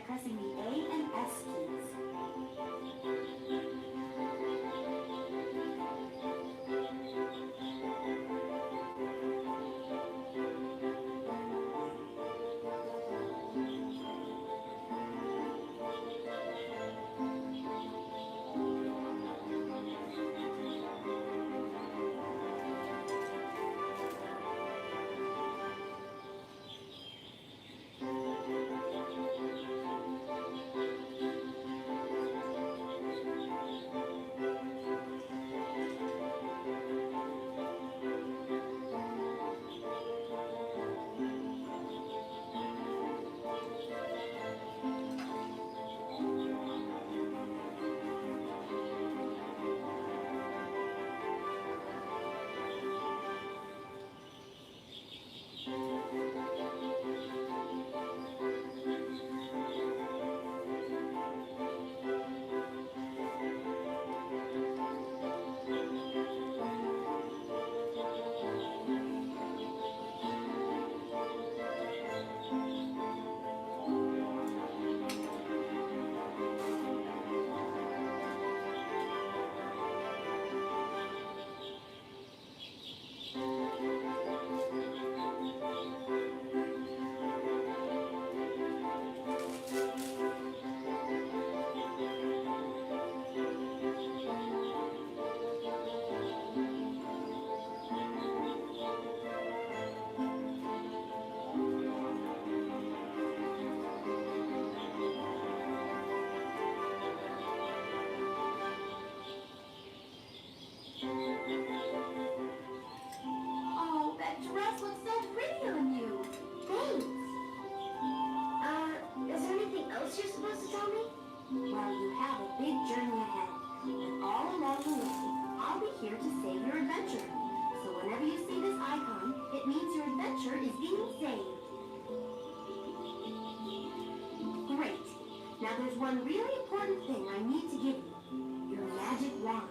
pressing the A and S keys. There's one really important thing I need to give you. Your magic wand.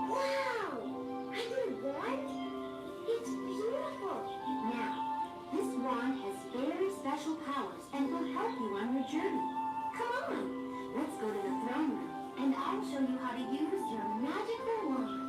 Wow! I need a wand? It's beautiful. Now, this wand has very special powers and will help you on your journey. Come on, let's go to the throne room and I'll show you how to use your magical wand.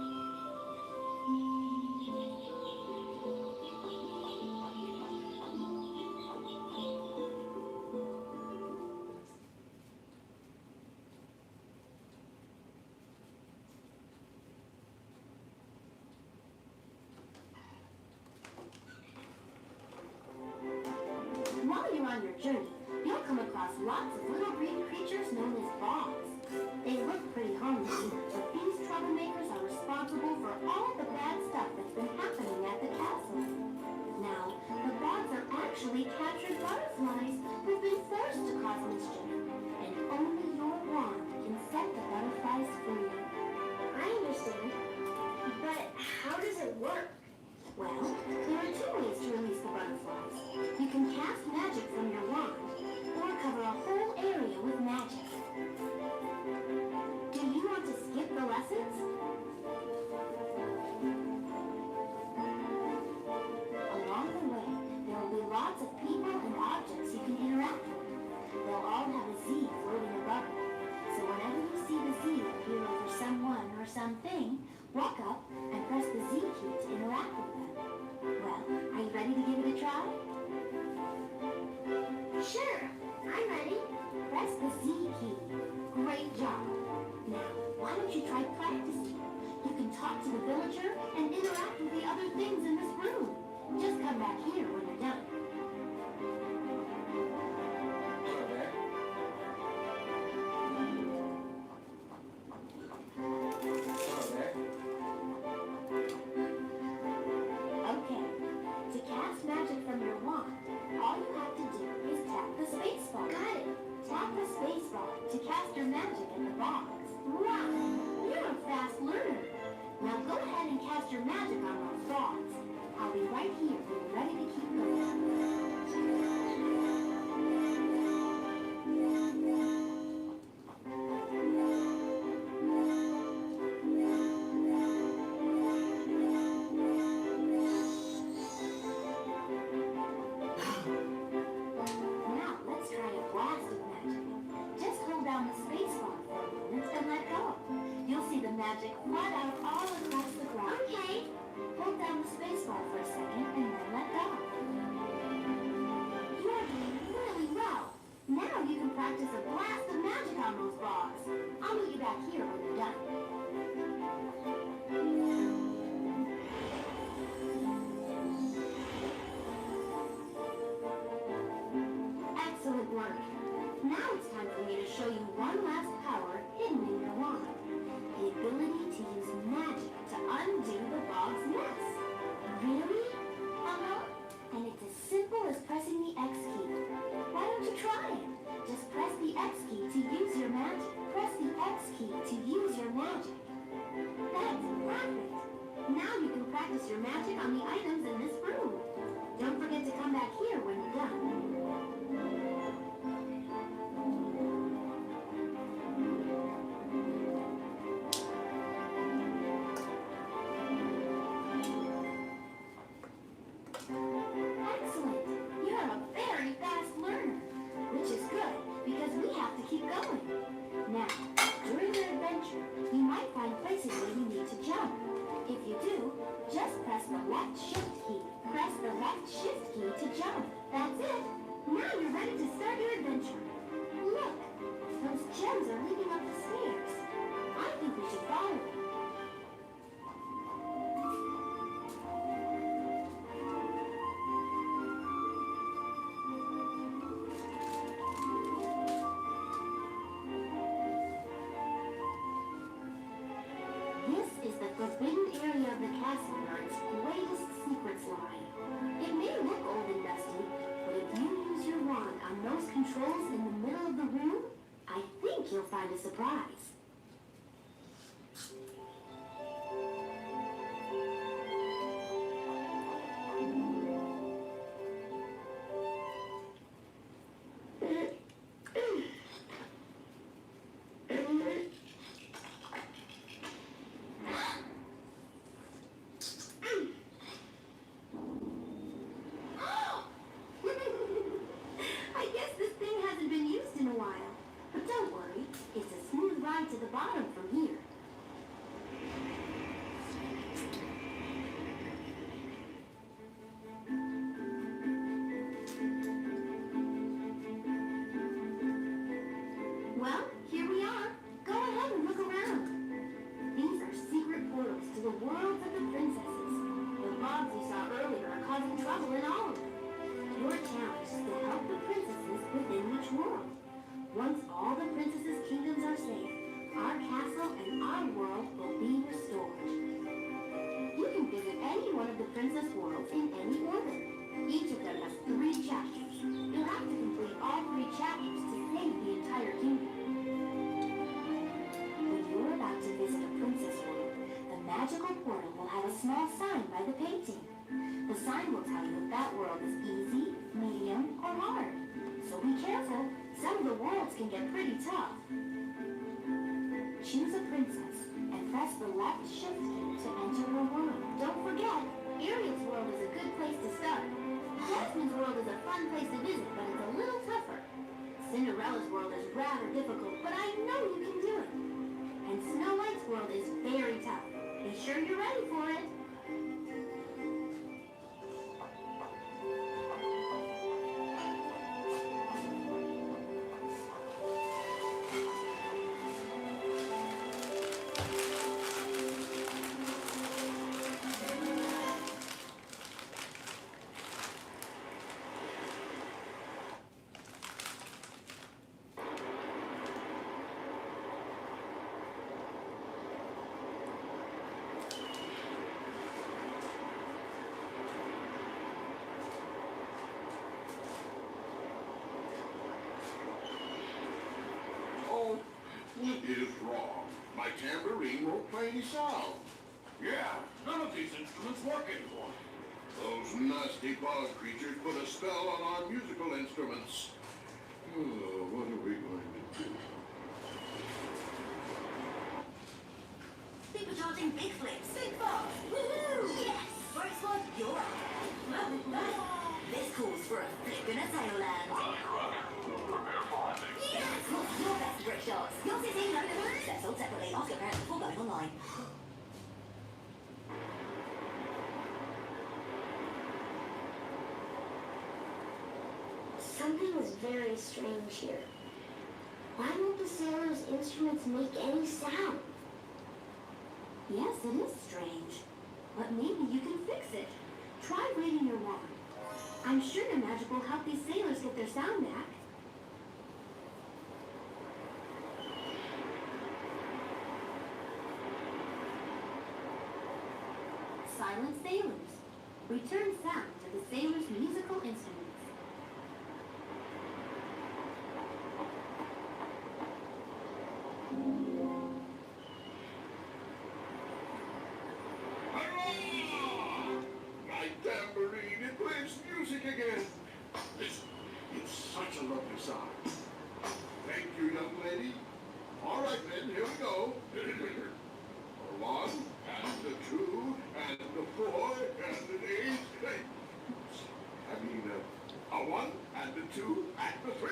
While you're on your journey, you'll come across lots of little green creatures known as bogs. They look pretty harmless, but these troublemakers are responsible for all the bad stuff that's been happening at the castle. Now, the bogs are actually captured butterflies who've been forced to cause mischief, and only your wand can set the butterflies free. I understand. But how does it work? Well, there are two ways to release the butterflies. You can cast magic from your wand, or cover a whole area with magic. Do you want to skip the lessons? Along the way, there will be lots of people and objects you can interact with. They'll all have a Z floating above them. So whenever you see the Z appear over someone or something, walk up and press the Z key to interact with them. Well, are you ready to give it a try? Sure, I'm ready. Press the Z key. Great job. Now, why don't you try practicing? You can talk to the villager and interact with the other things in this room. Just come back here when you're done. Okay, to cast magic from your wand, all you have to do is tap the space bar. Got it. Tap the space bar to cast your magic in the box. Wow, you're a fast learner. Now go ahead and cast your magic on those dogs. I'll be right here when you're ready to keep going. practice your magic on the items in this room. Don't forget to come back here when you're done. Excellent! You're a very fast learner, which is good because we have to keep going. Now, during your adventure, you might find places where you need to jump. If you do, just press the left shift key. Press the left shift key to jump. That's it. Now you're ready to start your adventure. Look, those gems are leading up the stairs. I think we should follow them. This is the forbidden area of the castle where its greatest secrets lie. It may look old and dusty, but if you use your wand on those controls in the middle of the room, I think you'll find a surprise. I guess this thing hasn't been used in a while. But don't worry, it's a smooth ride to the bottom from here. Well, here we are. Go ahead and look around. These are secret portals to the worlds of the princesses. The mobs you saw earlier are causing trouble in all of them. Your challenge is to help the princesses within each world. Once all the princesses' kingdoms are safe, our castle and our world will be restored. You can visit any one of the princess worlds in any order. Each of them has 3 chapters. You'll have to complete all 3 chapters to save the entire kingdom. When you're about to visit a princess world, the magical portal will have a small sign by the painting. The sign will tell you if that world is easy, medium, or hard. So be careful. Some of the worlds can get pretty tough. Choose a princess and press the left shift key to enter her world. Don't forget, Ariel's world is a good place to start. Jasmine's world is a fun place to visit, but it's a little tougher. Cinderella's world is rather difficult, but I know you can do it. And Snow White's world is very tough. Be sure you're ready for it. What is wrong? My tambourine won't play any sound. Yeah, none of these instruments work anymore. Those nasty bog creatures put a spell on our musical instruments. Oh, what are we going to do? Supercharging big flips, big fast. Woohoo! Yes! Bright Squad, you're up. This calls for a flip in a tailland. Prepare for landing. Yes! What's your best brick shots? Yours is in local. Set sold separately. Ask your parents before going online. Something is very strange here. Why won't the sailors' instruments make any sound? Yes, it is strange. But maybe you can fix it. Try waving your wand. I'm sure your magic will help these sailors get their sound back. Silent sailors. Return sound to the sailors' musical instruments. Hurrah! Act 2, Act 3.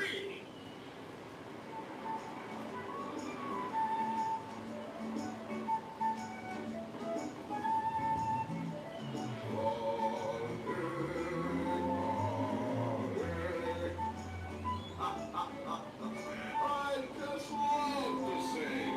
I just love to sing.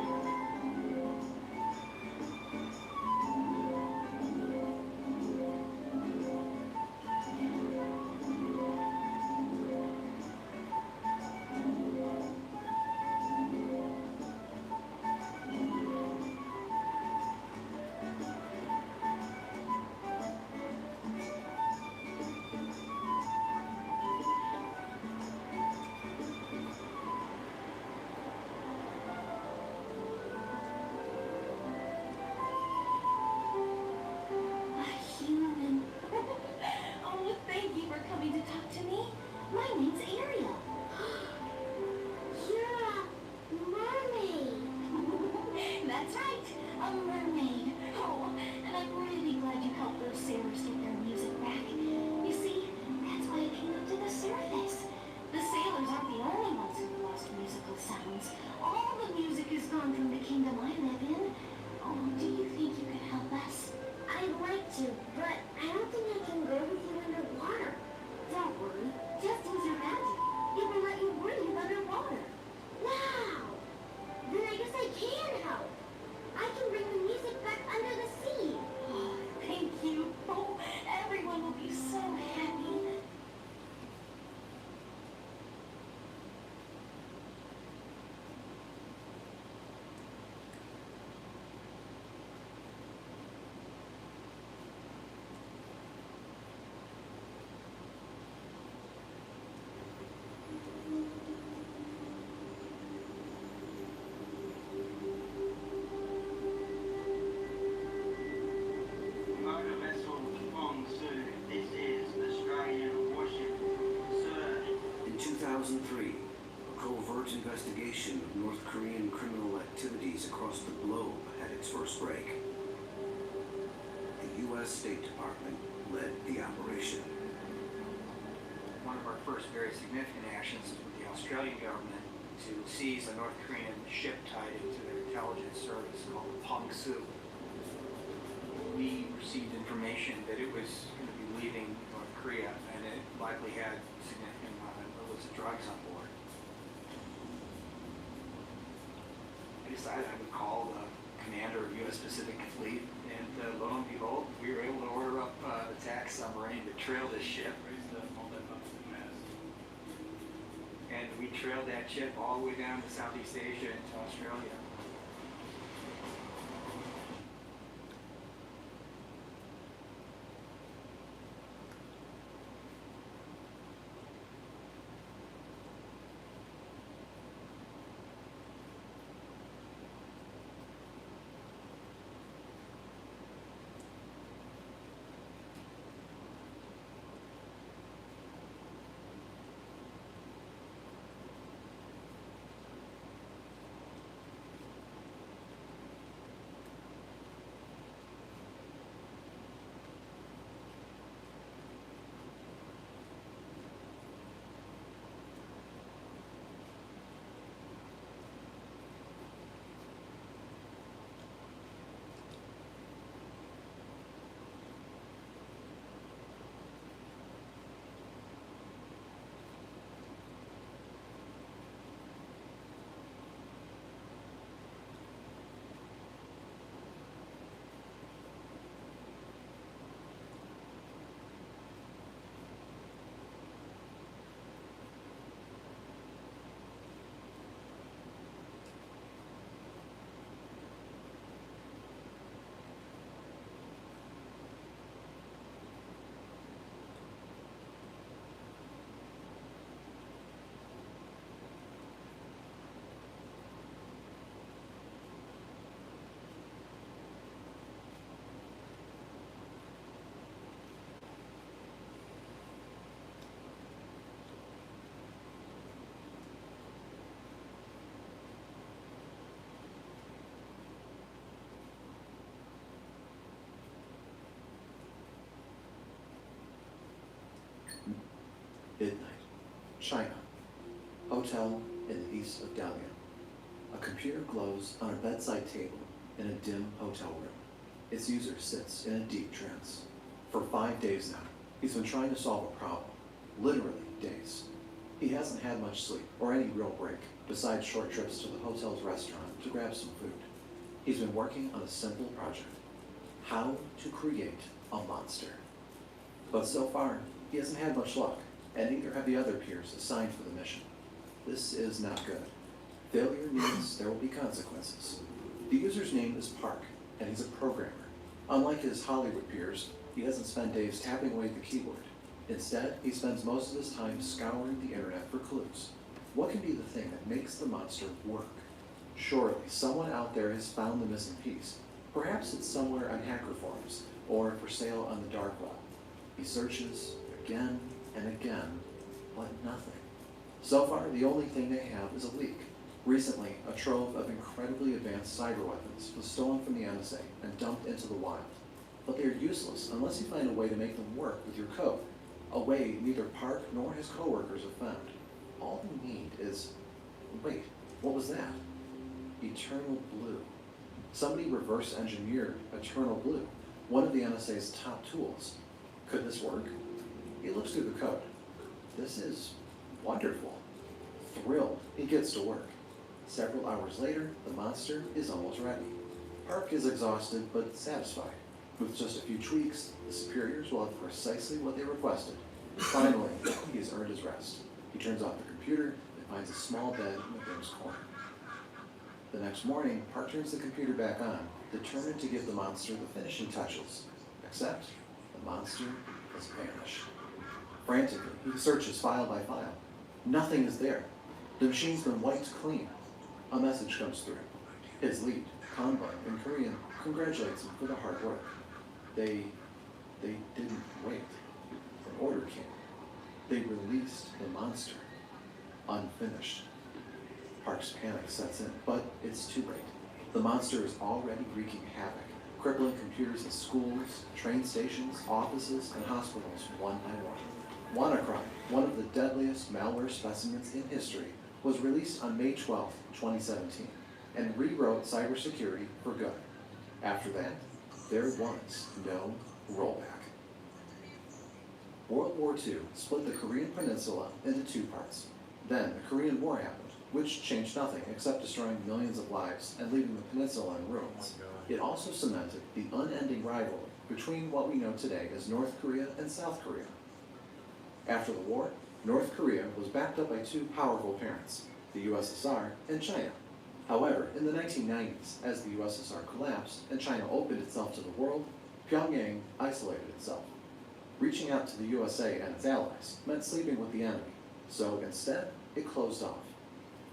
A human. Oh, thank you for coming to talk to me. My name's Ariel. You're a mermaid. That's right, a mermaid. Oh, and I'm really glad you helped those sailors get their music back. You see, that's why I came up to the surface. The sailors aren't the only ones who've lost musical sounds. All the music is gone from the kingdom I live in. Oh, do you think you could help us? I'd like to, but I don't think I can go with you underwater. Don't worry, just use your magic. It will let you breathe underwater. Wow! Then I guess I can help. I can bring the music back under the sea. Oh, thank you. Oh, everyone will be so happy. Motor vessel Monsoon. This is Australian warship. Sir. In 2003, a covert investigation of North Korean criminal activities across the globe had its first break. The U.S. State Department led the operation. One of our first very significant actions was with the Australian government to seize a North Korean ship tied into their intelligence service called the Pongsu. We received information that it was going to be leaving North Korea, and it likely had significant illicit drugs on board. I decided I would call the commander of U.S. Pacific Fleet, and lo and behold, we were able to order up an attack submarine to trail this ship. And we trailed that ship all the way down to Southeast Asia into Australia. Midnight. China. Hotel in the east of Dalian. A computer glows on a bedside table in a dim hotel room. Its user sits in a deep trance. For 5 days now, he's been trying to solve a problem. Literally days. He hasn't had much sleep or any real break, besides short trips to the hotel's restaurant to grab some food. He's been working on a simple project. How to create a monster. But so far, he hasn't had much luck, and neither have the other peers assigned for the mission. This is not good. Failure means there will be consequences. The user's name is Park, and he's a programmer. Unlike his Hollywood peers, he doesn't spend days tapping away at the keyboard. Instead, he spends most of his time scouring the internet for clues. What can be the thing that makes the monster work? Surely, someone out there has found the missing piece. Perhaps it's somewhere on hacker forums, or for sale on the dark web. He searches again and again, but nothing. So far, the only thing they have is a leak. Recently, a trove of incredibly advanced cyber weapons was stolen from the NSA and dumped into the wild. But they are useless unless you find a way to make them work with your code, a way neither Park nor his coworkers have found. All they need is... Wait, what was that? Eternal Blue. Somebody reverse engineered Eternal Blue, one of the NSA's top tools. Could this work? He looks through the code. This is wonderful. Thrilled, he gets to work. Several hours later, the monster is almost ready. Park is exhausted but satisfied. With just a few tweaks, the superiors will have precisely what they requested. Finally, he has earned his rest. He turns off the computer and finds a small bed in the room's corner. The next morning, Park turns the computer back on, determined to give the monster the finishing touches. Except, the monster has vanished. Frantically, he searches file by file. Nothing is there. The machine's been wiped clean. A message comes through. His lead, Kanban, in Korean, congratulates him for the hard work. They didn't wait. An order came. They released the monster. Unfinished. Park's panic sets in, but it's too late. The monster is already wreaking havoc, crippling computers in schools, train stations, offices, and hospitals one by one. WannaCry, one of the deadliest malware specimens in history, was released on May 12, 2017, and rewrote cybersecurity for good. After that, there was no rollback. World War II split the Korean peninsula into two parts. Then the Korean War happened, which changed nothing except destroying millions of lives and leaving the peninsula in ruins. It also cemented the unending rivalry between what we know today as North Korea and South Korea. After the war, North Korea was backed up by two powerful parents, the USSR and China. However, in the 1990s, as the USSR collapsed and China opened itself to the world, Pyongyang isolated itself. Reaching out to the USA and its allies meant sleeping with the enemy, so instead, it closed off.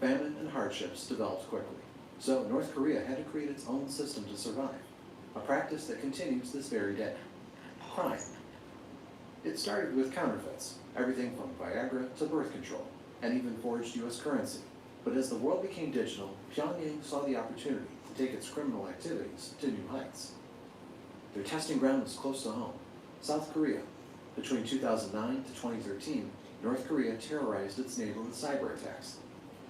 Famine and hardships developed quickly, so North Korea had to create its own system to survive, a practice that continues this very day. Crime. It started with counterfeits, everything from Viagra to birth control, and even forged US currency. But as the world became digital, Pyongyang saw the opportunity to take its criminal activities to new heights. Their testing ground was close to home, South Korea. Between 2009 to 2013, North Korea terrorized its neighbor with cyber attacks.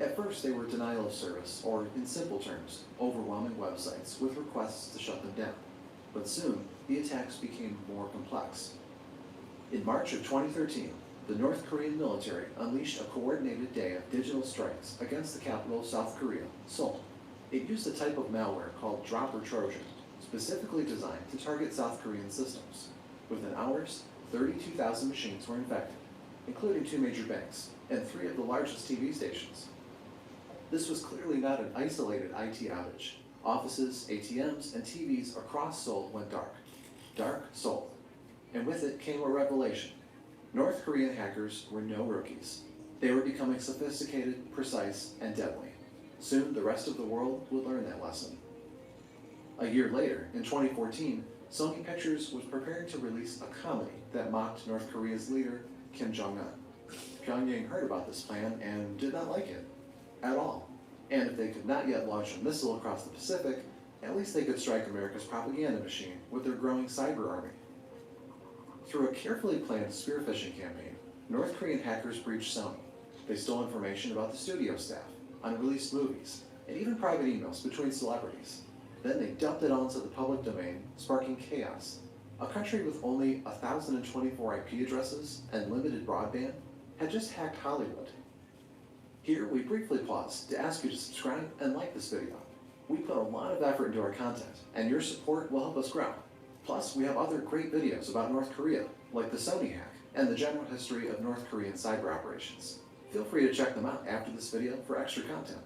At first, they were denial of service, or in simple terms, overwhelming websites with requests to shut them down. But soon, the attacks became more complex. In March of 2013, the North Korean military unleashed a coordinated day of digital strikes against the capital of South Korea, Seoul. It used a type of malware called Dropper Trojan, specifically designed to target South Korean systems. Within hours, 32,000 machines were infected, including 2 major banks and 3 of the largest TV stations. This was clearly not an isolated IT outage. Offices, ATMs, and TVs across Seoul went dark. Dark Seoul. And with it came a revelation. North Korean hackers were no rookies. They were becoming sophisticated, precise, and deadly. Soon, the rest of the world would learn that lesson. A year later, in 2014, Sony Pictures was preparing to release a comedy that mocked North Korea's leader, Kim Jong-un. Pyongyang heard about this plan and did not like it at all. And if they could not yet launch a missile across the Pacific, at least they could strike America's propaganda machine with their growing cyber army. Through a carefully planned spear phishing campaign, North Korean hackers breached Sony. They stole information about the studio staff, unreleased movies, and even private emails between celebrities. Then they dumped it all into the public domain, sparking chaos. A country with only 1,024 IP addresses and limited broadband had just hacked Hollywood. Here, we briefly pause to ask you to subscribe and like this video. We put a lot of effort into our content, and your support will help us grow. Plus, we have other great videos about North Korea, like the Sony hack and the general history of North Korean cyber operations. Feel free to check them out after this video for extra content.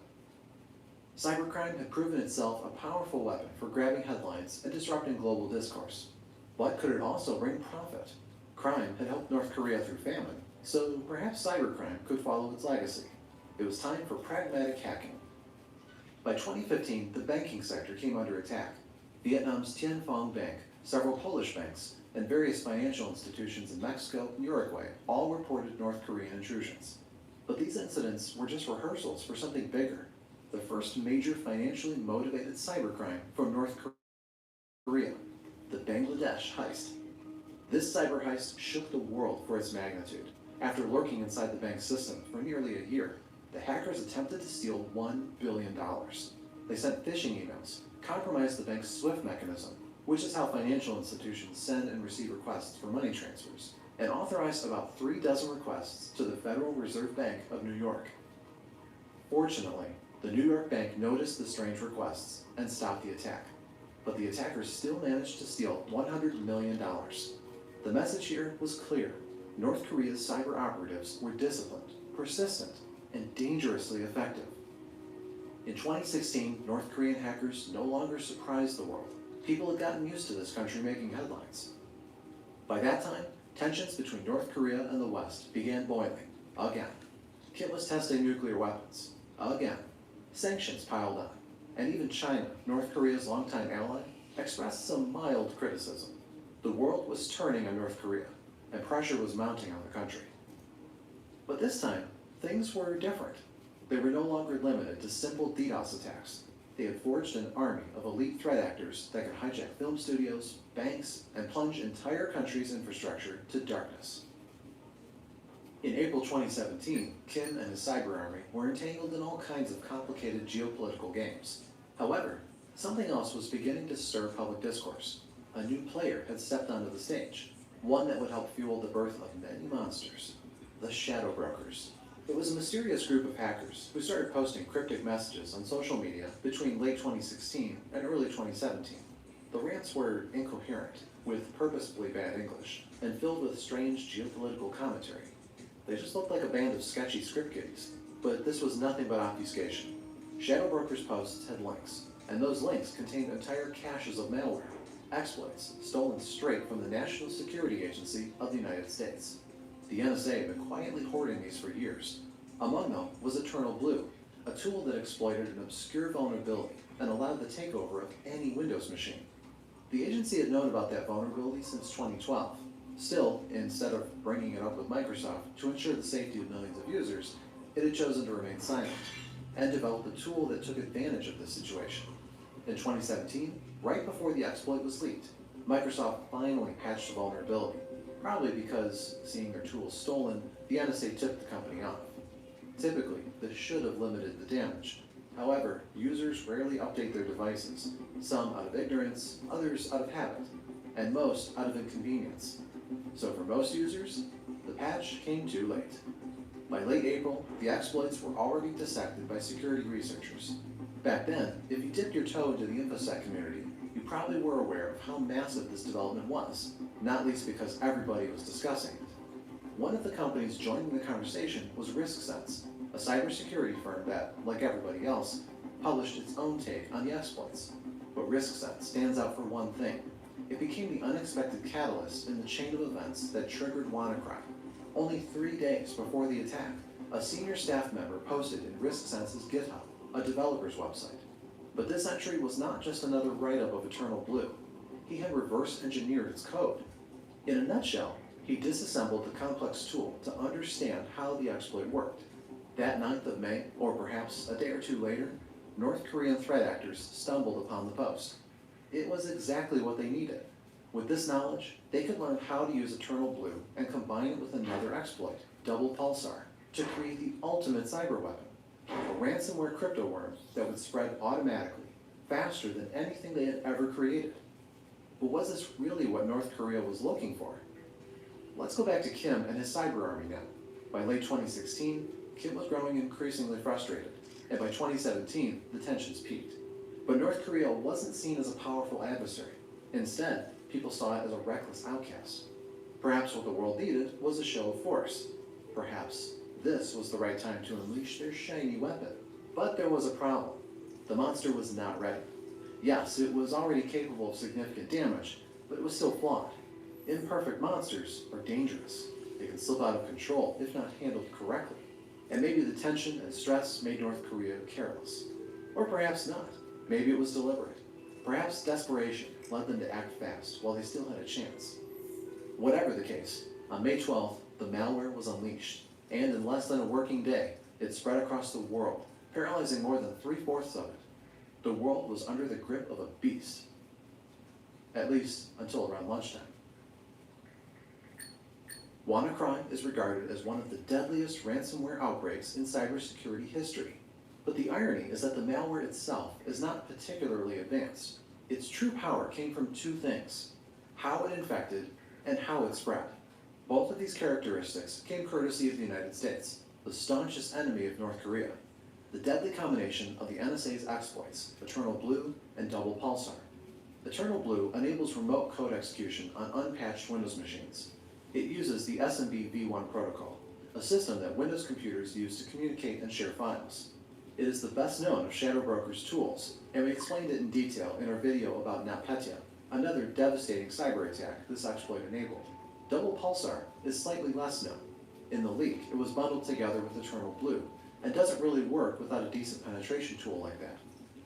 Cybercrime had proven itself a powerful weapon for grabbing headlines and disrupting global discourse. But could it also bring profit? Crime had helped North Korea through famine, so perhaps cybercrime could follow its legacy. It was time for pragmatic hacking. By 2015, the banking sector came under attack. Vietnam's Tiên Phong Bank, several Polish banks, and various financial institutions in Mexico and Uruguay all reported North Korean intrusions. But these incidents were just rehearsals for something bigger, the first major financially motivated cybercrime from North Korea, the Bangladesh heist. This cyber heist shook the world for its magnitude. After lurking inside the bank's system for nearly a year, the hackers attempted to steal $1 billion. They sent phishing emails, compromised the bank's SWIFT mechanism, which is how financial institutions send and receive requests for money transfers, and authorized about 36 requests to the Federal Reserve Bank of New York. Fortunately, the New York bank noticed the strange requests and stopped the attack, but the attackers still managed to steal $100 million. The message here was clear. North Korea's cyber operatives were disciplined, persistent, and dangerously effective. In 2016, North Korean hackers no longer surprised the world. People had gotten used to this country making headlines. By that time, tensions between North Korea and the West began boiling, again. Kim was testing nuclear weapons, again. Sanctions piled on, and even China, North Korea's longtime ally, expressed some mild criticism. The world was turning on North Korea, and pressure was mounting on the country. But this time, things were different. They were no longer limited to simple DDoS attacks. They had forged an army of elite threat actors that could hijack film studios, banks, and plunge entire countries' infrastructure to darkness. In April 2017, Kim and his cyber army were entangled in all kinds of complicated geopolitical games. However, something else was beginning to stir public discourse. A new player had stepped onto the stage, one that would help fuel the birth of many monsters, the Shadow Brokers. It was a mysterious group of hackers who started posting cryptic messages on social media between late 2016 and early 2017. The rants were incoherent, with purposefully bad English, and filled with strange geopolitical commentary. They just looked like a band of sketchy script kiddies, but this was nothing but obfuscation. Shadow Brokers' posts had links, and those links contained entire caches of malware, exploits stolen straight from the National Security Agency of the United States. The NSA had been quietly hoarding these for years. Among them was Eternal Blue, a tool that exploited an obscure vulnerability and allowed the takeover of any Windows machine. The agency had known about that vulnerability since 2012. Still, instead of bringing it up with Microsoft to ensure the safety of millions of users, it had chosen to remain silent and developed a tool that took advantage of this situation. In 2017, right before the exploit was leaked, Microsoft finally patched the vulnerability, probably because, seeing their tools stolen, the NSA tipped the company off. Typically, this should have limited the damage. However, users rarely update their devices, some out of ignorance, others out of habit, and most out of inconvenience. So for most users, the patch came too late. By late April, the exploits were already dissected by security researchers. Back then, if you dipped your toe into the InfoSec community, you probably were aware of how massive this development was, not least because everybody was discussing it. One of the companies joining the conversation was RiskSense, a cybersecurity firm that, like everybody else, published its own take on the exploits. But RiskSense stands out for one thing. It became the unexpected catalyst in the chain of events that triggered WannaCry. Only 3 days before the attack, a senior staff member posted in RiskSense's GitHub, a developer's website. But this entry was not just another write-up of Eternal Blue. He had reverse engineered its code. In a nutshell, he disassembled the complex tool to understand how the exploit worked. That 9th of May, or perhaps a day or two later, North Korean threat actors stumbled upon the post. It was exactly what they needed. With this knowledge, they could learn how to use Eternal Blue and combine it with another exploit, Double Pulsar. to create the ultimate cyber weapon, a ransomware crypto worm that would spread automatically, faster than anything they had ever created. But was this really what North Korea was looking for? Let's go back to Kim and his cyber army now. By late 2016, Kim was growing increasingly frustrated, and by 2017, the tensions peaked. But North Korea wasn't seen as a powerful adversary. Instead, people saw it as a reckless outcast. Perhaps what the world needed was a show of force. Perhaps this was the right time to unleash their shiny weapon. But there was a problem. The monster was not ready. Yes, it was already capable of significant damage, but it was still flawed. Imperfect monsters are dangerous. They can slip out of control if not handled correctly. And maybe the tension and stress made North Korea careless. Or perhaps not. Maybe it was deliberate. Perhaps desperation led them to act fast while they still had a chance. Whatever the case, on May 12th, the malware was unleashed, and in less than a working day, it spread across the world, paralyzing more than 3/4 of it. The world was under the grip of a beast. At least until around lunchtime. WannaCry is regarded as one of the deadliest ransomware outbreaks in cybersecurity history. But the irony is that the malware itself is not particularly advanced. Its true power came from two things: how it infected and how it spread. Both of these characteristics came courtesy of the United States, the staunchest enemy of North Korea. The deadly combination of the NSA's exploits, Eternal Blue and Double Pulsar. Eternal Blue enables remote code execution on unpatched Windows machines. It uses the SMB v1 protocol, a system that Windows computers use to communicate and share files. It is the best known of Shadow Broker's tools, and we explained it in detail in our video about NotPetya, another devastating cyber attack this exploit enabled. Double Pulsar is slightly less known. In the leak, it was bundled together with Eternal Blue, and doesn't really work without a decent penetration tool like that.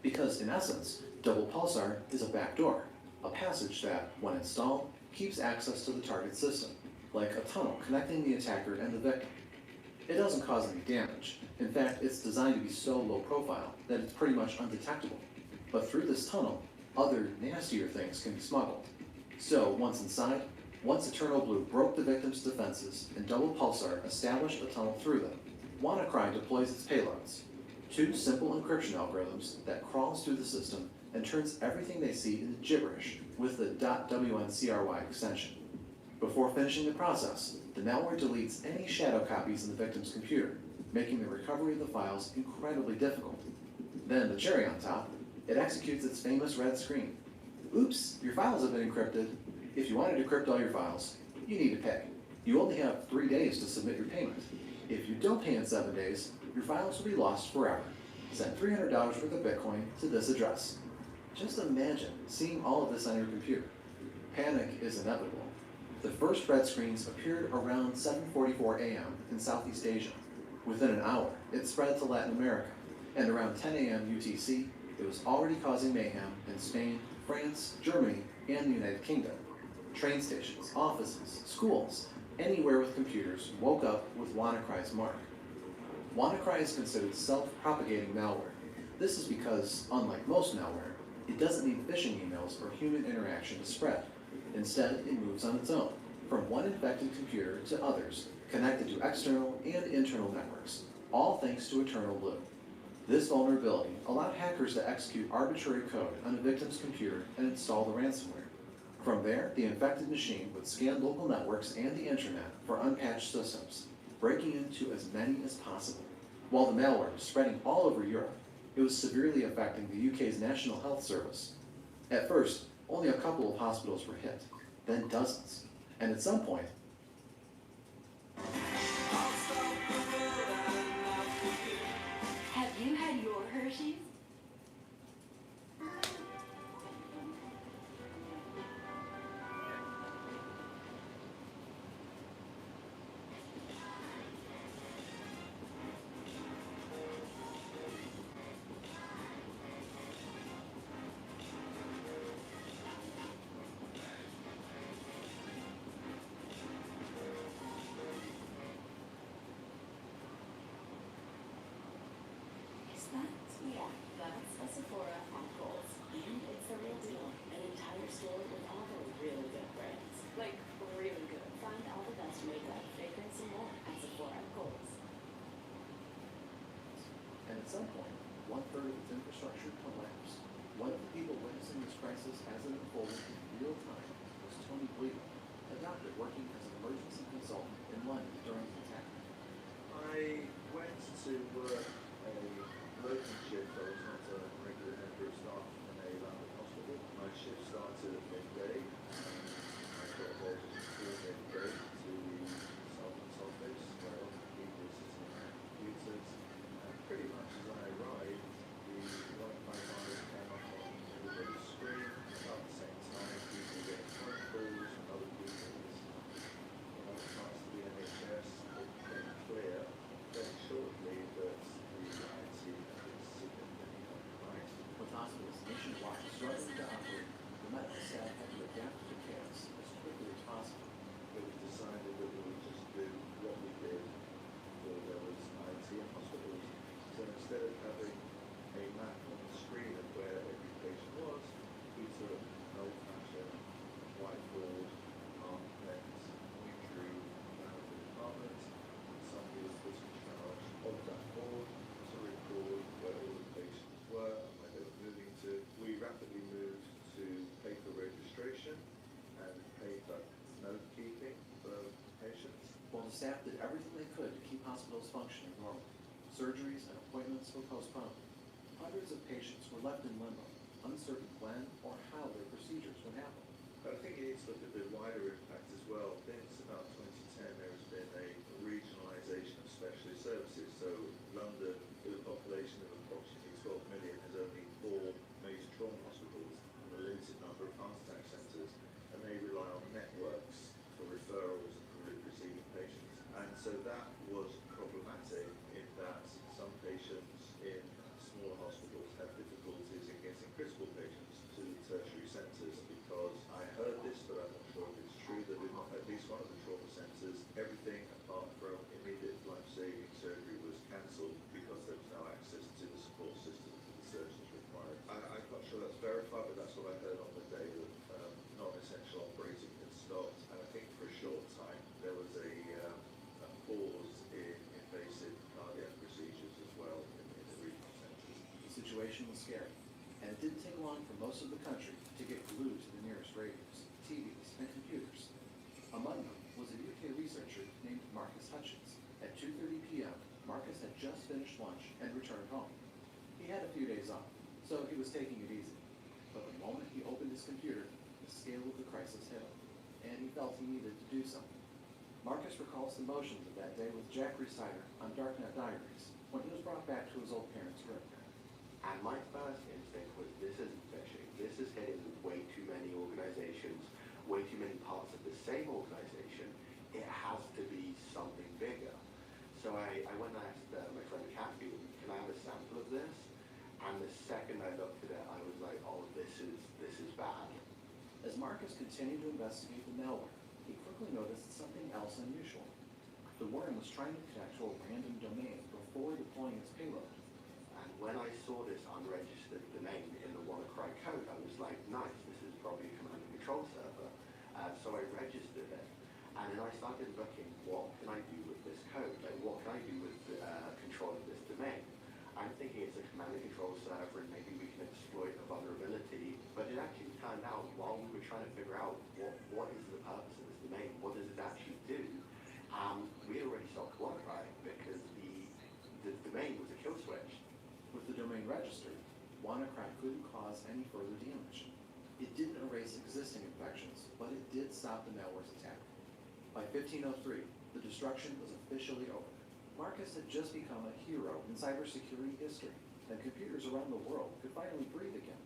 Because in essence, Double Pulsar is a backdoor, a passage that, when installed, keeps access to the target system, like a tunnel connecting the attacker and the victim. It doesn't cause any damage. In fact, it's designed to be so low profile that it's pretty much undetectable. But through this tunnel, other nastier things can be smuggled. So once inside, once Eternal Blue broke the victim's defenses and Double Pulsar established a tunnel through them, WannaCry deploys its payloads, two simple encryption algorithms that crawls through the system and turns everything they see into gibberish with the .wncry extension. Before finishing the process, the malware deletes any shadow copies in the victim's computer, making the recovery of the files incredibly difficult. Then, the cherry on top, it executes its famous red screen. Oops, your files have been encrypted. If you want to decrypt all your files, you need to pay. You only have 3 days to submit your payment. If you don't pay in 7 days, your files will be lost forever. Send $300 worth of Bitcoin to this address. Just imagine seeing all of this on your computer. Panic is inevitable. The first red screens appeared around 7:44 a.m. in Southeast Asia. Within an hour, it spread to Latin America, and around 10 a.m. UTC, it was already causing mayhem in Spain, France, Germany, and the United Kingdom. Train stations, offices, schools, anywhere with computers woke up with WannaCry's mark. WannaCry is considered self-propagating malware. This is because, unlike most malware, it doesn't need phishing emails or human interaction to spread. Instead, it moves on its own, from one infected computer to others, connected to external and internal networks, all thanks to Eternal Blue. This vulnerability allowed hackers to execute arbitrary code on a victim's computer and install the ransomware. From there, the infected machine would scan local networks and the internet for unpatched systems, breaking into as many as possible. While the malware was spreading all over Europe, it was severely affecting the UK's National Health Service. At first, only a couple of hospitals were hit, then dozens, and at some point, Have you had your Hershey's? Is that? Yeah. At some point, one-third of its infrastructure collapsed. One of the people witnessing this crisis as it unfolded in real time was Tony Bleedo, a doctor working as an emergency consultant in London during the attack. I went to work a locum shift. I was not a regular member of staff in a London hospital. My shift started at midday. I got there just before midday to the consultant's office where a lot of people were sitting around computers. And pretty much as I arrived, the Wi-Fi virus came up on everybody's screen. About the same time, people were getting phone calls from other people in other parts of the NHS. It became clear very shortly that the IT had been significantly compromised. With hospitals nationwide struggling to operate, the medical staff had to adapt to chaos as quickly as possible. It was decided that we would just do what we did before there was IT in hospitals. So instead of having a map on the screen of where every patient was, we took an old-fashioned whiteboard, arm pens, we drew around the department, and somebody was put in charge of that board to record where all the patients were and where they were moving to. We rapidly moved to paper registration and paper note-keeping for patients. While the staff did everything they could to keep hospitals functioning normally, surgeries and appointments were postponed. Hundreds of patients were left in limbo, uncertain when or how their procedures would happen. But I think you need to look at the wider impact as well. Since about 2010, there has been a regionalisation of specialist services. So London, with a population of approximately 12 million, has only 4 major trauma hospitals and a limited number of heart attack centres, and they rely on networks for referrals and for receiving patients. And so that was problematic in that some patients in smaller hospitals have difficulties in getting critical patients to the tertiary centres, because I heard this, but I'm not sure if it's true, that in at least one of the trauma centres, everything apart from immediate life-saving surgery was cancelled because there was no access to the support system that the surgeons required. I'm not sure that's verified, but that's what I heard on the day that non-essential operating had stopped. And I think for a short time there was a pause in invasive cardiac procedures as well in the regional centres. The situation was scary, and it didn't take long for most of the country to get glued to the nearest radios, TVs, and computers. Among them was a UK researcher named Marcus Hutchins. At 2:30 p.m., Marcus had just finished lunch and returned home. He had a few days off, so he was taking it easy. But the moment he opened his computer, the scale of the crisis hit him, and he felt he needed to do something. Marcus recalls the emotions of that day with Jack Resider on Darknet Diaries when he was brought back to his old parents' room. And my first instinct was, this isn't fishing. This is hitting way too many organizations, way too many parts of the same organization. It has to be something bigger. So I went and asked my friend Kathy, can I have a sample of this? And the second I looked at it, I was like, oh, this is bad. As Marcus continued to investigate the malware, he quickly noticed something else unusual. The worm was trying to connect to a random domain before deploying its payload. And when I saw this unregistered domain in the WannaCry code, I was like, nice, this is probably a command and control server. So I registered it. And then I started looking, what can I do with this code? Like, what can I do with controlling this domain? I'm thinking it's a command and control server and maybe we can exploit a vulnerability. But it actually turned out, while we were trying to figure out what is the purpose of this domain, what does it actually do, we had already stopped WannaCry because the domain was a kill switch. With the domain registered, WannaCry couldn't cause any further damage. It didn't erase existing infections, but it did stop the malware's attack. By 1503, the destruction was officially over. Marcus had just become a hero in cybersecurity history, and computers around the world could finally breathe again.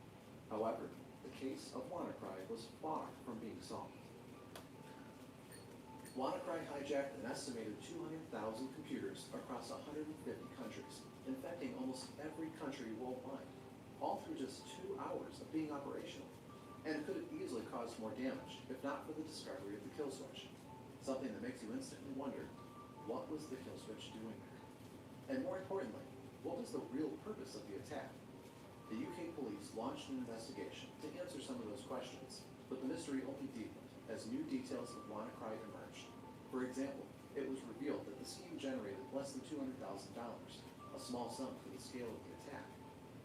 However, the case of WannaCry was far from being solved. WannaCry hijacked an estimated 200,000 computers across 150 countries, infecting almost every country worldwide, all through just 2 hours of being operational. And it could have easily caused more damage, if not for the discovery of the kill switch. Something that makes you instantly wonder, what was the kill switch doing there? And more importantly, what was the real purpose of the attack? The UK police launched an investigation to answer some of those questions, but the mystery only deepened as new details of WannaCry emerged. For example, it was revealed that the scheme generated less than $200,000. a small sum for the scale of the attack.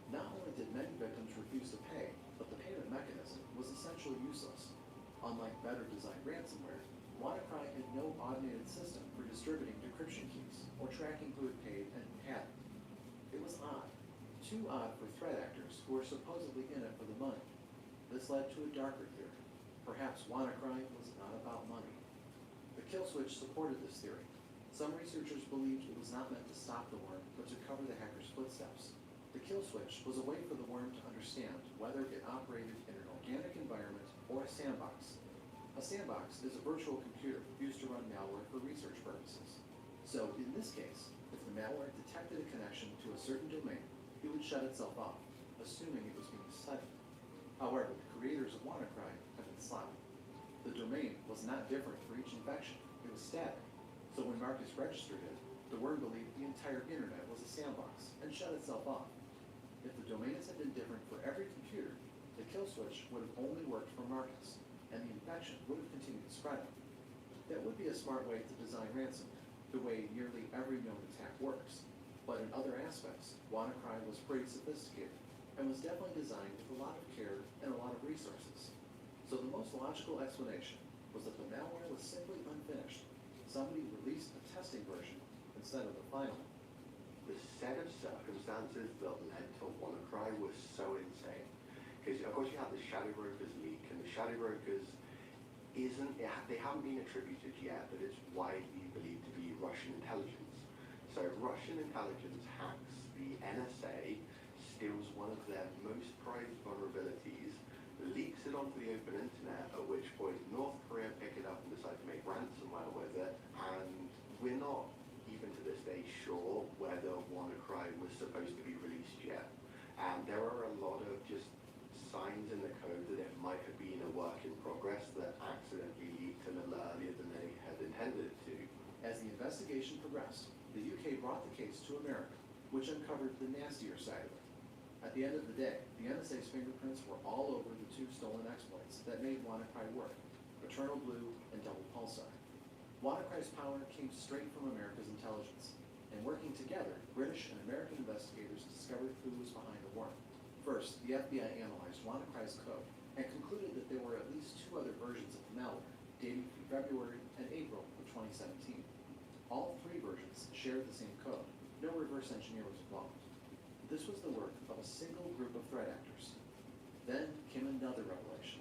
Not only did many victims refuse to pay, but the payment mechanism was essentially useless. Unlike better designed ransomware, WannaCry had no automated system for distributing decryption keys or tracking who had paid and who hadn't. It was odd. Too odd for threat actors who were supposedly in it for the money. This led to a darker theory. Perhaps WannaCry was not about money. The kill switch supported this theory. Some researchers believed it was not meant to stop the worm, but to cover the hacker's footsteps. The kill switch was a way for the worm to understand whether it operated in an organic environment or a sandbox. A sandbox is a virtual computer used to run malware for research purposes. So in this case, if the malware detected a connection to a certain domain, it would shut itself off, assuming it was being studied. However, the creators of WannaCry have been sloppy. The domain was not different for each infection. It was static. So when Marcus registered it, the worm believed the entire internet was a sandbox and shut itself off. If the domains had been different for every computer, the kill switch would have only worked for Marcus, and the infection would have continued spreading. That would be a smart way to design ransomware, the way nearly every known attack works. But in other aspects, WannaCry was pretty sophisticated, and was definitely designed with a lot of care and a lot of resources. So the most logical explanation was that the malware was simply unfinished. Somebody released a testing version instead of the final. The set of circumstances that led to WannaCry was so insane. Because of course you have the Shadow Brokers leak, and the Shadow Brokers they haven't been attributed yet, but it's widely believed to be Russian intelligence. So Russian intelligence hacks the NSA, steals one of their most prized vulnerabilities, leaks it onto the open internet, at which point North Korea pick it up and decide to make ransomware with it, and we're not even to this day sure whether WannaCry was supposed to be released yet. And there are a lot of just signs in the code that it might have been a work in progress that accidentally leaked a little earlier than they had intended it to. As the investigation progressed, the UK brought the case to America, which uncovered the nastier side of it. At the end of the day, the NSA's fingerprints were all over the two stolen exploits that made WannaCry work, Eternal Blue and Double Pulsar. WannaCry's power came straight from America's intelligence, and working together, British and American investigators discovered who was behind the worm. First, the FBI analyzed WannaCry's code and concluded that there were at least two other versions of the malware, dating from February and April of 2017. All three versions shared the same code. No reverse engineer was involved. This was the work of a single group of threat actors. Then came another revelation.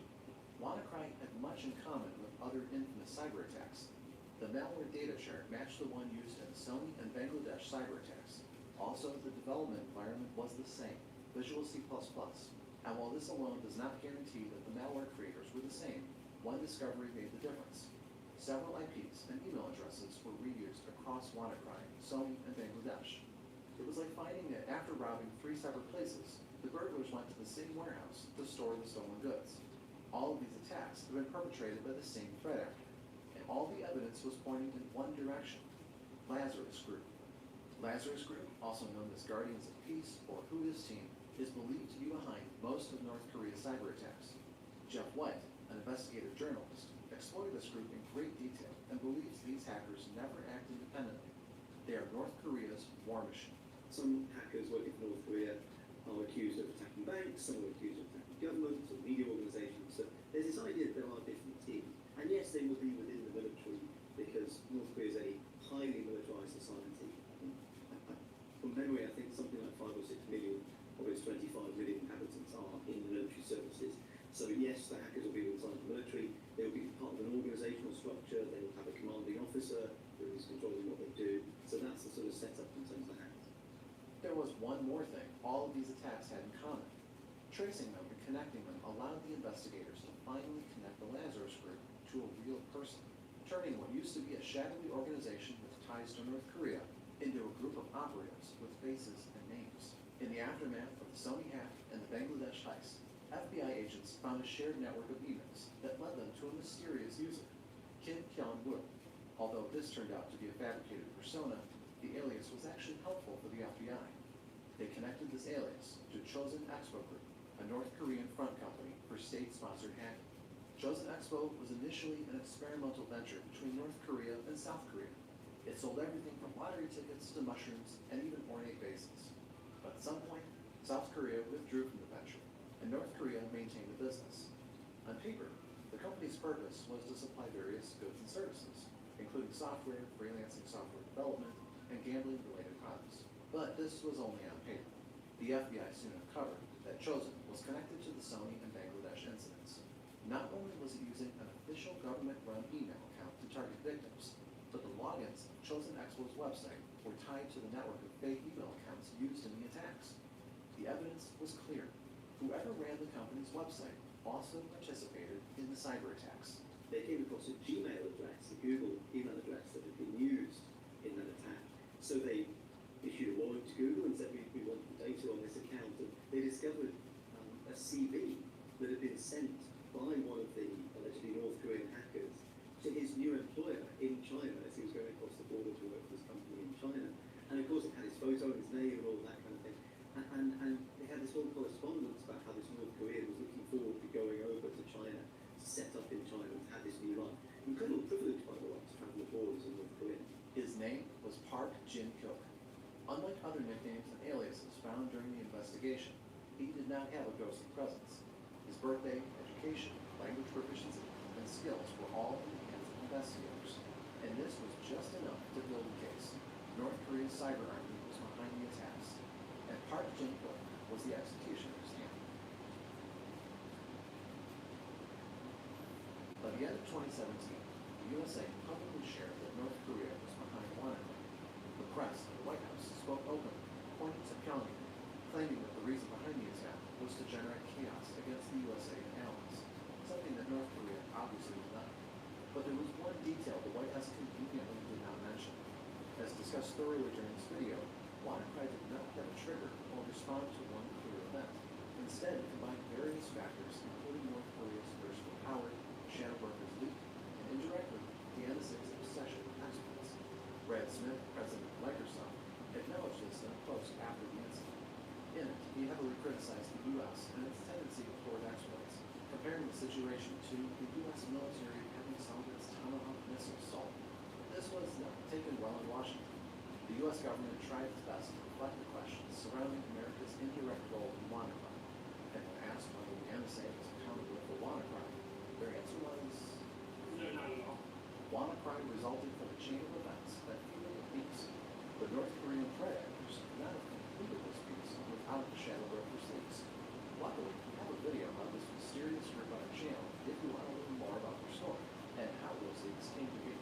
WannaCry had much in common with other infamous cyber attacks. The malware data chart matched the one used in the Sony and Bangladesh cyber attacks. Also, the development environment was the same, Visual C++. And while this alone does not guarantee that the malware creators were the same, one discovery made the difference. Several IPs and email addresses were reused across WannaCry, Sony, and Bangladesh. It was like finding that after robbing three separate places, the burglars went to the same warehouse to store the stolen goods. All of these attacks had been perpetrated by the same threat actor, and all the evidence was pointing in one direction: Lazarus Group. Lazarus Group, also known as Guardians of Peace or Who's Team, is believed to be behind most of North Korea's cyber attacks. Jeff White, an investigative journalist, explored this group in great detail and believes these hackers never act independently. They are North Korea's war machine. Some hackers working for North Korea are accused of attacking banks, some are accused of attacking governments or media organizations. So there's this idea that there are different teams. And yes, they will be within the military because North Korea is a highly militarized society. From memory, I think something like 5 or 6 million of its 25 million inhabitants are in the military services. So yes, the hackers will be inside the military. They will be part of an organizational structure. They will have a commanding officer who is controlling what they do. So that's the sort of setup in terms of the hackers. There was one more thing all of these attacks had in common. Tracing them and connecting them allowed the investigators to finally connect the Lazarus Group to a real person, turning what used to be a shadowy organization with ties to North Korea into a group of operatives with faces and names. In the aftermath of the Sony hack and the Bangladesh heist, FBI agents found a shared network of emails that led them to a mysterious user, Kim Kyung-woo. Although this turned out to be a fabricated persona, the alias was actually helpful for the FBI. They connected this alias to Chosen Expo Group, a North Korean front company for state-sponsored hacking. Chosen Expo was initially an experimental venture between North Korea and South Korea. It sold everything from lottery tickets to mushrooms and even ornate vases. But at some point, South Korea withdrew from the venture, and North Korea maintained the business. On paper, the company's purpose was to supply various goods and services, including software, freelancing software development, and gambling-related products. But this was only on paper. The FBI soon uncovered that Chosen was connected to the Sony and Bangladesh incidents. Not only was it using an official government-run email account to target victims, but the logins of Chosen Expo's website were tied to the network of fake email accounts used in the attacks. The evidence was clear. Whoever ran the company's website also participated in the cyber attacks. They came across a Gmail address, a Google email address that had been used in that attack. So they issued a warrant to Google and said, we want the data on this account. And they discovered a CV that had been sent by one of the allegedly North Korean hackers to his new employer in China as he was going across the border to work for this company in China. And of course it had his photo and his name and all that kind of thing. And they had this whole correspondence about how this North Korean was looking forward to going over to China, to set up in China and have this new life. Incredible privilege, by the way, to travel abroad as a North Korean. His name was Park Jin-kyuk. Unlike other nicknames and aliases found during the investigation, he did not have a ghostly presence. His birthday, education, language proficiency, and skills were all in the hands of investigators. And this was just enough to build a case. North Korea's cyber army was behind the attacks, and Park Jin-kyuk was the executioner's hand. By the end of 2017, the USA publicly shared that North Korea was behind WannaCry. The press and the White House spoke openly, pointing to Pyongyang, claiming that the reason behind the attack was to generate chaos against the USA and allies, something that North Korea obviously denied. But there was one detail the White House conveniently did not mention. As discussed thoroughly during this video, WannaCry did not have a trigger or respond to one clear event. Instead, it combined various factors, including North Korea's thirst for power, shadow brokers leak, and indirectly, the NSA's obsession with exports. Brad Smith, president of Microsoft, acknowledged this in a post after the incident. In it, he heavily criticized the U.S. and its tendency toward exports, comparing the situation to the U.S. military having some of its Tomahawk missiles sold. This was not taken well in Washington. The U.S. government tried its best to reflect the questions surrounding America's indirect role in WannaCry. And when asked whether the NSA was accountable for WannaCry, their answer was, No, not at all. WannaCry resulted from a chain of events that fueled a peace. The North Korean threat actors could not have completed this peace without the shadow brokers leaks. Luckily, we have a video of this mysterious group on our channel if you want to learn more about their story and how those leaks came to be.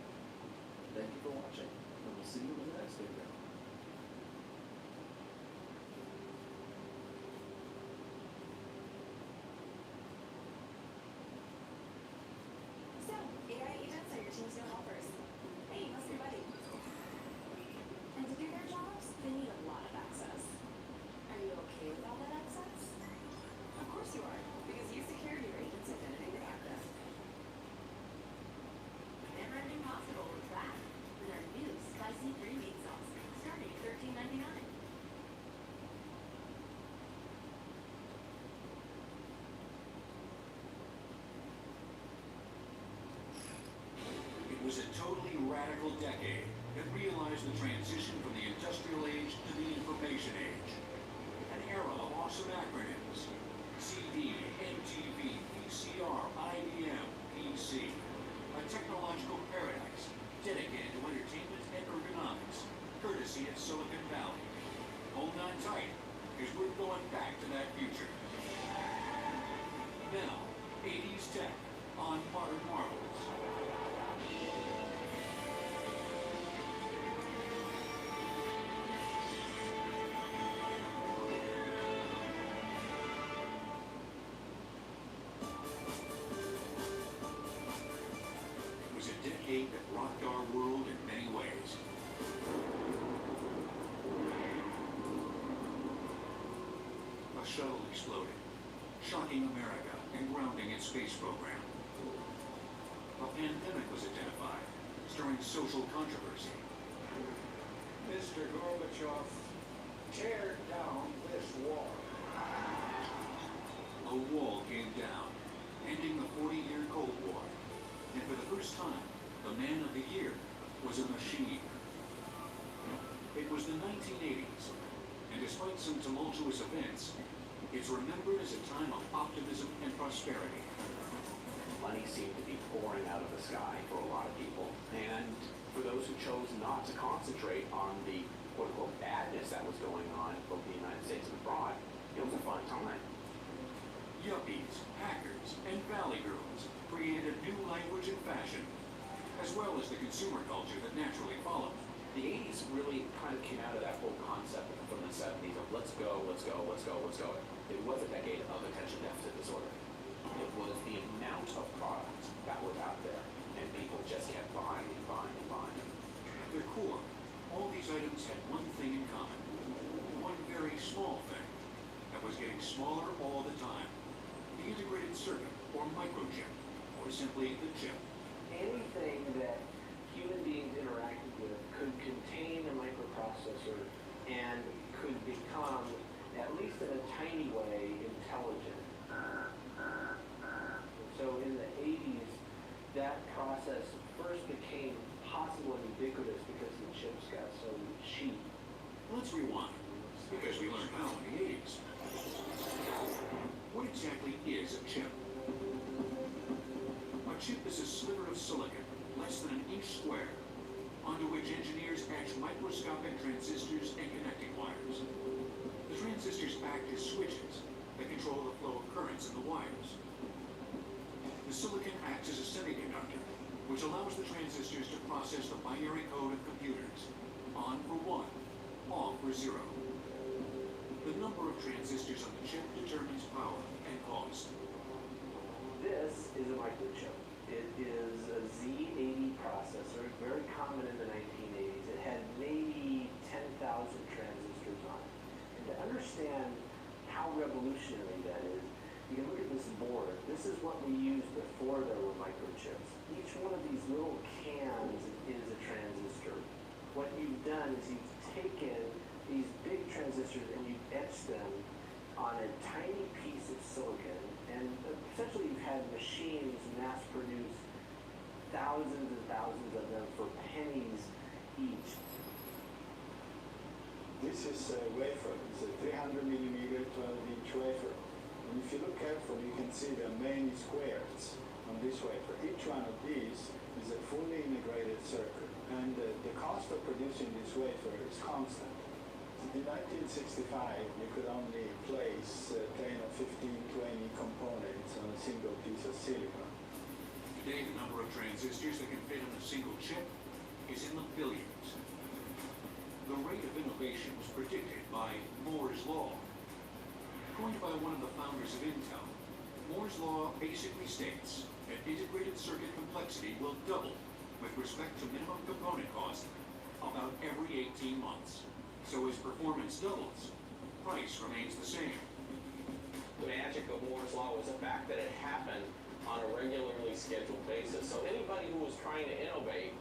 Thank you for watching, and we'll see you in the next video. So, AI agents are your team's new helpers. Hey, must be ready. And to do their jobs, they need a lot of access. Are you okay with all that access? Of course you are, because you secured your agent's identity with Access. Never-ending possible with that. With our new spicy green meat sauce, starting at $13.99. It was a totally radical decade that realized the transition from the industrial age to the information age. An era of awesome acronyms. CD, MTV, VCR, IBM, PC. A technological paradise dedicated to entertainment and ergonomics, courtesy of Silicon Valley. Hold on tight, because we're going back to that future. Now, 80s tech on Modern Marvels. It was a decade that rocked our world in many ways. A shuttle exploded, shocking America and grounding its space program. A pandemic was identified, stirring social controversy. Mr. Gorbachev, tear down this wall. A wall came down, ending the 40-year Cold War. And for the first time, the man of the year was a machine. was the 1980s, and despite some tumultuous events, it's remembered as a time of optimism and prosperity. Money seemed to be pouring out of the sky for a lot of people, and for those who chose not to concentrate on the quote-unquote badness that was going on both in the United States and abroad, it was a fun time. Yuppies, hackers, and valley girls created a new language and fashion, as well as the consumer culture that naturally followed. The 80s really kind of came out of that whole concept from the 70s of let's go, let's go, let's go, let's go. It was a decade of attention deficit disorder. It was the amount of product that was out there, and people just kept buying and buying and buying. At their core, all these items had one thing in common. One very small thing that was getting smaller all the time. The integrated circuit, or microchip, or simply the chip. Anything that human beings interacted with could contain a microprocessor and could become, at least in a tiny way, intelligent. So in the 80s, that process first became possible and ubiquitous because the chips got so cheap. Let's rewind, because we learned how in the 80s. What exactly is a chip? A chip is a sliver of silicon, less than an inch square, onto which engineers etch microscopic transistors and connecting wires. The transistors act as switches that control the flow of currents in the wires. The silicon acts as a semiconductor, which allows the transistors to process the binary code of computers, on for 1, off for 0. The number of transistors on the chip determines power and cost. This is a microchip. It is a Z80 processor, very common in the 1980s. It had maybe 10,000 transistors on it. And to understand how revolutionary that is, you can look at this board. This is what we used before there were microchips. Each one of these little cans is a transistor. What you've done is you've taken these big transistors and you've etched them on a tiny piece of silicon, and essentially you've had machines mass produce thousands and thousands of them for pennies each. This is a wafer. It's a 300 millimeter 12-inch wafer. And if you look carefully, you can see there are many squares on this wafer. Each one of these is a fully integrated circuit. And the cost of producing this wafer is constant. In 1965, you could only place 10 or 15, 20 components on a single piece of silicon. Today, the number of transistors that can fit on a single chip is in the billions. The rate of innovation was predicted by Moore's Law. Coined by one of the founders of Intel, Moore's Law basically states that integrated circuit complexity will double with respect to minimum component cost about every 18 months. So as performance doubles, price remains the same. The magic of Moore's Law was the fact that it happened on a regularly scheduled basis. So anybody who was trying to innovate,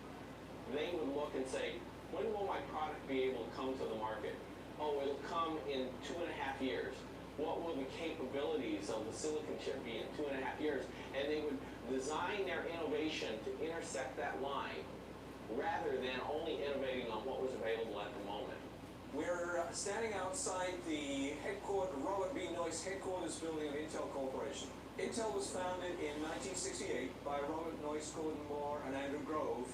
they would look and say, when will my product be able to come to the market? Oh, it'll come in 2.5 years. What will the capabilities of the silicon chip be in 2.5 years? And they would design their innovation to intersect that line rather than only innovating on what was available at the moment. We're standing outside the Robert B. Noyce headquarters building of Intel Corporation. Intel was founded in 1968 by Robert Noyce, Gordon Moore, and Andrew Grove.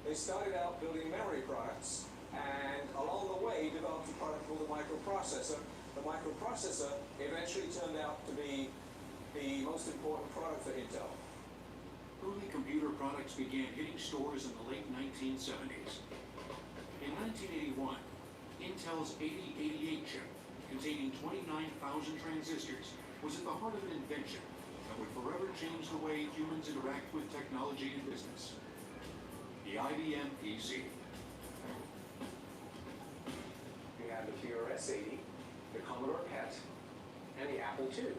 They started out building memory products, and along the way developed a product called the microprocessor. The microprocessor eventually turned out to be the most important product for Intel. Early computer products began hitting stores in the late 1970s. In 1981, Intel's 8088 chip, containing 29,000 transistors, was at the heart of an invention that would forever change the way humans interact with technology and business. The IBM PC. You have the TRS-80, the Commodore PET, and the Apple II.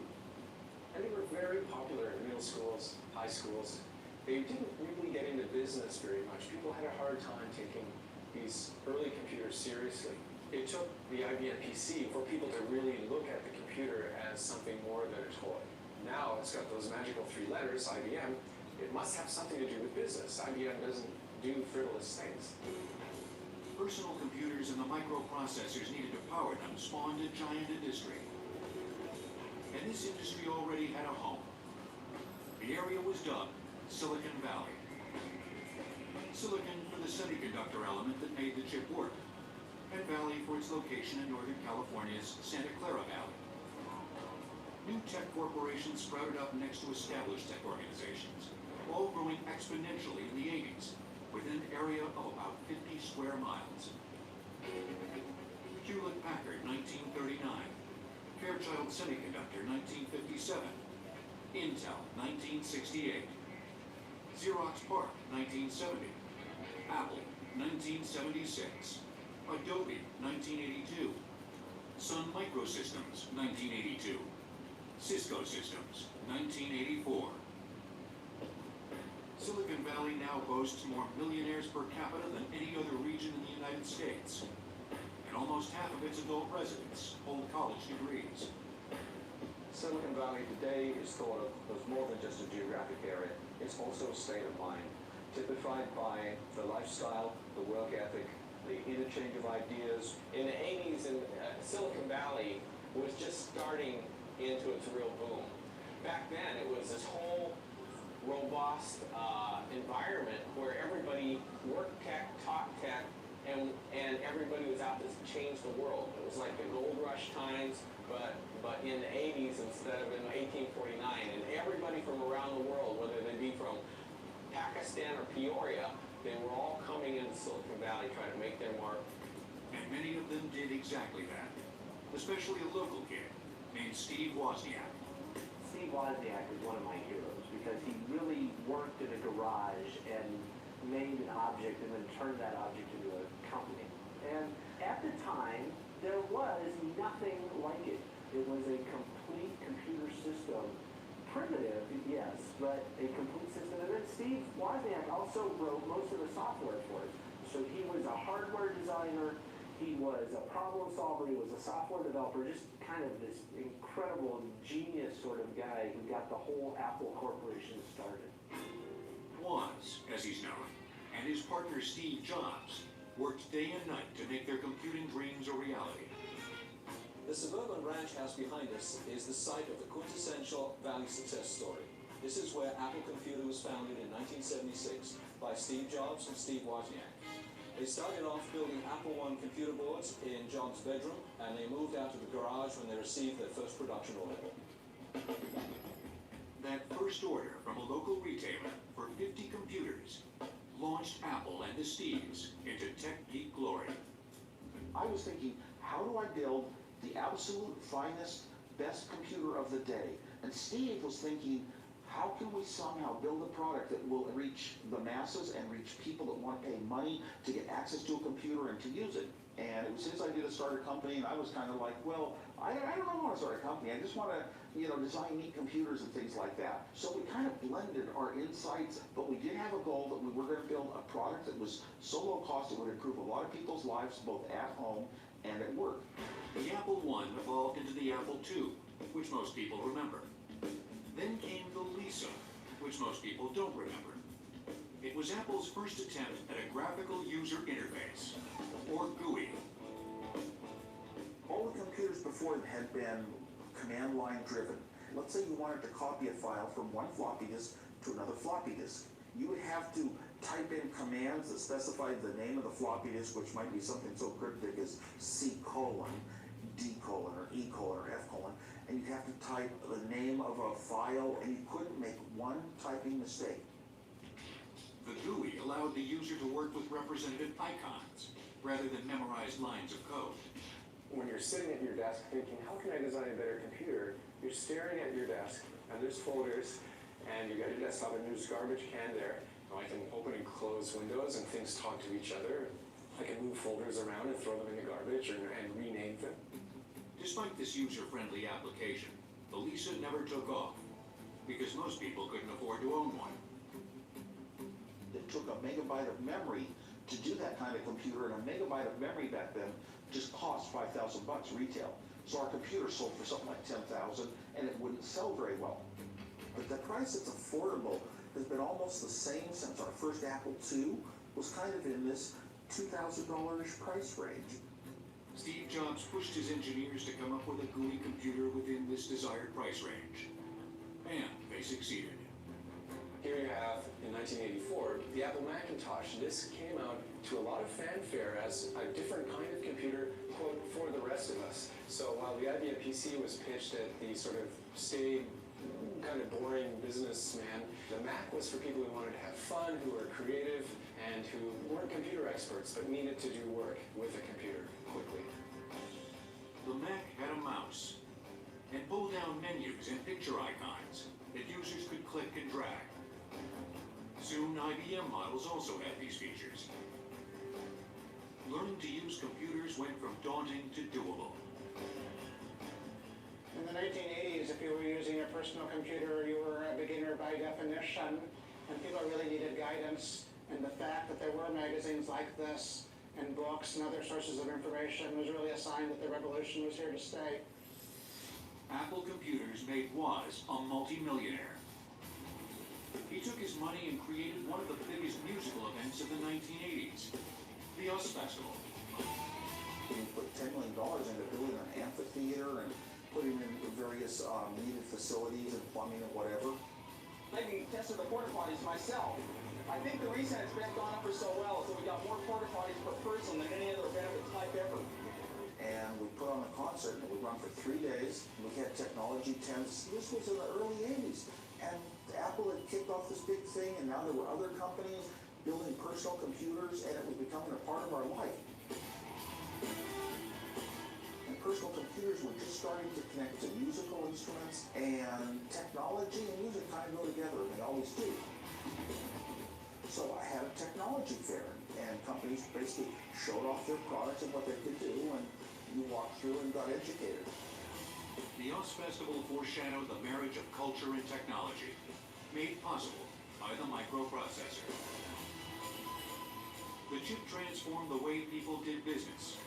And they were very popular in middle schools, high schools. They didn't really get into business very much. People had a hard time taking these early computers seriously. It took the IBM PC for people to really look at the computer as something more than a toy. Now it's got those magical 3 letters, IBM. It must have something to do with business. IBM doesn't do frivolous things. Personal computers and the microprocessors needed to power them spawned a giant industry. And this industry already had a home. The area was dubbed Silicon Valley. Silicon for the semiconductor element that made the chip work, and Valley for its location in Northern California's Santa Clara Valley. New tech corporations sprouted up next to established tech organizations, all growing exponentially in the 80s, within an area of about 50 square miles. Hewlett-Packard, 1939. Fairchild Semiconductor, 1957. Intel, 1968. Xerox PARC, 1970. Apple, 1976. Adobe, 1982. Sun Microsystems, 1982. Cisco Systems, 1984. Silicon Valley now boasts more millionaires per capita than any other region in the United States. And almost half of its adult residents hold college degrees. Silicon Valley today is thought of as more than just a geographic area. It's also a state of mind, typified by the lifestyle, the work ethic, the interchange of ideas. In the 80s, Silicon Valley was just starting into its real boom. Back then, it was this whole robust environment where everybody worked tech, talked tech, and everybody was out to change the world. It was like the gold rush times, but in the 80s instead of in 1849. And everybody from around the world, whether they be from Pakistan or Peoria, they were all coming into Silicon Valley trying to make their mark. And many of them did exactly that, especially a local kid named Steve Wozniak. Steve Wozniak is one of my heroes because he really worked in a garage and made an object and then turned that object into a company. And at the time, there was nothing like it. It was a complete computer system. Primitive, yes, but a complete system. And then Steve Wozniak also wrote most of the software for it. So he was a hardware designer, he was a problem solver, he was a software developer, just kind of this incredible genius sort of guy who got the whole Apple Corporation started. Woz, as he's known, and his partner Steve Jobs worked day and night to make their computing dreams a reality. The suburban ranch house behind us is the site of the quintessential Valley success story. This is where Apple Computer was founded in 1976 by Steve Jobs and Steve Wozniak. They started off building Apple I computer boards in Jobs' bedroom, and they moved out to the garage when they received their first production order. That first order from a local retailer for 50 computers launched Apple and the Steves into tech geek glory. I was thinking, how do I build the absolute finest, best computer of the day? And Steve was thinking, how can we somehow build a product that will reach the masses and reach people that want to pay money to get access to a computer and to use it? And it was his idea to start a company, and I was kind of like, well, I don't want to start a company. I just want to, design neat computers and things like that. So we kind of blended our insights, but we did have a goal that we were going to build a product that was so low cost it would improve a lot of people's lives, both at home and at work. The Apple I evolved into the Apple II, which most people remember. Then came the Lisa, which most people don't remember. It was Apple's first attempt at a graphical user interface, or GUI. All the computers before it had been command line driven. Let's say you wanted to copy a file from one floppy disk to another floppy disk. You would have to type in commands that specified the name of the floppy disk, which might be something so cryptic as C:, D:, or E:, or F:, and you'd have to type the name of a file, and you couldn't make one typing mistake. The GUI allowed the user to work with representative icons, rather than memorize lines of code. When you're sitting at your desk thinking, how can I design a better computer? You're staring at your desk, and there's folders, and you got your desktop, and there's garbage can there. I can open and close windows, and things talk to each other. I can move folders around and throw them in the garbage and rename them. Despite this user-friendly application, the Lisa never took off, because most people couldn't afford to own one. It took a megabyte of memory to do that kind of computer, and a megabyte of memory back then just cost $5,000 retail. So our computer sold for something like $10,000, and it wouldn't sell very well. But the price that's affordable has been almost the same since our first Apple II was kind of in this $2,000 price range. Steve Jobs pushed his engineers to come up with a GUI computer within this desired price range. And they succeeded. Here you have, in 1984, the Apple Macintosh. This came out to a lot of fanfare as a different kind of computer, quote, for the rest of us. So while the IBM PC was pitched at the sort of staid, kind of boring businessman, the Mac was for people who wanted to have fun, who were creative, and who weren't computer experts, but needed to do work with a computer quickly. The Mac had a mouse and pull-down menus and picture icons that users could click and drag. Soon, IBM models also had these features. Learning to use computers went from daunting to doable. In the 1980s, if you were using a personal computer, you were a beginner by definition, and people really needed guidance. And the fact that there were magazines like this and books and other sources of information was really a sign that the revolution was here to stay. Apple Computers made Woz a multi-millionaire. He took his money and created one of the biggest musical events of the 1980s, the US Festival. We put $10 million into building an amphitheater and putting in various needed facilities and plumbing and whatever. I even tested the porta potties myself. I think the reason it's been gone up for so well is that we got more porta potties per person than any other event of its type ever. And we put on a concert and we run for 3 days. We had technology tents. This was in the early 80s. And Apple had kicked off this big thing, and now there were other companies building personal computers, and it was becoming a part of our life. And personal computers were just starting to connect to musical instruments, and technology and music kind of go together, and they always do. So I had a technology fair, and companies basically showed off their products and what they could do, and you walked through and got educated. The US Festival foreshadowed the marriage of culture and technology, made possible by the microprocessor. The chip transformed the way people did business,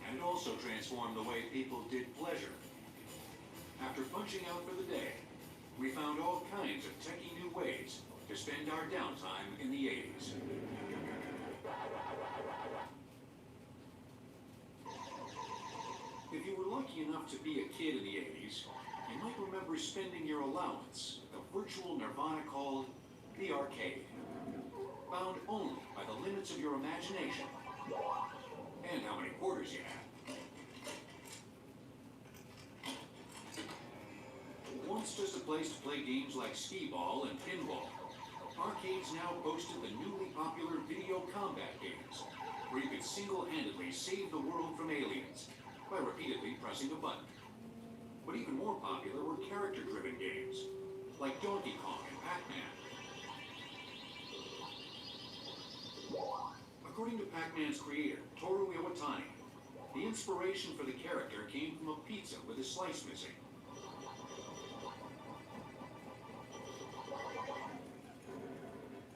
and it also transformed the way people did pleasure. After punching out for the day, we found all kinds of techie new ways to spend our downtime in the 80s. If you were lucky enough to be a kid in the 80s, you might remember spending your allowance at a virtual nirvana called the arcade, bound only by the limits of your imagination and how many quarters you had. Once just a place to play games like skee-ball and pinball, arcades now boasted the newly popular video combat games, where you could single-handedly save the world from aliens by repeatedly pressing a button. But even more popular were character-driven games, like Donkey Kong and Pac-Man. According to Pac-Man's creator, Toru Iwatani, the inspiration for the character came from a pizza with a slice missing.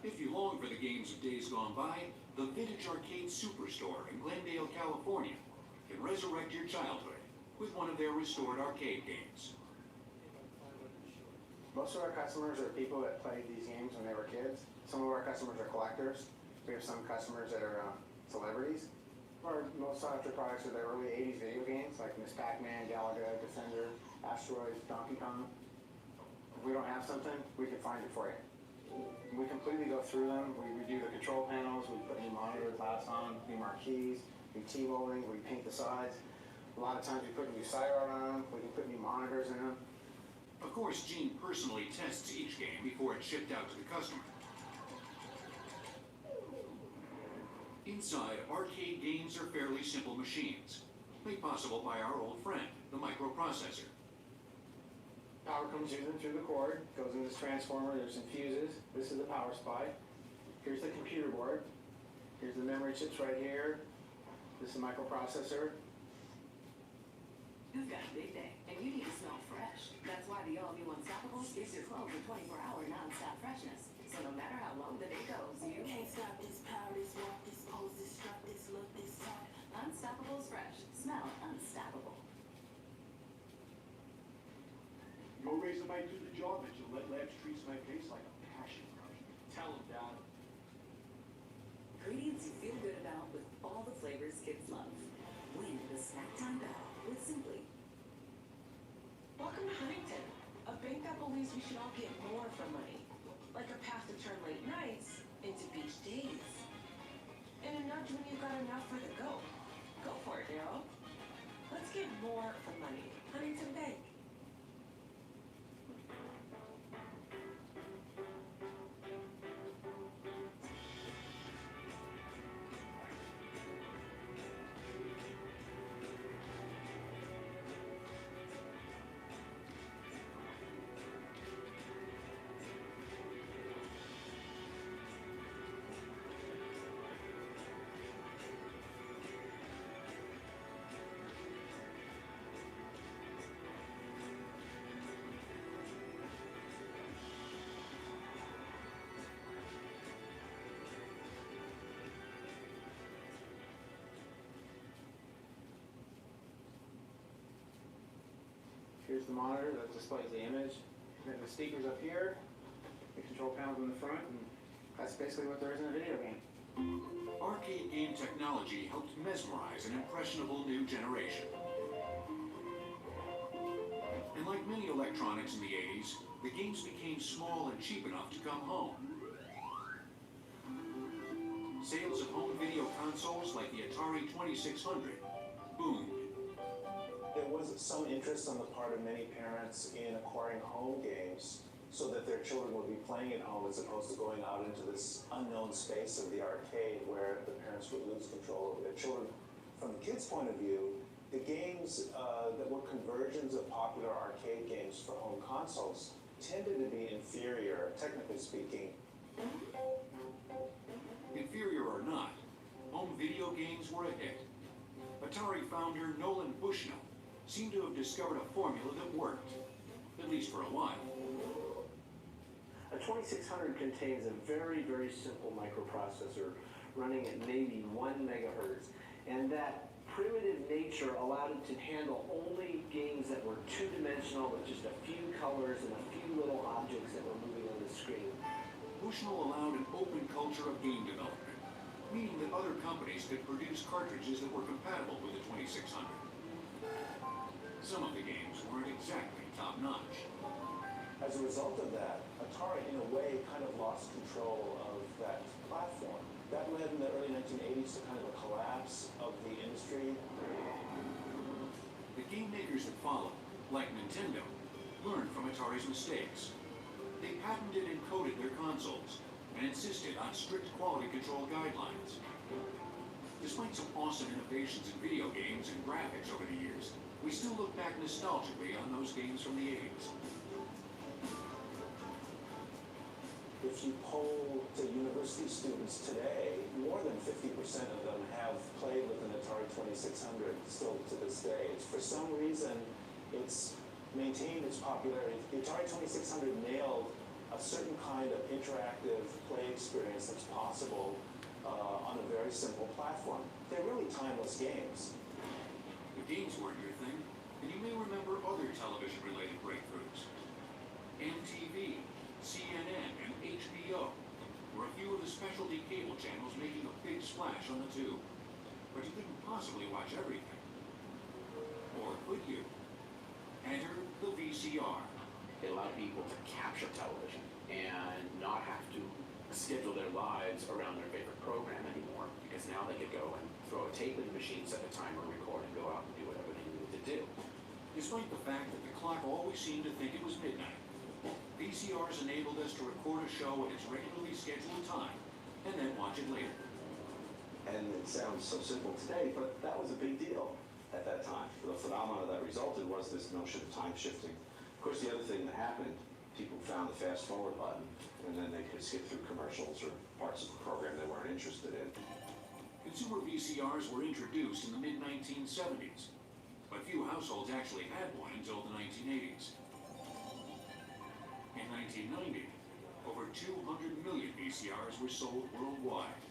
If you long for the games of days gone by, the Vintage Arcade Superstore in Glendale, California, can resurrect your childhood with one of their restored arcade games. Most of our customers are people that played these games when they were kids. Some of our customers are collectors. We have some customers that are celebrities. Our most sought after products are the early 80s video games like Miss Pac-Man, Galaga, Defender, Asteroids, Donkey Kong. If we don't have something, we can find it for you. We completely go through them. We redo the control panels. We put new monitor glass on, new marquees, new T-molding. We paint the sides. A lot of times we put new side art on them. We can put new monitors in them. Of course, Gene personally tests each game before it's shipped out to the customer. Inside, arcade games are fairly simple machines, made possible by our old friend, the microprocessor. Power comes in through the cord, goes in this transformer, there's some fuses. This is the power supply. Here's the computer board. Here's the memory chips right here. This is the microprocessor. You've got a big day, and you need to smell fresh. That's why the all-new Unstoppables gives your clothes a 24-hour non-stop freshness. So no matter how long the day goes, you can't stop this power, this walk, this pose, this strut, this look, this talk. Unstoppables Fresh. Smell unstoppable. No razor might do the job, but Gillette Labs treats my face like a passion project. Tell him, Dad. Ingredients you with Simply. Welcome to Huntington, a bank that believes we should all get more for money, like a path to turn late nights into beach days, and a nudge when you've got enough for the go. Go for it, Daryl. Let's get more for money. Huntington Bank. Here's the monitor that displays the image. And then the speakers up here, the control panels in the front, and that's basically what there is in a video game. Arcade game technology helped mesmerize an impressionable new generation. And like many electronics in the 80s, the games became small and cheap enough to come home. Sales of home video consoles like the Atari 2600 boomed. There was some interest on the part of many parents in acquiring home games so that their children would be playing at home as opposed to going out into this unknown space of the arcade where the parents would lose control over their children. From the kids' point of view, the games that were conversions of popular arcade games for home consoles tended to be inferior, technically speaking. Inferior or not, home video games were a hit. Atari founder Nolan Bushnell seemed to have discovered a formula that worked, at least for a while. A 2600 contains a very, very simple microprocessor running at maybe 1 megahertz, and that primitive nature allowed it to handle only games that were two-dimensional with just a few colors and a few little objects that were moving on the screen. Bushnell allowed an open culture of game development, meaning that other companies could produce cartridges that were compatible with the 2600. Some of the games weren't exactly top-notch. As a result of that, Atari, in a way, kind of lost control of that platform. That led in the early 1980s to kind of a collapse of the industry. The game makers that followed, like Nintendo, learned from Atari's mistakes. They patented and coded their consoles and insisted on strict quality control guidelines. Despite some awesome innovations in video games and graphics over the years, we still look back nostalgically on those games from the 80s. If you poll to university students today, more than 50% of them have played with an Atari 2600 still to this day. For some reason, it's maintained its popularity. The Atari 2600 nailed a certain kind of interactive play experience that's possible on a very simple platform. They're really timeless games. The games weren't your thing, and you may remember other television-related breakthroughs. MTV, CNN, and HBO were a few of the specialty cable channels making a big splash on the tube. But you couldn't possibly watch everything. Or could you? Enter the VCR. It allowed people to capture television and not have to schedule their lives around their favorite program anymore, because now they could go and throw a tape in the machine, set a timer, record, and go out and do whatever they needed to do. Despite the fact that the clock always seemed to think it was midnight, VCRs enabled us to record a show at its regularly scheduled time and then watch it later. And it sounds so simple today, but that was a big deal at that time. The phenomenon that resulted was this notion of time shifting. Of course, the other thing that happened, people found the fast forward button, and then they could skip through commercials or parts of the program they weren't interested in. Consumer VCRs were introduced in the mid-1970s, but few households actually had one until the 1980s. In 1990, over 200 million VCRs were sold worldwide.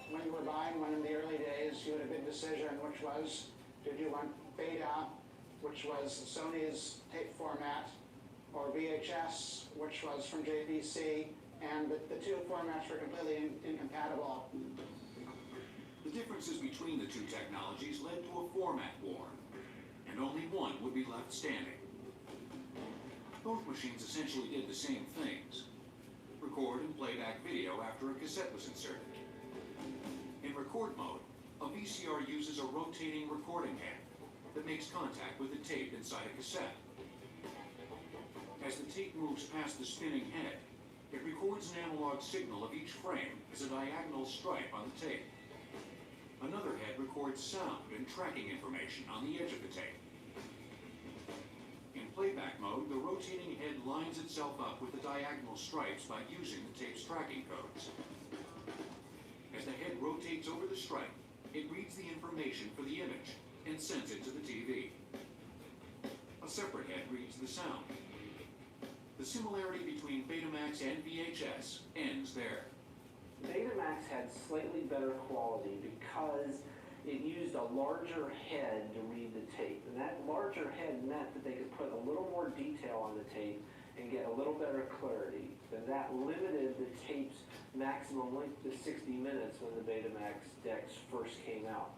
When you were buying one in the early days, you had a big decision, which was, did you want Beta, which was Sony's tape format, or VHS, which was from JVC, and the two formats were completely incompatible. The differences between the two technologies led to a format war. and only one would be left standing. Both machines essentially did the same things: record and play back video after a cassette was inserted. In record mode, a VCR uses a rotating recording head that makes contact with the tape inside a cassette. As the tape moves past the spinning head, it records an analog signal of each frame as a diagonal stripe on the tape. Another head records sound and tracking information on the edge of the tape. In playback mode, the rotating head lines itself up with the diagonal stripes by using the tape's tracking codes. As the head rotates over the stripe, it reads the information for the image and sends it to the TV. A separate head reads the sound. The similarity between Betamax and VHS ends there. Betamax had slightly better quality because it used a larger head to read the tape. And that larger head meant that they could put a little more detail on the tape and get a little better clarity. And that limited the tape's maximum length to 60 minutes when the Betamax decks first came out.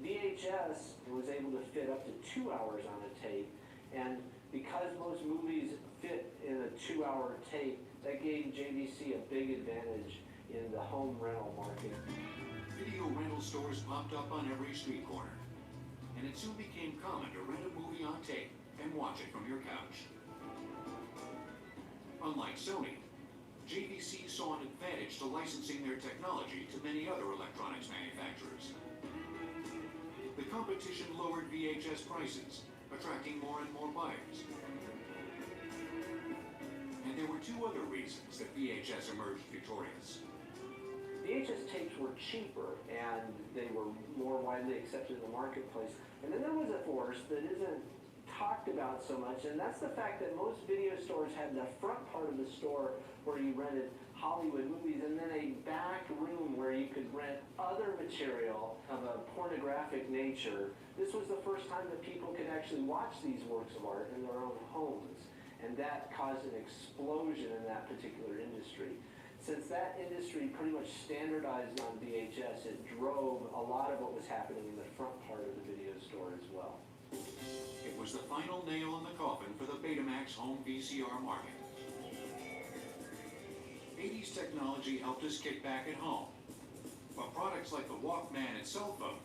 VHS was able to fit up to 2 hours on a tape, and because most movies fit in a 2-hour tape, that gave JVC a big advantage in the home rental market. Video rental stores popped up on every street corner, and it soon became common to rent a movie on tape and watch it from your couch. Unlike Sony, JVC saw an advantage to licensing their technology to many other electronics manufacturers. The competition lowered VHS prices, attracting more and more buyers. And there were two other reasons that VHS emerged victorious. VHS tapes were cheaper and they were more widely accepted in the marketplace. And then there was a force that isn't talked about so much, and that's the fact that most video stores had the front part of the store where you rented Hollywood movies, and then a back room where you could rent other material of a pornographic nature. This was the first time that people could actually watch these works of art in their own homes, and that caused an explosion in that particular industry. Since that industry pretty much standardized on VHS, it drove a lot of what was happening in the front part of the video store as well. It was the final nail in the coffin for the Betamax home VCR market. 80s technology helped us kick back at home, but products like the Walkman and cell phone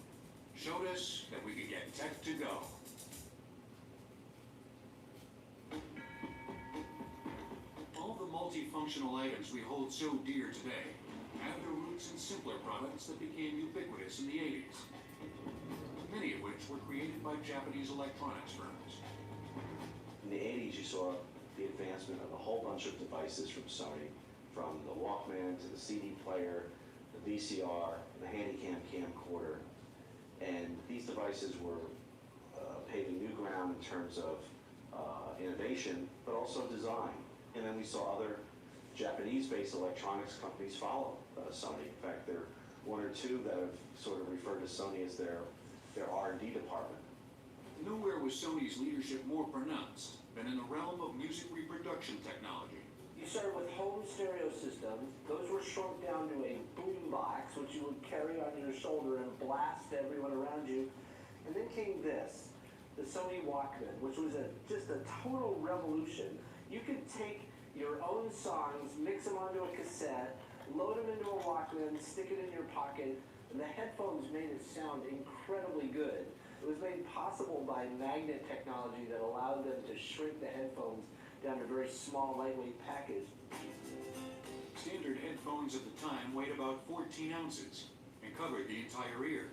showed us that we could get tech to go. All the multifunctional items we hold so dear today have their roots in simpler products that became ubiquitous in the 80s, many of which were created by Japanese electronics firms. In the 80s, you saw the advancement of a whole bunch of devices from Sony, from the Walkman to the CD player, the VCR, the Handycam camcorder, and these devices were paving new ground in terms of innovation, but also design. And then we saw other Japanese-based electronics companies follow Sony. In fact, there are one or two that have sort of referred to Sony as their R&D department. Nowhere was Sony's leadership more pronounced than in the realm of music reproduction technology. You started with home stereo systems. Those were shrunk down to a boom box, which you would carry on your shoulder and blast everyone around you. And then came this, the Sony Walkman, which was just a total revolution. You could take your own songs, mix them onto a cassette, load them into a Walkman, stick it in your pocket, and the headphones made it sound incredibly good. It was made possible by magnet technology that allowed them to shrink the headphones down to a very small, lightweight package. Standard headphones at the time weighed about 14 ounces and covered the entire ear.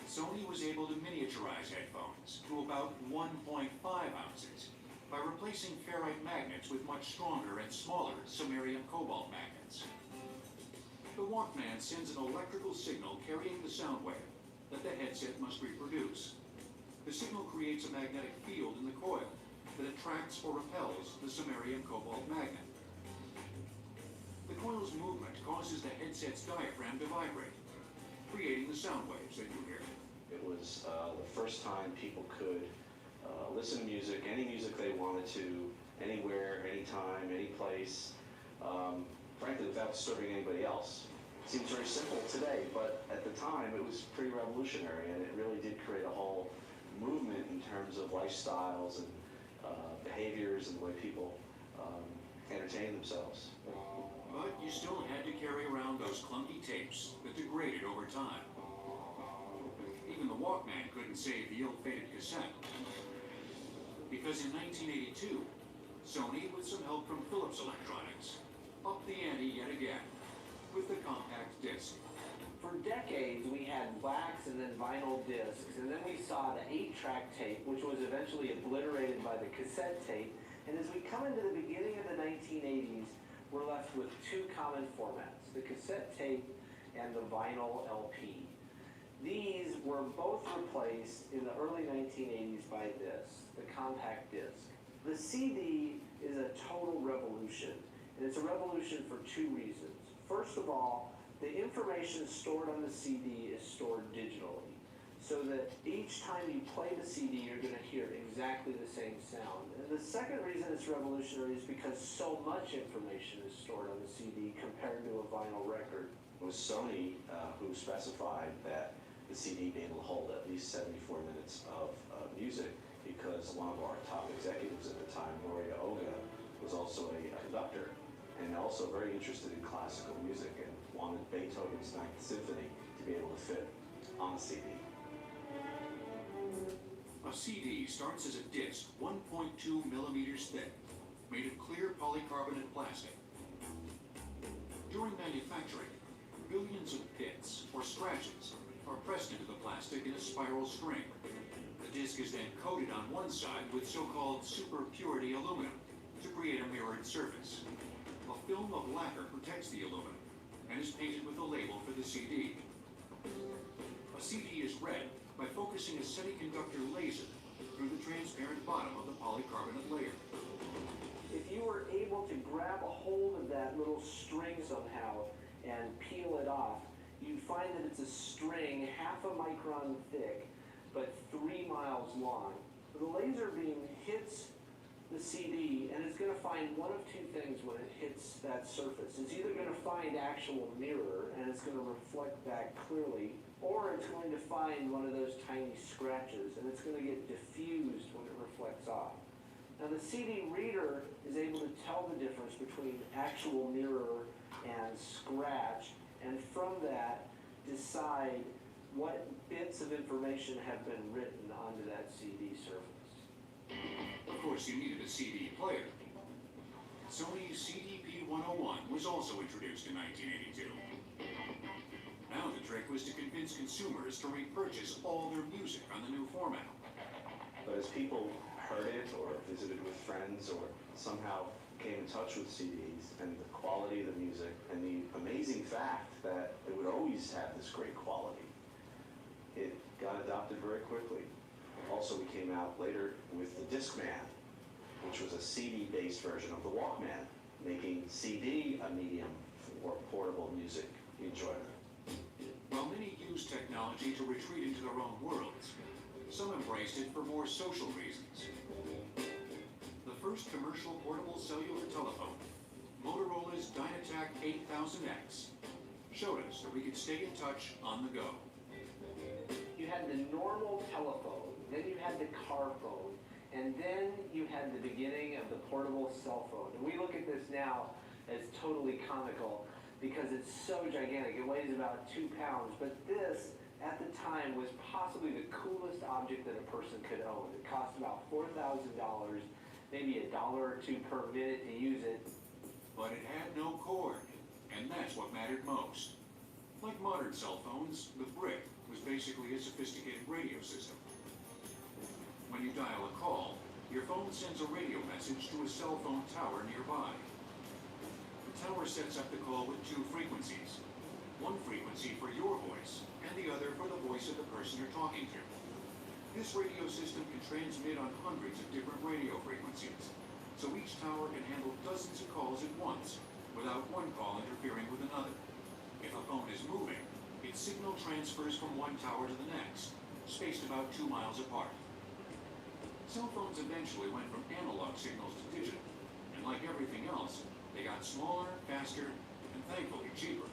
Sony was able to miniaturize headphones to about 1.5 ounces by replacing ferrite magnets with much stronger and smaller samarium cobalt magnets. The Walkman sends an electrical signal carrying the sound wave that the headset must reproduce. The signal creates a magnetic field in the coil that attracts or repels the samarium cobalt magnet. The coil's movement causes the headset's diaphragm to vibrate, creating the sound waves that you hear. It was the first time people could listen to music, any music they wanted to, anywhere, anytime, any place, frankly, without disturbing anybody else. It seems very simple today, but at the time it was pretty revolutionary, and it really did create a whole movement in terms of lifestyles and behaviors and the way people entertain themselves. But you still had to carry around those clunky tapes that degraded over time. Even the Walkman couldn't save the ill-fated cassette. Because in 1982, Sony, with some help from Philips Electronics, upped the ante yet again with the compact disc. For decades, we had wax and then vinyl discs, and then we saw the 8-track tape, which was eventually obliterated by the cassette tape. And as we come into the beginning of the 1980s, we're left with two common formats, the cassette tape and the vinyl LP. These were both replaced in the early 1980s by this, the compact disc. The CD is a total revolution, and it's a revolution for two reasons. First of all, the information stored on the CD is stored digitally, so that each time you play the CD, you're going to hear exactly the same sound. And the second reason it's revolutionary is because so much information is stored on the CD compared to a vinyl record. It was Sony who specified that the CD be able to hold at least 74 minutes of music, because one of our top executives at the time, Noria Oga, was also a conductor and also very interested in classical music and wanted Beethoven's Ninth Symphony to be able to fit on a CD. A CD starts as a disc 1.2 millimeters thick, made of clear polycarbonate plastic. During manufacturing, billions of pits or scratches are pressed into the plastic in a spiral string. The disc is then coated on one side with so-called super purity aluminum to create a mirrored surface. A film of lacquer protects the aluminum and is painted with a label for the CD. A CD is read by focusing a semiconductor laser through the transparent bottom of the polycarbonate layer. If you were able to grab a hold of that little string somehow and peel it off, you'd find that it's a string half a micron thick, but 3 miles long. The laser beam hits the CD, and it's going to find one of two things when it hits that surface. It's either going to find actual mirror, and it's going to reflect back clearly, or it's going to find one of those tiny scratches, and it's going to get diffused when it reflects off. Now the CD reader is able to tell the difference between actual mirror and scratch, and from that decide what bits of information have been written onto that CD surface. Of course, you needed a CD player. Sony's CDP-101 was also introduced in 1982. Now the trick was to convince consumers to repurchase all their music on the new format. But as people heard it or visited with friends or somehow came in touch with CDs and the quality of the music and the amazing fact that it would always have this great quality, it got adopted very quickly. Also, we came out later with the Discman, which was a CD-based version of the Walkman, making CD a medium for portable music enjoyment. While many used technology to retreat into their own worlds, some embraced it for more social reasons. The first commercial portable cellular telephone, Motorola's Dynatac 8000X, showed us that we could stay in touch on the go. You had the normal telephone, then you had the car phone, and then you had the beginning of the portable cell phone. And we look at this now as totally comical because it's so gigantic. It weighs about 2 pounds, but this, at the time, was possibly the coolest object that a person could own. It cost about $4,000, maybe $1 or $2 per minute to use it. But it had no cord, and that's what mattered most. Like modern cell phones, the brick was basically a sophisticated radio system. When you dial a call, your phone sends a radio message to a cell phone tower nearby. The tower sets up the call with 2 frequencies. One frequency for your voice, and the other for the voice of the person you're talking to. This radio system can transmit on hundreds of different radio frequencies, so each tower can handle dozens of calls at once, without one call interfering with another. If a phone is moving, its signal transfers from one tower to the next, spaced about 2 miles apart. Cell phones eventually went from analog signals to digital, and like everything else, they got smaller, faster, and thankfully cheaper.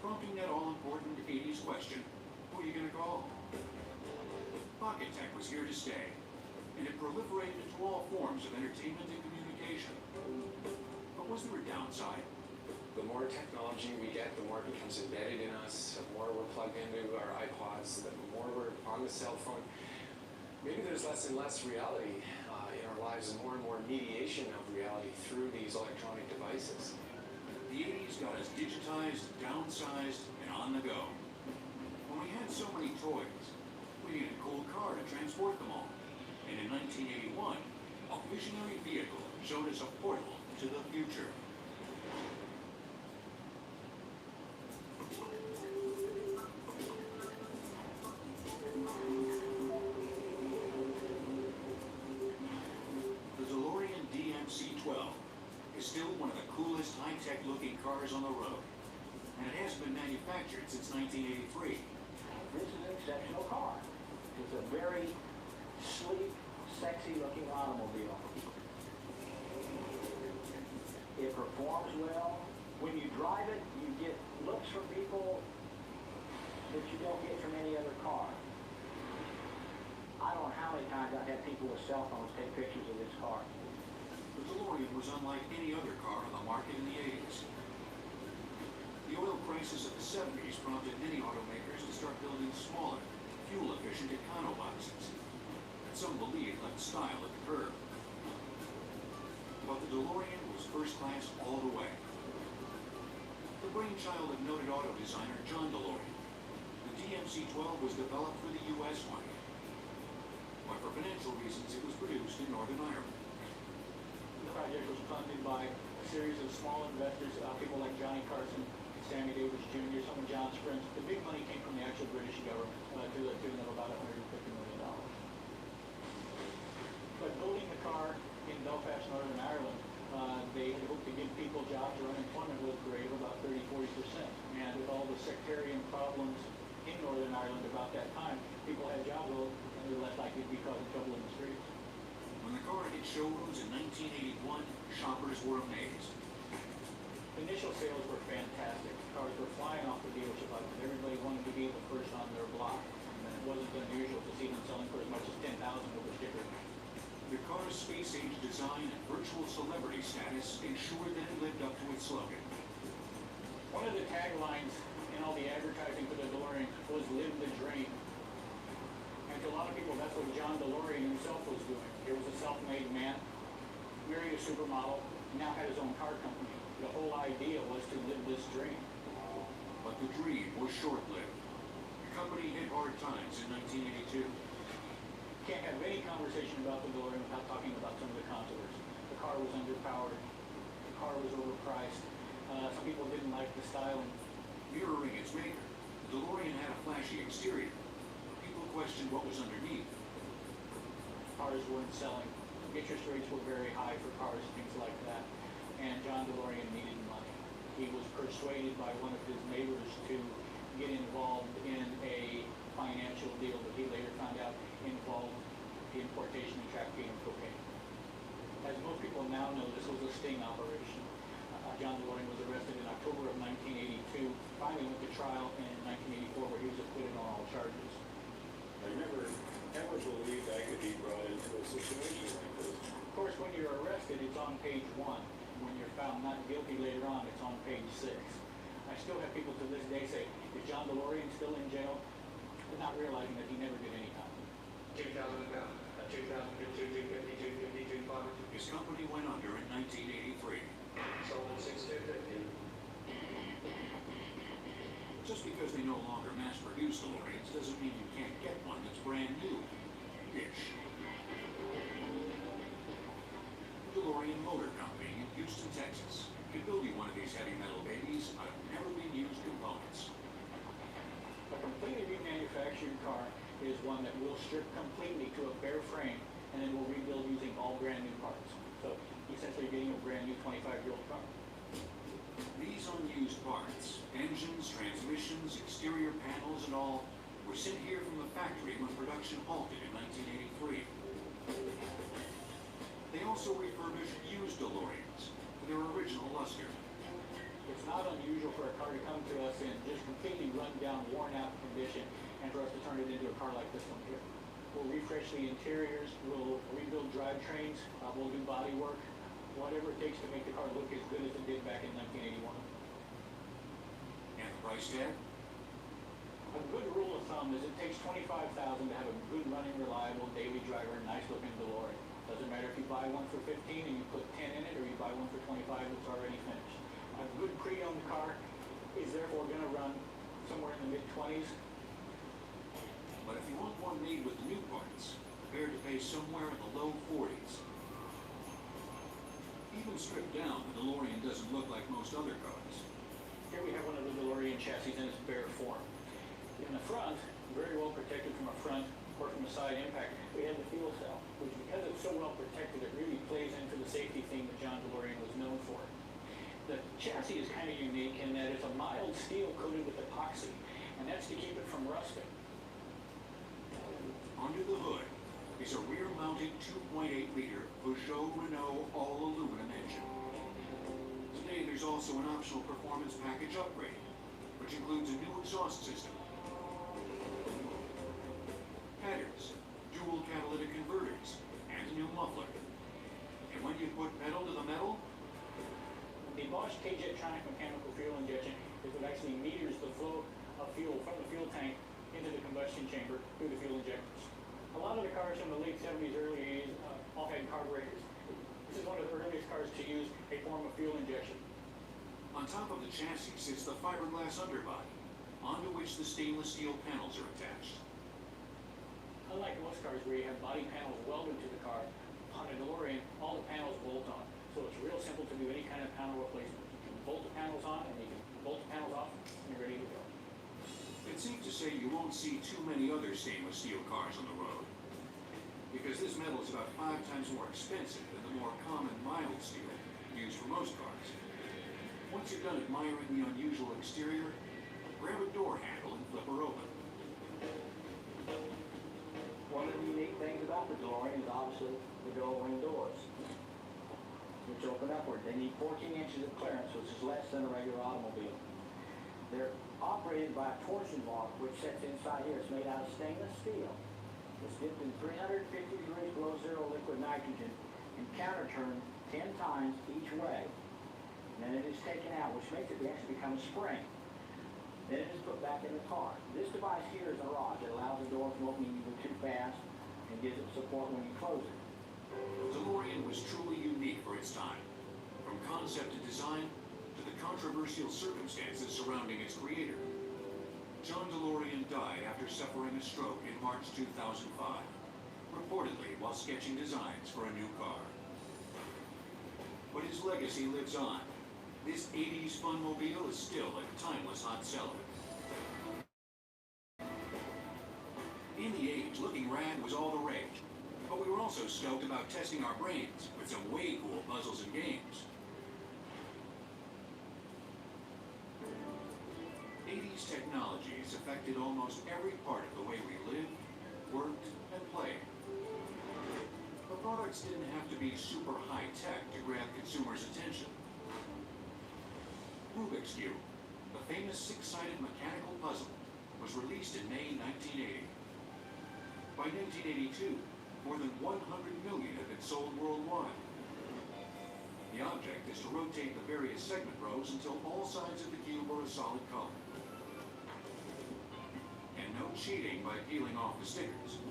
Prompting that all-important 80s question, who are you going to call? Pocket tech was here to stay, and it proliferated into all forms of entertainment and communication. But was there a downside? The more technology we get, the more it becomes embedded in us, the more we're plugged into our iPods, the more we're on the cell phone. Maybe there's less and less reality in our lives and more mediation of reality through these electronic devices. The 80s got us digitized, downsized, and on the go. When we had so many toys, we needed a cool car to transport them all. And in 1981, a visionary vehicle showed us a portal to the future. The DeLorean DMC-12 is still one of the coolest high-tech looking cars on the road. And it hasn't been manufactured since 1983. This is an exceptional car. It's a very sleek, sexy-looking automobile. It performs well. When you drive it, you get looks from people that you don't get from any other car. I don't know how many times I've had people with cell phones take pictures of this car. The DeLorean was unlike any other car on the market in the 80s. The oil crisis of the 70s prompted many automakers to start building smaller, fuel-efficient econoboxes that some believed left style at the curb. But the DeLorean was first class all the way. The brainchild of noted auto designer John DeLorean, the DMC-12 was developed for the U.S. market. But for financial reasons, it was produced in Northern Ireland. The project was funded by a series of small investors, people like Johnny Carson, Sammy Davis Jr., some of John's friends. The big money came from the actual British government to the tune of about $150 million. But building the car in Belfast, Northern Ireland, they had hoped to give people jobs or unemployment was rate of about 30–40%. And with all the sectarian problems in Northern Ireland about that time, people had jobs, and they were less likely to be causing trouble in the streets. When the car hit showrooms in 1981, shoppers were amazed. Initial sales were fantastic. Cars were flying off the dealership lot. Everybody wanted to be the first on their block. And it wasn't unusual to see them selling for as much as $10,000 with a sticker. The car's space-age design and virtual celebrity status ensured that it lived up to its slogan. One of the taglines in all the advertising for the DeLorean was "Live the Dream." And to a lot of people, that's what John DeLorean himself was doing. He was a self-made man, married a supermodel, and now had his own car company. The whole idea was to live this dream. But the dream was short-lived. The company hit hard times in 1982. Can't have any conversation about the DeLorean without talking about some of the controversy. The car was underpowered. The car was overpriced. Some people didn't like the styling. Mirroring its maker, the DeLorean had a flashy exterior. People questioned what was underneath. Cars weren't selling. Interest rates were very high for cars, things like that. And John DeLorean needed money. He was persuaded by one of his neighbors to get involved in a financial deal that he later found out involved the importation and trafficking of cocaine. As most people now know, this was a sting operation. John DeLorean was arrested in October of 1982, finally went to trial in 1984 where he was acquitted on all charges. I never ever believed I could be brought into a situation like this. Of course, when you're arrested, it's on page 1. When you're found not guilty later on, it's on page 6. I still have people to this day say, is John DeLorean still in jail? But not realizing that he never did any time. 2,000 pounds, 2,052, 250, 252, 500. His company went under in 1983. Sold at 6,250. Just because they no longer mass-produce DeLoreans doesn't mean you can't get one that's brand new. Ish. DeLorean Motor Company in Houston, Texas, can build you one of these heavy metal babies out of never-been-used components. A completely remanufactured car is one that will strip completely to a bare frame and then we'll rebuild using all brand new parts. So essentially getting a brand new 25-year-old car. These unused parts, engines, transmissions, exterior panels, and all, were sent here from the factory when production halted in 1983. They also refurbished used DeLoreans for their original luster. It's not unusual for a car to come to us in just completely run down, worn out condition and for us to turn it into a car like this one here. We'll refresh the interiors, we'll rebuild drivetrains, we'll do body work, whatever it takes to make the car look as good as it did back in 1981. And the price tag? A good rule of thumb is it takes $25,000 to have a good running, reliable, daily driver, nice looking DeLorean. Doesn't matter if you buy one for 15 and you put 10 in it, or you buy one for 25 that's already finished. A good pre-owned car is therefore going to run somewhere in the mid-20s. But if you want one made with new parts, prepare to pay somewhere in the low 40s. Even stripped down, the DeLorean doesn't look like most other cars. Here we have one of the DeLorean chassis in its bare form. In the front, very well protected from a front or from a side impact, we have the fuel cell, which because it's so well protected, it really plays into the safety theme that John DeLorean was known for. The chassis is kind of unique in that it's a mild steel coated with epoxy, and that's to keep it from rusting. Under the hood is a rear-mounted 2.8-liter Peugeot Renault all-aluminum engine. Today, there's also an optional performance package upgrade, which includes a new exhaust system, headers, dual catalytic converters, and a new muffler. And when you put pedal to the metal, the Bosch K-Jetronic mechanical fuel injection is what actually meters the flow of fuel from the fuel tank into the combustion chamber through the fuel injectors. A lot of the cars from the late 70s, early 80s all had carburetors. This is one of the earliest cars to use a form of fuel injection. on top of the chassis sits the fiberglass underbody, onto which the stainless steel panels are attached. Unlike most cars where you have body panels welded to the car, on a DeLorean, all the panels bolt on. So it's real simple to do any kind of panel replacement. You can bolt the panels on and you can bolt the panels off and you're ready to go. It's safe to say you won't see too many other stainless steel cars on the road, because this metal is about 5 times more expensive than the more common mild steel used for most cars. Once you're done admiring the unusual exterior, grab a door handle and flip her open. One of the unique things about the DeLorean is obviously the dual wing doors, which open upward. They need 14 inches of clearance, which is less than a regular automobile. They're operated by a torsion block, which sits inside here. It's made out of stainless steel. It's dipped in 350 degrees below zero liquid nitrogen and counter-turned 10 times each way. And then it is taken out, which makes it actually become a spring. Then it is put back in the car. This device here is a rod that allows the door from opening either too fast and gives it support when you close it. The DeLorean was truly unique for its time, from concept to design to the controversial circumstances surrounding its creator. John DeLorean died after suffering a stroke in March 2005, reportedly while sketching designs for a new car. But his legacy lives on. This 80s funmobile is still a timeless hot seller. In the 80s, looking rad was all the rage, but we were also stoked about testing our brains with some way cool puzzles and games. 80s technologies affected almost every part of the way we lived, worked, and played. The products didn't have to be super high-tech to grab consumers' attention. Rubik's Cube, the famous 6-sided mechanical puzzle, was released in May 1980. By 1982, more than 100 million had been sold worldwide. The object is to rotate the various segment rows until all sides of the cube are a solid color. And no cheating by peeling off the stickers.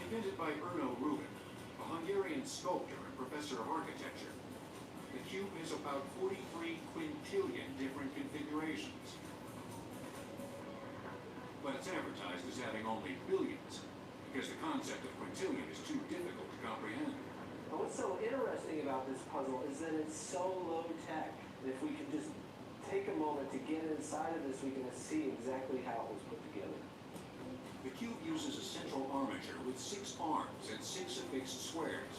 Invented by Erno Rubik, a Hungarian sculptor and professor of architecture, the cube has about 43 quintillion different configurations. But it's advertised as having only billions, because the concept of quintillion is too difficult to comprehend. But what's so interesting about this puzzle is that it's so low tech. If we could just take a moment to get inside of this, we can see exactly how it was put together. The cube uses a central armature with 6 arms and 6 affixed squares.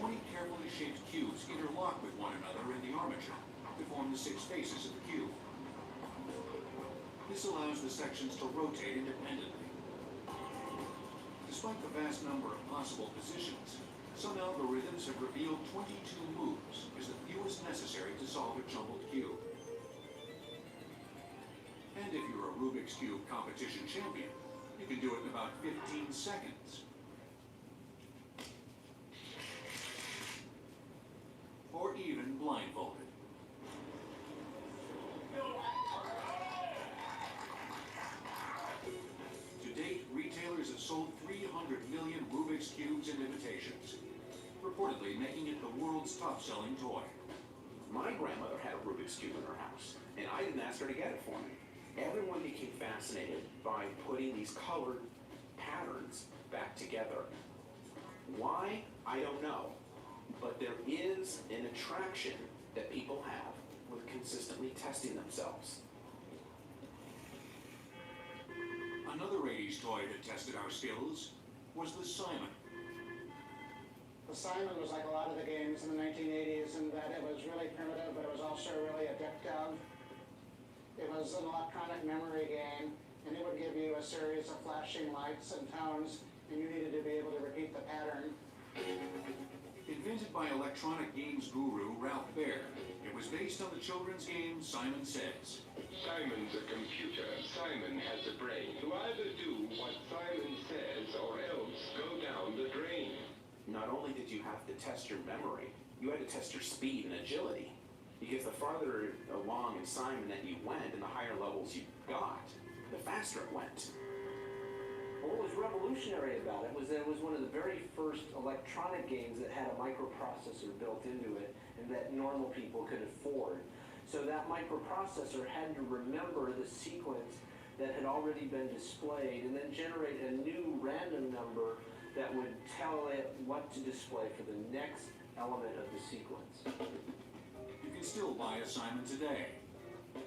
20 carefully shaped cubes interlock with one another in the armature to form the 6 faces of the cube. This allows the sections to rotate independently. Despite the vast number of possible positions, some algorithms have revealed 22 moves as the fewest necessary to solve a jumbled cube. And if you're a Rubik's Cube competition champion, You can do it in about 15 seconds. Or even blindfolded. To date, retailers have sold 300 million Rubik's Cubes and imitations, reportedly making it the world's top-selling toy. My grandmother had a Rubik's Cube in her house, and I didn't ask her to get it for me. Everyone became fascinated by putting these colored patterns back together. Why? I don't know. But there is an attraction that people have with consistently testing themselves. Another 80s toy that tested our skills was the Simon. The Simon was like a lot of the games in the 1980s in that it was really primitive, but it was also really addictive. It was an electronic memory game, and it would give you a series of flashing lights and tones, and you needed to be able to repeat the pattern. Invented by electronic games guru Ralph Baer, it was based on the children's game Simon Says. Simon's a computer. Simon has a brain. You either do what Simon says or else go down the drain. Not only did you have to test your memory, you had to test your speed and agility. Because the farther along in Simon that you went and the higher levels you got, the faster it went. What was revolutionary about it was that it was one of the very first electronic games that had a microprocessor built into it and that normal people could afford. So that microprocessor had to remember the sequence that had already been displayed and then generate a new random number that would tell it what to display for the next element of the sequence. You can still buy a Simon today.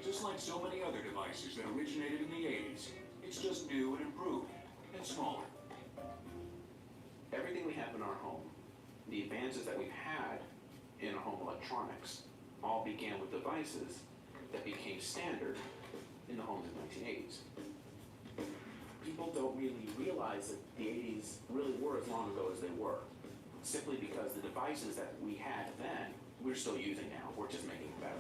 Just like so many other devices that originated in the 80s, it's just new and improved. And smaller. Everything we have in our home, the advances that we've had in home electronics, all began with devices that became standard in the homes of the 1980s. People don't really realize that the 80s really were as long ago as they were, simply because the devices that we had then, we're still using now. We're just making it better.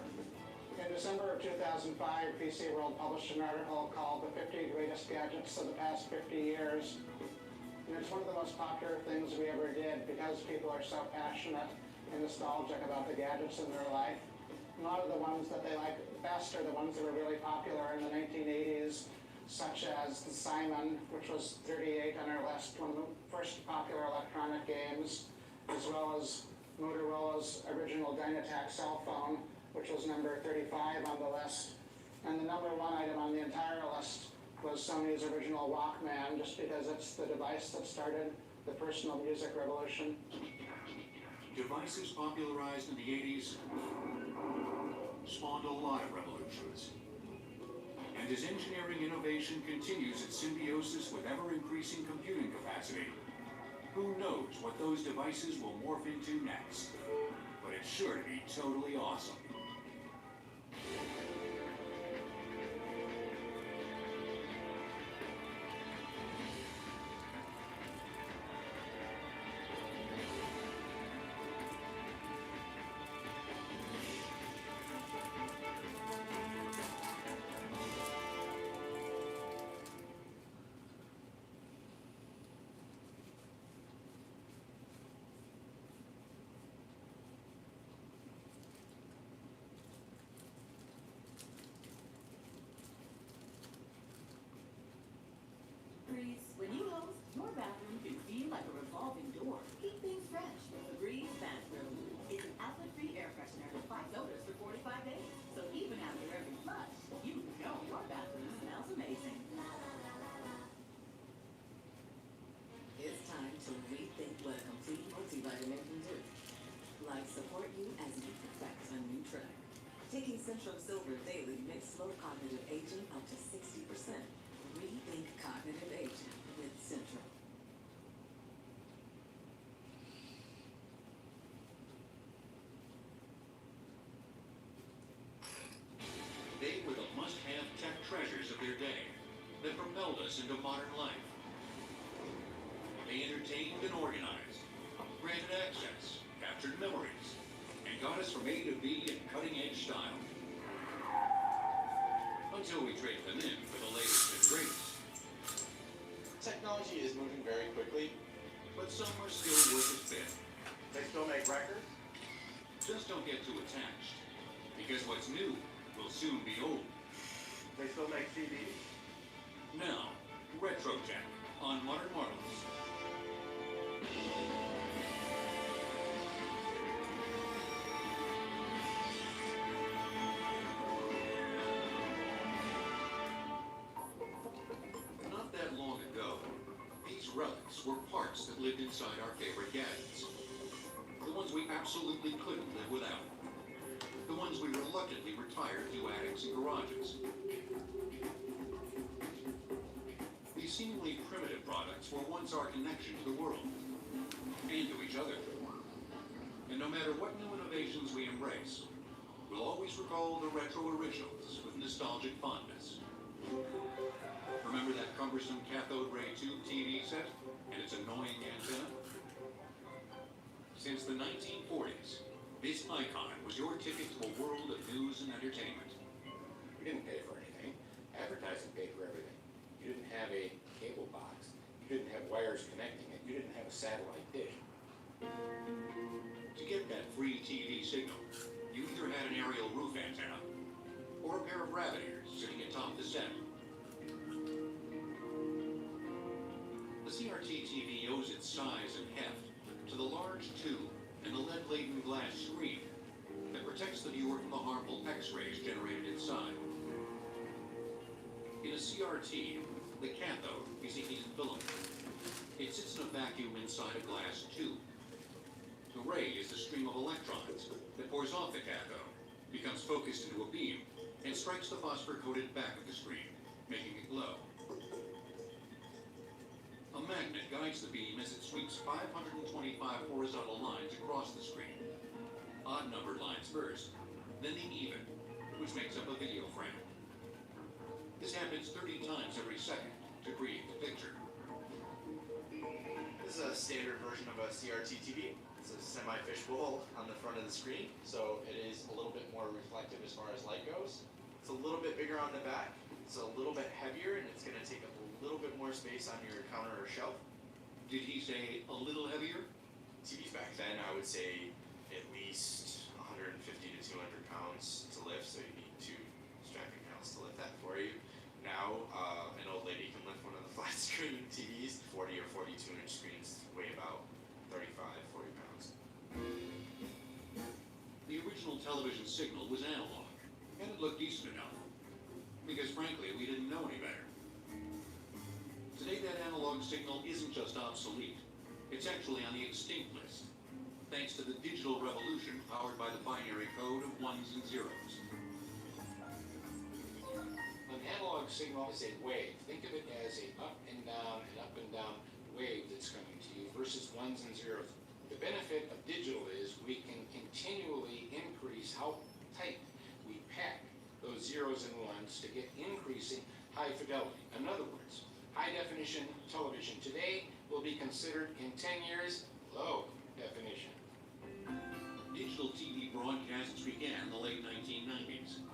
In December of 2005, PC World published an article called The 50 Greatest Gadgets of the Past 50 Years. And it's one of the most popular things we ever did because people are so passionate and nostalgic about the gadgets in their life. A lot of the ones that they like best are the ones that were really popular in the 1980s, such as the Simon, which was 38 on our list, one of the first popular electronic games, as well as Motorola's original Dynatac cell phone, which was number 35 on the list. And the number one item on the entire list was Sony's original Walkman, just because it's the device that started the personal music revolution. Devices popularized in the 80s spawned a lot of revolutions. And as engineering innovation continues its symbiosis with ever-increasing computing capacity, who knows what those devices will morph into next? But it's sure to be totally awesome. When you host, your bathroom can feel like a revolving door. Keep things fresh with the Breeze Bathroom. It's an outlet-free air freshener that fights odors for 45 days. So even after every flush, you know your bathroom smells amazing. It's time to rethink what a complete multivitamin can do. Like support you as you perfect a new track. Taking Central Silver daily makes slow cognitive aging up to 60%. Rethink cognitive aging with Central. They were the must-have tech treasures of their day that propelled us into modern life. They entertained and organized, granted access, captured memories, and got us from A to B in cutting-edge style. Until we traded them in for the latest and greatest. quickly, but some are still worth a spin. They still make records? Just don't get too attached, because what's new will soon be old. They still make CDs? Now, Retro Jack on Modern Marvels. Not that long ago, these relics were parts that lived inside our favorite gadgets. The ones we absolutely couldn't live without. The ones we reluctantly retired to attics and garages. These seemingly primitive products were once our connection to the world, and to each other. And no matter what new innovations we embrace, we'll always recall the retro originals with nostalgic fondness. Remember that cumbersome cathode ray tube TV set and its annoying antenna? Since the 1940s, this icon was your ticket to a world of news and entertainment. We didn't pay for anything. Advertising paid for everything. You didn't have a cable box. You didn't have wires connecting it. You didn't have a satellite dish. To get that free TV signal, you either had an aerial roof antenna or a pair of rabbit ears sitting atop the set. The CRT TV owes its size and heft to the large tube and the lead-laden glass screen that protects the viewer from the harmful X-rays generated inside. In a CRT, the cathode is a heated filament. It sits in a vacuum inside a glass tube. The ray is the stream of electrons that pours off the cathode, becomes focused into a beam, and strikes the phosphor-coated back of the screen, making it glow. A magnet guides the beam as it sweeps 525 horizontal lines across the screen. Odd-numbered lines first, then the even, which makes up a video frame. This happens 30 times every second to create the picture. This is a standard version of a CRT TV. It's a semi-fishbowl on the front of the screen, so it is a little bit more reflective as far as light goes. It's a little bit bigger on the back. It's a little bit heavier, and it's going to take up a little bit more space on your counter or shelf. Did he say a little heavier? TVs back then, I would say at least 150 to 200 pounds to lift, so you need two strapping panels to lift that for you. Now, an old lady can lift one of the flat screen TVs. 40 or 42-inch screens weigh about 35, 40 pounds. The original television signal was analog, and it looked decent enough. Because frankly, we didn't know any better. Today, that analog signal isn't just obsolete. It's actually on the extinct list, thanks to the digital revolution powered by the binary code of ones and zeros. An analog signal is a wave. Think of it as a up and down wave that's coming to you versus ones and zeros. The benefit of digital is we can continually increase how tight we pack those zeros and ones to get increasing high fidelity. In other words, high definition television today will be considered in 10 years low definition. Digital TV broadcasts began in the late 1990s.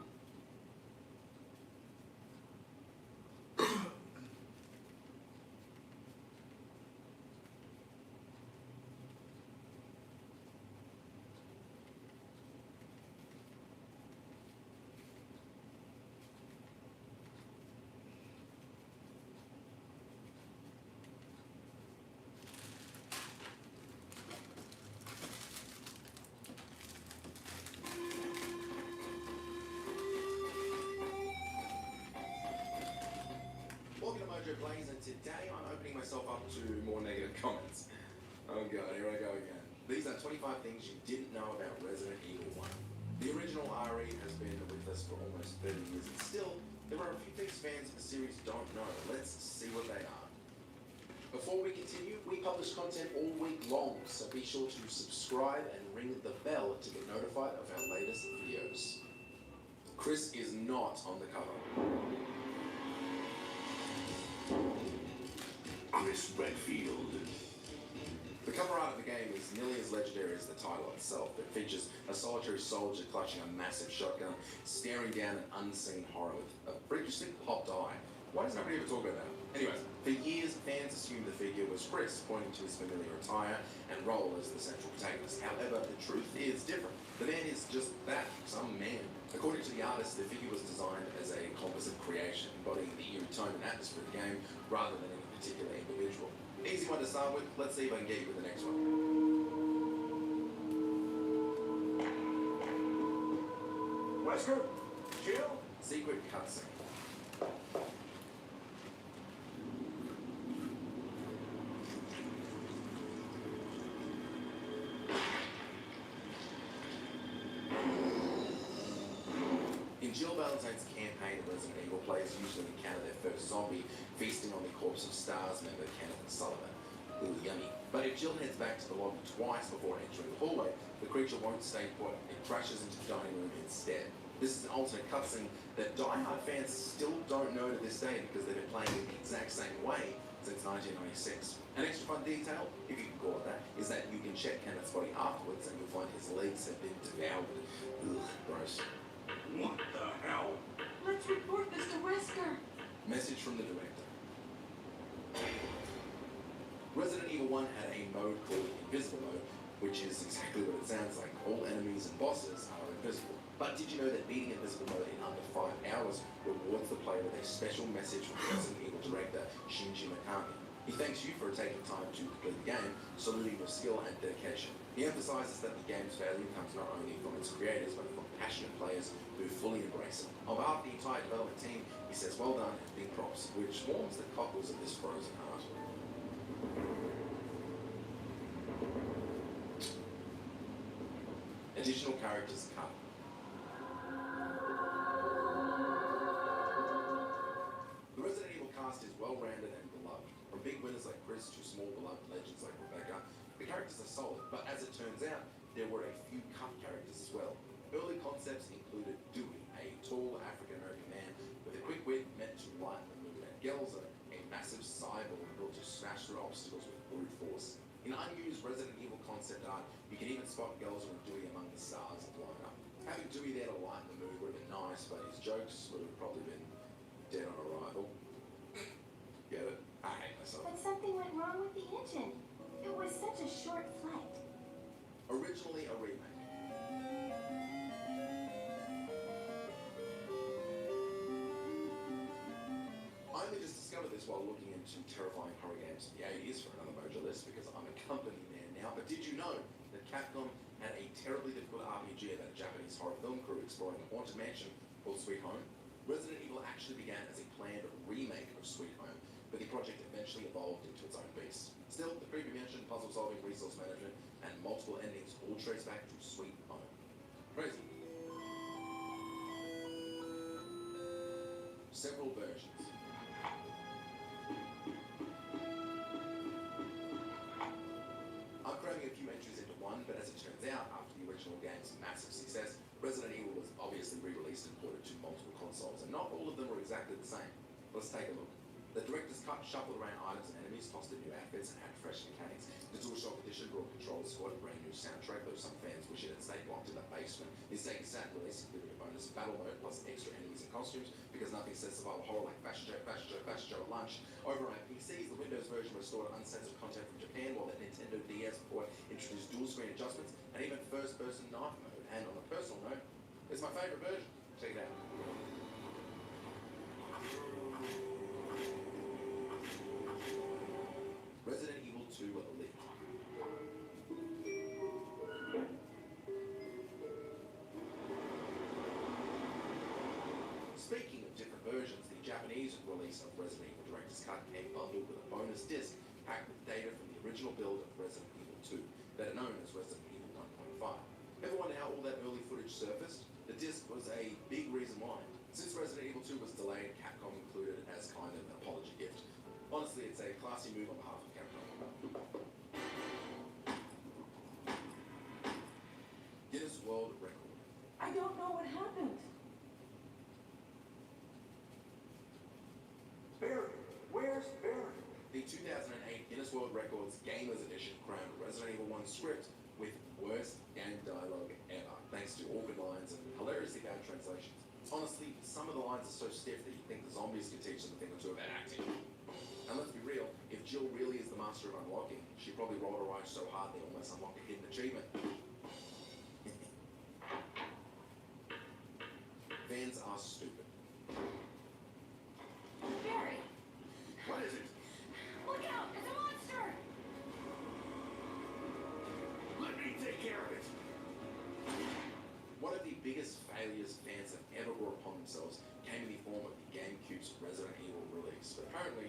Blaze, and today I'm opening myself up to more negative comments. Oh god, here I go again. These are 25 things you didn't know about Resident Evil 1. The original RE has been with us for almost 30 years, and still, there are a few things fans of the series don't know. Let's see what they are. Before we continue, we publish content all week long, so be sure to subscribe and ring the bell to get notified of our latest videos. Chris is not on the cover. Chris Redfield. The cover art of the game is nearly as legendary as the title itself. It features a solitary soldier clutching a massive shotgun, staring down an unseen horror with a freakishly popped eye Why does nobody ever talk about that? Anyways, for years, fans assumed the figure was Chris, pointing to his familiar attire and role as the central protagonist. However, the truth is different. The man is just that, some man. According to the artist, the figure was designed as a composite creation, embodying the eerie tone and atmosphere of the game, rather than any particular individual. Easy one to start with. Let's see if I can get you with the next one. Wesker? Jill? Secret cutscene. In Jill Valentine's campaign of Resident Evil, players usually encounter their first zombie feasting on the corpse of STARS member Kenneth Sullivan. Ooh, yummy. But if Jill heads back to the lobby twice before entering the hallway, the creature won't stay put. It crashes into the dining room instead. This is an alternate cutscene that die-hard fans still don't know to this day because they've been playing it the exact same way since 1996. An extra fun detail, if you can call it that, is that you can check Kenneth's body afterwards and you'll find his legs have been devoured. Ugh, gross. What the hell? Let's report this to Wesker. Message from the director. Resident Evil 1 had a mode called Invisible Mode, which is exactly what it sounds like. All enemies and bosses are invisible. But did you know that beating Invisible Mode in under 5 hours rewards the player with a special message from Resident Evil director Shinji Mikami? He thanks you for taking time to complete the game, saluting your skill and dedication. He emphasizes that the game's value comes not only from its creators, but from passionate players who fully embrace it. On behalf of the entire development team, he says well done and big props, which warms the cockles of this frozen heart. Additional characters cut. The Resident Evil cast is well-rounded and beloved. From big winners like Chris to small beloved legends like Rebecca, the characters are solid, but as it turns out, there were a few cut characters as well. Early concepts included Dewey, a tall African-American man with a quick wit meant to lighten the mood, and Gelza, a massive cyborg built to smash through obstacles with brute force. In unused Resident Evil concept art, you can even spot Gelza and Dewey among the stars of lineup. Having Dewey there to lighten the mood would have been nice, but his jokes would have probably been dead on arrival. Get it? I hate myself. But something went wrong with the engine. It was such a short flight. Originally a remake. I only just discovered this while looking into terrifying horror games of the 80s for another Mojo list because I'm a company man now. But did you know that Capcom had a terribly difficult RPG about a Japanese horror film crew exploring a haunted mansion called Sweet Home? Resident Evil actually began as a planned remake of Sweet Home, but the project eventually evolved into its own beast. Still, the creepy mansion, puzzle solving, resource management, and multiple endings all trace back to Sweet Home. Crazy. Several versions. I'm cramming a few entries into one, but as it turns out, after the original game's massive success, Resident Evil was obviously re-released and ported to multiple consoles, and not all of them were exactly the same. Let's take a look. The director's cut shuffled around items and enemies, tossed in new outfits, and had fresh mechanics. The DualShock Edition brought Control Squad a brand new soundtrack, though some fans wish it had stayed locked in the basement. His Sega Saturn release included a bonus battle mode plus extra enemies and costumes, because nothing says survival horror like Fashion Joe at lunch. Over on PCs, the Windows version restored uncensored content from Japan, while the Nintendo DS port introduced dual-screen adjustments and even first-person knife mode. And on a personal note, it's my favorite version. Check it out. Resident Evil 2 Elite. Speaking of different versions, the Japanese release of Resident Evil Director's Cut came bundled with a bonus disc packed with data from the original build of Resident Evil 2, better known as Resident Evil 1.5. Ever wonder how all that early footage surfaced? The disc was a big reason why. Since Resident Evil 2 was delayed, Capcom included it as kind of an apology gift. Honestly, it's a classy move on behalf of Capcom. Guinness World Record. I don't know what happened. Barry, where's Barry? The 2008 Guinness World Records Gamers Edition crowned Resident Evil 1 script with worst game dialogue ever, thanks to awkward lines and hilariously bad translations. Honestly, some of the lines are so stiff that you think the zombies could teach them a thing or two about acting. And let's be real, if Jill really is the master of unlocking, she probably rolled her eyes so hard they almost unlocked a hidden achievement. Vans are stupid. Barry, What is it? look out! It's a monster! Let me take care of it. One of the biggest failures fans have ever brought upon themselves came in the form of the GameCube's Resident Evil release. But apparently,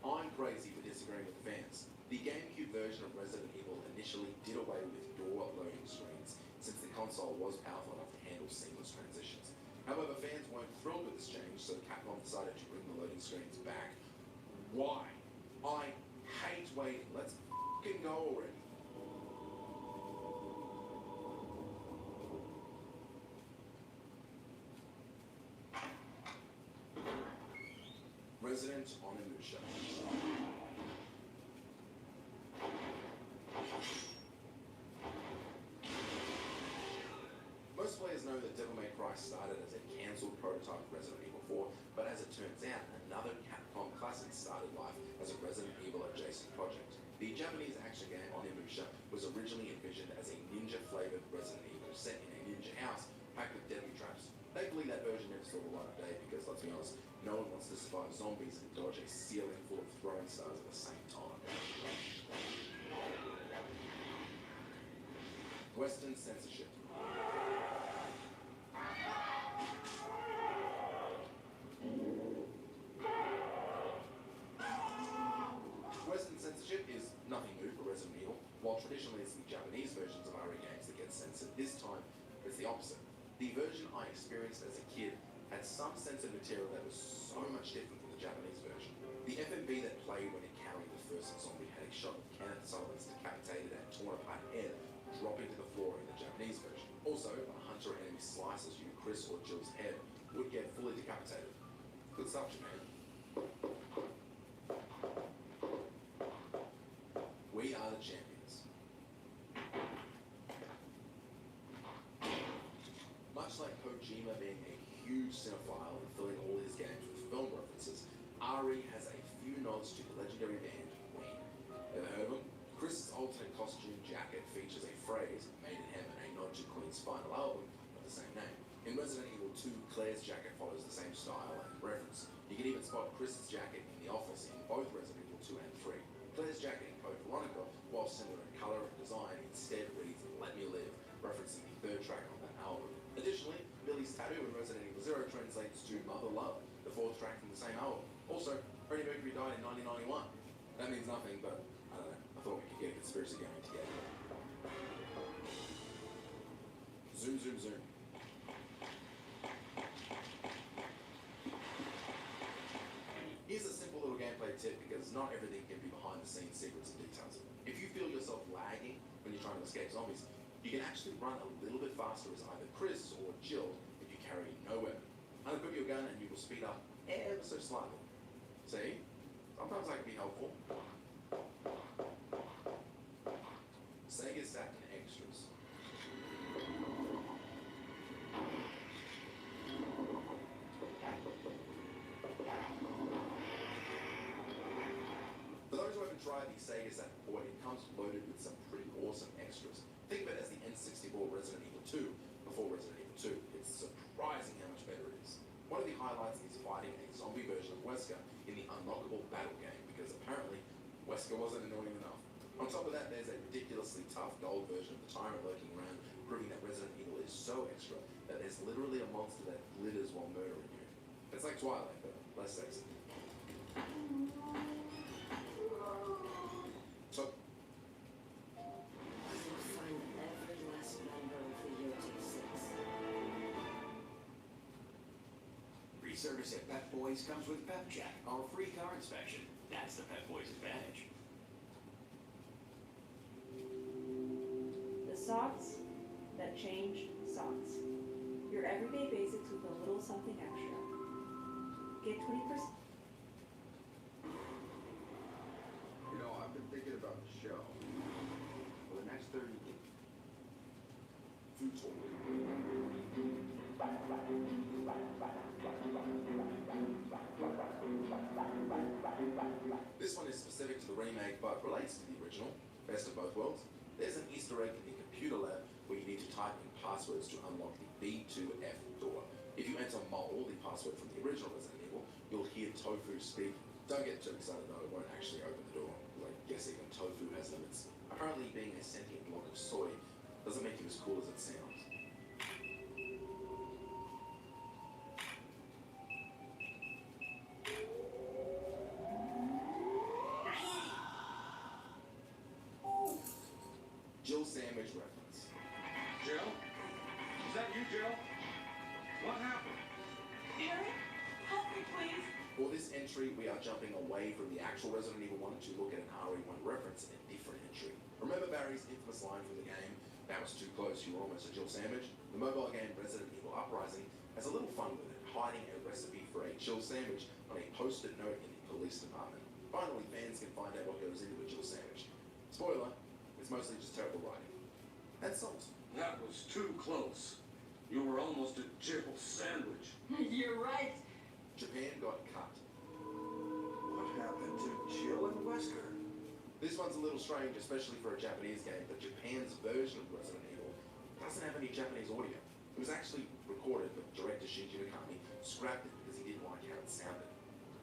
I'm crazy for disagreeing with the fans. The GameCube version of Resident Evil initially did away with door loading screens, since the console was powerful enough to handle seamless transitions. However, fans weren't thrilled with this change, so Capcom decided to bring the loading screens back. Why? I hate waiting. Let's f***ing go already. Resident Onimusha. Most players know that Devil May Cry started as a cancelled prototype of Resident Evil 4, but as it turns out, another Capcom classic started life as a Resident Evil adjacent project. The Japanese action game Onimusha was originally envisioned as a ninja-flavored Resident Evil set in a ninja house packed with deadly traps. Thankfully, that version never saw the light of day because, let's be honest, no one wants to survive zombies and dodge a ceiling full of throwing stars at the same time. Western censorship. Western censorship is nothing new for Resident Evil. While traditionally it's the Japanese versions of RE games that get censored, this time it's the opposite. The version I experienced as a kid had some censored material that was so much different from the Japanese version. The FMV that played when encountering the first zombie had a shot of Kenneth Sullivan's decapitated and torn apart head dropping to the floor in the Japanese version. Also, when a hunter enemy slices you, Chris or Jill's head would get fully decapitated. Good stuff, Japan. We are the champions. Much like Kojima being a huge cinephile and filling all his games with film references, RE has a few nods to the legendary band Queen. Ever heard of them? Chris's alternate costume jacket features a phrase made in heaven, a nod to Queen's final album of the same name. In Resident Evil 2, Claire's jacket follows the same style and reference. You can even spot Chris's jacket in the office in both Resident Evil 2 and 3. Claire's jacket in Code Veronica, while similar in colour and design, instead reads Let Me Live, referencing the third track on that album. Additionally, Billy's tattoo in Resident Evil 0 translates to Mother Love, the fourth track from the same album. Also, Freddie Mercury died in 1991. That means nothing, but I don't know. I thought we could get a conspiracy going together. Zoom, zoom, zoom. Here's a simple little gameplay tip because not everything can be behind the scenes secrets and details. If you feel yourself lagging when you're trying to escape zombies, you can actually run a little bit faster as either Chris or Jill if you carry no weapon. Unequip your gun and you will speed up ever so slightly. See? Sometimes that can be helpful. Sega Saturn Extras. For those who haven't tried the Sega Saturn port, it comes loaded with some pretty awesome extras. Think of it as the N64 Resident Evil 2 before Resident Evil 2. It's surprising how much better it is. One of the highlights is fighting a zombie version of Wesker in the unlockable battle game because apparently Wesker wasn't annoying enough. On top of that, there's a ridiculously tough gold version of the Tyrant lurking around, proving that Resident Evil is so extra that there's literally a monster that glitters while murdering you. It's like Twilight, but less sexy. So, You'll find every last member of the UT6. Free service at Pep Boys comes with Pep Check, our free car inspection. That's the Pep Boys advantage. The socks that change socks. Your everyday basics with a little something extra. Get 20%. You know, I've been thinking about the show. For the next 30 days. Food talk. This one is specific to the remake but relates to the original, Best of Both Worlds. There's an Easter egg in the computer lab where you need to type in passwords to unlock the B2F door. If you enter mole, the password from the original Resident Evil, you'll hear Tofu speak. Don't get too excited though, it won't actually open the door. I guess even Tofu has limits. Apparently being a sentient block of soy doesn't make you as cool as it sounds. Jill Sandwich reference. Jill? Is that you, Jill? What happened? Eric, help me please. For this entry, we are jumping away from the actual Resident Evil 1 to look at an RE1 reference in a different entry. Remember Barry's infamous line from the game, "That was too close, you were almost a Jill sandwich"? The mobile game Resident Evil Uprising has a little fun with it, hiding a recipe for a Jill sandwich on a post-it note in the police department. Finally, fans can find out what goes into a Jill sandwich. Spoiler, it's mostly just terrible writing. And salt. That was too close. You were almost a Jill sandwich. You're right. Japan got cut. What happened to Jill and Wesker? This one's a little strange, especially for a Japanese game, but Japan's version of Resident Evil doesn't have any Japanese audio. It was actually recorded, but director Shinji Mikami scrapped it because he didn't like how it sounded.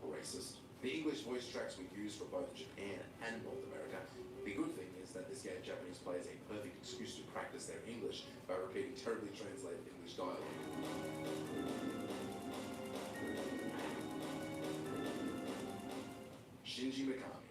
Racist. The English voice tracks were used for both Japan and North America. The good thing is that this gave Japanese players a perfect excuse to practice their English by repeating terribly translated English dialogue. Shinji Mikami.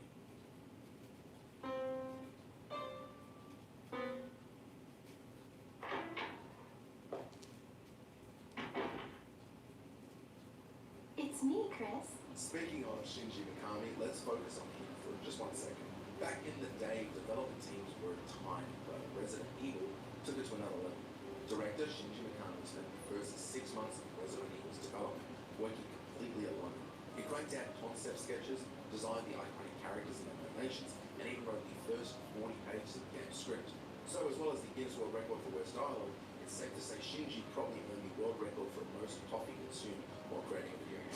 It's me, Chris. Speaking of Shinji Mikami, let's focus on him for just 1 second. Back in the day, development teams were tiny, but Resident Evil took it to another level. Director Shinji Mikami spent the first 6 months of Resident Evil's development working completely alone. He cranked out concept sketches, designed the iconic characters and animations, and even wrote the first 40 pages of the game's script. So as well as the Guinness World Record for worst dialogue, it's safe to say Shinji probably earned the world record for most coffee consumed while creating a video game.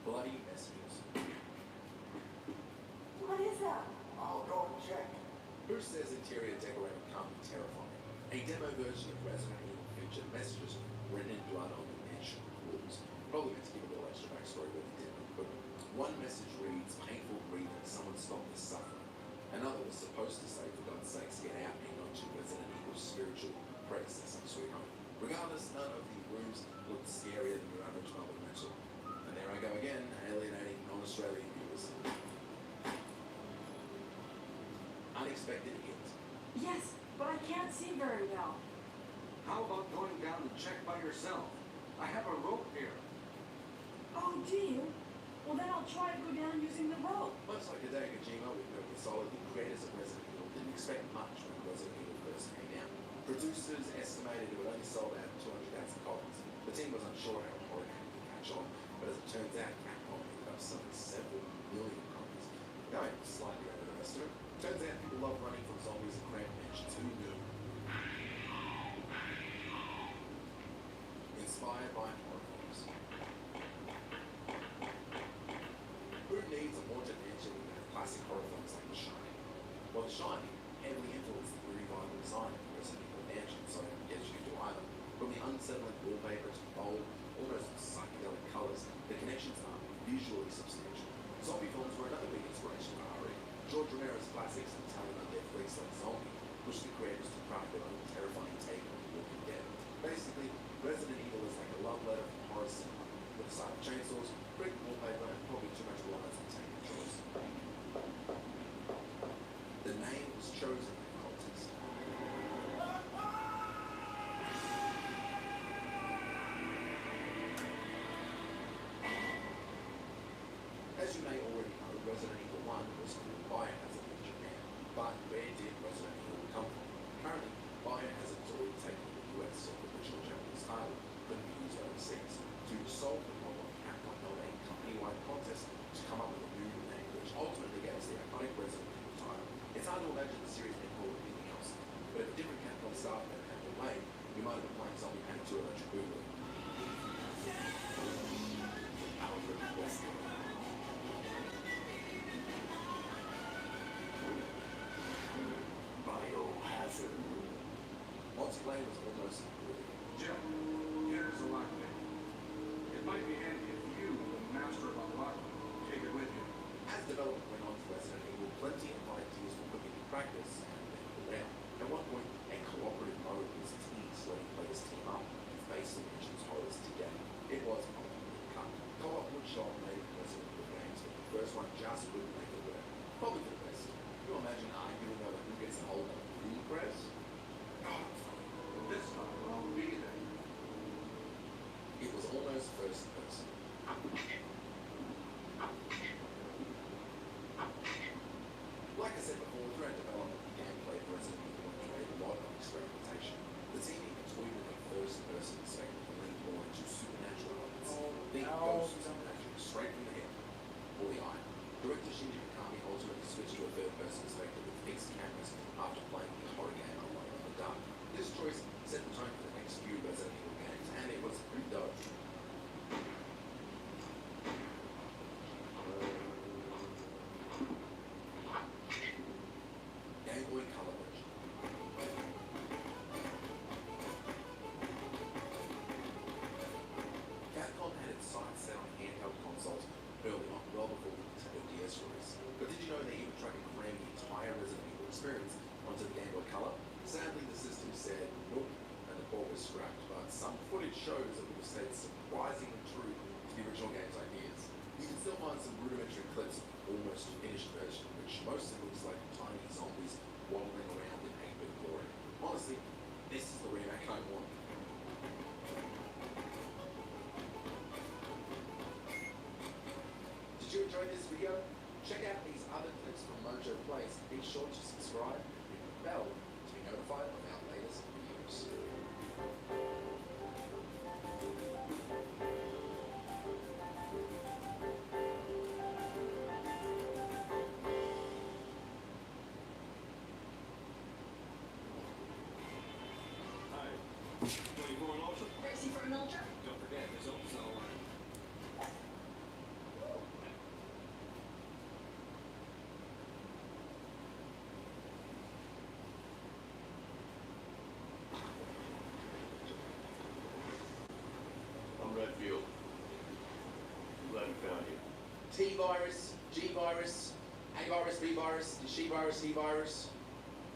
Bloody messages. What is that? I'll go and check. Who says interior decorating can't be terrifying? A demo version of Resident Evil featured messages written in blood on the mansion walls. Probably meant to give a little extra backstory, but it didn't. But one message reads, "Painful breathing, someone stop the suffering." Another was supposed to say, "For God's sakes, get out," and not to Resident Evil's spiritual predecessor, Sweet Home. Regardless, none of the rooms looked scarier than your average Marvel mansion. And there I go again, alienating non-Australian viewers. Unexpected hit. Yes, but I can't see very well. How about going down and check by yourself? I have a rope here. Oh, do you? Well, then I'll try to go down using the rope. Much like Hideo Kojima with Metal Gear Solid, the creators of Resident Evil didn't expect much when Resident Evil first came out. Producers estimated it would only sold out 200,000 copies. The team was unsure how horror game would catch on, but as it turns out, Capcom ended up selling several million copies, going slightly over the rest of it. Turns out people love running from zombies and cramped mansions. Who knew? Inspired by horror films. Who needs a haunted mansion when you have classic horror films like The Shining? Well, The Shining heavily influenced the revival design of the Resident Evil mansion, so yes, you can do either. From the unsettling wallpaper to bold, almost psychedelic colours, the connections are visually substantial. Zombie films were another big inspiration for RE. George Romero's classics and Italian undead freaks like Zombie pushed the creators to craft their own terrifying take on The Walking Dead. Basically, Resident Evil is like a love letter from horror cinema, with a side of chainsaws, brick wallpaper, and probably too much reliance on taking choice. The name was chosen in context. As you may already know, Resident Evil 1 was called Biohazard in Japan, but where did Resident Evil come from? Currently, Biohazard is already taken the US, so the original Japanese title couldn't be used overseas. To solve the problem, Capcom held a company-wide contest to come up with a new name, which ultimately gave us the iconic Resident Evil title. It's hard to imagine the series being called anything else, but if a different Capcom staff had handled the way, we might have been playing Zombie Panic 2 Electric Boogaloo. most important. Jill, here's a lock pick. It might be handy if you, the master of unlocking, take it with you. As development went on for Resident Evil, plenty of ideas were put into practice and then around. At one point, a cooperative mode was teased letting players team up and face the missions horrors together. It was probably cut. Co-op would show up made Resident Evil games, but the first one just wouldn't make it work. Probably for the best. Can you imagine arguing over who gets a hold of the press? This time I'll be there. It was almost first person. Like I said before, throughout development, the gameplay for Resident Evil created a lot of experimentation. The team even toyed with a first-person perspective to lean more into supernatural elements. Think ghosts and magic straight from the hip or the eye. Director Shinji Mikami ultimately switched to a third-person perspective with fixed cameras after playing the horror game Alone in the Dark. This choice set the tone for the next few Resident Evil games, and it was pretty dope. Game Boy Color version. Capcom had its sights set on handheld consoles early on, well before the Nintendo DS release. But did you know they even tried to cram the entire Resident Evil experience onto the Game Boy Color? Sadly, the system said nope, and the port was scrapped. But some footage shows that it was stayed surprisingly true to the original game's ideas. You can still find some rudimentary clips of the almost finished version, which mostly looks like tiny zombies waddling around in 8-bit glory. Honestly, this is the remake I want. Did you enjoy this video? Check out these other clips from Mojo Plays. Be sure to subscribe and hit the bell to be notified of our latest videos. Hi. 24 and ultra? Racing for an ultra? Don't forget, there's always no line. I'm Redfield. Glad we found you. T-virus, G-virus, A-virus, B-virus, She-virus, He-virus,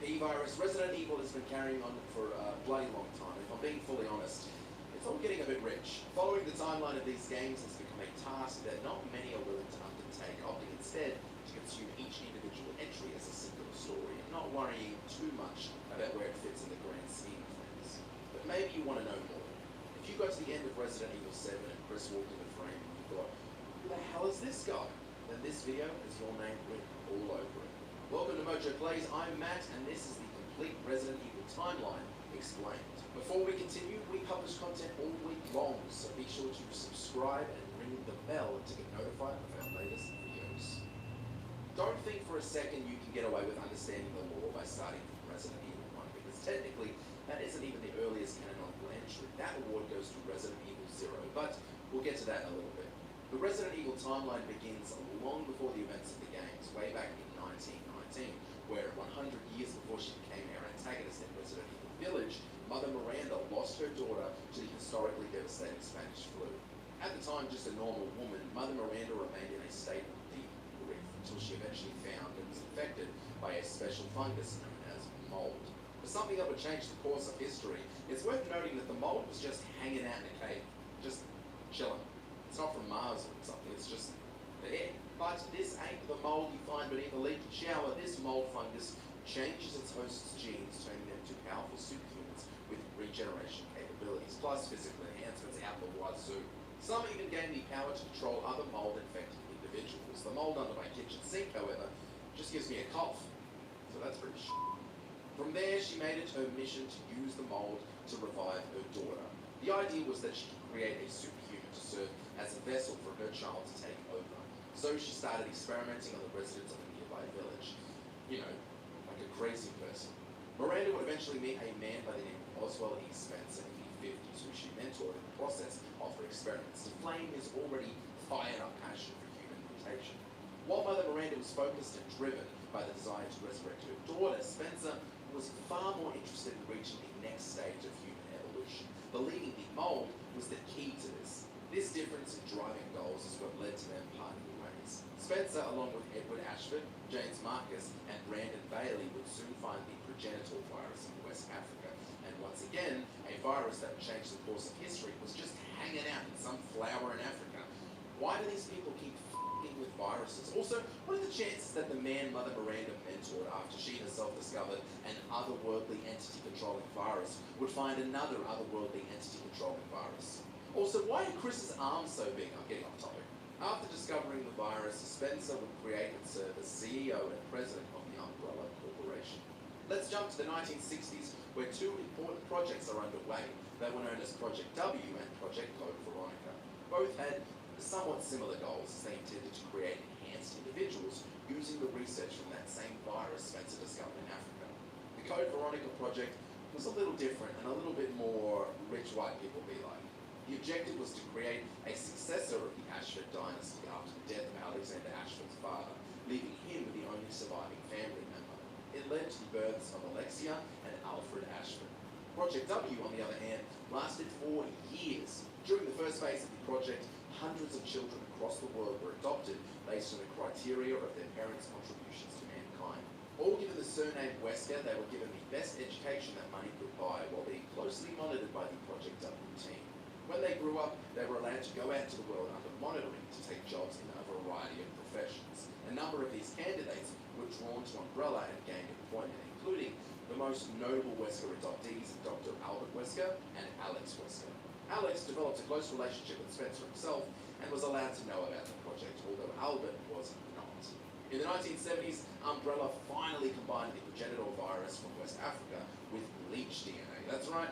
P-virus. Resident Evil has been carrying on for a bloody long time. If I'm being fully honest, it's all getting a bit rich. Following the timeline of these games has become a task that not many are willing to undertake, opting instead to consume each individual entry as a singular story and not worrying too much about where it fits in the grand scheme of things. But maybe you want to know more. If you got to the end of Resident Evil 7 and Chris walked in the frame and you thought, who the hell is this guy? Then this video has your name written all over it. Welcome to Mojo Plays, I'm Matt, and this is the complete Resident Evil timeline explained. Before we continue, we publish content all week long, so be sure to subscribe and ring the bell to get notified of our latest videos. Don't think for a second you can get away with understanding the lore by starting from Resident Evil 1, because technically that isn't even the earliest canonical entry. That award goes to Resident Evil 0, but we'll get to that in a little bit. The Resident Evil timeline begins long before the events of the games, way back in 1919, where 100 years before she became our antagonist in Resident Evil Village, Mother Miranda lost her daughter to the historically devastating Spanish flu. At the time, just a normal woman, Mother Miranda remained in a state of deep grief until she eventually found and was infected by a special fungus known as mold. For something that would change the course of history, it's worth noting that the mold was just hanging out in a cave, just chilling. It's not from Mars or something, it's just there. But this ain't the mold you find beneath a leaky shower. This mold fungus changes its host's genes, turning them into powerful superhumans with regeneration capabilities, plus physical enhancements out the wazoo. Some even gain the power to control other mold-infected individuals. The mold under my kitchen sink, however, just gives me a cough. So that's pretty From there, she made it her mission to use the mold to revive her daughter. The idea was that she could create a superhuman to serve as a vessel for her child to take over. So she started experimenting on the residents of a nearby village. You know, like a crazy person. Miranda would eventually meet a man by the name of Oswald E. Spencer in the 50s, who she mentored in the process of her experiments to flame his already fired-up passion for human mutation. While Mother Miranda was focused and driven by the desire to resurrect her daughter, Spencer was far more interested in reaching the next stage of human goal was the key to this. This difference in driving goals is what led to them parting ways. Spencer, along with Edward Ashford, James Marcus, and Brandon Bailey, would soon find the progenital virus in West Africa. And once again, a virus that changed the course of history was just hanging out in some flower in Africa. Why do these people keep f***ing with viruses? Also, what are the chances that the man Mother Miranda mentored after she herself discovered an otherworldly entity-controlling virus would find another otherworldly entity-controlling virus? Also, why are Chris's arms so big? I'm getting off topic. After discovering the virus, Spencer would create and serve as CEO and president of the Umbrella Corporation. Let's jump to the 1960s, where two important projects are underway. They were known as Project W and Project Code Veronica. Both had somewhat similar goals, as they intended to create enhanced individuals using the research from that same virus Spencer discovered in Africa. The Code Veronica project was a little different and a little bit more rich white people be like. The objective was to create a successor of the Ashford dynasty after the death of Alexander Ashford's father, leaving him with the only surviving family member. It led to the births of Alexia and Alfred Ashford. Project W, on the other hand, lasted 4 years. During the first phase of the project, hundreds of children across the world were adopted based on the criteria of their parents' contributions to mankind. All given the surname Wesker, they were given the best education that money could buy while being closely monitored by the Project W team. When they grew up, they were allowed to go out to the world under monitoring to take jobs in a variety of professions. A number of these candidates were drawn to Umbrella and gained employment, including the most notable Wesker adoptees, Dr. Albert Wesker and Alex Wesker. Alex developed a close relationship with Spencer himself and was allowed to know about the project, although Albert was not. In the 1970s, Umbrella finally combined the progenitor virus from West Africa with leech DNA. That's right,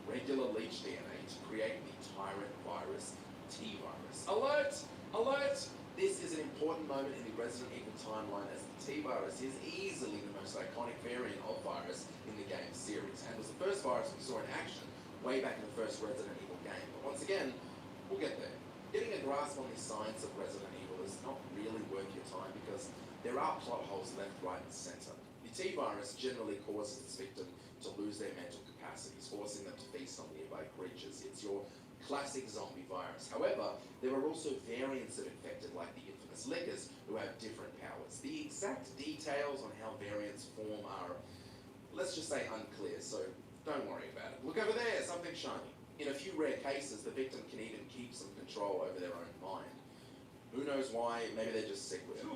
regular leech DNA to create the tyrant virus, T-virus. Alert! Alert! This is an important moment in the Resident Evil timeline, as the T-virus is easily the most iconic variant of virus in the game series, and was the first virus we saw in action way back in the first Resident Evil game. But once again, we'll get there. Getting a grasp on the science of Resident Evil is not really worth your time because there are plot holes left, right, and center. The T-virus generally causes its victim to lose their mental capacities, forcing them to feast on nearby creatures. It's your classic zombie virus. However, there are also variants of infected, like the infamous Lickers, who have different powers. The exact details on how variants form are, let's just say, unclear, so don't worry about it. Look over there, something shiny. In a few rare cases, the victim can even keep some control over their own mind. Who knows why? Maybe they're just sick with it.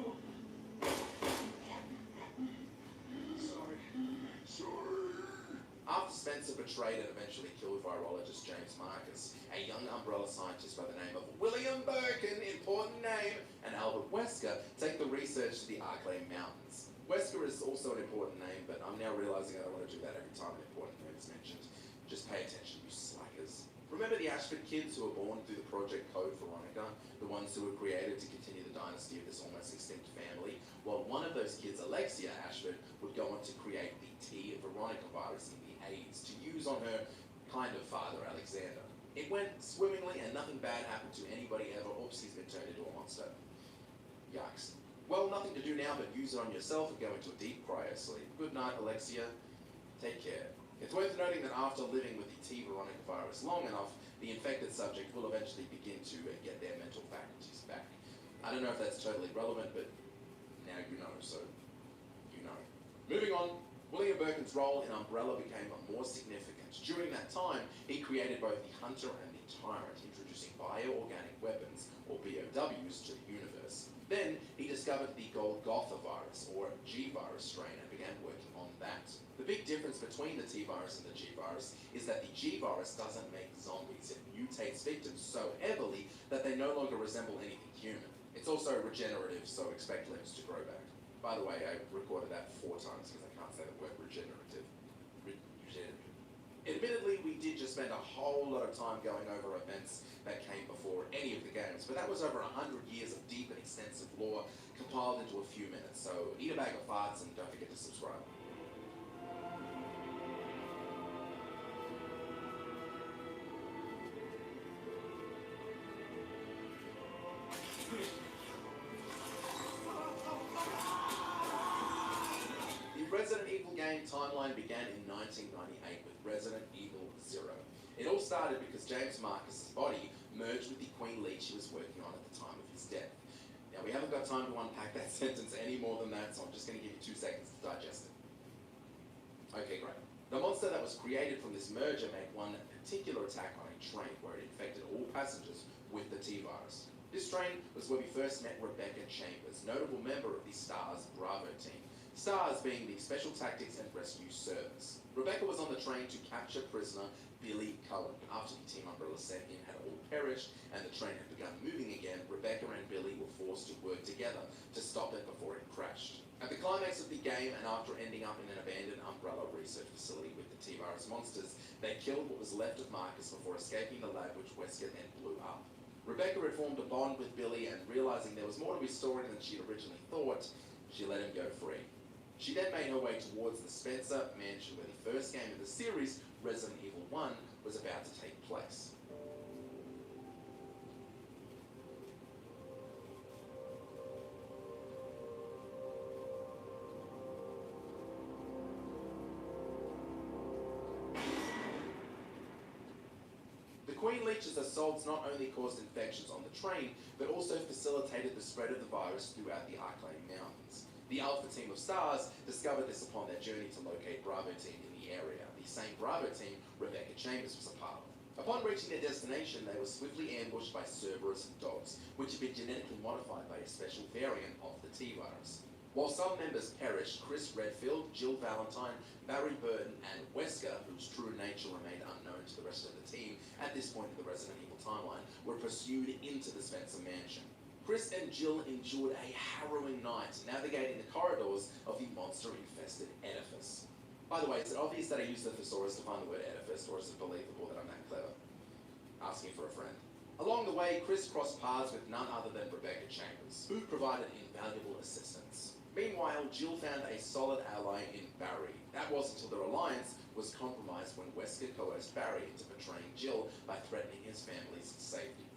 After Spencer betrayed and eventually killed virologist James Marcus, a young Umbrella scientist by the name of William Birkin, important name, and Albert Wesker take the research to the Arklay Mountains. Wesker is also an important name, but I'm now realizing I don't want to do that every time an important name is mentioned. Just pay attention, you slackers. Remember the Ashford kids who were born through the Project Code Veronica? The ones who were created to continue the dynasty of this almost extinct family? Well, one of those kids, Alexia Ashford, would go on to create the T Veronica virus in the 80s to use on her kind of father, Alexander. It went swimmingly and nothing bad happened to anybody ever. Oops, he's been turned into a monster. Yikes. Well, nothing to do now but use it on yourself and go into a deep cryo sleep. Good night, Alexia. Take care. It's worth noting that after living with the T Veronica virus long enough, the infected subject will eventually begin to get their mental faculties back. I don't know if that's totally relevant, but now you know, so you know. Moving on, William Birkin's role in Umbrella became more significant. During that time, he created both the Hunter and the Tyrant, introducing bioorganic weapons, or BOWs, to the universe. Then, he discovered the Golgotha virus, or G-virus strain, and began working on that. The big difference between the T-virus and the G-virus is that the G-virus doesn't make zombies. It mutates victims so heavily that they no longer resemble anything human. It's also regenerative, so expect limbs to grow back. By the way, I recorded that 4 times because I can't say the word regenerative. Regenerative. Admittedly, we did just spend a whole lot of time going over events that came before any of the games, but that was over 100 years of deep and extensive lore compiled into a few minutes. So eat a bag of farts and don't forget to subscribe. Resident Evil game timeline began in 1998 with Resident Evil 0. It all started because James Marcus's body merged with the Queen Leech he was working on at the time of his death. Now, we haven't got time to unpack that sentence any more than that, so I'm just going to give you 2 seconds to digest it. Okay, great. The monster that was created from this merger made one particular attack on a train where it infected all passengers with the T-virus. This train was where we first met Rebecca Chambers, notable member of the STARS Bravo team, STARS being the Special Tactics and Rescue Service. Rebecca was on the train to capture prisoner Billy Cullen. After the Team Umbrella set in had all perished and the train had begun moving again, Rebecca and Billy were forced to work together to stop it before it crashed. At the climax of the game, and after ending up in an abandoned Umbrella research facility with the T-virus monsters, they killed what was left of Marcus before escaping the lab, which Wesker then blew up. Rebecca had formed a bond with Billy, and realizing there was more to his story than she'd originally thought, she let him go free. She then made her way towards the Spencer mansion where the first game of the series, Resident Evil 1, was about to take place. The Queen Leech's assaults not only caused infections on the train, but also facilitated the spread of the virus throughout the Arclay Mountains. The Alpha team of STARS discovered this upon their journey to locate Bravo team in the area, the same Bravo team Rebecca Chambers was a part of. Upon reaching their destination, they were swiftly ambushed by Cerberus dogs, which had been genetically modified by a special variant of the T-virus. While some members perished, Chris Redfield, Jill Valentine, Barry Burton, and Wesker, whose true nature remained unknown to the rest of the team at this point in the Resident Evil timeline, were pursued into the Spencer mansion. Chris and Jill endured a harrowing night, navigating the corridors of the monster-infested edifice. By the way, is it obvious that I used the thesaurus to find the word edifice, or is it believable that I'm that clever? Asking for a friend. Along the way, Chris crossed paths with none other than Rebecca Chambers, who provided invaluable assistance. Meanwhile, Jill found a solid ally in Barry. That was until their alliance was compromised when Wesker coerced Barry into betraying Jill by threatening his family's safety.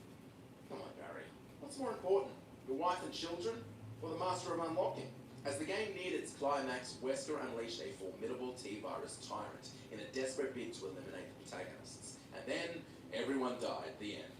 Come on, Barry. What's more important, your wife and children, or the master of unlocking? As the game neared its climax, Wesker unleashed a formidable T-virus tyrant in a desperate bid to eliminate the protagonists. And then, everyone died. The end.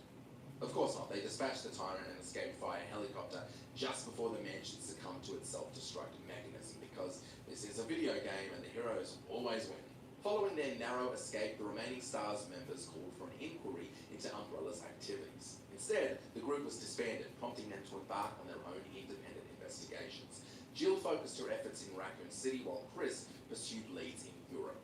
Of course not. They dispatched the tyrant and escaped via helicopter just before the mansion succumbed to its self-destruct mechanism, because this is a video game and the heroes always win. Following their narrow escape, the remaining STARS members called for an inquiry into Umbrella's activities. Instead, the group was disbanded, prompting them to embark on their own independent investigations. Jill focused her efforts in Raccoon City, while Chris pursued leads in Europe.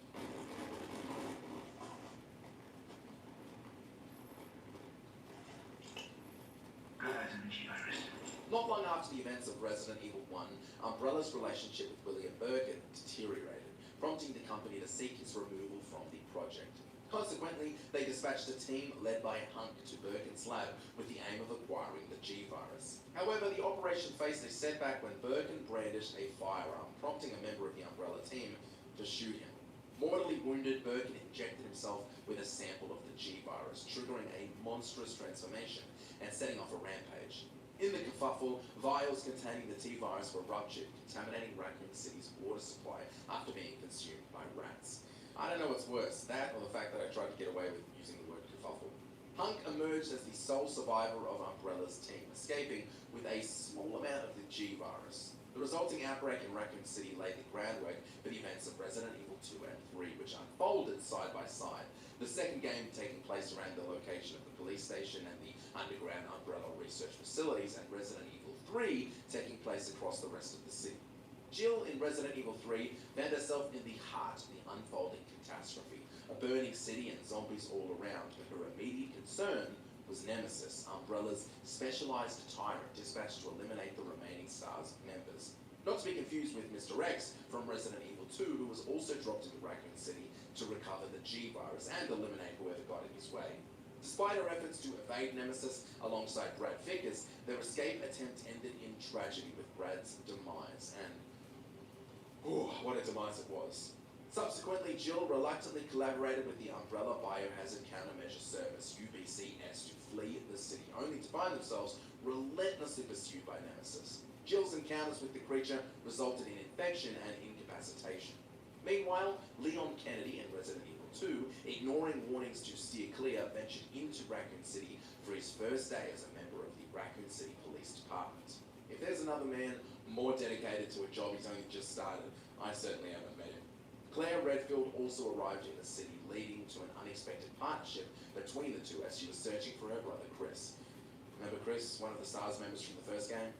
Not long after the events of Resident Evil 1, Umbrella's relationship with William Birkin deteriorated, prompting the company to seek his removal from the project. Consequently, they dispatched a team led by Hunk to Birkin's lab with the aim of acquiring the G-virus. However, the operation faced a setback when Birkin brandished a firearm, prompting a member of the Umbrella team to shoot him. Mortally wounded, Birkin injected himself with a sample of the G-virus, triggering a monstrous transformation and setting off a rampage. In the kerfuffle, vials containing the T-virus were ruptured, contaminating Raccoon City's water supply after being consumed by rats. I don't know what's worse, that or the fact that I tried to get away with using the word kerfuffle. Hunk emerged as the sole survivor of Umbrella's team, escaping with a small amount of the G-virus. The resulting outbreak in Raccoon City laid the groundwork for the events of Resident Evil 2 and 3, which unfolded side by side. The second game taking place around the location of the police station and the underground Umbrella research facilities, and Resident Evil 3 taking place across the rest of the city. Jill in Resident Evil 3 found herself in the heart of the unfolding catastrophe, a burning city and zombies all around, but her immediate concern was Nemesis, Umbrella's specialized tyrant dispatched to eliminate the remaining STARS members. Not to be confused with Mr. X from Resident Evil 2, who was also dropped into Raccoon City to recover the G-virus and eliminate whoever got in his way. Despite her efforts to evade Nemesis alongside Brad Vickers, their escape attempt ended in tragedy with Brad's demise, and what a demise it was. Subsequently, Jill reluctantly collaborated with the Umbrella Biohazard Countermeasure Service, UBCS, to flee the city, only to find themselves relentlessly pursued by Nemesis. Jill's encounters with the creature resulted in infection and incapacitation. Meanwhile, Leon Kennedy in Resident Evil Evil 2, ignoring warnings to steer clear, ventured into Raccoon City for his first day as a member of the Raccoon City Police Department. If there's another man more dedicated to a job he's only just started, I certainly haven't met him. Claire Redfield also arrived in the city, leading to an unexpected partnership between the two as she was searching for her brother Chris. Remember Chris, one of the STARS members from the first game?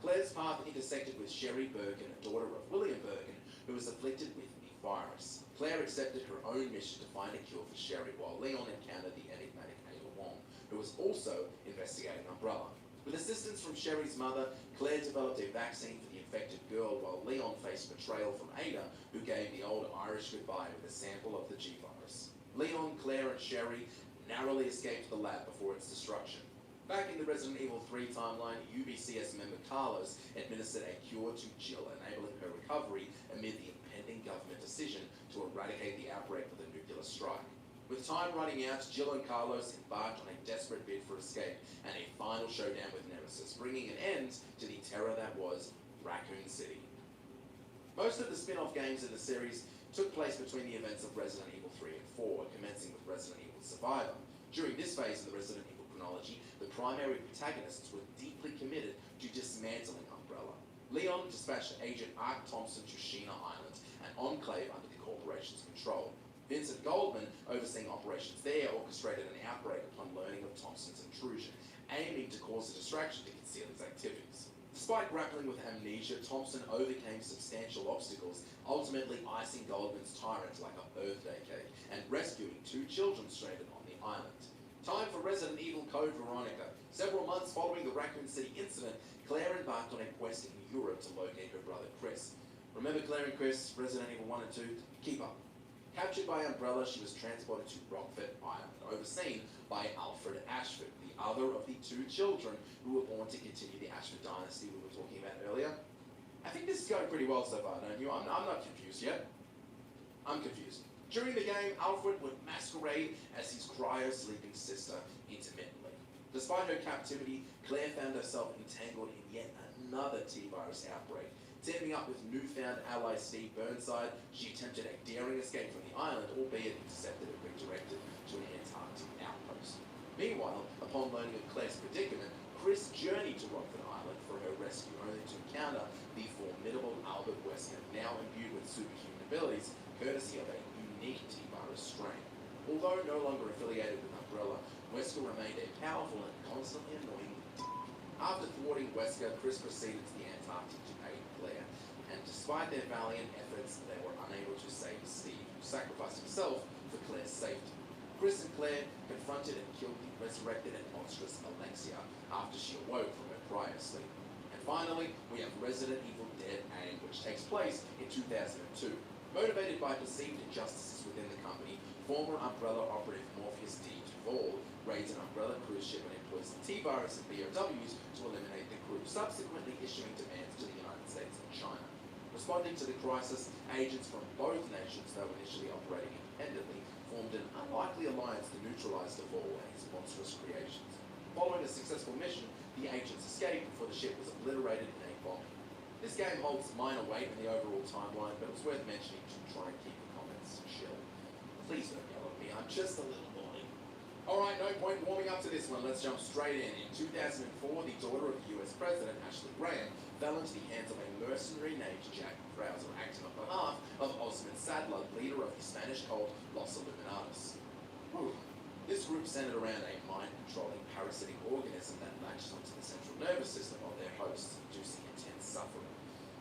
Claire's path intersected with Sherry Birkin, a daughter of William Birkin, who was afflicted with the virus. Claire accepted her own mission to find a cure for Sherry, while Leon encountered the enigmatic Ada Wong, who was also investigating Umbrella. With assistance from Sherry's mother, Claire developed a vaccine for the infected girl, while Leon faced betrayal from Ada, who gave the old Irish goodbye with a sample of the G-virus. Leon, Claire, and Sherry narrowly escaped the lab before its destruction. Back in the Resident Evil 3 timeline, UBCS member Carlos administered a cure to Jill, enabling her recovery amid the impending government decision to eradicate the outbreak with a nuclear strike. With time running out, Jill and Carlos embarked on a desperate bid for escape and a final showdown with Nemesis, bringing an end to the terror that was Raccoon City. Most of the spin-off games in the series took place between the events of Resident Evil 3 and 4, commencing with Resident Evil Survivor. During this phase of the Resident Evil chronology, the primary protagonists were deeply committed to dismantling Umbrella. Leon dispatched Agent Ark Thompson to Sheena Island, an enclave under the corporation's control. Vincent Goldman, overseeing operations there, orchestrated an outbreak upon learning of Thompson's intrusion, aiming to cause a distraction to conceal his activities. Despite grappling with amnesia, Thompson overcame substantial obstacles, ultimately icing Goldman's tyrant like a birthday cake and rescuing 2 children stranded on the island. Time for Resident Evil Code Veronica. Several months following the Raccoon City incident, Claire embarked on a quest in Europe to locate her brother Chris. Remember Claire and Chris, Resident Evil 1 and 2? Keep up. Captured by Umbrella, she was transported to Rockford Island, overseen by Alfred Ashford, the other of the 2 children who were born to continue the Ashford dynasty we were talking about earlier. I think this is going pretty well so far, don't you? I'm not confused yet. I'm confused. During the game, Alfred would masquerade as his cryo-sleeping sister intermittently. Despite her captivity, Claire found herself entangled in yet another T-virus outbreak. Teaming up with newfound ally Steve Burnside, she attempted a daring escape from the island, albeit intercepted and redirected to an Antarctic outpost. Meanwhile, upon learning of Claire's predicament, Chris journeyed to Rockford Island for her rescue, only to encounter the formidable Albert Wesker, now imbued with superhuman abilities, courtesy of a unique T-virus strain. Although no longer affiliated with Umbrella, Wesker remained a powerful and constantly annoying leader. After thwarting Wesker, Chris proceeded to the Antarctic to aid Claire, and despite their valiant efforts, they were unable to save Steve, who sacrificed himself for Claire's safety. Chris and Claire confronted and killed the resurrected and monstrous Alexia after she awoke from her prior sleep. And finally, we have Resident Evil Dead Aim, which takes place in 2002. Motivated by perceived injustices within the company, former Umbrella operative Morpheus D. Duvall raids an Umbrella cruise ship and employs the T-virus and BOWs to eliminate the crew, subsequently issuing demands to the United States and China. Responding to the crisis, agents from both nations, though initially operating independently, formed an unlikely alliance to neutralize Duvall and his monstrous creations. Following a successful mission, the agents escaped before the ship was obliterated in a bombing. This game holds minor weight in the overall timeline, but it's worth mentioning to try and keep the comments chill. Please don't yell at me, I'm just a little boy. Alright, no point warming up to this one, let's jump straight in. In 2004, the daughter of the US President, Ashley Graham, fell into the hands of a mercenary named Jack Krauser, acting on behalf of Osman Sadler, leader of the Spanish cult Los Illuminados. Whew. This group centered around a mind-controlling parasitic organism that latches onto the central nervous system of their hosts, inducing intense suffering.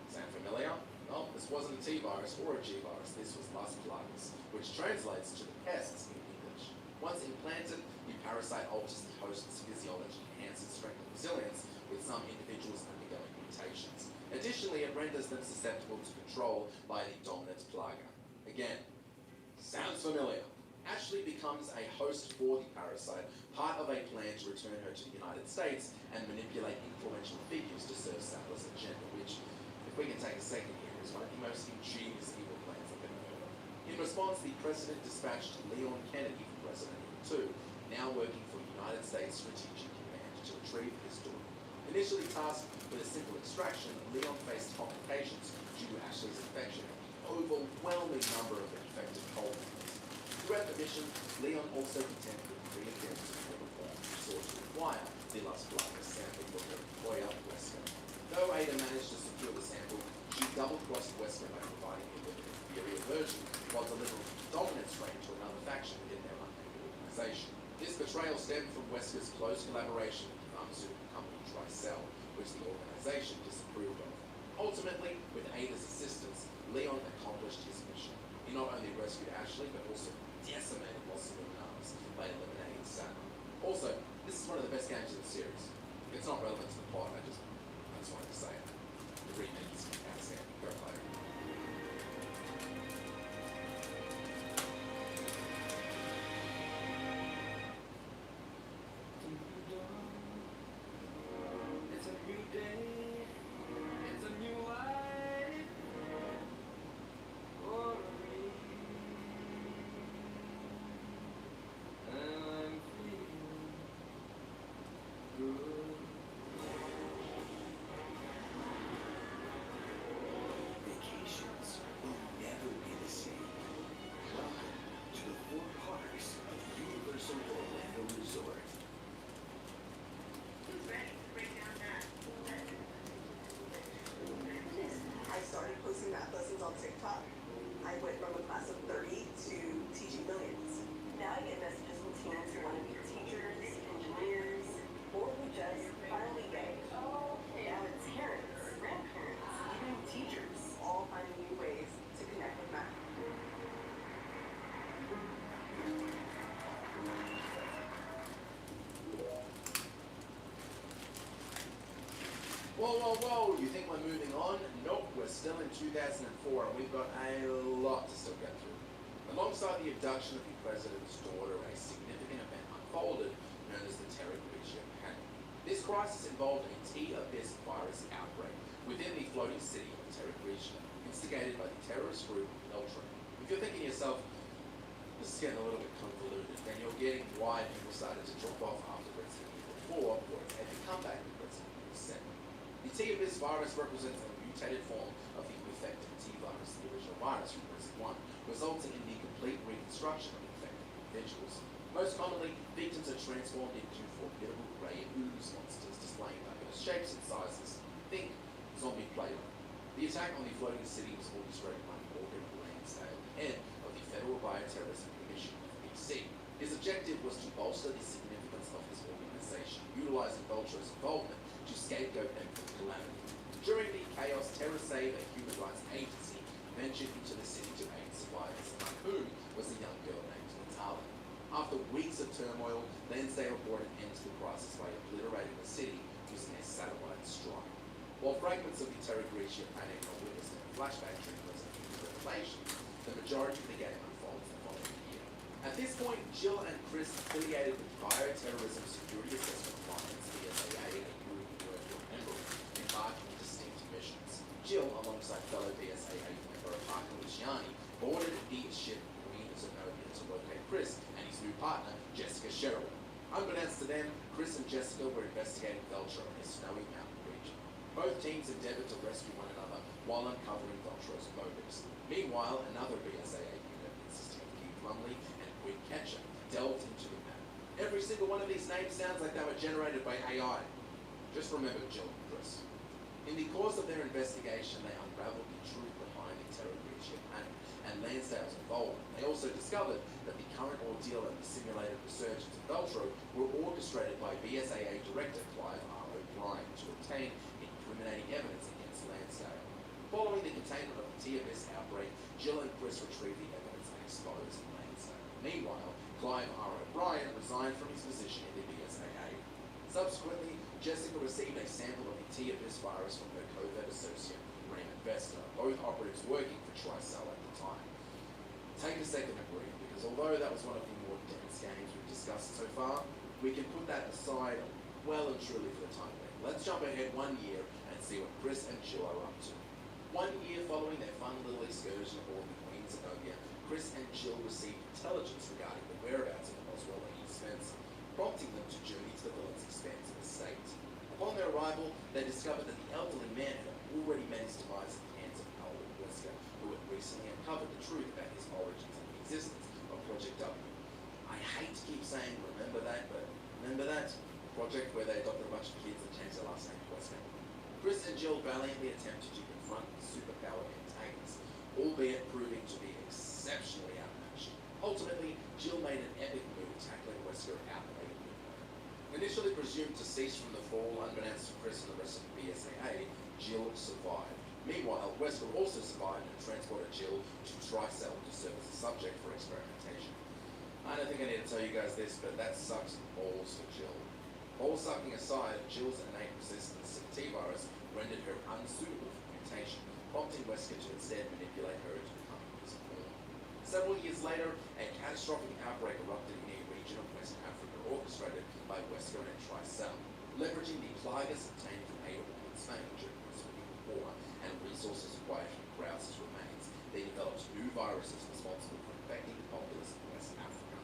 Sound familiar? Well, this wasn't a T-virus or a G-virus, this was Las Plagas, which translates to the pests in English. Once implanted, the parasite alters the host's physiology, enhances strength and resilience, with some individuals undergoing mutations. Additionally, it renders them susceptible to control by the dominant plaga. Again, sounds familiar. Ashley becomes a host for the parasite, part of a plan to return her to the United States and manipulate influential figures to serve Sadler's agenda, which, if we can take a second here, is one of the most ingenious evil plans I've ever heard of. In response, the president dispatched Leon Kennedy from Resident Evil 2, now working for United States Strategic Command, to retrieve his daughter. Initially tasked with a simple extraction, Leon faced complications due to Ashley's infection and the overwhelming number of infected cold members. Throughout the mission, Leon also contended with three appearances for reform which sought to acquire the Las Placas sample from her employer, Wesker. Though Ada managed to secure the sample, she double-crossed Wesker by providing him with an inferior version while delivering dominance range to another faction within their unnamed organization. This betrayal stemmed from Wesker's close collaboration with the pharmaceutical company Tricell, which the organization disapproved of. Ultimately, with Ada's assistance, Leon accomplished his mission. He not only rescued Ashley, but also decimated Los Luminares by eliminating Saturn. Also, this is one of the best games in the series. It's not relevant to the plot, I just wanted to say it. The remake is outstanding. Go play it. It's a new day. It's a new life. For me. And I'm feeling good. Vacations will never be the same. Welcome to the Four Parks of Universal Orlando Resort. Who's ready to break down that? I started posting math lessons on TikTok. I went from a class of 30 to teaching millions. Now I get messages from teens who want to be teachers, engineers, or who just finally get it. Now it's parents, grandparents, even teachers, all finding new ways to connect with math. Whoa, whoa, whoa, you think we're moving on? Nope, we're still in 2004 and we've got a lot to still get through. Alongside the abduction of the president's daughter, a significant event unfolded known as the Terra Grigia panic. This crisis involved a T-Abyss virus outbreak within the floating city of Terra Grigia, instigated by the terrorist group Ultra. If you're thinking to yourself, this is getting a little bit convoluted, then you're getting why people started to drop off after Resident Evil 4 or had to come back with Resident Evil 7. The T-Abyss virus represents a mutated form of the infected T-virus, the original virus from Resident 1, resulting in the complete reconstruction of infected individuals. Most commonly, victims are transformed into formidable grey ooze monsters displaying diverse shapes and sizes. Think zombie Play-Doh. The attack on the floating city was orchestrated by Morgan Lansdale, head of the Federal Bioterrorism Commission, BC. His objective was to bolster the significance of his organization, utilizing Vulture's involvement to scapegoat them for the calamity. During the chaos, Terra Save, a human rights agency, ventured into the city to aid survivors, among whom was a young girl named Natalia. After weeks of turmoil, Lansdale brought an end to the crisis by obliterating the city using a satellite strike. While fragments of the Terra Grigia panic are witnessed in a flashback during Resident Evil Revelation, the majority of the game unfolds the following year. At this point, Jill and Chris, affiliated with Bioterrorism Security Assessment Alliance, BSAA, a group working on Emerald, embarked on distinct missions. Jill, alongside fellow BSAA member Parker Luciani, boarded the ship Queen Zenobia to locate Chris and his new partner, Jessica Sherwood. Unbeknownst to them, Chris and Jessica were investigating Vulture in a snowy mountain region. Both teams endeavored to rescue one another while uncovering Vulture's motives. Meanwhile, another BSAA unit consisting of Keith Lumley and Quinn Ketchum delved into the map. Every single one of these names sounds like they were generated by AI. Just remember Jill and Chris. In the course of their investigation, they unraveled the truth behind the Terra Grigia panic and Lansdale's involvement. They also discovered that the current ordeal and the simulated resurgence of Vulture were orchestrated by BSAA Director Clive R. O'Brien to obtain incriminating evidence against Lansdale. Following the containment of the T-Abyss outbreak, Jill and Chris retrieved the evidence and exposed Lansdale. Meanwhile, Clive R. O'Brien resigned from his position in the BSAA. Subsequently, Jessica received a sample of the T-Abyss virus from her covert associate, Raymond Vester, both operatives working for Tricell at the time. Take a second to breathe, because although that was one of the more dense games we've discussed so far, we can put that aside well and truly for the time being. Let's jump ahead 1 year and see what Chris and Jill are up to. 1 year following their fun little excursion aboard the Queen Zenobia, Chris and Jill received intelligence regarding the whereabouts of Oswald and East Spencer, prompting them to journey to the villain's expansive estate. Upon their arrival, they discovered that the elderly man had already met his demise at the hands of Howard Wesker, who had recently uncovered the truth about his origins and the existence of Project W. I hate to keep saying remember that, but remember that? Project where they adopted a bunch of kids and changed their last name to Wesker. Chris and Jill valiantly attempted to confront the superpowered antagonists, albeit proving to be exceptionally outmatched. Ultimately, Jill made an epic move tackling Wesker out of the Initially presumed to cease from the fall, unbeknownst to Chris and the rest of the BSAA, Jill survived. Meanwhile, Wesker also survived and transported Jill to Tricell to serve as a subject for experimentation. I don't think I need to tell you guys this, but that sucks balls for Jill. Ball sucking aside, Jill's innate resistance to the T-virus rendered her unsuitable for mutation, prompting Wesker to instead manipulate her to become his pawn. Several years later, a catastrophic outbreak erupted in a region of West Africa orchestrated by Wesker and Tricell. Leveraging the plagas obtained from Ada in Spain during the Civil War and resources acquired from Grouse's remains, they developed new viruses responsible for infecting the populace of West Africa.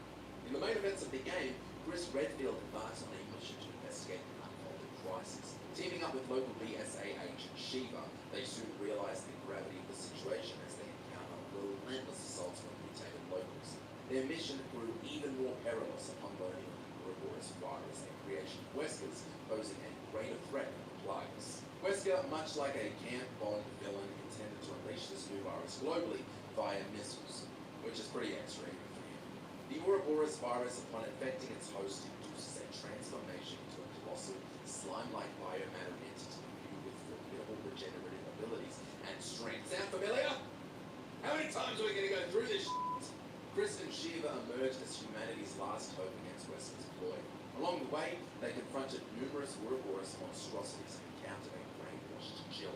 In the main events of the game, Chris Redfield embarks on a mission to investigate the unfolding crisis. Teaming up with local BSA agent Shiva, they soon realize the gravity of the situation as they encounter relentless assaults from mutated locals. Their mission grew even more perilous upon learning of the Ouroboros virus and creation of Weskers, posing a greater threat than the plagues. Wesker, much like a Camp Bond villain, intended to unleash this new virus globally via missiles, which is pretty extreme for him. The Ouroboros virus, upon infecting its host, induces a transformation into a colossal, slime-like biomatter entity imbued with formidable regenerative abilities and strength. Sound familiar? How many times are we going to go through this shit? Chris and Shiva emerged as humanity's last hope against Wesker's ploy. Along the way, they confronted numerous Ouroboros monstrosities and encountered a brainwashed Jill.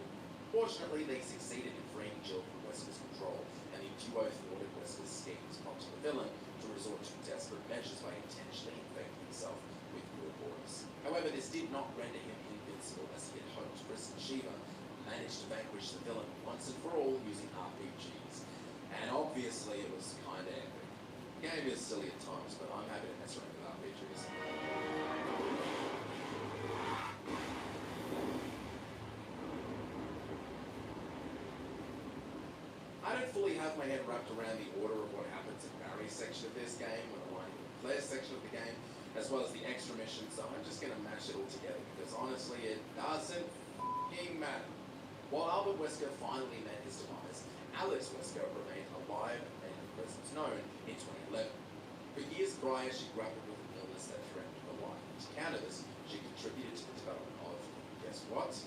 Fortunately, they succeeded in freeing Jill from Wesker's control, and the duo thwarted Wesker's schemes, prompting the villain to resort to desperate measures by intentionally infecting himself with Ouroboros. However, this did not render him invincible as he had hoped. Chris and Shiva managed to vanquish the villain once and for all using RPGs. And obviously it was kinda epic. The game is silly at times, but I'm happy to mess around with RPGs. I don't fully have my head wrapped around the order of what happens in Barry's section of this game when aligning with Claire's section of the game, as well as the extra missions, so I'm just going to mash it all together because honestly it doesn't f***ing matter. While Albert Wesker finally met his demise, Alex Wesker remained alive and her presence known in 2011. For years prior, she grappled with an illness that threatened her life. To counter this, she contributed to the development of, guess what?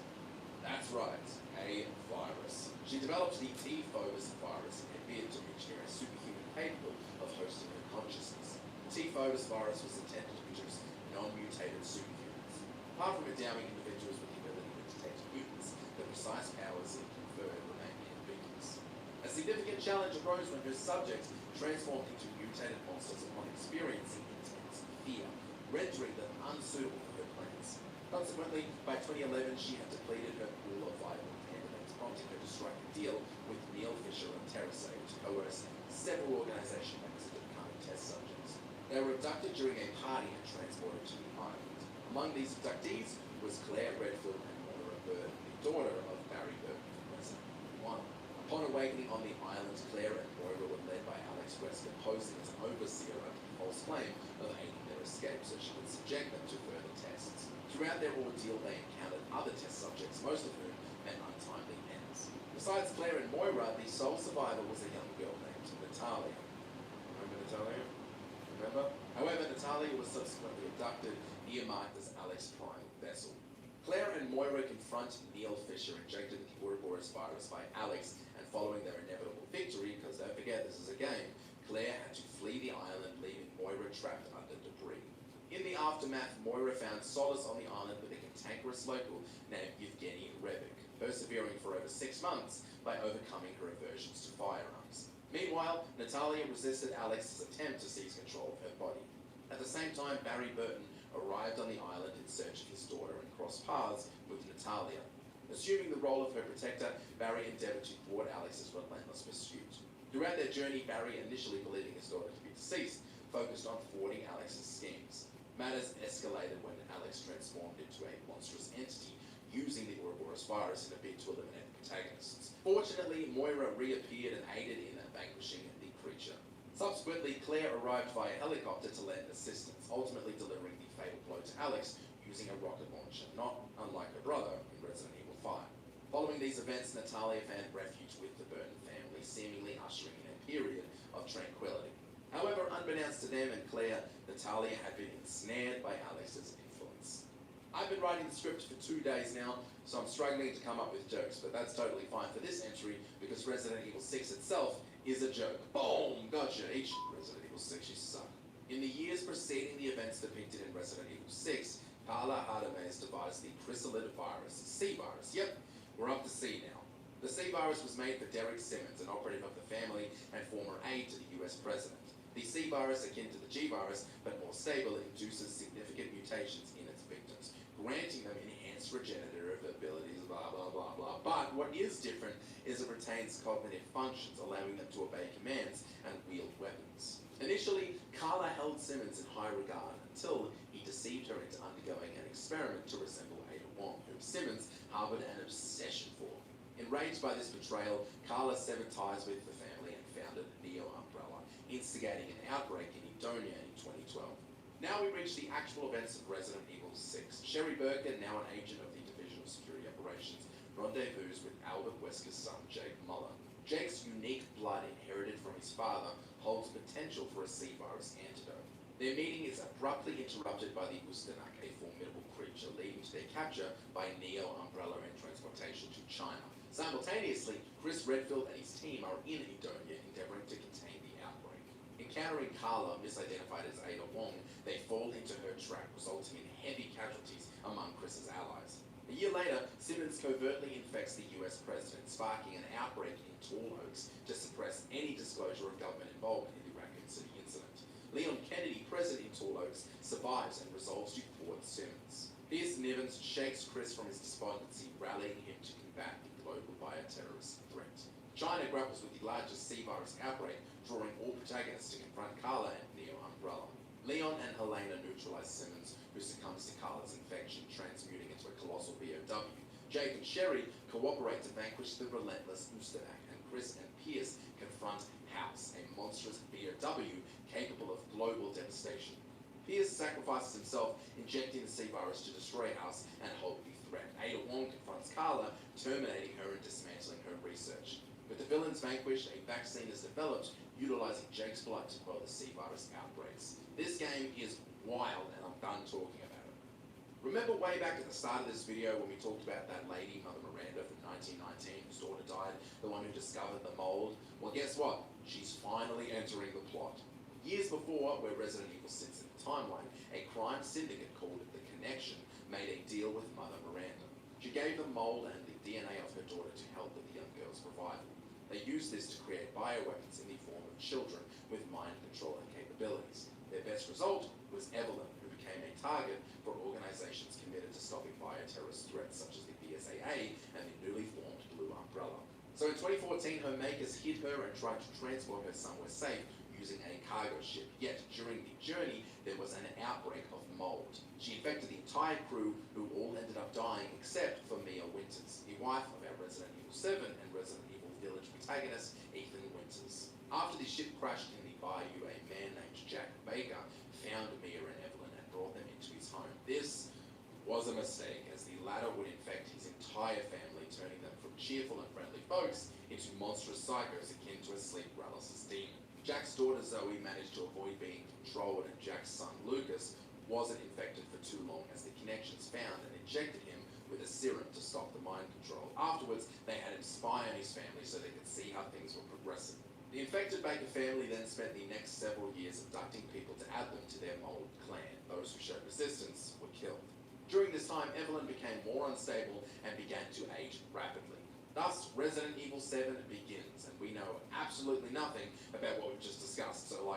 That's right, a virus. She developed the T-Phobos virus and appeared to reach near a superhuman capable of hosting her consciousness. The T-Phobos virus was intended to produce non-mutated superhumans. Apart from endowing individuals with the ability to detect mutants, the precise powers it conferred remained ambiguous. A significant challenge arose when her subjects transformed into mutated monsters upon experiencing intense fear, rendering them unsuitable for her plans. Consequently, by 2011, she had depleted her pool of viable candidates, prompting her to strike a deal with Neil Fisher and TerraSave to coerce several organization members into becoming test subjects. They were abducted during a party and transported to the island. Among these abductees was Claire Redfield and Moira Burton, the daughter of Barry Burton from Resident Evil 1. Upon awakening on the island, Claire and Moira were led by Alex Wesker, posing as an overseer under the false claim of aiding their escape so she could subject them to further tests. Throughout their ordeal, they encountered other test subjects, most of whom met untimely ends. Besides Claire and Moira, the sole survivor was a young girl named Natalia. Remember Natalia? Remember? However, Natalia was subsequently abducted, earmarked as Alex's prime vessel. Claire and Moira confront Neil Fisher, injected with the Ouroboros virus by Alex, and following their inevitable victory, because don't forget this is a game, Claire had to flee the island, leaving Moira trapped under debris. In the aftermath, Moira found solace on the island with a cantankerous local named Yevgeny Revik, persevering for over 6 months by overcoming her aversions to firearms. Meanwhile, Natalia resisted Alex's attempt to seize control of her body. At the same time, Barry Burton arrived on the island in search of his daughter and crossed paths with Natalia. Assuming the role of her protector, Barry endeavored to thwart Alex's relentless pursuit. Throughout their journey, Barry, initially believing his daughter to be deceased, focused on thwarting Alex's schemes. Matters escalated when Alex transformed into a monstrous entity using the Ouroboros virus in a bid to eliminate the protagonists. Fortunately, Moira reappeared and aided in vanquishing the creature. Subsequently, Claire arrived via helicopter to lend assistance, ultimately delivering the fatal blow to Alex using a rocket launcher, not unlike her brother in Resident Evil 5. Following these events, Natalia found refuge with the Burton family, seemingly ushering in a period of tranquility. However, unbeknownst to them and Claire, Natalia had been ensnared by Alex's influence. I've been writing the script for 2 days now, so I'm struggling to come up with jokes, but that's totally fine for this entry because Resident Evil 6 itself is a joke. Boom! Gotcha! Each Resident Evil 6, you suck. In the years preceding the events depicted in Resident Evil 6, Carla Hardemay's devised the chrysalid virus, C virus. Yep, we're up to C now. The C virus was made for Derek Simmons, an operative of the family and former aide to the US president. The C virus, akin to the G virus, but more stable, induces significant mutations in its victims, granting them enhanced regenerative abilities, blah, blah, blah, blah. But what is different is it retains cognitive functions, allowing them to obey commands and wield weapons. Initially, Carla held Simmons in high regard until he deceived her into undergoing an experiment to resemble Ada Wong, whom Simmons harbored an obsession for. Enraged by this betrayal, Carla severed ties with the family and founded Neo Umbrella, instigating an outbreak in Edonia in 2012. Now we reach the actual events of Resident Evil 6. Sherry Birkin, now an agent of the Division of Security Operations, rendezvous with Albert Wesker's son, Jake Muller. Jake's unique blood inherited from his father holds potential for a C virus antidote. Their meeting is abruptly interrupted by the Ustanak, a formidable creature, leading to their capture by Neo Umbrella and transportation to China. Simultaneously, Chris Redfield and his team are in Edonia endeavoring to contain the outbreak. Encountering Carla, misidentified as Ada Wong, they fall into her trap, resulting in heavy casualties among Chris's allies. A year later, Simmons covertly infects the US president, sparking an outbreak in Tall Oaks to suppress any disclosure of government involvement in the Raccoon City incident. Leon Kennedy, president in Tall Oaks, survives and resolves to thwart Simmons. Pierce Nivens shakes Chris from his despondency, rallying him to combat the global bioterrorist threat. China grapples with the largest C virus outbreak, drawing all protagonists to confront Carla and Neo Umbrella. Leon and Helena neutralize Simmons, who succumbs to Carla's infection, transmuting into a colossal BOW. Jake and Sherry cooperate to vanquish the relentless Ustanak, and Chris and Pierce confront House, a monstrous BOW capable of global devastation. Pierce sacrifices himself, injecting the C virus to destroy House and halt the threat. Ada Wong confronts Carla, terminating her and dismantling her research. With the villains vanquished, a vaccine is developed, utilizing Jake's blood to quell the C virus outbreaks. This game is wild, and I'm done talking about it. Remember way back at the start of this video when we talked about that lady, Mother Miranda from 1919, whose daughter died, the one who discovered the mold? Well, guess what? She's finally entering the plot. Years before, where Resident Evil sits in the timeline, a crime syndicate called The Connection made a deal with Mother Miranda. She gave the mold and the DNA of her daughter to help with the young girl's revival. They used this to create bioweapons in the form of children with mind control and capabilities. Their best result was Evelyn, who became a target for organizations committed to stopping bioterrorist threats such as the BSAA and the newly formed Blue Umbrella. So in 2014, her makers hid her and tried to transport her somewhere safe using a cargo ship. Yet during the journey, there was an outbreak of mold. She infected the entire crew, who all ended up dying except for Mia Winters, the wife of our Resident Evil 7 and Resident Evil Village protagonist, Ethan Winters. After the ship crashed in the bayou, a man named Jack Baker found Mia and Evelyn and brought them into his home. This was a mistake, as the latter would infect his entire family, turning them from cheerful and friendly folks into monstrous psychos akin to a sleep paralysis demon. Jack's daughter Zoe managed to avoid being controlled, and Jack's son Lucas wasn't infected for too long, as the Connections found and injected him with a serum to stop the mind control. Afterwards, they had him spy on his family so they could see how things were progressing. The infected Baker family then spent the next several years abducting people to add them to their mold clan. Those who showed resistance were killed. During this time, Evelyn became more unstable and began to age rapidly. Thus, Resident Evil 7 begins, and we know absolutely nothing about what we've just discussed, so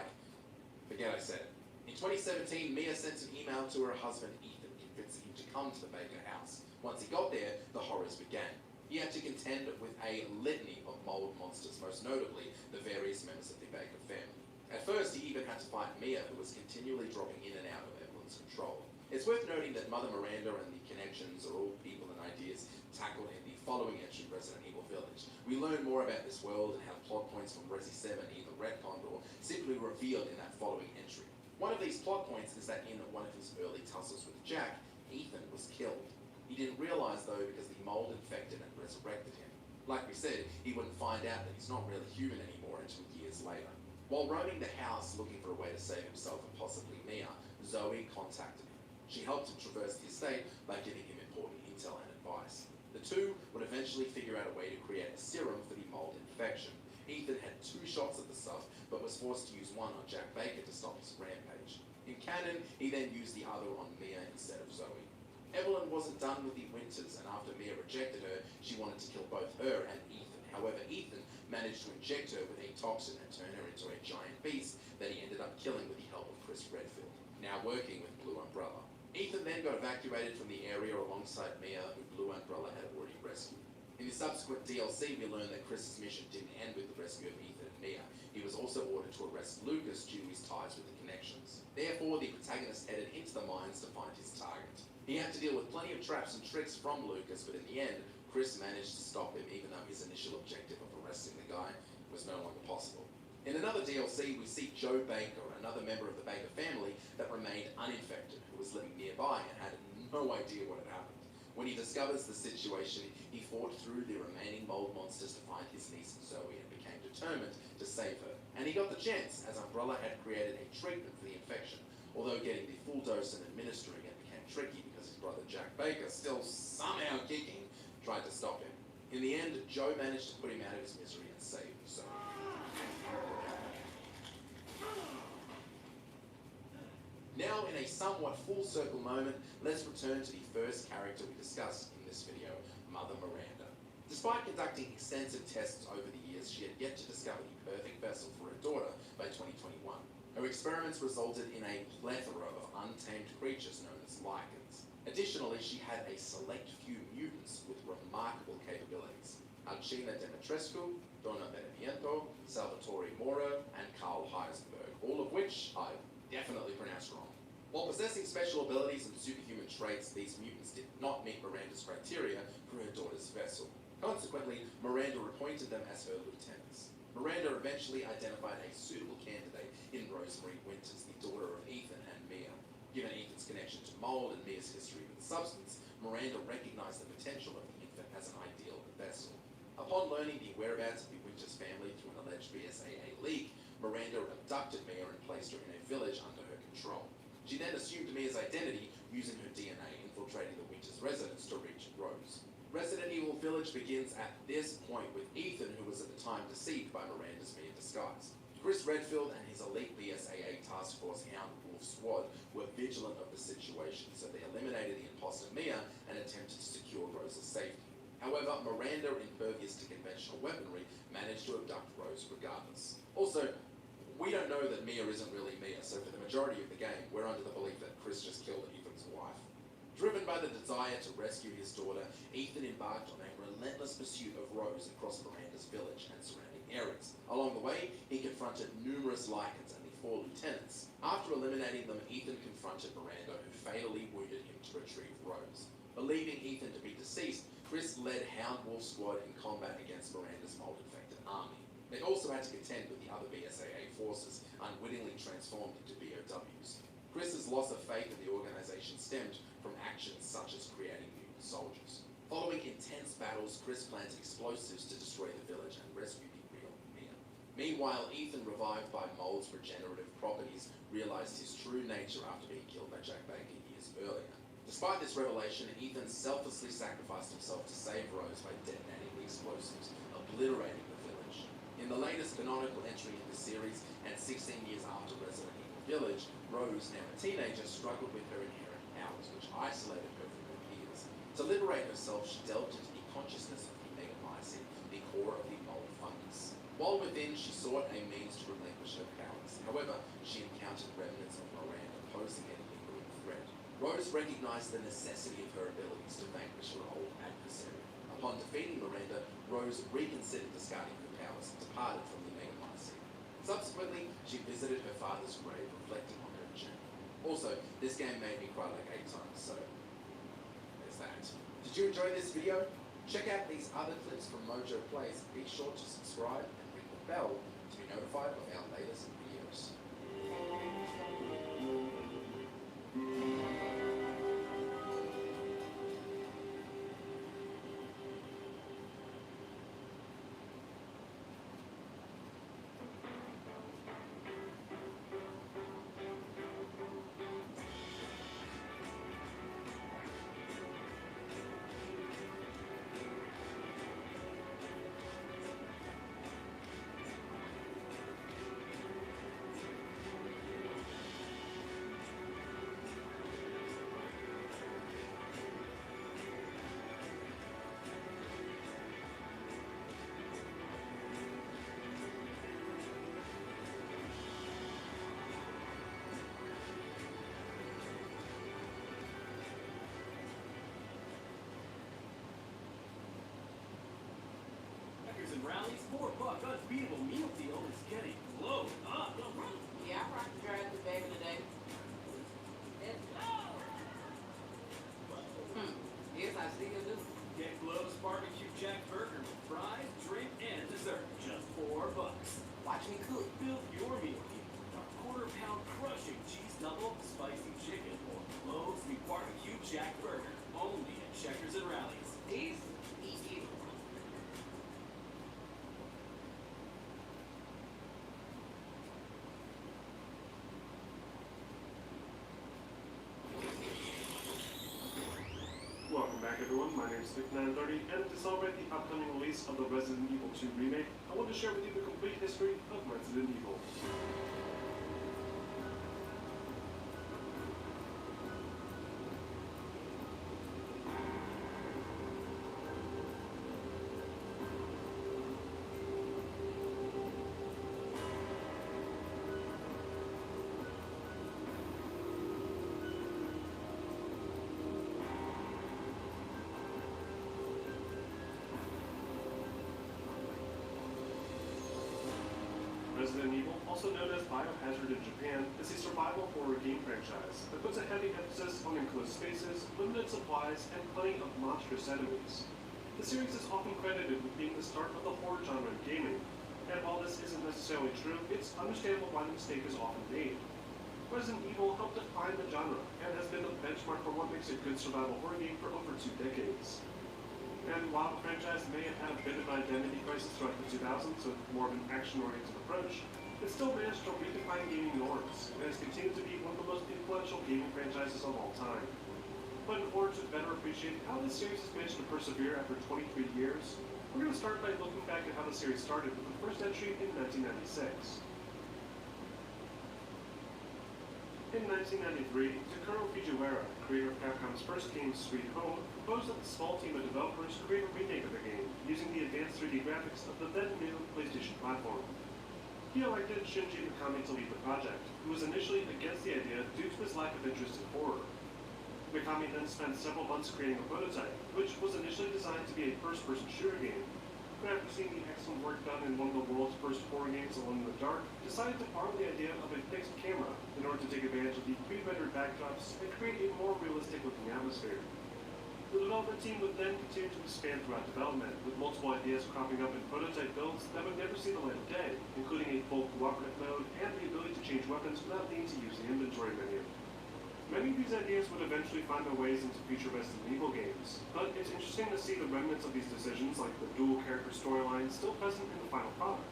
forget I said it. In 2017, Mia sent an email to her husband Ethan, convincing him to come to the Baker house. Once he got there, the horrors began. He had to contend with a litany of mold monsters, most notably the various members of the Baker family. At first, he even had to fight Mia, who was continually dropping in and out of Evelyn's control. It's worth noting that Mother Miranda and the Connections are all people and ideas tackled in the following entry, Resident Evil Village. We learn more about this world and how plot points from Resi 7 either retconned or simply revealed in that following entry. One of these plot points is that in one of his early tussles with Jack, Ethan was killed. He didn't realise though because the mold infected and resurrected him. Like we said, he wouldn't find out that he's not really human anymore until years later. While roaming the house looking for a way to save himself and possibly Mia, Zoe contacted him. She helped him traverse the estate by giving him important intel and advice. The two would eventually figure out a way to create a serum for the mold infection. Ethan had 2 shots of the stuff, but was forced to use one on Jack Baker to stop his rampage. In canon, he then used the other on Mia instead of Zoe. Evelyn wasn't done with the Winters, and after Mia rejected her, she wanted to kill both her and Ethan. However, Ethan managed to inject her with a toxin and turn her into a giant beast that he ended up killing with the help of Chris Redfield, now working with Blue Umbrella. Ethan then got evacuated from the area alongside Mia, who Blue Umbrella had already rescued. In the subsequent DLC, we learned that Chris's mission didn't end with the rescue of Ethan and Mia. He was also ordered to arrest Lucas due to his ties with the Connections. Therefore, the protagonist headed into the mines to find his target. He had to deal with plenty of traps and tricks from Lucas, but in the end, Chris managed to stop him, even though his initial objective of arresting the guy was no longer possible. In another DLC, we see Joe Baker, another member of the Baker family that remained uninfected, who was living nearby and had no idea what had happened. When he discovers the situation, he fought through the remaining mold monsters to find his niece Zoe and became determined to save her. And he got the chance, as Umbrella had created a treatment for the infection, although getting the full dose and administering it became tricky because his brother Jack Baker, still somehow kicking, tried to stop him. In the end, Joe managed to put him out of his misery and save Zoe. Now, in a somewhat full circle moment, let's return to the first character we discussed in this video, Mother Miranda. Despite conducting extensive tests over the years, she had yet to discover the perfect vessel for her daughter by 2021. Her experiments resulted in a plethora of untamed creatures known as lichens. Additionally, she had a select few mutants with remarkable capabilities. Alcina Demetrescu, Donna Benevento, Salvatore Moro, and Karl Heisenberg, all of which I've definitely pronounced wrong. While possessing special abilities and superhuman traits, these mutants did not meet Miranda's criteria for her daughter's vessel. Consequently, Miranda appointed them as her lieutenants. Miranda eventually identified a suitable candidate in Rosemary Winters, the daughter of Ethan and Mia. Given Ethan's connection to mold and Mia's history with the substance, Miranda recognized the potential of the infant as an ideal vessel. Upon learning the whereabouts of the Winters family through an alleged BSAA leak, Miranda abducted Mia and placed her in a village under her control. She then assumed Mia's identity using her DNA, infiltrating the Winters residence to reach Rose. Resident Evil Village begins at this point with Ethan, who was at the time deceived by Miranda's Mia disguise. Chris Redfield and his elite BSAA task force Hound Wolf squad were vigilant of the situation, so they eliminated the imposter Mia and attempted to secure Rose's safety. However, Miranda, impervious to conventional weaponry, managed to abduct Rose regardless. Also, we don't know that Mia isn't really Mia, so for the majority of the game, we're under the belief that Chris just killed Ethan's wife. Driven by the desire to rescue his daughter, Ethan embarked on a relentless pursuit of Rose across Miranda's village and surrounding areas. Along the way, he confronted numerous lichens and the 4 lieutenants. After eliminating them, Ethan confronted Miranda, who fatally wounded him to retrieve Rose. Believing Ethan to be deceased, Chris led Hound Wolf squad in combat against Miranda's mold-infected army. They also had to contend with the other BSAA forces, unwittingly transformed into BOWs. Chris's loss of faith in the organization stemmed from actions such as creating mutant soldiers. Following intense battles, Chris planted explosives to destroy the village and rescue the real Mia. Meanwhile, Ethan, revived by mold's regenerative properties, realized his true nature after being killed by Jack Baker years earlier. Despite this revelation, Ethan selflessly sacrificed himself to save Rose by detonating the explosives, obliterating the village. In the latest canonical entry in the series, and 16 years after Resident Evil Village, Rose, now a teenager, struggled with her inherent powers, which isolated her from her peers. To liberate herself, she delved into the consciousness of the megamycete, the core of the mold fungus. While within, she sought a means to relinquish her powers. However, she encountered remnants of Miranda posing a lingering threat. Rose recognized the necessity of her abilities to vanquish her old adversary. Upon defeating Miranda, Rose reconsidered discarding her powers and departed from the megamycete. Subsequently, she visited her father's grave, reflecting on her journey. Also, this game made me cry like 8 times, so there's that. Did you enjoy this video? Check out these other clips from Mojo Plays. Be sure to subscribe and ring the bell to be notified of our latest videos. And rallies, $4 unbeatable meal deal is getting blown up. Yeah, I brought the drive-thru baby today. Let's go. Yes, I see you do. Get Glow's barbecue jack burger with fries, drink, and dessert. Just $4. Watch me cook. Build your meal deal. A quarter-pound crushing cheese double, spicy chicken, or Glow's new barbecue jack burger. Only at Checkers and Rallies. Easy. Easy. Welcome back everyone, my name is Nick930, and to celebrate the upcoming release of the Resident Evil 2 remake, I want to share with you the complete history of Resident Evil. Resident Evil, also known as Biohazard in Japan, is a survival horror game franchise that puts a heavy emphasis on enclosed spaces, limited supplies, and plenty of monstrous enemies. The series is often credited with being the start of the horror genre in gaming, and while this isn't necessarily true, it's understandable why the mistake is often made. Resident Evil helped define the genre, and has been the benchmark for what makes a good survival horror game for over 2 decades. And while the franchise may have had a bit of an identity crisis throughout the 2000s with more of an action-oriented approach, it still managed to redefine gaming norms, and has continued to be one of the most influential gaming franchises of all time. But in order to better appreciate how this series has managed to persevere after 23 years, we're going to start by looking back at how the series started with the first entry in 1996. In 1993, Takuro Fujiwara, creator of Capcom's first game, Sweet Home, proposed that the small team of developers create a remake of the game, using the advanced 3D graphics of the then-new PlayStation platform. He elected Shinji Mikami to lead the project, who was initially against the idea due to his lack of interest in horror. Mikami then spent several months creating a prototype, which was initially designed to be a first-person shooter game, but after seeing the excellent work done in one of the world's first horror games, Alone in the Dark, decided to borrow the idea of a fixed camera in order to take advantage of the pre-rendered backdrops and create a more realistic-looking atmosphere. The development team would then continue to expand throughout development, with multiple ideas cropping up in prototype builds that would never see the light of day, including a full cooperative mode and the ability to change weapons without needing to use the inventory menu. Many of these ideas would eventually find their ways into future Resident Evil games, but it's interesting to see the remnants of these decisions, like the dual character storyline, still present in the final product.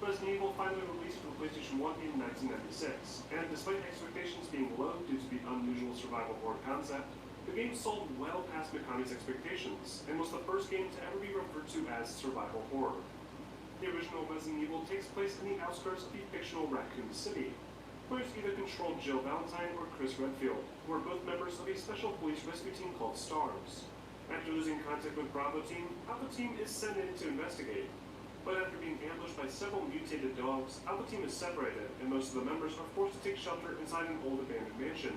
Resident Evil finally released for the PlayStation 1 in 1996, and despite expectations being low due to the unusual survival horror concept, the game sold well past Mikami's expectations, and was the first game to ever be referred to as survival horror. The original Resident Evil takes place in the outskirts of the fictional Raccoon City. Players either control Jill Valentine or Chris Redfield, who are both members of a special police rescue team called STARS. After losing contact with Bravo Team, Alpha Team is sent in to investigate. But after being ambushed by several mutated dogs, Alpha Team is separated, and most of the members are forced to take shelter inside an old abandoned mansion.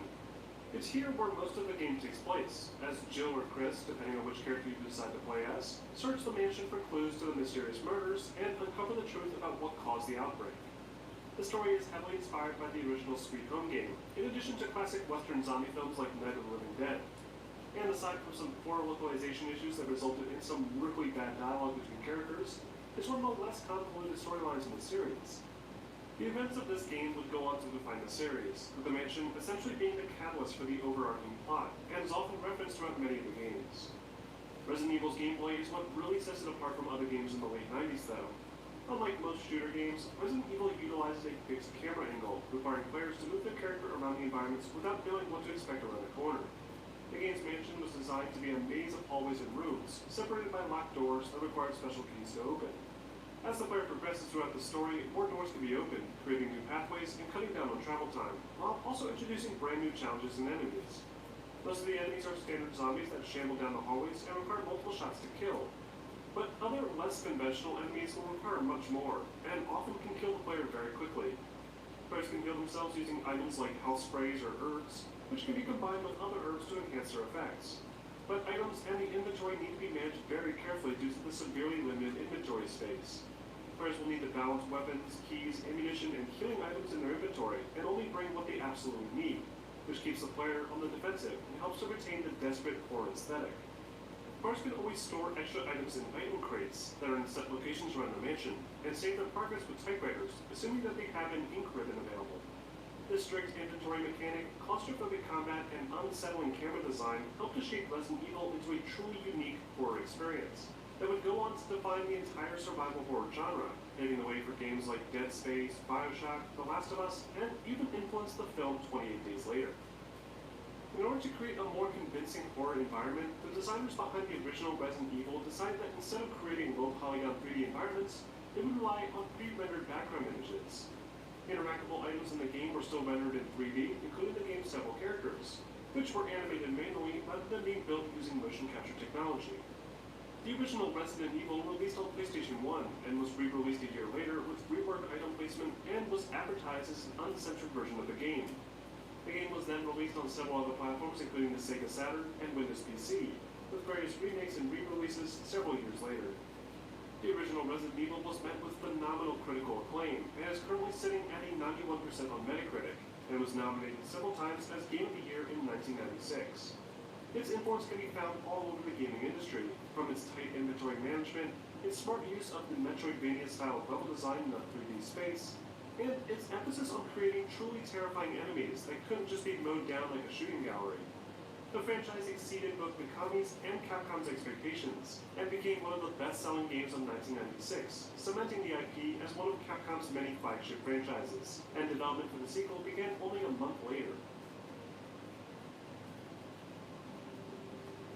It's here where most of the game takes place, as Jill or Chris, depending on which character you decide to play as, search the mansion for clues to the mysterious murders and uncover the truth about what caused the outbreak. The story is heavily inspired by the original Sweet Home game, in addition to classic Western zombie films like Night of the Living Dead. And aside from some poor localization issues that resulted in some really bad dialogue between characters, it's one of the less convoluted storylines in the series. The events of this game would go on to define the series, with the mansion essentially being the catalyst for the overarching plot, and is often referenced throughout many of the games. Resident Evil's gameplay is what really sets it apart from other games in the late 90s though. Unlike most shooter games, Resident Evil utilizes a fixed camera angle, requiring players to move their character around the environments without knowing what to expect around the corner. The game's mansion was designed to be a maze of hallways and rooms, separated by locked doors that required special keys to open. As the player progresses throughout the story, more doors can be opened, creating new pathways and cutting down on travel time, while also introducing brand new challenges and enemies. Most of the enemies are standard zombies that shamble down the hallways and require multiple shots to kill. But other, less conventional enemies will require much more, and often can kill the player very quickly. Players can heal themselves using items like health sprays or herbs, which can be combined with other herbs to enhance their effects. But items and the inventory need to be managed very carefully due to the severely limited inventory space. Players will need to balance weapons, keys, ammunition, and healing items in their inventory, and only bring what they absolutely need, which keeps the player on the defensive and helps to retain the desperate horror aesthetic. Players can always store extra items in item crates that are in set locations around the mansion, and save their progress with typewriters, assuming that they have an ink ribbon available. This strict inventory mechanic, claustrophobic combat, and unsettling camera design help to shape Resident Evil into a truly unique horror experience that would go on to define the entire survival horror genre, paving the way for games like Dead Space, Bioshock, The Last of Us, and even influenced the film 28 Days Later. In order to create a more convincing horror environment, the designers behind the original Resident Evil decided that instead of creating low-polygon 3D environments, they would rely on pre-rendered background images. Interactable items in the game were still rendered in 3D, including the game's several characters, which were animated manually rather than being built using motion capture technology. The original Resident Evil released on PlayStation 1 and was re-released a year later with reworked item placement and was advertised as an uncensored version of the game. The game was then released on several other platforms including the Sega Saturn and Windows PC, with various remakes and re-releases several years later. The original Resident Evil was met with phenomenal critical acclaim and is currently sitting at a 91% on Metacritic and was nominated several times as Game of the Year in 1996. Its influence can be found all over the gaming industry, from its tight inventory management, its smart use of the Metroidvania-style level design in a 3D space, and its emphasis on creating truly terrifying enemies that couldn't just be mowed down like a shooting gallery. The franchise exceeded both Mikami's and Capcom's expectations, and became one of the best-selling games of 1996, cementing the IP as one of Capcom's many flagship franchises, and development for the sequel began only a month later.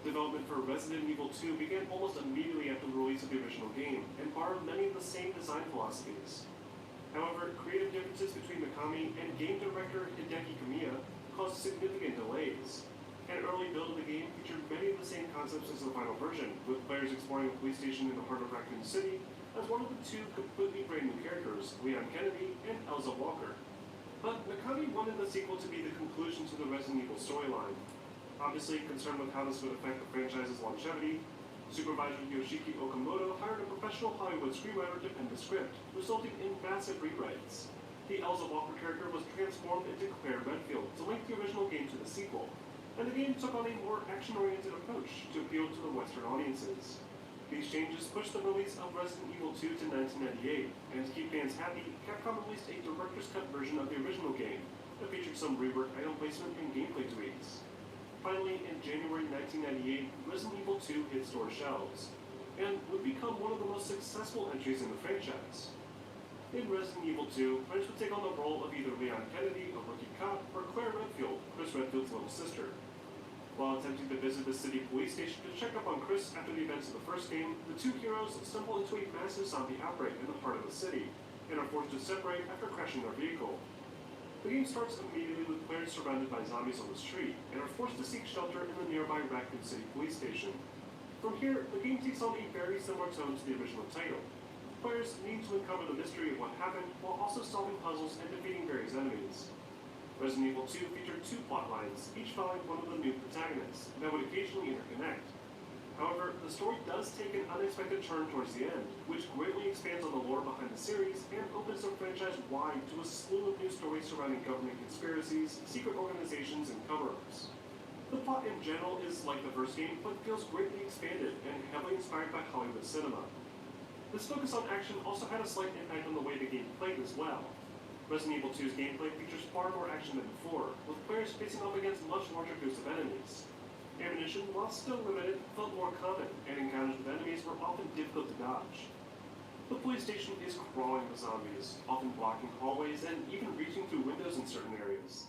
Development for Resident Evil 2 began almost immediately after the release of the original game, and borrowed many of the same design philosophies. However, creative differences between Mikami and game director Hideki Kamiya caused significant delays. An early build of the game featured many of the same concepts as the final version, with players exploring a police station in the heart of Raccoon City as one of the two completely brand new characters, Leon Kennedy and Elza Walker. But Mikami wanted the sequel to be the conclusion to the Resident Evil storyline. Obviously concerned with how this would affect the franchise's longevity, supervisor Yoshiki Okamoto hired a professional Hollywood screenwriter to pen the script, resulting in massive rewrites. The Elza Walker character was transformed into Claire Redfield to link the original game to the sequel, and the game took on a more action-oriented approach to appeal to the Western audiences. These changes pushed the release of Resident Evil 2 to 1998, and to keep fans happy, Capcom released a director's cut version of the original game that featured some reworked item placement and gameplay tweaks. Finally, in January 1998, Resident Evil 2 hit store shelves, and would become one of the most successful entries in the franchise. In Resident Evil 2, players would take on the role of either Leon Kennedy, a rookie cop, or Claire Redfield, Chris Redfield's little sister. While attempting to visit the city police station to check up on Chris after the events of the first game, the two heroes stumble into a massive zombie outbreak in the heart of the city, and are forced to separate after crashing their vehicle. The game starts immediately with players surrounded by zombies on the street, and are forced to seek shelter in the nearby Raccoon City police station. From here, the game takes on a very similar tone to the original title. Players need to uncover the mystery of what happened, while also solving puzzles and defeating various enemies. Resident Evil 2 featured two plot lines, each following one of the new protagonists, that would occasionally interconnect. However, the story does take an unexpected turn towards the end, which greatly expands on the lore behind the series and opens the franchise wide to a slew of new stories surrounding government conspiracies, secret organizations, and cover-ups. The plot in general is like the first game, but feels greatly expanded and heavily inspired by Hollywood cinema. This focus on action also had a slight impact on the way the game played as well. Resident Evil 2's gameplay features far more action than before, with players facing off against much larger groups of enemies. Ammunition, while still limited, felt more common, and encounters with enemies were often difficult to dodge. The police station is crawling with zombies, often blocking hallways and even reaching through windows in certain areas.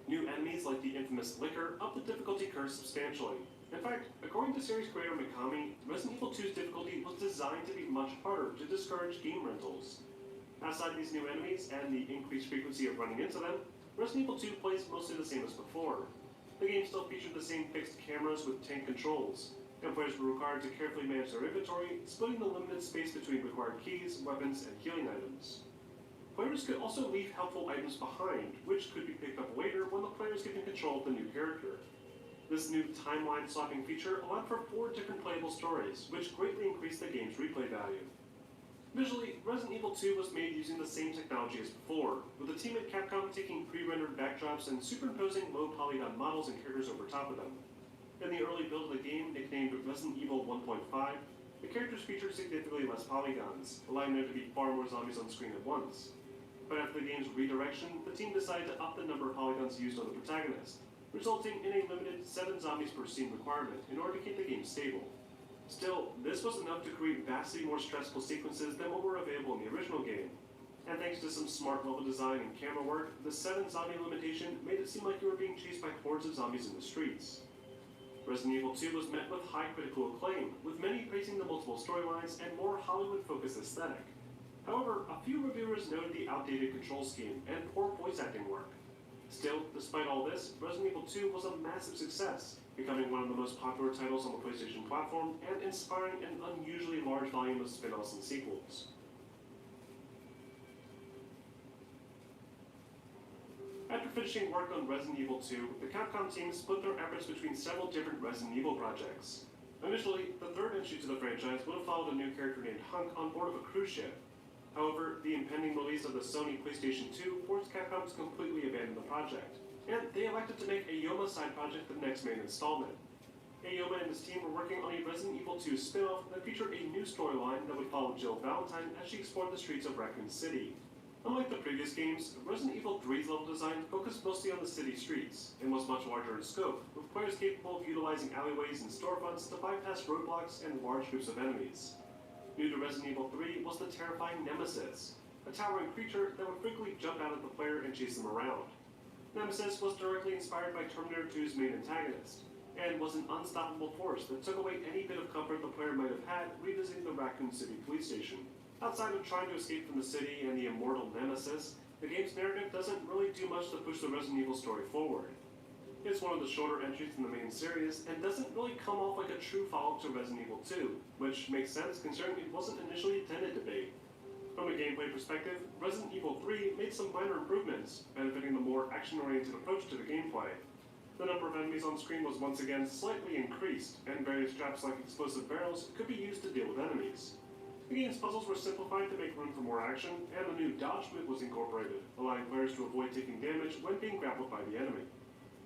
New enemies like the infamous Licker up the difficulty curve substantially. In fact, according to series creator Mikami, Resident Evil 2's difficulty was designed to be much harder to discourage game rentals. Outside these new enemies and the increased frequency of running into them, Resident Evil 2 plays mostly the same as before. The game still featured the same fixed cameras with tank controls, and players were required to carefully manage their inventory, splitting the limited space between required keys, weapons, and healing items. Players could also leave helpful items behind, which could be picked up later when the player is given control of the new character. This new timeline swapping feature allowed for 4 different playable stories, which greatly increased the game's replay value. Visually, Resident Evil 2 was made using the same technology as before, with the team at Capcom taking pre-rendered backdrops and superimposing low polygon models and characters over top of them. In the early build of the game, nicknamed Resident Evil 1.5, the characters featured significantly less polygons, allowing there to be far more zombies on screen at once. But after the game's redirection, the team decided to up the number of polygons used on the protagonist, resulting in a limited 7 zombies per scene requirement in order to keep the game stable. Still, this was enough to create vastly more stressful sequences than what were available in the original game. And thanks to some smart level design and camera work, the 7 zombie limitation made it seem like you were being chased by hordes of zombies in the streets. Resident Evil 2 was met with high critical acclaim, with many praising the multiple storylines and more Hollywood-focused aesthetic. However, a few reviewers noted the outdated control scheme and poor voice acting work. Still, despite all this, Resident Evil 2 was a massive success, becoming one of the most popular titles on the PlayStation platform and inspiring an unusually large volume of spin-offs and sequels. After finishing work on Resident Evil 2, the Capcom team split their efforts between several different Resident Evil projects. Initially, the third entry to the franchise would have followed a new character named Hunk on board of a cruise ship. However, the impending release of the Sony PlayStation 2 forced Capcom to completely abandon the project, and they elected to make Aoyama side project the next main installment. Aoyama and his team were working on a Resident Evil 2 spin-off that featured a new storyline that would follow Jill Valentine as she explored the streets of Raccoon City. Unlike the previous games, Resident Evil 3's level design focused mostly on the city streets, and was much larger in scope, with players capable of utilizing alleyways and storefronts to bypass roadblocks and large groups of enemies. New to Resident Evil 3 was the terrifying Nemesis, a towering creature that would frequently jump out at the player and chase them around. Nemesis was directly inspired by Terminator 2's main antagonist, and was an unstoppable force that took away any bit of comfort the player might have had revisiting the Raccoon City police station. Outside of trying to escape from the city and the immortal Nemesis, the game's narrative doesn't really do much to push the Resident Evil story forward. It's one of the shorter entries in the main series, and doesn't really come off like a true follow-up to Resident Evil 2, which makes sense considering it wasn't initially intended to be. From a gameplay perspective, Resident Evil 3 made some minor improvements, benefiting the more action-oriented approach to the gameplay. The number of enemies on screen was once again slightly increased, and various traps like explosive barrels could be used to deal with enemies. The game's puzzles were simplified to make room for more action, and a new dodge move was incorporated, allowing players to avoid taking damage when being grappled by the enemy.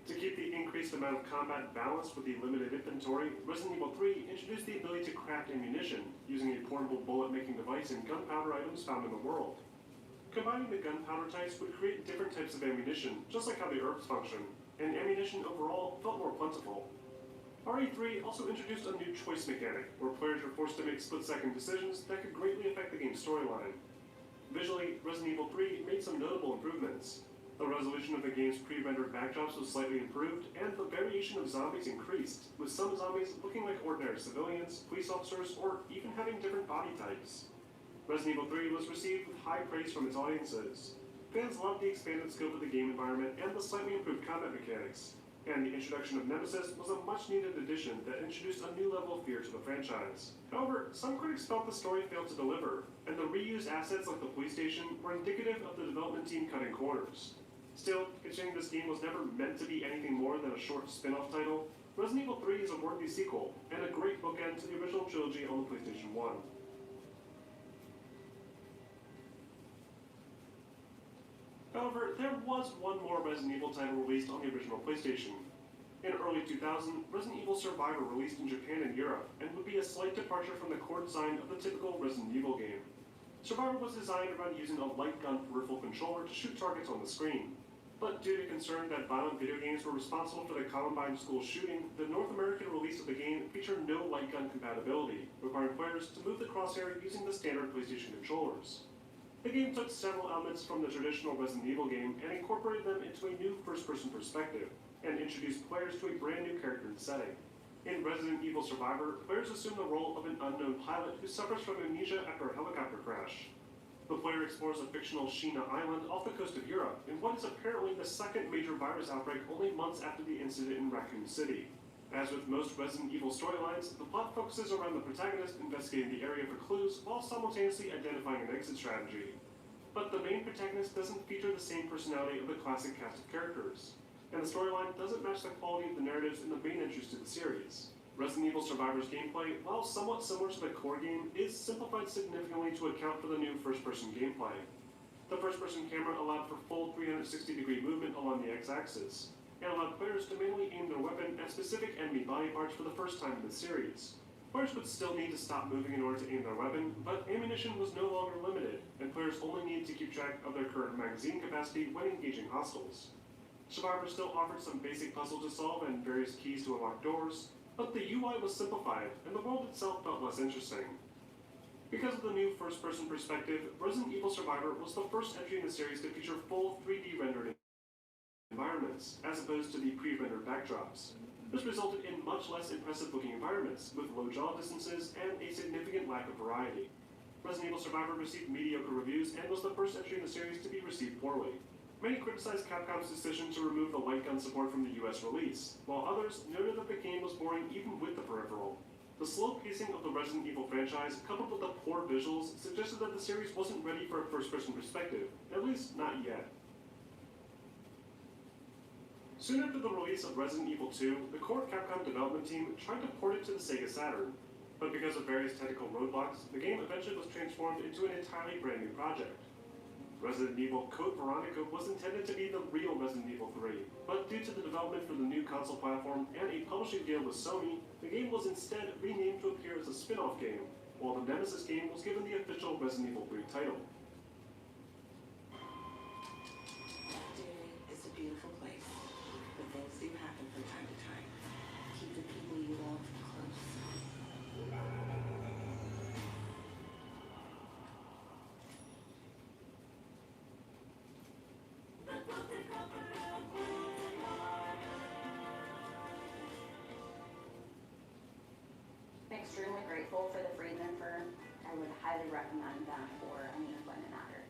To keep the increased amount of combat balanced with the limited inventory, Resident Evil 3 introduced the ability to craft ammunition, using a portable bullet-making device and gunpowder items found in the world. Combining the gunpowder types would create different types of ammunition, just like how the herbs function, and ammunition overall felt more plentiful. RE3 also introduced a new choice mechanic, where players were forced to make split-second decisions that could greatly affect the game's storyline. Visually, Resident Evil 3 made some notable improvements. The resolution of the game's pre-rendered backdrops was slightly improved, and the variation of zombies increased, with some zombies looking like ordinary civilians, police officers, or even having different body types. Resident Evil 3 was received with high praise from its audiences. Fans loved the expanded scope of the game environment and the slightly improved combat mechanics, and the introduction of Nemesis was a much-needed addition that introduced a new level of fear to the franchise. However, some critics felt the story failed to deliver, and the reused assets like the police station were indicative of the development team cutting corners. Still, considering this game was never meant to be anything more than a short spin-off title, Resident Evil 3 is a worthy sequel, and a great bookend to the original trilogy on the PlayStation 1. However, there was one more Resident Evil title released on the original PlayStation. In early 2000, Resident Evil Survivor released in Japan and Europe, and would be a slight departure from the core design of the typical Resident Evil game. Survivor was designed around using a light gun peripheral controller to shoot targets on the screen. But due to concern that violent video games were responsible for the Columbine school shooting, the North American release of the game featured no light gun compatibility, requiring players to move the crosshair using the standard PlayStation controllers. The game took several elements from the traditional Resident Evil game and incorporated them into a new first-person perspective, and introduced players to a brand new character and setting. In Resident Evil Survivor, players assume the role of an unknown pilot who suffers from amnesia after a helicopter crash. The player explores a fictional Sheena Island off the coast of Europe in what is apparently the second major virus outbreak only months after the incident in Raccoon City. As with most Resident Evil storylines, the plot focuses around the protagonist investigating the area for clues while simultaneously identifying an exit strategy. But the main protagonist doesn't feature the same personality of the classic cast of characters, and the storyline doesn't match the quality of the narratives in the main entries to the series. Resident Evil Survivor's gameplay, while somewhat similar to the core game, is simplified significantly to account for the new first-person gameplay. The first-person camera allowed for full 360-degree movement along the x-axis, and allowed players to manually aim their weapon at specific enemy body parts for the first time in the series. Players would still need to stop moving in order to aim their weapon, but ammunition was no longer limited, and players only needed to keep track of their current magazine capacity when engaging hostiles. Survivor still offered some basic puzzles to solve and various keys to unlock doors, but the UI was simplified, and the world itself felt less interesting. Because of the new first-person perspective, Resident Evil Survivor was the first entry in the series to feature full 3D rendered environments, as opposed to the pre-rendered backdrops. This resulted in much less impressive-looking environments, with low draw distances and a significant lack of variety. Resident Evil Survivor received mediocre reviews and was the first entry in the series to be received poorly. Many criticized Capcom's decision to remove the light gun support from the US release, while others noted that the game was boring even with the peripheral. The slow pacing of the Resident Evil franchise, coupled with the poor visuals, suggested that the series wasn't ready for a first-person perspective, at least not yet. Soon after the release of Resident Evil 2, the core Capcom development team tried to port it to the Sega Saturn, but because of various technical roadblocks, the game eventually was transformed into an entirely brand new project. Resident Evil Code Veronica was intended to be the real Resident Evil 3, but due to the development for the new console platform and a publishing deal with Sony, the game was instead renamed to appear as a spin-off game, while the Nemesis game was given the official Resident Evil 3 title. Derry is a beautiful place, but things do happen from time to time. Keep the people you love close. Extremely grateful for the Friedman firm. I would highly recommend them for any employment matter.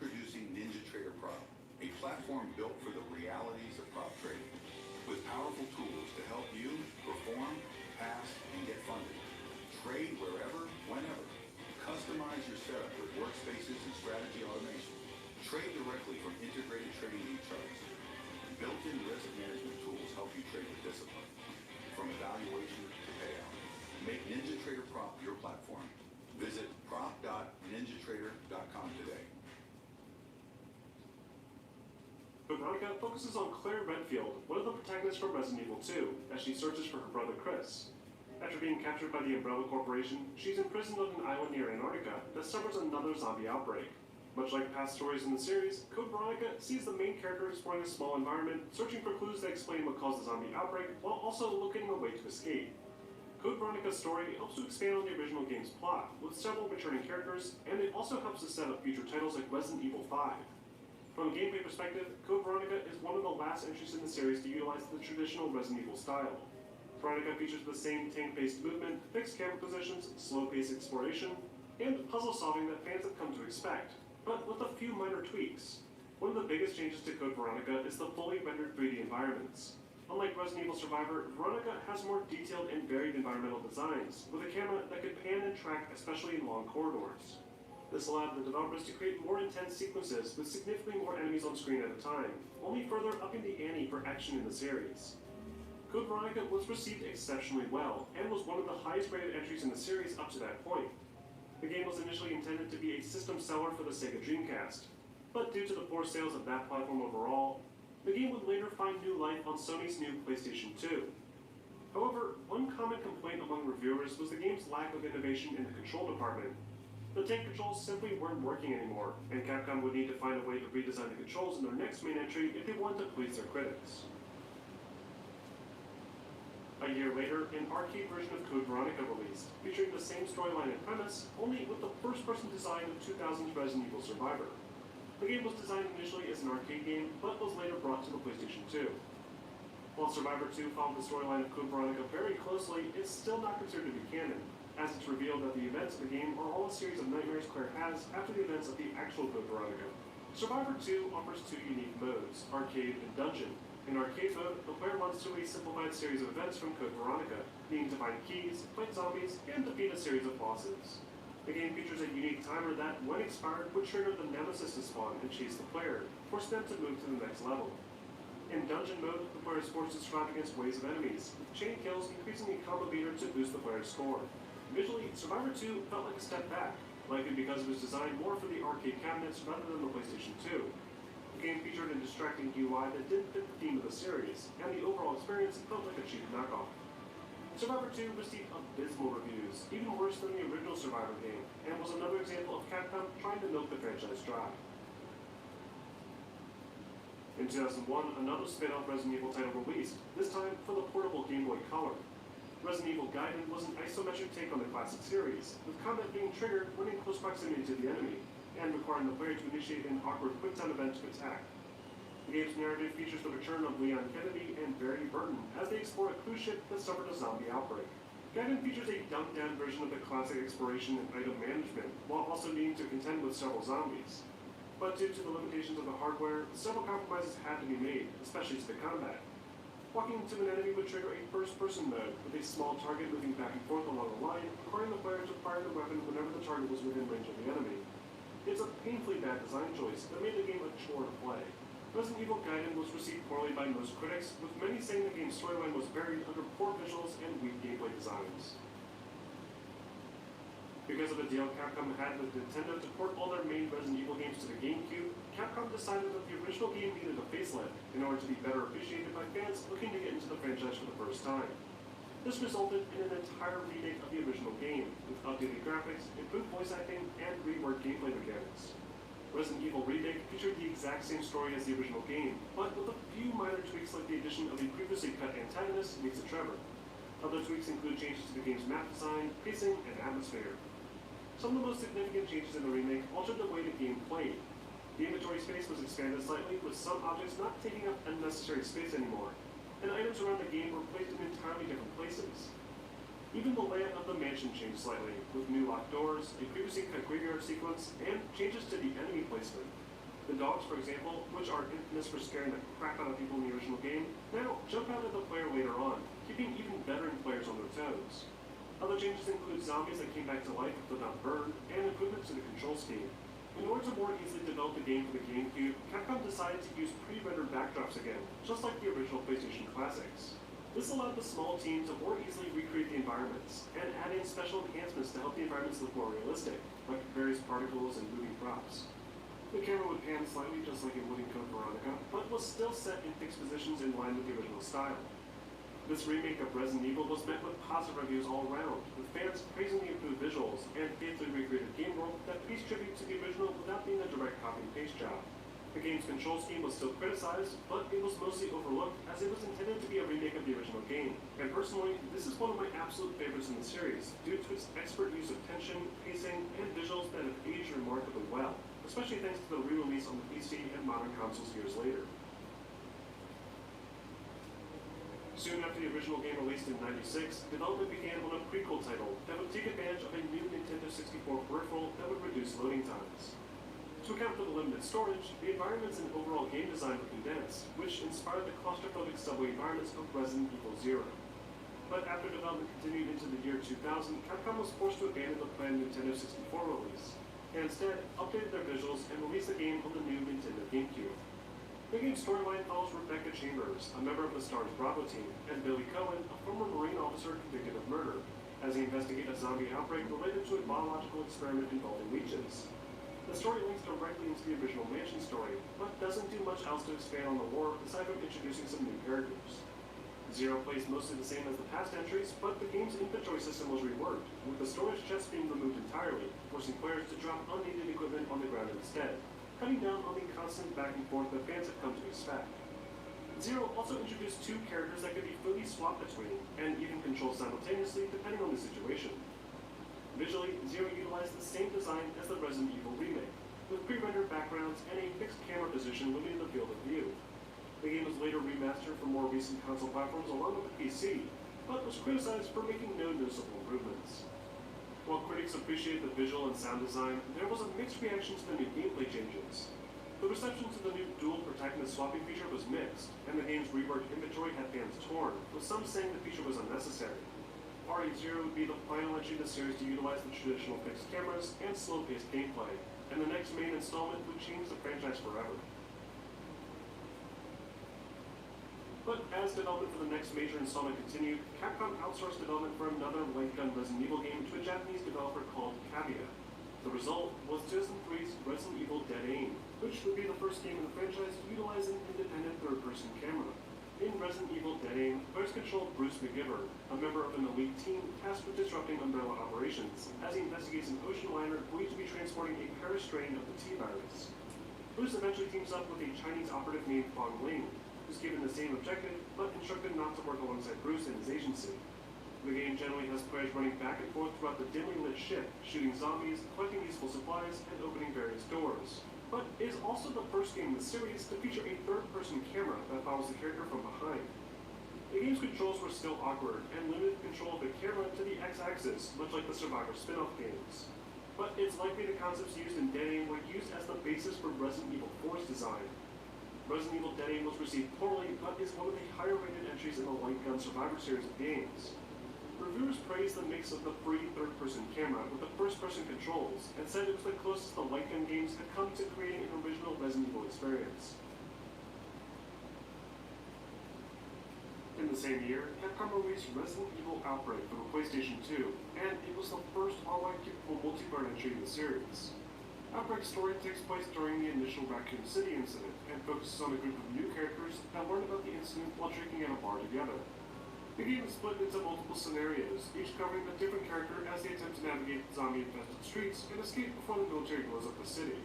Producing Ninja Trader Prop, a platform built for the realities of prop trading, with powerful tools to help you perform, pass, and get funded. Trade wherever, whenever. Customize your setup with workspaces and strategy automation. Trade directly from integrated trading view charts. Built-in risk management tools help you trade with discipline, from evaluation to payout. Make Ninja Trader Prop your platform. Visit prop.ninjatrader.com today. Veronica focuses on Claire Redfield, one of the protagonists from Resident Evil 2, as she searches for her brother Chris. After being captured by the Umbrella Corporation, she's imprisoned on an island near Antarctica that suffers another zombie outbreak. Much like past stories in the series, Code Veronica sees the main character exploring a small environment, searching for clues that explain what caused the zombie outbreak, while also locating a way to escape. Code Veronica's story helps to expand on the original game's plot, with several returning characters, and it also helps to set up future titles like Resident Evil 5. From a gameplay perspective, Code Veronica is one of the last entries in the series to utilize the traditional Resident Evil style. Veronica features the same tank-based movement, fixed camera positions, slow-paced exploration, and puzzle solving that fans have come to expect, but with a few minor tweaks. One of the biggest changes to Code Veronica is the fully rendered 3D environments. Unlike Resident Evil Survivor, Veronica has more detailed and varied environmental designs, with a camera that can pan and track especially in long corridors. This allowed the developers to create more intense sequences with significantly more enemies on screen at a time, only further upping the ante for action in the series. Code Veronica was received exceptionally well, and was one of the highest rated entries in the series up to that point. The game was initially intended to be a system seller for the Sega Dreamcast, but due to the poor sales of that platform overall, the game would later find new life on Sony's new PlayStation 2. However, one common complaint among reviewers was the game's lack of innovation in the control department. The tank controls simply weren't working anymore, and Capcom would need to find a way to redesign the controls in their next main entry if they wanted to please their critics. A year later, an arcade version of Code Veronica released, featuring the same storyline and premise, only with the first-person design of 2000's Resident Evil Survivor. The game was designed initially as an arcade game, but was later brought to the PlayStation 2. While Survivor 2 followed the storyline of Code Veronica very closely, it's still not considered to be canon, as it's revealed that the events of the game are all a series of nightmares Claire has after the events of the actual Code Veronica. Survivor 2 offers two unique modes, Arcade and Dungeon. In Arcade mode, the player runs through a simplified series of events from Code Veronica, needing to find keys, fight zombies, and defeat a series of bosses. The game features a unique timer that, when expired, would trigger the Nemesis to spawn and chase the player, forcing them to move to the next level. In Dungeon mode, the player is forced to strive against waves of enemies, with chain kills increasing the combo meter to boost the player's score. Visually, Survivor 2 felt like a step back, likely because it was designed more for the arcade cabinets rather than the PlayStation 2. The game featured a distracting UI that didn't fit the theme of the series, and the overall experience felt like a cheap knockoff. Survivor 2 received abysmal reviews, even worse than the original Survivor game, and was another example of Capcom trying to milk the franchise dry. In 2001, another spin-off Resident Evil title released, this time for the portable Game Boy Color. Resident Evil Gaiden was an isometric take on the classic series, with combat being triggered when in close proximity to the enemy, and requiring the player to initiate an awkward quick-time event to attack. The game's narrative features the return of Leon Kennedy and Barry Burton as they explore a cruise ship that suffered a zombie outbreak. Gaiden features a dumbed-down version of the classic exploration and item management, while also needing to contend with several zombies. But due to the limitations of the hardware, several compromises had to be made, especially to the combat. Walking into an enemy would trigger a first-person mode, with a small target moving back and forth along the line, requiring the player to fire the weapon whenever the target was within range of the enemy. It's a painfully bad design choice that made the game a chore to play. Resident Evil Gaiden was received poorly by most critics, with many saying the game's storyline was buried under poor visuals and weak gameplay designs. Because of a deal Capcom had with Nintendo to port all their main Resident Evil games to the GameCube, Capcom decided that the original game needed a facelift in order to be better appreciated by fans looking to get into the franchise for the first time. This resulted in an entire remake of the original game, with updated graphics, improved voice acting, and reworked gameplay mechanics. Resident Evil Remake featured the exact same story as the original game, but with a few minor tweaks like the addition of a previously cut antagonist, Lisa Trevor. Other tweaks include changes to the game's map design, pacing, and atmosphere. Some of the most significant changes in the remake altered the way the game played. The inventory space was expanded slightly, with some objects not taking up unnecessary space anymore, and items around the game were placed in entirely different places. Even the layout of the mansion changed slightly, with new locked doors, a previously cut graveyard sequence, and changes to the enemy placement. The dogs, for example, which are infamous for scaring the crap out of people in the original game, now jump out at the player later on, keeping even veteran players on their toes. Other changes include zombies that came back to life but not burned, and improvements to the control scheme. In order to more easily develop the game for the GameCube, Capcom decided to use pre-rendered backdrops again, just like the original PlayStation classics. This allowed the small team to more easily recreate the environments, and add in special enhancements to help the environments look more realistic, like various particles and moving props. The camera would pan slightly just like it would in Code Veronica, but was still set in fixed positions in line with the original style. This remake of Resident Evil was met with positive reviews all around, with fans praising the improved visuals and faithfully recreated game world that pays tribute to the original without being a direct copy and paste job. The game's control scheme was still criticized, but it was mostly overlooked as it was intended to be a remake of the original game. And personally, this is one of my absolute favorites in the series, due to its expert use of tension, pacing, and visuals that have aged remarkably well, especially thanks to the re-release on the PC and modern consoles years later. Soon after the original game released in '96, development began on a prequel title that would take advantage of a new Nintendo 64 peripheral that would reduce loading times. To account for the limited storage, the environments and overall game design were condensed, which inspired the claustrophobic subway environments of Resident Evil 0. But after development continued into the year 2000, Capcom was forced to abandon the planned Nintendo 64 release. and instead updated their visuals and released the game on the new Nintendo GameCube. The game's storyline follows Rebecca Chambers, a member of the Star's Bravo team, and Billy Cohen, a former Marine officer convicted of murder, as they investigate a zombie outbreak related to a biological experiment involving leeches. The story links directly into the original Mansion story, but doesn't do much else to expand on the lore aside from introducing some new characters. Zero plays mostly the same as the past entries, but the game's inventory system was reworked, with the storage chests being removed entirely, forcing players to drop unneeded equipment on the ground instead, cutting down on the constant back and forth that fans have come to expect. Zero also introduced two characters that could be fully swapped between, and even controlled simultaneously depending on the situation. Visually, Zero utilized the same design as the Resident Evil remake, with pre-rendered backgrounds and a fixed camera position limiting the field of view. The game was later remastered for more recent console platforms along with the PC, but was criticized for making no noticeable improvements. While critics appreciated the visual and sound design, there was a mixed reaction to the new gameplay changes. The reception to the new dual protagonist swapping feature was mixed, and the game's reworked inventory had fans torn, with some saying the feature was unnecessary. RE0 would be the final entry in the series to utilize the traditional fixed cameras and slow-paced gameplay, and the next main installment would change the franchise forever. But as development for the next major installment continued, Capcom outsourced development for another light-gun Resident Evil game to a Japanese developer called Cavia. The result was 2003's Resident Evil Dead Aim, which would be the first game in the franchise to utilize an independent third-person camera. In Resident Evil Dead Aim, players controlled Bruce McGiver, a member of an elite team tasked with disrupting Umbrella operations, as he investigates an ocean liner believed to be transporting a Paris strain of the T-virus. Bruce eventually teams up with a Chinese operative named Fong Ling, who's given the same objective, but instructed not to work alongside Bruce and his agency. The game generally has players running back and forth throughout the dimly lit ship, shooting zombies, collecting useful supplies, and opening various doors. But it is also the first game in the series to feature a third-person camera that follows the character from behind. The game's controls were still awkward, and limited control of the camera to the X-axis, much like the Survivor spin-off games. But it's likely the concepts used in Dead Aim were used as the basis for Resident Evil 4's design. Resident Evil Dead Aim was received poorly, but is one of the higher-rated entries in the light gun Survivor series of games. Reviewers praised the mix of the free third-person camera with the first-person controls, and said it was the closest the light gun games had come to creating an original Resident Evil experience. In the same year, Capcom released Resident Evil Outbreak for the PlayStation 2, and it was the first online-capable multiplayer entry in the series. Outbreak's story takes place during the initial Raccoon City incident, and focuses on a group of new characters that learn about the incident while drinking at a bar together. The game is split into multiple scenarios, each covering a different character as they attempt to navigate zombie-infested streets and escape before the military blows up the city.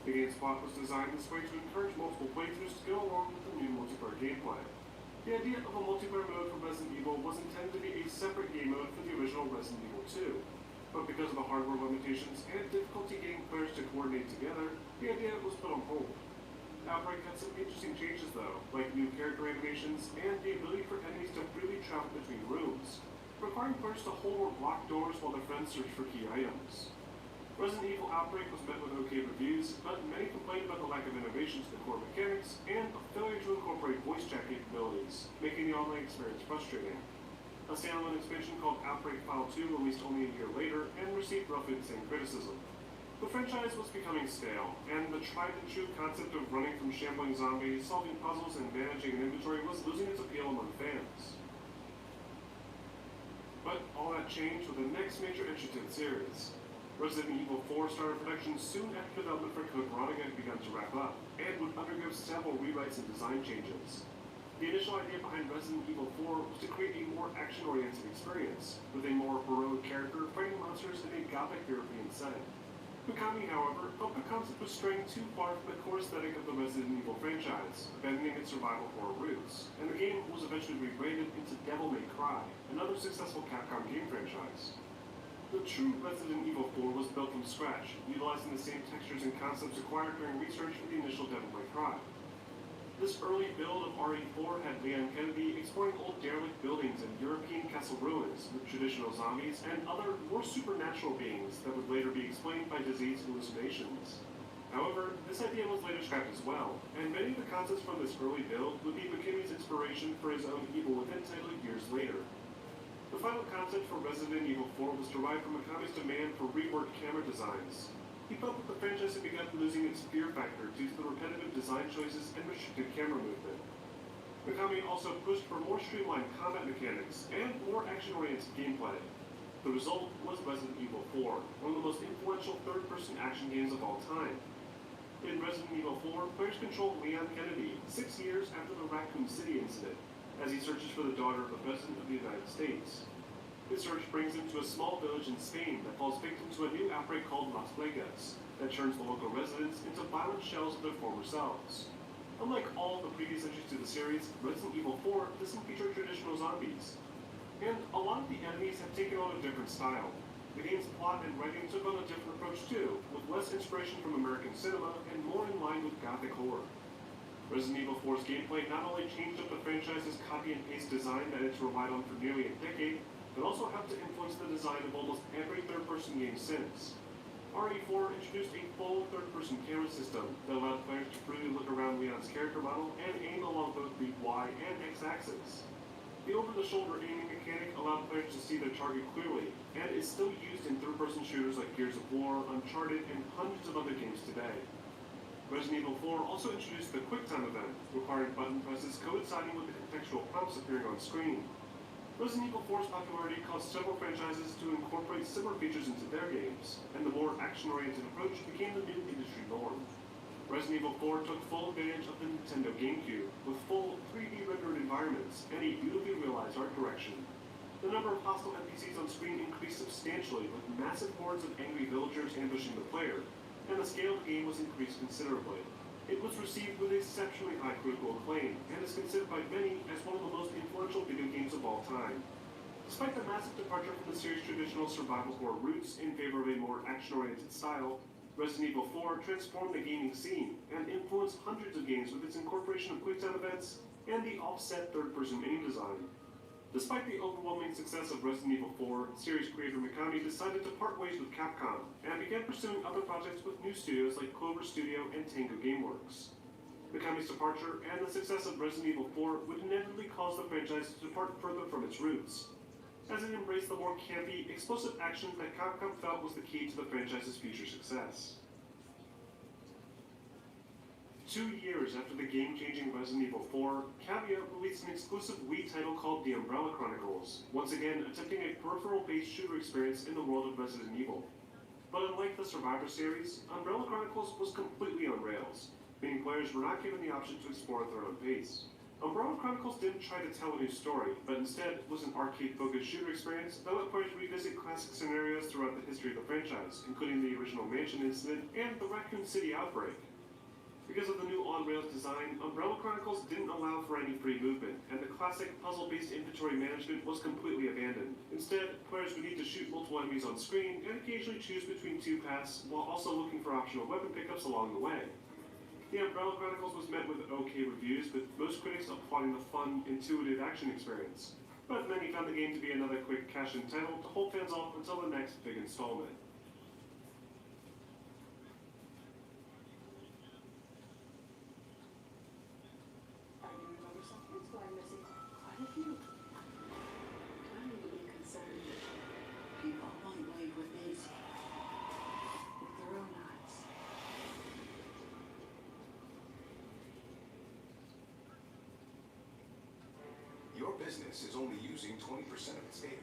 The game's plot was designed this way to encourage multiple playthroughs to go along with the new multiplayer gameplay. The idea of a multiplayer mode for Resident Evil was intended to be a separate game mode for the original Resident Evil 2. But because of the hardware limitations and difficulty getting players to coordinate together, the idea was put on hold. Outbreak had some interesting changes though, like new character animations and the ability for enemies to freely travel between rooms, requiring players to hold or block doors while their friends search for key items. Resident Evil Outbreak was met with okay reviews, but many complained about the lack of innovation to the core mechanics and a failure to incorporate voice chat capabilities, making the online experience frustrating. A standalone expansion called Outbreak File 2 released only a year later and received roughly the same criticism. The franchise was becoming stale, and the tried-and-true concept of running from shambling zombies, solving puzzles, and managing an inventory was losing its appeal among fans. But all that changed with the next major entry to the series. Resident Evil 4 started production soon after development for Code Veronica had begun to wrap up, and would undergo several rewrites and design changes. The initial idea behind Resident Evil 4 was to create a more action-oriented experience, with a more heroic character fighting monsters in a Gothic European setting. Mikami, however, felt the concept was straying too far from the core aesthetic of the Resident Evil franchise, abandoning its survival horror roots, and the game was eventually rebranded into Devil May Cry, another successful Capcom game franchise. The true Resident Evil 4 was built from scratch, utilizing the same textures and concepts acquired during research for the initial Devil May Cry. This early build of RE4 had Leon Kennedy exploring old derelict buildings and European castle ruins with traditional zombies and other more supernatural beings that would later be explained by disease hallucinations. However, this idea was later scrapped as well, and many of the concepts from this early build would be Mikami's inspiration for his own Evil Within title years later. The final concept for Resident Evil 4 was derived from Mikami's demand for reworked camera designs. He felt that the franchise had begun losing its fear factor due to the repetitive design choices and restricted camera movement. Mikami also pushed for more streamlined combat mechanics and more action-oriented gameplay. The result was Resident Evil 4, one of the most influential third-person action games of all time. In Resident Evil 4, players control Leon Kennedy 6 years after the Raccoon City incident, as he searches for the daughter of the President of the United States. His search brings him to a small village in Spain that falls victim to a new outbreak called Las Plagas, that turns the local residents into violent shells of their former selves. Unlike all the previous entries to the series, Resident Evil 4 doesn't feature traditional zombies. And a lot of the enemies have taken on a different style. The game's plot and writing took on a different approach too, with less inspiration from American cinema and more in line with gothic horror. Resident Evil 4's gameplay not only changed up the franchise's copy-and-paste design that it's relied on for nearly a decade, but also helped to influence the design of almost every third-person game since. RE4 introduced a full third-person camera system that allowed players to freely look around Leon's character model and aim along both the Y and X axis. The over-the-shoulder aiming mechanic allowed players to see their target clearly, and is still used in third-person shooters like Gears of War, Uncharted, and hundreds of other games today. Resident Evil 4 also introduced the QuickTime event, requiring button presses coinciding with the contextual prompts appearing on screen. Resident Evil 4's popularity caused several franchises to incorporate similar features into their games, and the more action-oriented approach became the new industry norm. Resident Evil 4 took full advantage of the Nintendo GameCube, with full 3D rendered environments and a beautifully realized art direction. The number of hostile NPCs on screen increased substantially, with massive hordes of angry villagers ambushing the player, and the scale of the game was increased considerably. It was received with exceptionally high critical acclaim, and is considered by many as one of the most influential video games of all time. Despite the massive departure from the series' traditional survival horror roots in favor of a more action-oriented style, Resident Evil 4 transformed the gaming scene and influenced hundreds of games with its incorporation of QuickTime events and the offset third-person aim design. Despite the overwhelming success of Resident Evil 4, series creator Mikami decided to part ways with Capcom and began pursuing other projects with new studios like Clover Studio and Tango Gameworks. Mikami's departure and the success of Resident Evil 4 would inevitably cause the franchise to depart further from its roots, as it embraced the more campy, explosive action that Capcom felt was the key to the franchise's future success. 2 years after the game-changing Resident Evil 4, Cavia released an exclusive Wii title called The Umbrella Chronicles, once again attempting a peripheral-based shooter experience in the world of Resident Evil. But unlike the Survivor series, Umbrella Chronicles was completely on rails, meaning players were not given the option to explore at their own pace. Umbrella Chronicles didn't try to tell a new story, but instead was an arcade-focused shooter experience that let players revisit classic scenarios throughout the history of the franchise, including the original Mansion incident and the Raccoon City outbreak. Because of the new on-rails design, Umbrella Chronicles didn't allow for any free movement, and the classic puzzle-based inventory management was completely abandoned. Instead, players would need to shoot multiple enemies on screen and occasionally choose between two paths, while also looking for optional weapon pickups along the way. The Umbrella Chronicles was met with okay reviews, with most critics applauding the fun, intuitive action experience. But many found the game to be another quick cash-in title to hold fans off until the next big installment. Your business is only using 20% of its data.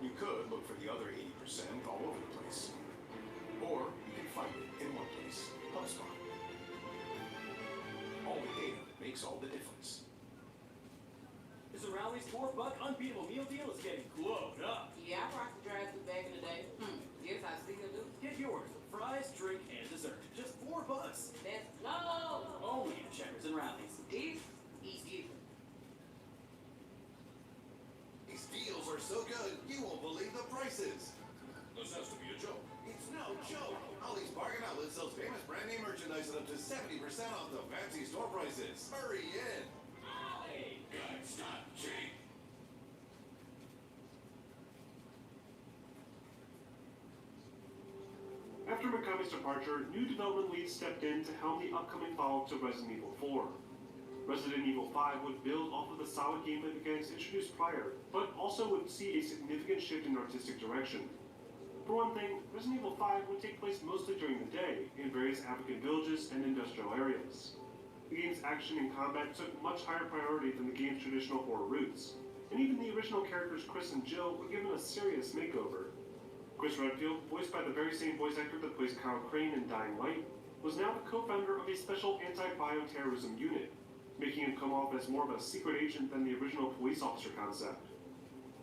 You could look for the other 80% all over the place. Or you can find it in one place, HubSpot. All the data makes all the difference. Is O'Reilly's $4 unbeatable meal deal is getting glowed up. Yeah, I rocked the drive-thru back in the day. Yes, I still do. Get yours with fries, drink, and dessert. Just $4. That's no! Only at Checkers and Rallies. East you. These deals are so good, you won't believe the prices. This has to be a joke. It's no joke. Ollie's Bargain Outlet sells famous brand name merchandise at up to 70% off the fancy store prices. Hurry in. Ollie! It's not cheap. After Mikami's departure, new development leads stepped in to helm the upcoming follow-up to Resident Evil 4. Resident Evil 5 would build off of the solid gameplay mechanics introduced prior, but also would see a significant shift in artistic direction. For one thing, Resident Evil 5 would take place mostly during the day in various African villages and industrial areas. The game's action and combat took much higher priority than the game's traditional horror roots, and even the original characters Chris and Jill were given a serious makeover. Chris Redfield, voiced by the very same voice actor that plays Kyle Crane in Dying Light, was now the co-founder of a special anti-bioterrorism unit, making him come off as more of a secret agent than the original police officer concept.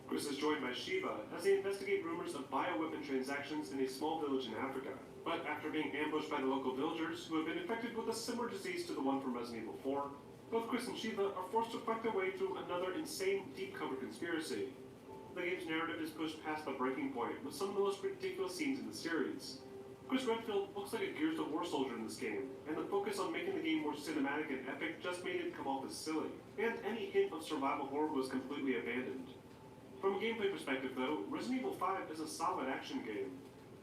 Chris is joined by Shiva as they investigate rumors of bioweapon transactions in a small village in Africa. But after being ambushed by the local villagers who have been infected with a similar disease to the one from Resident Evil 4, both Chris and Shiva are forced to fight their way through another insane, deep-cover conspiracy. The game's narrative is pushed past the breaking point with some of the most ridiculous scenes in the series. Chris Redfield looks like a Gears of War soldier in this game, and the focus on making the game more cinematic and epic just made it come off as silly, and any hint of survival horror was completely abandoned. From a gameplay perspective though, Resident Evil 5 is a solid action game.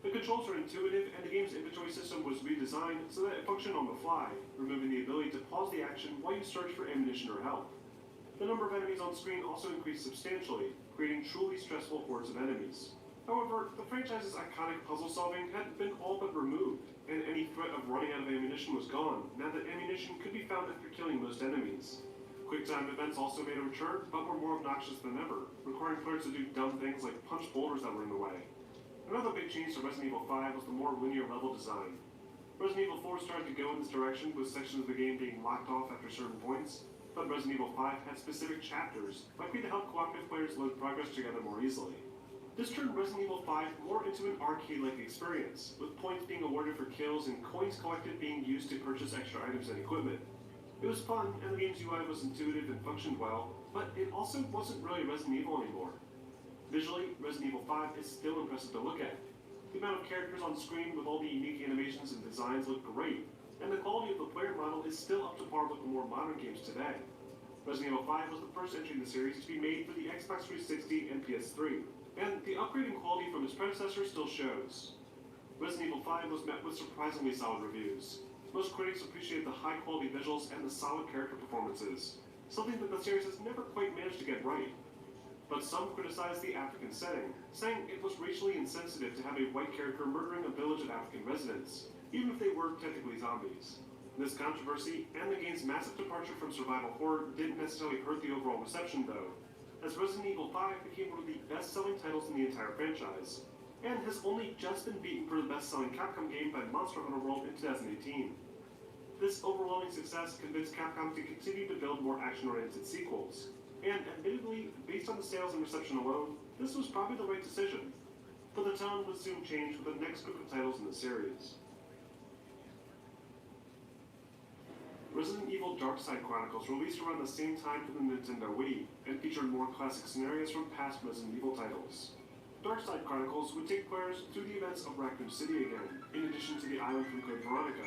The controls are intuitive, and the game's inventory system was redesigned so that it functioned on the fly, removing the ability to pause the action while you search for ammunition or health. The number of enemies on screen also increased substantially, creating truly stressful hordes of enemies. However, the franchise's iconic puzzle solving had been all but removed, and any threat of running out of ammunition was gone, now that ammunition could be found after killing most enemies. Quick-time events also made a return, but were more obnoxious than ever, requiring players to do dumb things like punch boulders that were in the way. Another big change to Resident Evil 5 was the more linear level design. Resident Evil 4 started to go in this direction with sections of the game being locked off after certain points, but Resident Evil 5 had specific chapters, likely to help cooperative players load progress together more easily. This turned Resident Evil 5 more into an arcade-like experience, with points being awarded for kills and coins collected being used to purchase extra items and equipment. It was fun, and the game's UI was intuitive and functioned well, but it also wasn't really Resident Evil anymore. Visually, Resident Evil 5 is still impressive to look at. The amount of characters on screen with all the unique animations and designs look great, and the quality of the player model is still up to par with the more modern games today. Resident Evil 5 was the first entry in the series to be made for the Xbox 360 and PS3, and the upgrading quality from its predecessor still shows. Resident Evil 5 was met with surprisingly solid reviews. Most critics appreciated the high-quality visuals and the solid character performances, something that the series has never quite managed to get right. But some criticized the African setting, saying it was racially insensitive to have a white character murdering a village of African residents, even if they were technically zombies. This controversy, and the game's massive departure from survival horror, didn't necessarily hurt the overall reception though, as Resident Evil 5 became one of the best-selling titles in the entire franchise, and has only just been beaten for the best-selling Capcom game by Monster Hunter World in 2018. This overwhelming success convinced Capcom to continue to build more action-oriented sequels, and admittedly, based on the sales and reception alone, this was probably the right decision. But the tone would soon change with the next group of titles in the series. Resident Evil Dark Side Chronicles released around the same time for the Nintendo Wii, and featured more classic scenarios from past Resident Evil titles. Dark Side Chronicles would take players through the events of Raccoon City again, in addition to the island from Code Veronica,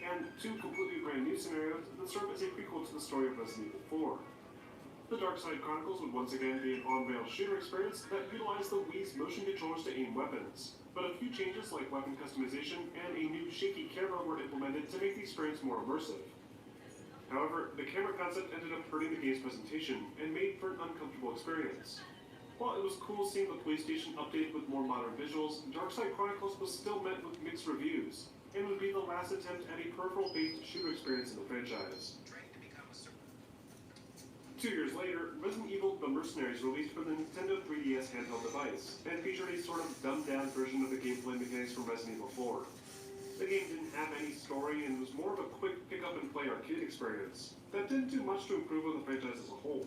and two completely brand new scenarios that serve as a prequel to the story of Resident Evil 4. The Dark Side Chronicles would once again be an on-rail shooter experience that utilized the Wii's motion controllers to aim weapons, but a few changes like weapon customization and a new shaky camera were implemented to make the experience more immersive. However, the camera concept ended up hurting the game's presentation and made for an uncomfortable experience. While it was cool seeing the police station updated with more modern visuals, Dark Side Chronicles was still met with mixed reviews, and would be the last attempt at a peripheral-based shooter experience in the franchise. 2 years later, Resident Evil The Mercenaries released for the Nintendo 3DS handheld device, and featured a sort of dumbed-down version of the gameplay mechanics from Resident Evil 4. The game didn't have any story and was more of a quick pick-up-and-play arcade experience that didn't do much to improve on the franchise as a whole.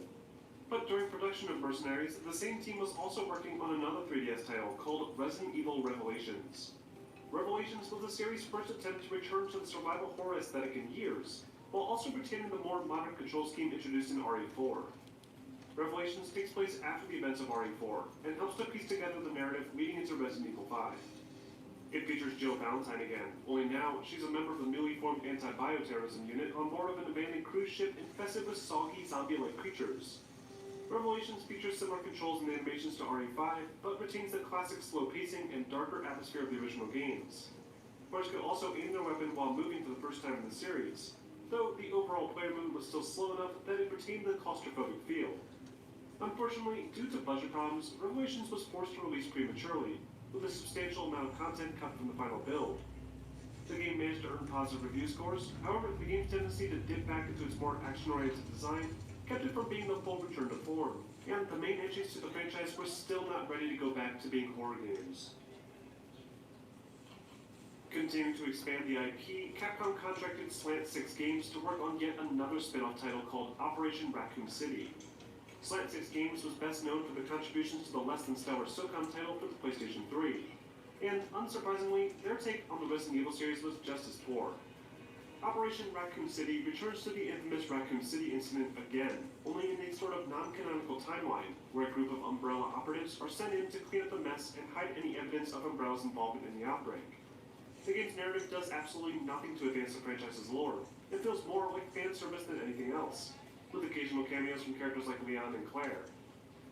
But during production of Mercenaries, the same team was also working on another 3DS title called Resident Evil Revelations. Revelations was the series' first attempt to return to the survival horror aesthetic in years, while also retaining the more modern control scheme introduced in RE4. Revelations takes place after the events of RE4, and helps to piece together the narrative leading into Resident Evil 5. It features Jill Valentine again, only now she's a member of the newly formed anti-bioterrorism unit on board of an abandoned cruise ship infested with soggy, zombie-like creatures. Revelations features similar controls and animations to RE5, but retains the classic slow pacing and darker atmosphere of the original games. Players could also aim their weapon while moving for the first time in the series, though the overall player movement was still slow enough that it retained the claustrophobic feel. Unfortunately, due to budget problems, Revelations was forced to release prematurely, with a substantial amount of content cut from the final build. The game managed to earn positive review scores, however, the game's tendency to dip back into its more action-oriented design kept it from being the full return to form, and the main entries to the franchise were still not ready to go back to being horror games. Continuing to expand the IP, Capcom contracted Slant 6 Games to work on yet another spin-off title called Operation Raccoon City. Slant 6 Games was best known for the contributions to the less-than-stellar SOCOM title for the PlayStation 3, and unsurprisingly, their take on the Resident Evil series was just as poor. Operation Raccoon City returns to the infamous Raccoon City incident again, only in a sort of non-canonical timeline, where a group of Umbrella operatives are sent in to clean up the mess and hide any evidence of Umbrella's involvement in the outbreak. The game's narrative does absolutely nothing to advance the franchise's lore. It feels more like fan service than anything else, with occasional cameos from characters like Leon and Claire.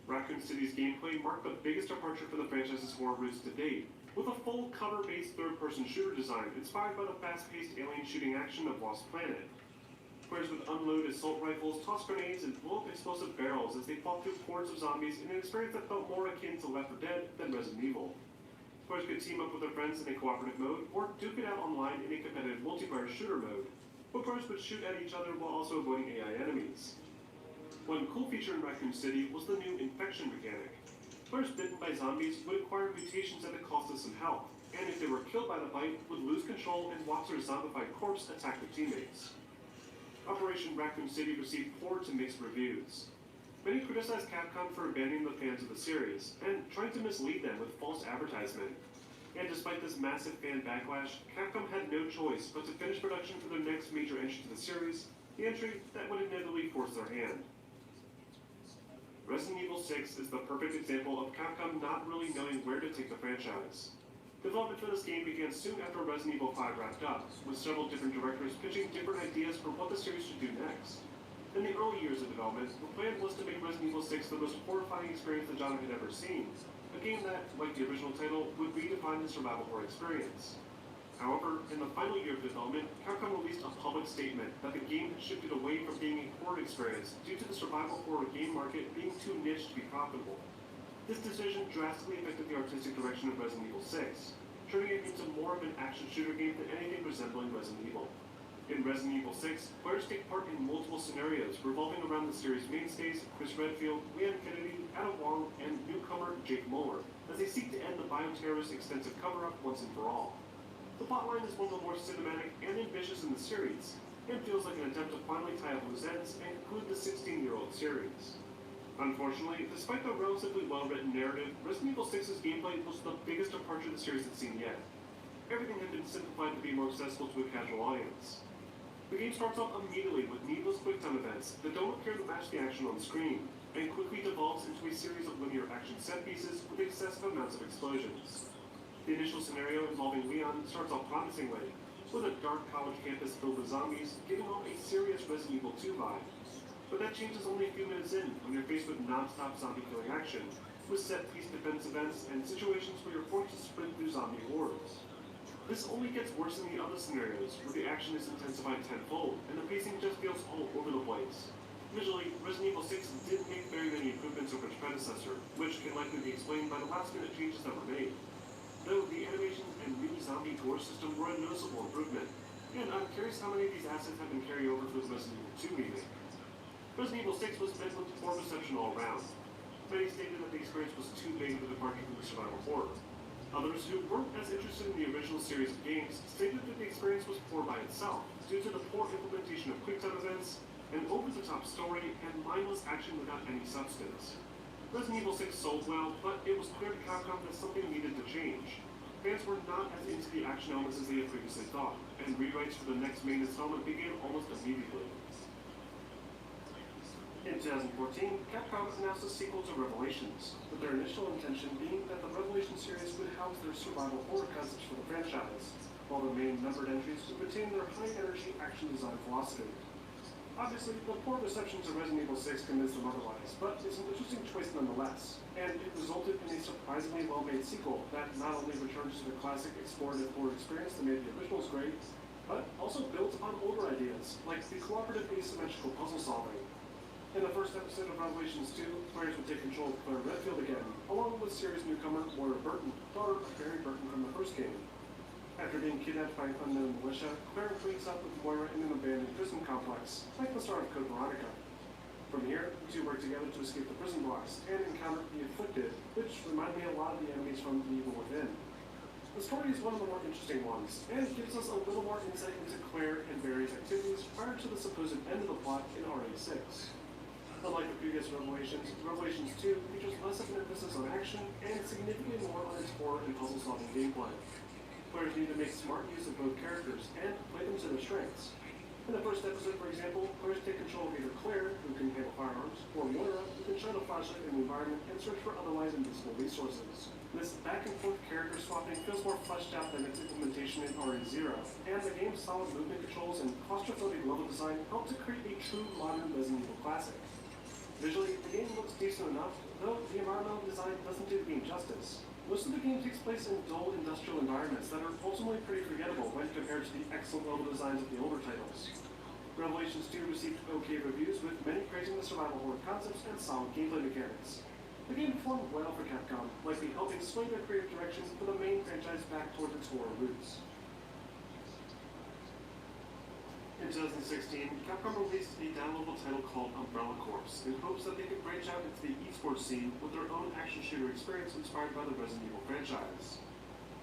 Raccoon City's gameplay marked the biggest departure for the franchise's horror roots to date, with a full cover-based third-person shooter design inspired by the fast-paced alien shooting action of Lost Planet. Players would unload assault rifles, toss grenades, and blow up explosive barrels as they fought through hordes of zombies in an experience that felt more akin to Left 4 Dead than Resident Evil. Players could team up with their friends in a cooperative mode, or duke it out online in a competitive multiplayer shooter mode, where players would shoot at each other while also avoiding AI enemies. One cool feature in Raccoon City was the new infection mechanic. Players bitten by zombies would acquire mutations at the cost of some health, and if they were killed by the bite, would lose control and watch their zombified corpse attack their teammates. Operation Raccoon City received poor to mixed reviews. Many criticized Capcom for abandoning the fans of the series, and trying to mislead them with false advertisement. And despite this massive fan backlash, Capcom had no choice but to finish production for their next major entry to the series, the entry that would inevitably force their hand. Resident Evil 6 is the perfect example of Capcom not really knowing where to take the franchise. Development for this game began soon after Resident Evil 5 wrapped up, with several different directors pitching different ideas for what the series should do next. In the early years of development, the plan was to make Resident Evil 6 the most horrifying experience the genre had ever seen, a game that, like the original title, would redefine the survival horror experience. However, in the final year of development, Capcom released a public statement that the game had shifted away from being a horror experience due to the survival horror game market being too niche to be profitable. This decision drastically affected the artistic direction of Resident Evil 6, turning it into more of an action shooter game than anything resembling Resident Evil. In Resident Evil 6, players take part in multiple scenarios revolving around the series' mainstays Chris Redfield, Leon Kennedy, Ada Wong, and newcomer Jake Muller, as they seek to end the bioterrorist extensive cover-up once and for all. The plotline is one of the more cinematic and ambitious in the series, and feels like an attempt to finally tie up loose ends and conclude the 16-year-old series. Unfortunately, despite the relatively well-written narrative, Resident Evil 6's gameplay was the biggest departure the series had seen yet. Everything had been simplified to be more accessible to a casual audience. The game starts off immediately with needless quick-time events that don't appear to match the action on screen, and quickly devolves into a series of linear action set-pieces with excessive amounts of explosions. The initial scenario involving Leon starts off promisingly, with a dark college campus filled with zombies, giving off a serious Resident Evil 2 vibe. But that changes only a few minutes in, when you're faced with non-stop zombie-killing action, with set-piece defense events and situations where you're forced to sprint through zombie hordes. This only gets worse in the other scenarios, where the action is intensified tenfold, and the pacing just feels all over the place. Visually, Resident Evil 6 didn't make very many improvements over its predecessor, which can likely be explained by the last-minute changes that were made. Though the animations and new zombie gore system were a noticeable improvement, and I'm curious how many of these assets have been carried over for the Resident Evil 2 remake. Resident Evil 6 was met with poor reception all around. Many stated that the experience was too big of a departure from the survival horror. Others who weren't as interested in the original series of games stated that the experience was poor by itself, due to the poor implementation of quick-time events, an over-the-top story, and mindless action without any substance. Resident Evil 6 sold well, but it was clear to Capcom that something needed to change. Fans were not as into the action elements as they had previously thought, and rewrites for the next main installment began almost immediately. In 2014, Capcom announced a sequel to Revelations, with their initial intention being that the Revelation series would house their survival horror concepts for the franchise, while the main numbered entries would retain their high-energy action design philosophy. Obviously, the poor reception to Resident Evil 6 convinced them otherwise, but it's an interesting choice nonetheless, and it resulted in a surprisingly well-made sequel that not only returns to the classic explorative horror experience that made the originals great, but also builds upon older ideas, like the cooperative asymmetrical puzzle solving. In the first episode of Revelations 2, players would take control of Claire Redfield again, along with series newcomer Moira Burton, daughter of Barry Burton from the first game. After being kidnapped by an unknown militia, Claire wakes up with Moira in an abandoned prison complex, like the start of Code Veronica. From here, the two work together to escape the prison blocks and encounter the Afflicted, which remind me a lot of the enemies from The Evil Within. The story is one of the more interesting ones, and gives us a little more insight into Claire and Barry's activities prior to the supposed end of the plot in RA6. Unlike the previous Revelations, Revelations 2 features less of an emphasis on action and significantly more on its horror and puzzle-solving gameplay. Players need to make smart use of both characters and play them to their strengths. In the first episode, for example, players take control of either Claire, who can handle firearms, or Moira, who can shine a flashlight in the environment and search for otherwise invisible resources. This back-and-forth character swapping feels more fleshed out than its implementation in RE0, and the game's solid movement controls and claustrophobic level design help to create a true modern Resident Evil classic. Visually, the game looks decent enough, though the environmental design doesn't do the game justice. Most of the game takes place in dull industrial environments that are ultimately pretty forgettable when compared to the excellent level designs of the older titles. Revelations 2 received okay reviews, with many praising the survival horror concepts and solid gameplay mechanics. The game performed well for Capcom, likely helping sway their creative direction for the main franchise back towards its horror roots. In 2016, Capcom released a downloadable title called Umbrella Corps in hopes that they could branch out into the esports scene with their own action shooter experience inspired by the Resident Evil franchise.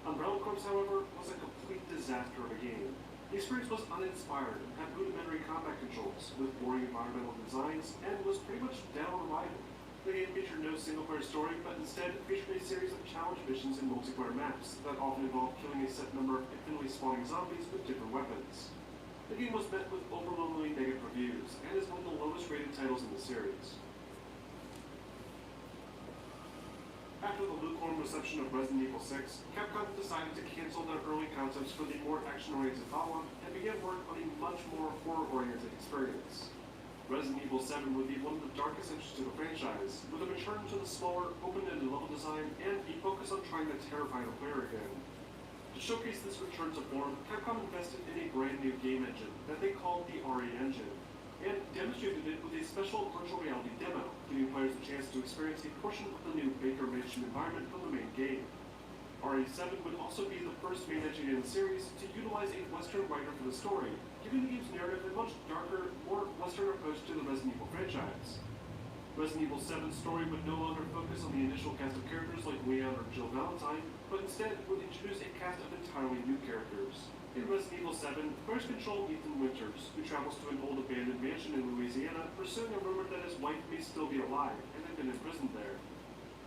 Umbrella Corps, however, was a complete disaster of a game. The experience was uninspired, had rudimentary combat controls, with boring environmental designs, and was pretty much dead on arrival. The game featured no single-player story, but instead featured a series of challenge missions and multiplayer maps that often involved killing a set number of infinitely spawning zombies with different weapons. The game was met with overwhelmingly negative reviews, and is one of the lowest-rated titles in the series. After the lukewarm reception of Resident Evil 6, Capcom decided to cancel their early concepts for the more action-oriented follow-up, and began work on a much more horror-oriented experience. Resident Evil 7 would be one of the darkest entries to the franchise, with a return to the smaller, open-ended level design, and a focus on trying to terrify the player again. To showcase this return to form, Capcom invested in a brand new game engine that they called the RE Engine, and demonstrated it with a special virtual reality demo, giving players a chance to experience a portion of the new Baker Mansion environment from the main game. RE7 would also be the first main engine in the series to utilize a Western writer for the story, giving the game's narrative a much darker, more Western approach to the Resident Evil franchise. Resident Evil 7's story would no longer focus on the initial cast of characters like Leon or Jill Valentine, but instead would introduce a cast of entirely new characters. In Resident Evil 7, players control Ethan Winters, who travels to an old abandoned mansion in Louisiana, pursuing a rumor that his wife may still be alive and had been imprisoned there.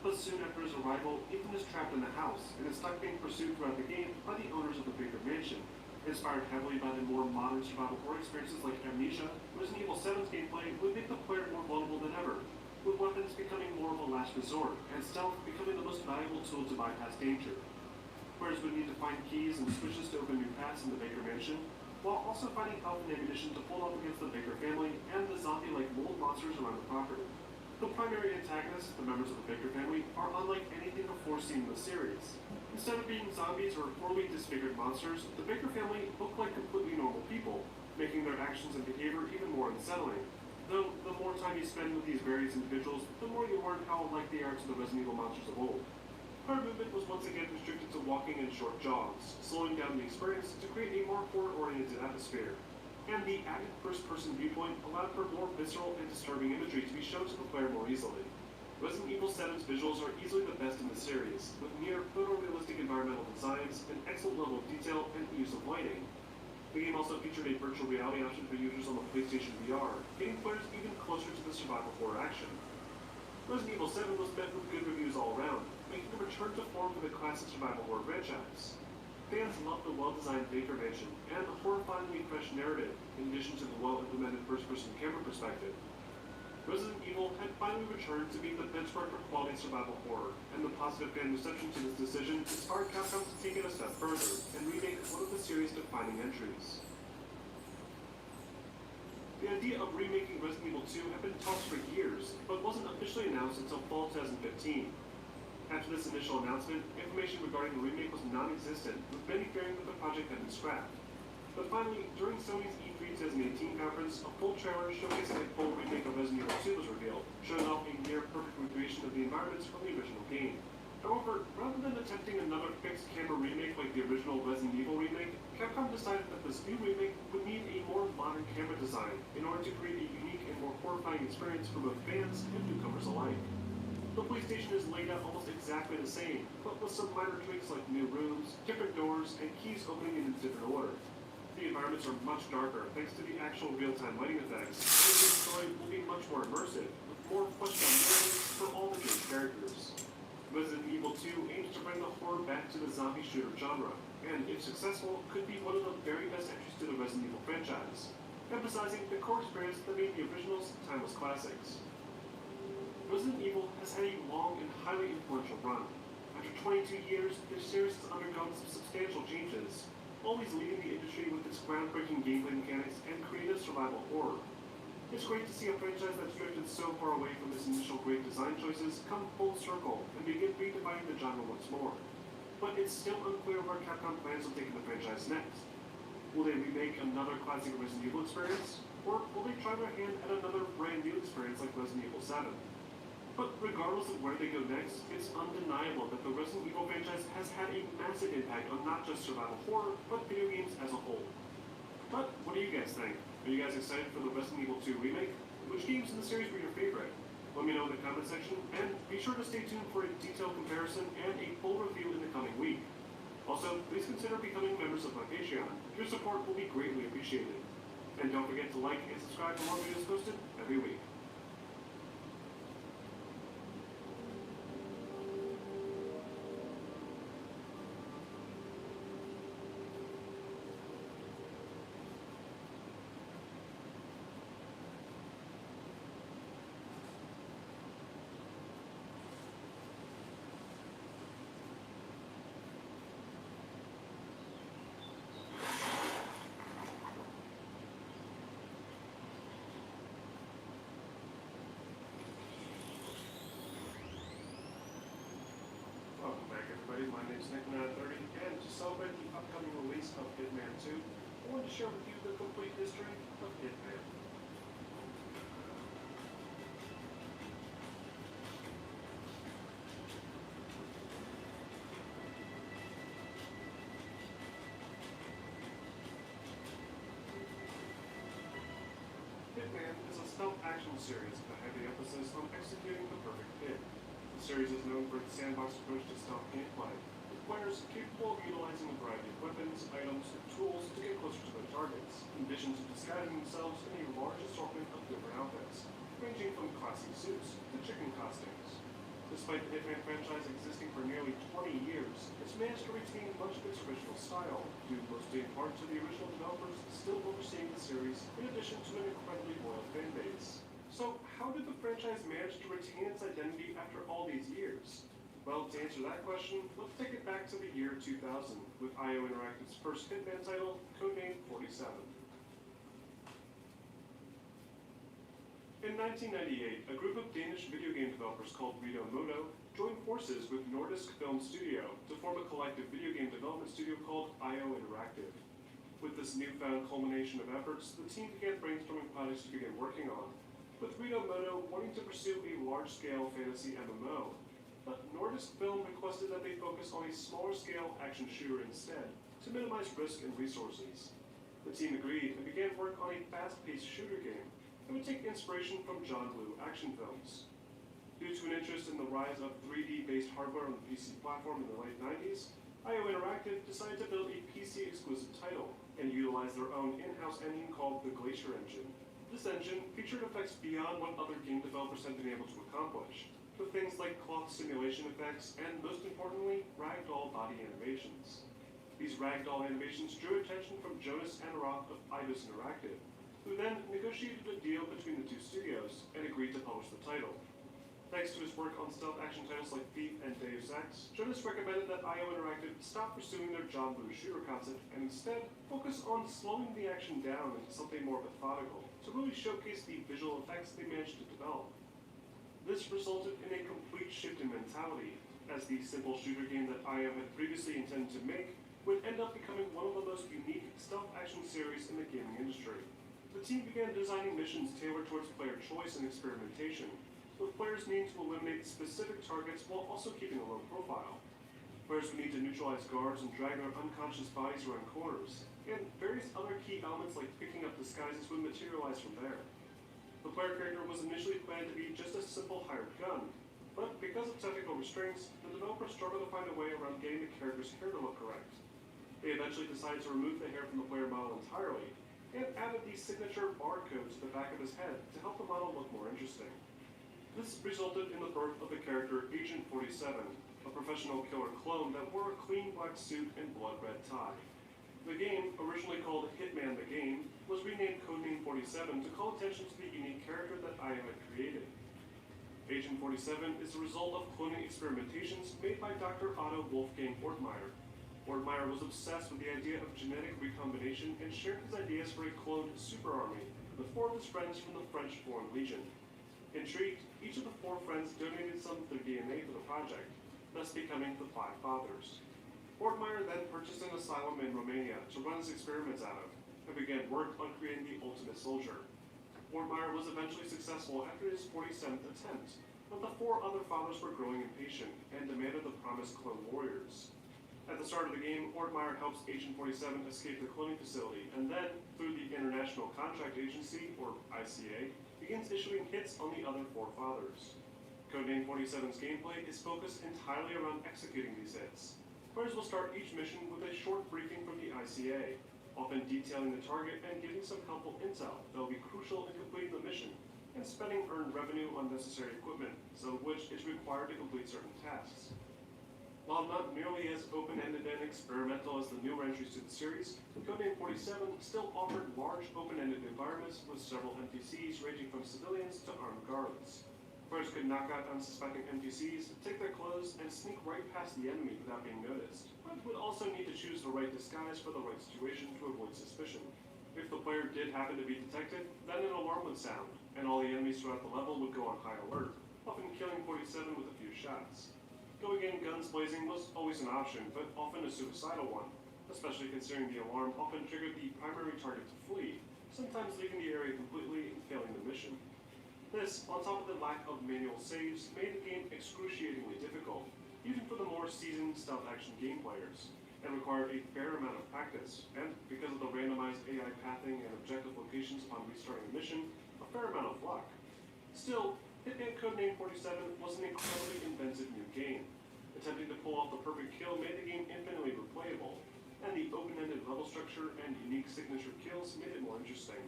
But soon after his arrival, Ethan is trapped in the house and is stuck being pursued throughout the game by the owners of the Baker Mansion. Inspired heavily by the more modern survival horror experiences like Amnesia, Resident Evil 7's gameplay would make the player more vulnerable than ever, with weapons becoming more of a last resort, and stealth becoming the most valuable tool to bypass danger. Players would need to find keys and switches to open new paths in the Baker Mansion, while also finding health and ammunition to hold off against the Baker family and the zombie-like mold monsters around the property. The primary antagonists, the members of the Baker family, are unlike anything before seen in the series. Instead of being zombies or poorly disfigured monsters, the Baker family look like completely normal people, making their actions and behavior even more unsettling. Though, the more time you spend with these various individuals, the more you learn how alike they are to the Resident Evil monsters of old. Player movement was once again restricted to walking and short jogs, slowing down the experience to create a more horror-oriented atmosphere. And the added first-person viewpoint allowed for more visceral and disturbing imagery to be shown to the player more easily. Resident Evil 7's visuals are easily the best in the series, with near photorealistic environmental designs, an excellent level of detail, and the use of lighting. The game also featured a virtual reality option for users on the PlayStation VR, getting players even closer to the survival horror action. Resident Evil 7 was met with good reviews all around, making a return to form for the classic survival horror franchise. Fans loved the well-designed Baker Mansion and the horrifyingly fresh narrative, in addition to the well-implemented first-person camera perspective. Resident Evil had finally returned to being the benchmark for quality survival horror, and the positive fan reception to this decision inspired Capcom to take it a step further and remake one of the series' defining entries. The idea of remaking Resident Evil 2 had been talked for years, but wasn't officially announced until fall 2015. After this initial announcement, information regarding the remake was non-existent, with many fearing that the project had been scrapped. But finally, during Sony's E3 2018 conference, a full trailer showcasing a full remake of Resident Resident Evil 2 was revealed, showing off a near-perfect recreation of the environments from the original game. However, rather than attempting another fixed-camera remake like the original Resident Evil remake, Capcom decided that this new remake would need a more modern camera design in order to create a unique and more horrifying experience for both fans and newcomers alike. The PlayStation is laid out almost exactly the same, but with some minor tweaks like new rooms, different doors, and keys opening in a different order. The environments are much darker thanks to the actual real-time lighting effects, and the story will be much more immersive, with more fleshed-out narratives for all the game's characters. Resident Evil 2 aims to bring the horror back to the zombie shooter genre, and if successful, could be one of the very best entries to the Resident Evil franchise, emphasizing the core experience that made the originals timeless classics. Resident Evil has had a long and highly influential run. After 22 years, the series has undergone some substantial changes, always leading the industry with its groundbreaking gameplay mechanics and creative survival horror. It's great to see a franchise that's drifted so far away from its initial great design choices come full circle and begin redefining the genre once more. But it's still unclear where Capcom plans on taking the franchise next. Will they remake another classic Resident Evil experience? Or will they try their hand at another brand new experience like Resident Evil 7? But regardless of where they go next, it's undeniable that the Resident Evil franchise has had a massive impact on not just survival horror, but video games as a whole. But what do you guys think? Are you guys excited for the Resident Evil 2 remake? Which games in the series were your favorite? Let me know in the comment section, and be sure to stay tuned for a detailed comparison and a full review in the coming week. Also, please consider becoming members of my Patreon. Your support will be greatly appreciated. And don't forget to like and subscribe for more videos posted every week. My name is Nick930, and to celebrate the upcoming release of Hitman 2, I wanted to share with you the complete history of Hitman. Hitman is a stealth action series with a heavy emphasis on executing the perfect hit. The series is known for its sandbox approach to stealth gameplay, with players capable of utilizing a variety of weapons, items, and tools to get closer to their targets, in addition to disguising themselves in a large assortment of different outfits, ranging from classy suits to chicken costumes. Despite the Hitman franchise existing for nearly 20 years, it's managed to retain much of its original style, due mostly in part to the original developers still overseeing the series, in addition to an incredibly loyal fan base. So, how did the franchise manage to retain its identity after all these years? Well, to answer that question, let's take it back to the year 2000, with IO Interactive's first Hitman title, codenamed 47. In 1998, a group of Danish video game developers called Rito Moto joined forces with Nordisk Film Studio to form a collective video game development studio called IO Interactive. With this newfound culmination of efforts, the team began brainstorming projects to begin working on, with Rito Moto wanting to pursue a large-scale fantasy MMO, but Nordisk Film requested that they focus on a smaller-scale action shooter instead, to minimize risk and resources. The team agreed and began work on a fast-paced shooter game that would take inspiration from John Woo action films. Due to an interest in the rise of 3D-based hardware on the PC platform in the late 90s, IO Interactive decided to build a PC-exclusive title and utilize their own in-house engine called the Glacier Engine. This engine featured effects beyond what other game developers had been able to accomplish, with things like cloth simulation effects and, most importantly, ragdoll body animations. These ragdoll animations drew attention from Jonas Anaroth of Eidos Interactive, who then negotiated a deal between the two studios and agreed to publish the title. Thanks to his work on stealth action titles like Thief and Deus Ex, Jonas recommended that IO Interactive stop pursuing their John Woo shooter concept and instead focus on slowing the action down into something more methodical, to really showcase the visual effects they managed to develop. This resulted in a complete shift in mentality, as the simple shooter game that IO had previously intended to make would end up becoming one of the most unique stealth action series in the gaming industry. The team began designing missions tailored towards player choice and experimentation, with players needing to eliminate specific targets while also keeping a low profile. Players would need to neutralize guards and drag their unconscious bodies around corners, and various other key elements like picking up disguises would materialize from there. The player character was initially planned to be just a simple hired gun, but because of technical restraints, the developers struggled to find a way around getting the character's hair to look correct. They eventually decided to remove the hair from the player model entirely, and added the signature barcode to the back of his head to help the model look more interesting. This resulted in the birth of the character Agent 47, a professional killer clone that wore a clean black suit and blood red tie. The game, originally called Hitman the Game, was renamed Codename 47 to call attention to the unique character that I had created. Agent 47 is the result of cloning experimentations made by Dr. Otto Wolfgang Ortmeyer. Ortmeyer was obsessed with the idea of genetic recombination and shared his ideas for a cloned super army with 4 of his friends from the French Foreign Legion. Intrigued, each of the 4 friends donated some of their DNA for the project, thus becoming the 5 Fathers. Ortmeyer then purchased an asylum in Romania to run his experiments out of, and began work on creating the ultimate soldier. Ortmeyer was eventually successful after his 47th attempt, but the 4 other fathers were growing impatient and demanded the promised clone warriors. At the start of the game, Ortmeyer helps Agent 47 escape the cloning facility, and then, through the International Contract Agency, or ICA, begins issuing hits on the other 4 fathers. Codename 47's gameplay is focused entirely around executing these hits. Players will start each mission with a short briefing from the ICA, often detailing the target and giving some helpful intel that will be crucial in completing the mission, and spending earned revenue on necessary equipment, some of which is required to complete certain tasks. While not nearly as open-ended and experimental as the newer entries to the series, Codename 47 still offered large open-ended environments with several NPCs ranging from civilians to armed guards. Players could knock out unsuspecting NPCs, take their clothes, and sneak right past the enemy without being noticed, but would also need to choose the right disguise for the right situation to avoid suspicion. If the player did happen to be detected, then an alarm would sound, and all the enemies throughout the level would go on high alert, often killing 47 with a few shots. Going in guns blazing was always an option, but often a suicidal one, especially considering the alarm often triggered the primary target to flee, sometimes leaving the area completely and failing the mission. This, on top of the lack of manual saves, made the game excruciatingly difficult, even for the more seasoned stealth action game players, and required a fair amount of practice, and because of the randomized AI pathing and objective locations upon restarting a mission, a fair amount of luck. Still, Hitman Codename 47 was an incredibly inventive new game. Attempting to pull off the perfect kill made the game infinitely replayable, and the open-ended level structure and unique signature kills made it more interesting.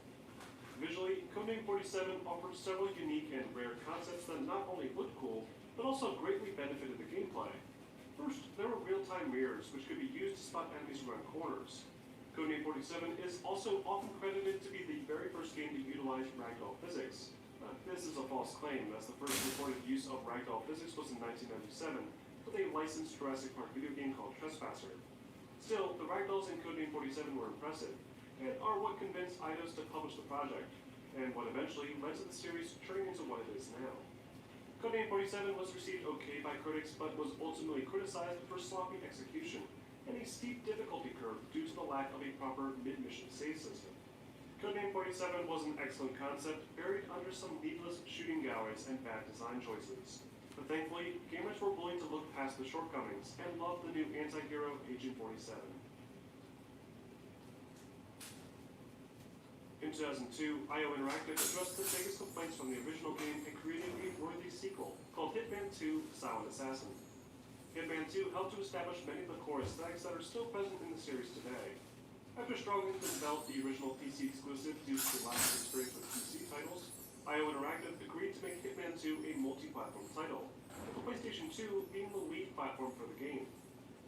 Visually, Codename 47 offered several unique and rare concepts that not only looked cool, but also greatly benefited the gameplay. First, there were real-time mirrors, which could be used to spot enemies around corners. Codename 47 is also often credited to be the very first game to utilize ragdoll physics. This is a false claim, as the first reported use of ragdoll physics was in 1997, with a licensed Jurassic Park video game called Trespasser. Still, the ragdolls in Codename 47 were impressive, and are what convinced Eidos to publish the project, and what eventually led to the series turning into what it is now. Codename 47 was received okay by critics, but was ultimately criticized for sloppy execution, and a steep difficulty curve due to the lack of a proper mid-mission save system. Codename 47 was an excellent concept, buried under some needless shooting galleries and bad design choices. But thankfully, gamers were willing to look past the shortcomings and loved the new anti-hero Agent 47. In 2002, IO Interactive addressed the biggest complaints from the original game and created a worthy sequel called Hitman 2: Silent Assassin. Hitman 2 helped to establish many of the core aesthetics that are still present in the series today. After struggling to develop the original PC exclusive due to the lack of experience with PC titles, IO Interactive agreed to make Hitman 2 a multi-platform title, with the PlayStation 2 being the lead platform for the game.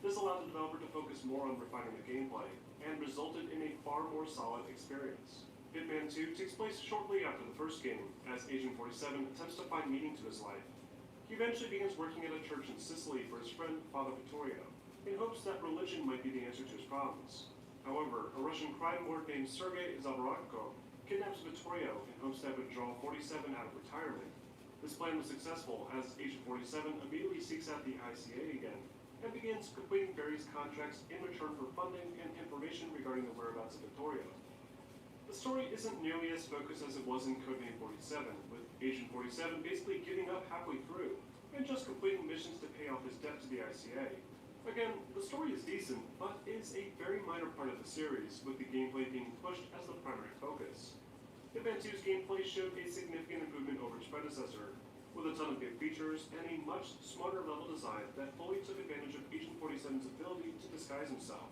This allowed the developer to focus more on refining the gameplay, and resulted in a far more solid experience. Hitman 2 takes place shortly after the first game, as Agent 47 attempts to find meaning to his life. He eventually begins working at a church in Sicily for his friend Father Vittorio, in hopes that religion might be the answer to his problems. However, a Russian crime lord named Sergei Zaborodko kidnaps Vittorio in hopes that would draw 47 out of retirement. This plan was successful, as Agent 47 immediately seeks out the ICA again, and begins completing various contracts in return for funding and information regarding the whereabouts of Vittorio. The story isn't nearly as focused as it was in Codename 47, with Agent 47 basically giving up halfway through, and just completing missions to pay off his debt to the ICA. Again, the story is decent, but is a very minor part of the series, with the gameplay being pushed as the primary focus. Hitman 2's gameplay showed a significant improvement over its predecessor, with a ton of new features and a much smarter level design that fully took advantage of Agent 47's ability to disguise himself.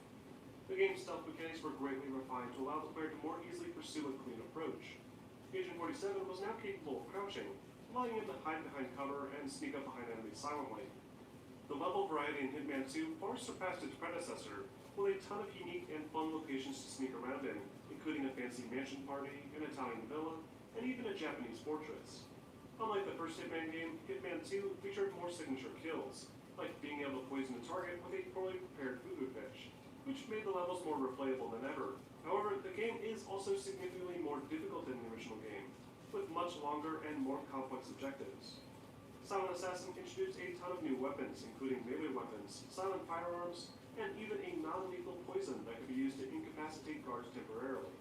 The game's stealth mechanics were greatly refined to allow the player to more easily pursue a clean approach. Agent 47 was now capable of crouching, allowing him to hide behind cover and sneak up behind enemies silently. The level variety in Hitman 2 far surpassed its predecessor, with a ton of unique and fun locations to sneak around in, including a fancy mansion party, an Italian villa, and even a Japanese fortress. Unlike the first Hitman game, Hitman 2 featured more signature kills, like being able to poison a target with a poorly prepared fugu fish, which made the levels more replayable than ever. However, the game is also significantly more difficult than the original game, with much longer and more complex objectives. Silent Assassin introduced a ton of new weapons, including melee weapons, silent firearms, and even a non-lethal poison that could be used to incapacitate guards temporarily.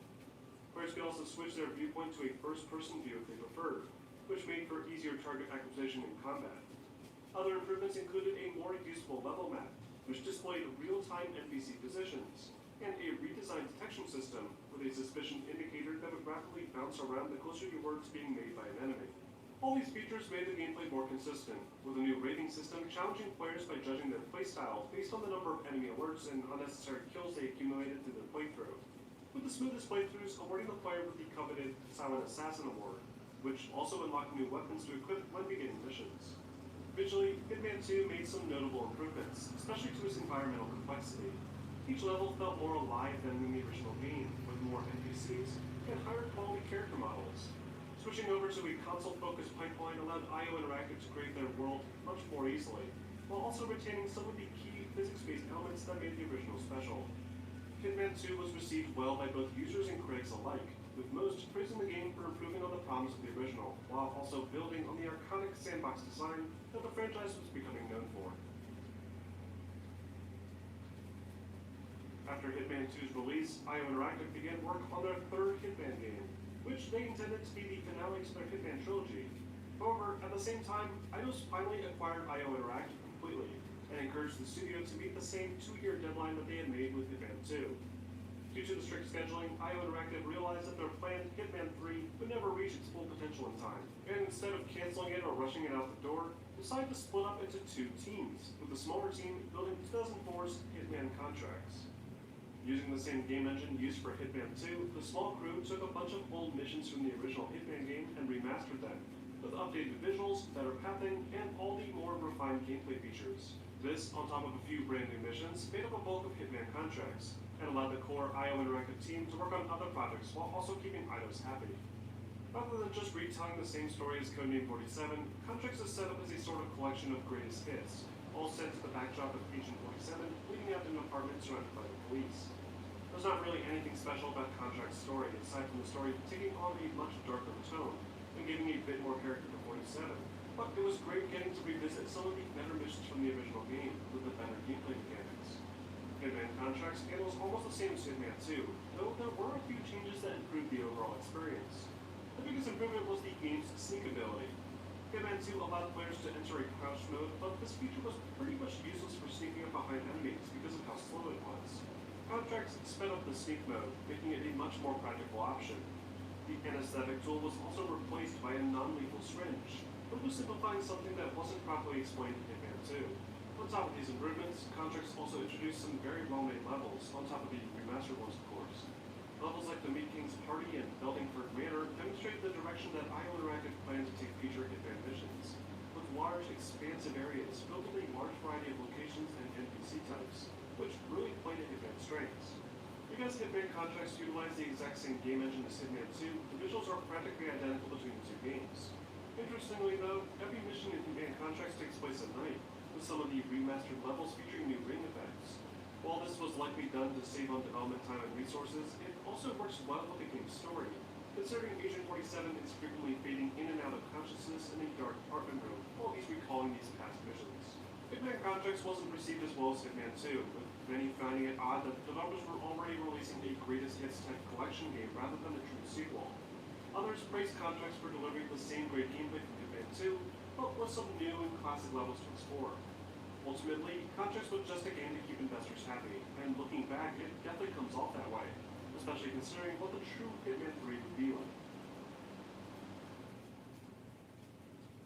Players could also switch their viewpoint to a first-person view if they preferred, which made for easier target acquisition in combat. Other improvements included a more useful level map, which displayed real-time NPC positions, and a redesigned detection system with a suspicion indicator that would rapidly bounce around the closer you were to being made by an enemy. All these features made the gameplay more consistent, with a new rating system challenging players by judging their playstyle based on the number of enemy alerts and unnecessary kills they accumulated through their playthrough, with the smoothest playthroughs awarding the player with the coveted Silent Assassin Award, which also unlocked new weapons to equip when beginning missions. Visually, Hitman 2 made some notable improvements, especially to its environmental complexity. Each level felt more alive than in the original game, with more NPCs and higher quality character models. Switching over to a console-focused pipeline allowed IO Interactive to create their world much more easily, while also retaining some of the key physics-based elements that made the original special. Hitman 2 was received well by both users and critics alike, with most praising the game for improving on the problems of the original, while also building on the iconic sandbox design that the franchise was becoming known for. After Hitman 2's release, IO Interactive began work on their third Hitman game, which they intended to be the finale to their Hitman trilogy. However, at the same time, Eidos finally acquired IO Interactive completely, and encouraged the studio to meet the same 2-year deadline that they had made with Hitman 2. Due to the strict scheduling, IO Interactive realized that their planned Hitman 3 would never reach its full potential in time, and instead of canceling it or rushing it out the door, decided to split up into 2 teams, with the smaller team building 2004's Hitman Contracts. Using the same game engine used for Hitman 2, the small crew took a bunch of old missions from the original Hitman game and remastered them, with updated visuals, better pathing, and all the more refined gameplay features. This, on top of a few brand new missions, made up a bulk of Hitman Contracts, and allowed the core IO Interactive team to work on other projects while also keeping Eidos happy. Rather than just retelling the same story as Codename 47, Contracts is set up as a sort of collection of greatest hits, all set to the backdrop of Agent 47, leading out to an apartment surrounded by the police. There's not really anything special about Contract's story, aside from the story taking on a much darker tone, and giving a bit more character to 47. But it was great getting to revisit some of the better missions from the original game, with the better gameplay mechanics. Hitman Contracts handles almost the same as Hitman 2, though there were a few changes that improved the overall experience. The biggest improvement was the game's sneak ability. Hitman 2 allowed players to enter a crouch mode, but this feature was pretty much useless for sneaking up behind enemies because of how slow it was. Contracts sped up the sneak mode, making it a much more practical option. The anesthetic tool was also replaced by a non-lethal syringe, further simplifying something that wasn't properly explained in Hitman 2. On top of these improvements, Contracts also introduced some very well-made levels, on top of the remastered ones, of course. Levels like the Meat King's Party and Beldingford Manor demonstrate the direction that IO Interactive planned to take future Hitman missions, with large, expansive areas filled with a large variety of locations and NPC types, which really played to Hitman's strengths. Because Hitman Contracts utilize the exact same game engine as Hitman 2, the visuals are practically identical between the 2 games. Interestingly though, every mission in Hitman Contracts takes place at night, with some of the remastered levels featuring new ring effects. While this was likely done to save on development time and resources, it also works well with the game's story, considering Agent 47 is frequently fading in and out of consciousness in a dark apartment room while he's recalling these past missions. Hitman Contracts wasn't received as well as Hitman 2, with many finding it odd that developers were already releasing a greatest hits type collection game rather than a true sequel. Others praised Contracts for delivering the same great gameplay from Hitman 2, but with some new and classic levels to explore. Ultimately, Contracts was just a game to keep investors happy, and looking back, it definitely comes off that way, especially considering what the true Hitman 3 would be like.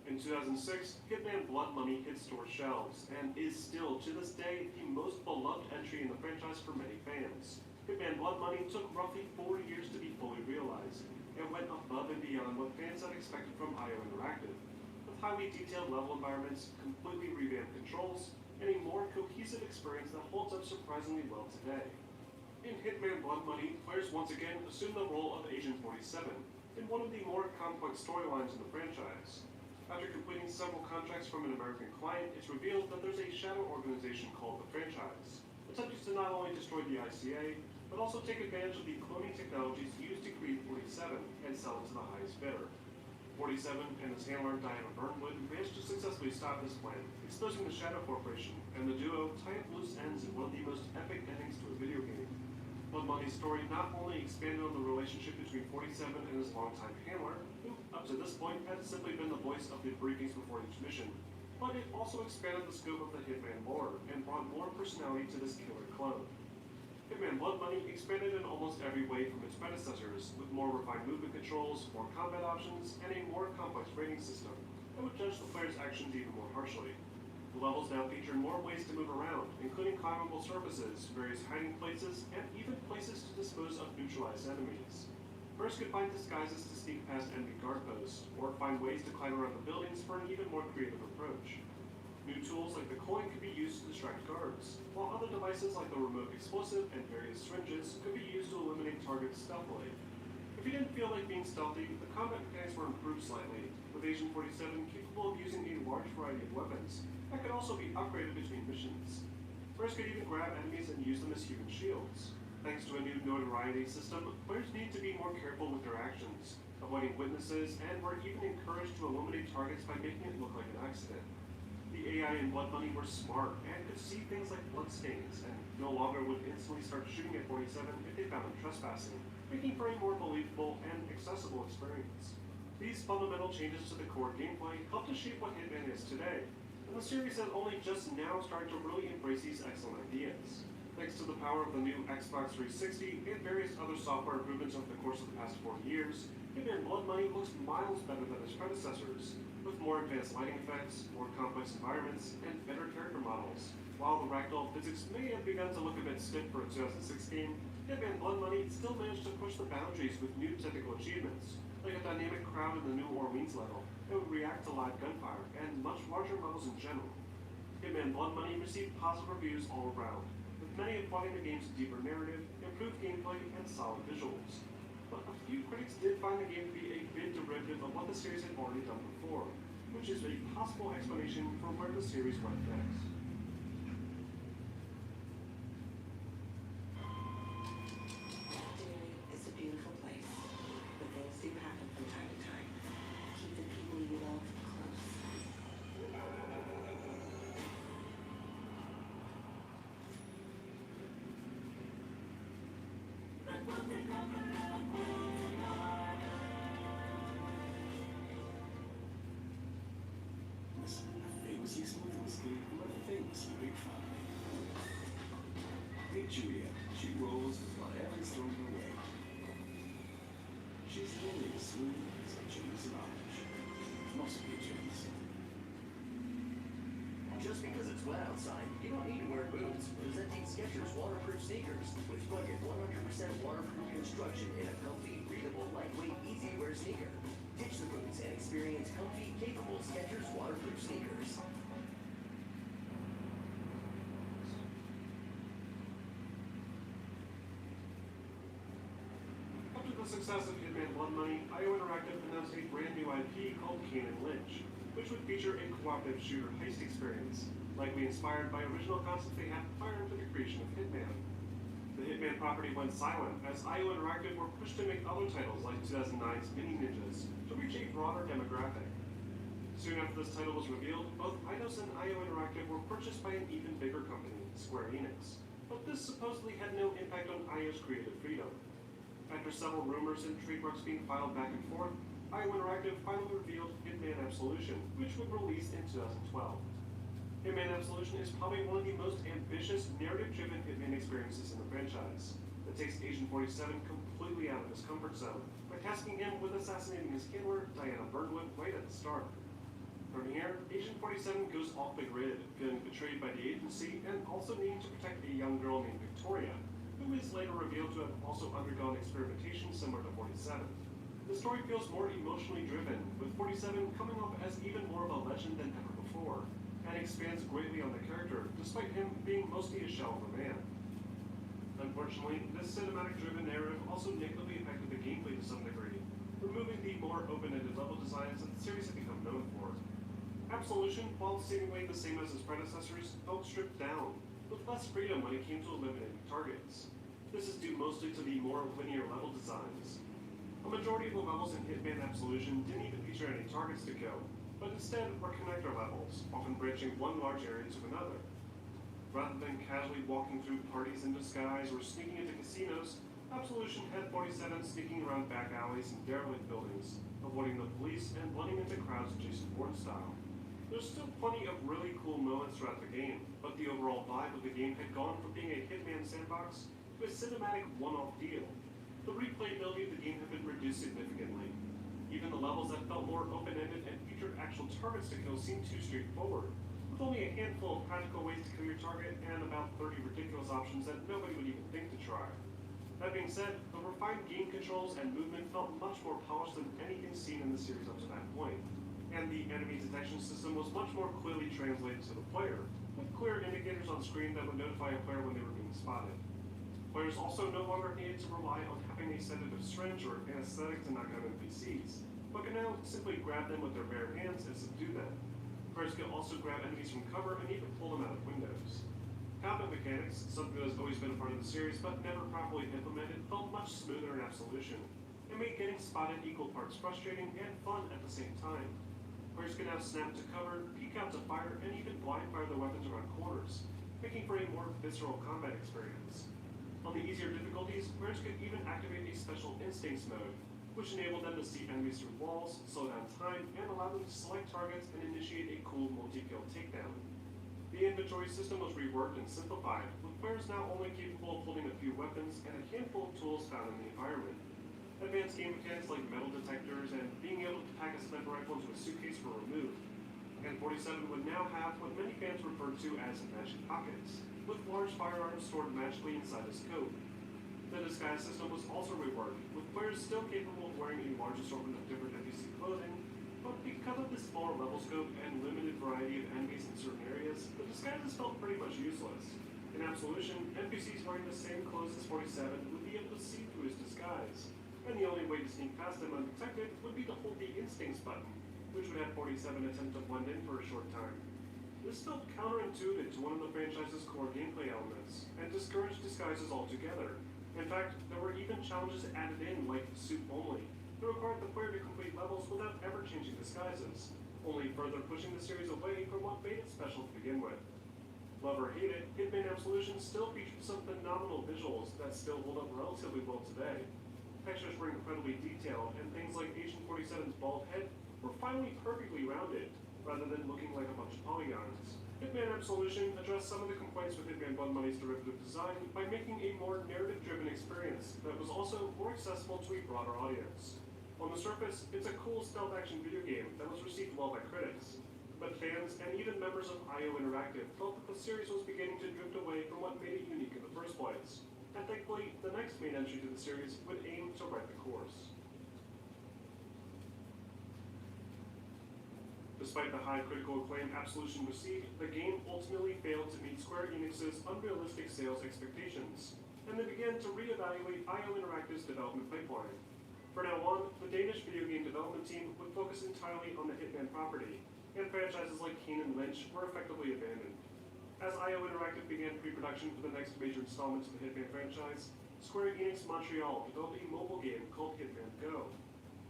In 2006, Hitman Blood Money hit store shelves, and is still, to this day, the most beloved entry in the franchise for many fans. Hitman Blood Money took roughly 4 years to be fully realized, and went above and beyond what fans had expected from IO Interactive, with highly detailed level environments, completely revamped controls, and a more cohesive experience that holds up surprisingly well today. In Hitman Blood Money, players once again assume the role of Agent 47, in one of the more complex storylines in the franchise. After completing several contracts from an American client, it's revealed that there's a shadow organization called the Franchise, attempting to not only destroy the ICA, but also take advantage of the cloning technologies used to create 47 and sell it to the highest bidder. 47 and his handler Diana Burnwood managed to successfully stop this plan, exposing the Shadow Corporation, and the duo tie up loose ends in one of the most epic endings to a video game. Blood Money's story not only expanded on the relationship between 47 and his longtime handler, who, up to this point, had simply been the voice of the briefings before each mission, but it also expanded the scope of the Hitman lore and brought more personality to this killer clone. Hitman Blood Money expanded in almost every way from its predecessors, with more refined movement controls, more combat options, and a more complex rating system that would judge the player's actions even more harshly. The levels now feature more ways to move around, including climbable surfaces, various hiding places, and even places to dispose of neutralized enemies. Players could find disguises to sneak past enemy guard posts, or find ways to climb around the buildings for an even more creative approach. New tools like the coin could be used to distract guards, while other devices like the remote explosive and various syringes could be used to eliminate targets stealthily. If you didn't feel like being stealthy, the combat mechanics were improved slightly, with Agent 47 capable of using a large variety of weapons that could also be upgraded between missions. Players could even grab enemies and use them as human shields. Thanks to a new notoriety system, players need to be more careful with their actions, avoiding witnesses, and were even encouraged to eliminate targets by making it look like an accident. The AI in Blood Money were smart and could see things like bloodstains, and no longer would instantly start shooting at 47 if they found him trespassing, making for a more believable and accessible experience. These fundamental changes to the core gameplay helped to shape what Hitman is today, and the series has only just now started to really embrace these excellent ideas. Thanks to the power of the new Xbox 360 and various other software improvements over the course of the past 4 years, Hitman Blood Money looks miles better than its predecessors, with more advanced lighting effects, more complex environments, and better character models. While the ragdoll physics may have begun to look a bit stiff for a 2006 game, Hitman Blood Money still managed to push the boundaries with new technical achievements, like a dynamic crowd in the New Orleans level that would react to live gunfire, and much larger levels in general. Hitman Blood Money received positive reviews all around, with many applauding the game's deeper narrative, improved gameplay, and solid visuals. But a few critics did find the game to be a bit derivative of what the series had already done before, which is a possible explanation for where the series went next. It's a beautiful place, but things do happen from time to time. Keep the people you love close. Listen, a famously smooth whiskey from a famously big family. Meet Julia. She rolls with whatever's thrown her way. She's nearly as smooth as a James Lounge. Must be James. Just because it's wet outside, you don't need to wear boots. Presenting Skechers waterproof sneakers with rugged 100% waterproof construction in a comfy, breathable, lightweight, easy-to-wear sneaker. Ditch the boots and experience comfy, capable Skechers waterproof sneakers. After the success of Hitman Blood Money, IO Interactive announced a brand new IP called Kane and Lynch, which would feature a cooperative shooter heist experience, likely inspired by original concepts they had prior to the creation of Hitman. The Hitman property went silent as IO Interactive were pushed to make other titles like 2009's Mini Ninjas to reach a broader demographic. Soon after this title was revealed, both Eidos and IO Interactive were purchased by an even bigger company, Square Enix, but this supposedly had no impact on IO's creative freedom. After several rumors and trademarks being filed back and forth, IO Interactive finally revealed Hitman Absolution, which would release in 2012. Hitman Absolution is probably one of the most ambitious, narrative-driven Hitman experiences in the franchise. It takes Agent 47 completely out of his comfort zone by tasking him with assassinating his killer, Diana Burnwood, right at the start. From here, Agent 47 goes off the grid, feeling betrayed by the agency and also needing to protect a young girl named Victoria, who is later revealed to have also undergone experimentation similar to 47. The story feels more emotionally driven, with 47 coming off as even more of a legend than ever before, and expands greatly on the character, despite him being mostly a shell of a man. Unfortunately, this cinematic-driven narrative also negatively affected the gameplay to some degree, removing the more open-ended level designs that the series had become known for. Absolution, while seemingly the same as its predecessors, felt stripped down, with less freedom when it came to eliminating targets. This is due mostly to the more linear level designs. A majority of the levels in Hitman Absolution didn't even feature any targets to kill, but instead were connector levels, often branching one large area to another. Rather than casually walking through parties in disguise or sneaking into casinos, Absolution had 47 sneaking around back alleys and derelict buildings, avoiding the police and blending into crowds Jason Bourne style. There's still plenty of really cool moments throughout the game, but the overall vibe of the game had gone from being a Hitman sandbox to a cinematic one-off deal. The replayability of the game had been reduced significantly. Even the levels that felt more open-ended and featured actual targets to kill seemed too straightforward, with only a handful of practical ways to kill your target and about 30 ridiculous options that nobody would even think to try. That being said, the refined game controls and movement felt much more polished than anything seen in the series up to that point, and the enemy detection system was much more clearly translated to the player, with clear indicators on screen that would notify a player when they were being spotted. Players also no longer needed to rely on having a sedative syringe or anesthetic to knock out NPCs, but can now simply grab them with their bare hands and subdue them. Players can also grab enemies from cover and even pull them out of windows. Combat mechanics, something that has always been a part of the series but never properly implemented, felt much smoother in Absolution, and made getting spotted equal parts frustrating and fun at the same time. Players can now snap to cover, peek out to fire, and even blind fire their weapons around corners, making for a more visceral combat experience. On the easier difficulties, players could even activate a special instincts mode, which enabled them to see enemies through walls, slow down time, and allow them to select targets and initiate a cool multi-kill takedown. The inventory system was reworked and simplified, with players now only capable of holding a few weapons and a handful of tools found in the environment. Advanced game mechanics like metal detectors and being able to pack a sniper rifle into a suitcase were removed, and 47 would now have what many fans refer to as magic pockets, with large firearms stored magically inside his coat. The disguise system was also reworked, with players still capable of wearing a large assortment of different NPC clothing, but because of the smaller level scope and limited variety of enemies in certain areas, the disguises felt pretty much useless. In Absolution, NPCs wearing the same clothes as 47 would be able to see through his disguise, and the only way to sneak past them undetected would be to hold the Instincts button, which would have 47 attempt to blend in for a short time. This felt counterintuitive to one of the franchise's core gameplay elements, and discouraged disguises altogether. In fact, there were even challenges added in, like Suit Only, that required the player to complete levels without ever changing disguises, only further pushing the series away from what made it special to begin with. Love or hate it, Hitman Absolution still featured some phenomenal visuals that still hold up relatively well today. Textures were incredibly detailed, and things like Agent 47's bald head were finally perfectly rounded, rather than looking like a bunch of polygons. Hitman Absolution addressed some of the complaints with Hitman Blood Money's derivative design by making a more narrative-driven experience that was also more accessible to a broader audience. On the surface, it's a cool stealth action video game that was received well by critics, but fans and even members of IO Interactive felt that the series was beginning to drift away from what made it unique in the first place. And thankfully, the next main entry to the series would aim to right the course. Despite the high critical acclaim Absolution received, the game ultimately failed to meet Square Enix's unrealistic sales expectations, and they began to reevaluate IO Interactive's development pipeline. From now on, the Danish video game development team would focus entirely on the Hitman property, and franchises like Kane and Lynch were effectively abandoned. As IO Interactive began pre-production for the next major installment of the Hitman franchise, Square Enix Montreal developed a mobile game called Hitman Go.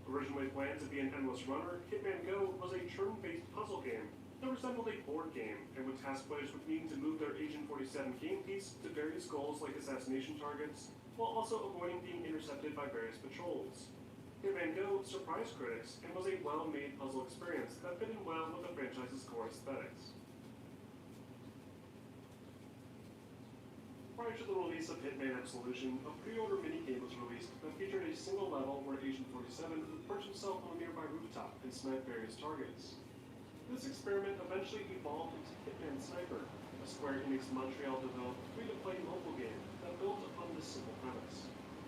Originally planned to be an endless runner, Hitman Go was a turn-based puzzle game that resembled a board board game, and would task players with needing to move their Agent 47 game piece to various goals like assassination targets, while also avoiding being intercepted by various patrols. Hitman Go surprised critics and was a well-made puzzle experience that fit in well with the franchise's core aesthetics. Prior to the release of Hitman Absolution, a pre-order minigame was released that featured a single level where Agent 47 would perch himself on a nearby rooftop and snipe various targets. This experiment eventually evolved into Hitman Sniper, a Square Enix Montreal-developed free-to-play mobile game that built upon this simple premise.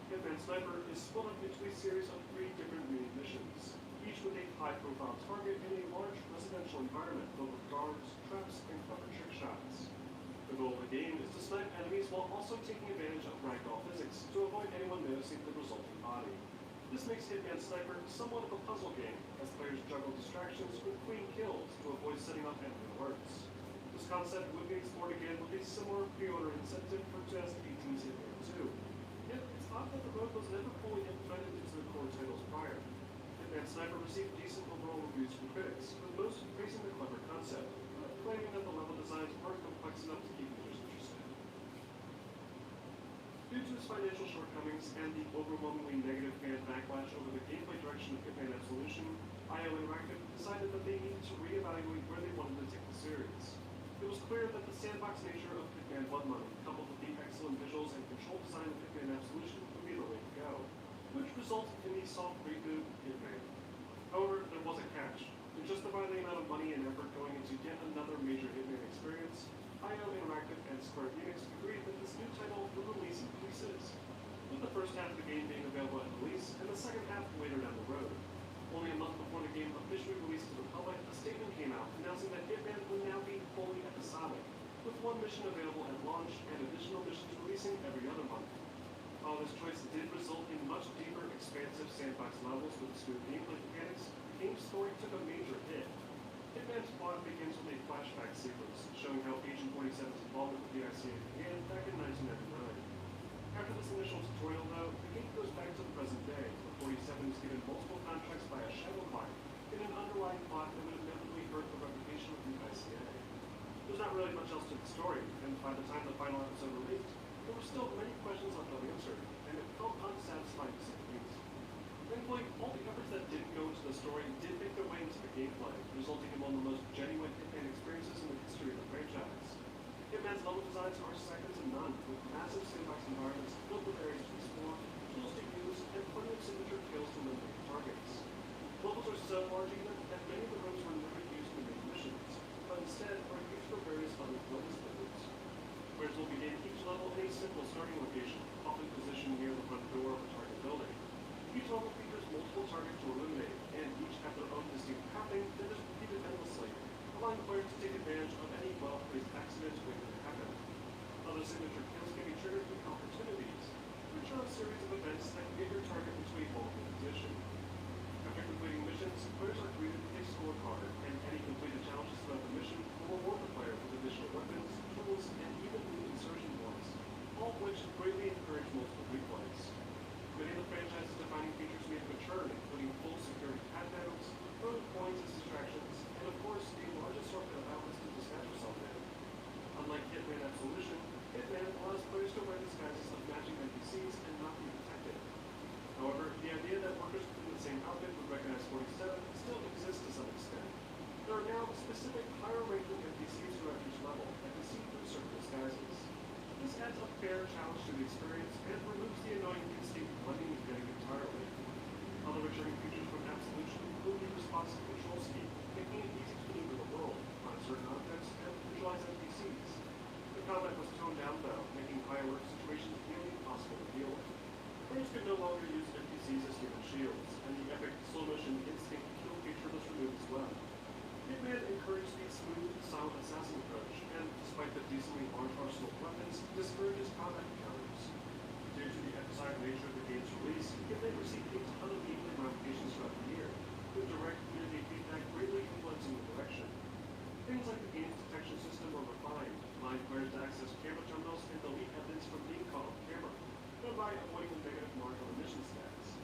Hitman Sniper is split up into a series of 3 different mini missions, each with a high-profile target in a large residential environment filled with guards, traps, and clever trick shots. The goal of the game is to snipe enemies while also taking advantage of ragdoll physics to avoid anyone noticing the resulting body. This makes Hitman Sniper somewhat of a puzzle game, as players juggle distractions with clean kills to avoid setting off enemy alerts. This concept would be explored again with a similar pre-order incentive for 2018's Hitman 2. Yet, it's odd that the road was never fully implemented into the core titles prior. Hitman Sniper received decent overall reviews from critics, with most praising the clever concept, but claiming that the level designs weren't complex enough to keep users interested. Due to its financial shortcomings and the overwhelmingly negative fan backlash over the gameplay direction of Hitman Absolution, IO Interactive decided that they needed to reevaluate where they wanted to take the series. It was clear that the sandbox nature of Hitman Blood Money, coupled with the excellent visuals and control design of Hitman Absolution, would be the way to go, which resulted in the soft reboot Hitman. However, there was a catch. To justify the amount of money and effort going into yet another major Hitman experience, IO Interactive and Square Enix agreed that this new title would release in pieces, with the first half of the game being available at release and the second half later down the road. Only a month before the game officially released to the public, a statement came out announcing that Hitman would now be fully episodic, with 1 mission available at launch and additional missions releasing every other month. While this choice did result in much deeper, expansive sandbox levels with smooth gameplay mechanics, the game's story took a major hit. Hitman's plot begins with a flashback sequence showing how Agent 47's involvement with the ICA began back in 1999. After this initial tutorial, though, the game goes back to the present day, where 47 is given multiple contracts by a shadow client in an underlying plot that would inevitably hurt the reputation of the ICA. There's not really much else to the story, and by the time the final episode released, there were still many questions left unanswered, and it felt unsatisfying to say the least. Thankfully, all the efforts that didn't go into the story did make their way into the gameplay, resulting in one of the most genuine Hitman experiences in the history of the franchise. Hitman's level designs are second to none, with massive sandbox environments filled with areas to explore, tools to use, and plenty of signature kills to eliminate targets. Levels are so large even that many of the rooms were never used in the main missions, but instead are used for various other bonus methods. Players will begin each level in a simple starting location, often positioned near the front door of a target building. Each level features multiple targets to eliminate, and each have their own distinct pathing that is repeated endlessly, allowing players to take advantage of any well-placed accidents waiting to happen. Other signature kills can be triggered with opportunities, which are a series of events that can get your target into a vulnerable position. After completing missions, players are greeted with a scorecard, and any completed challenges throughout the mission will reward the player with additional weapons, tools, and even new insertion points, all of which greatly encourage multiple replays. Many of the franchise's defining features may have matured, including full security pat-downs, throwing points as distractions, and of course, a large assortment of outlets to disguise yourself in. Unlike Hitman Absolution, Hitman allows players to wear disguises of matching NPCs and not be detected. However, the idea that workers within the same outfit would recognize 47 still exists to some extent. There are now specific higher-ranking NPCs throughout each level that can see through certain disguises. This adds a fair challenge to the experience and removes the annoying instinct of blending and getting entirely. Other returning features from Absolution include the responsive control scheme, making it easy to maneuver the world, find certain objects, and visualize NPCs. The combat was toned down, though, making high-alert situations nearly impossible to deal with. Players could no longer use NPCs as human shields, and the epic slow-motion instinct kill feature was removed as well. Hitman encouraged the smooth, silent assassin approach, and despite the decently large arsenal of weapons, discourages combat encounters. Due to the episodic nature of the game's release, Hitman received a ton of gameplay modifications throughout the year, with direct community feedback greatly influencing the direction. Things like the game's detection system were refined, allowing players to access camera terminals and delete evidence from being caught on camera, thereby avoiding the negative mark on the mission stats.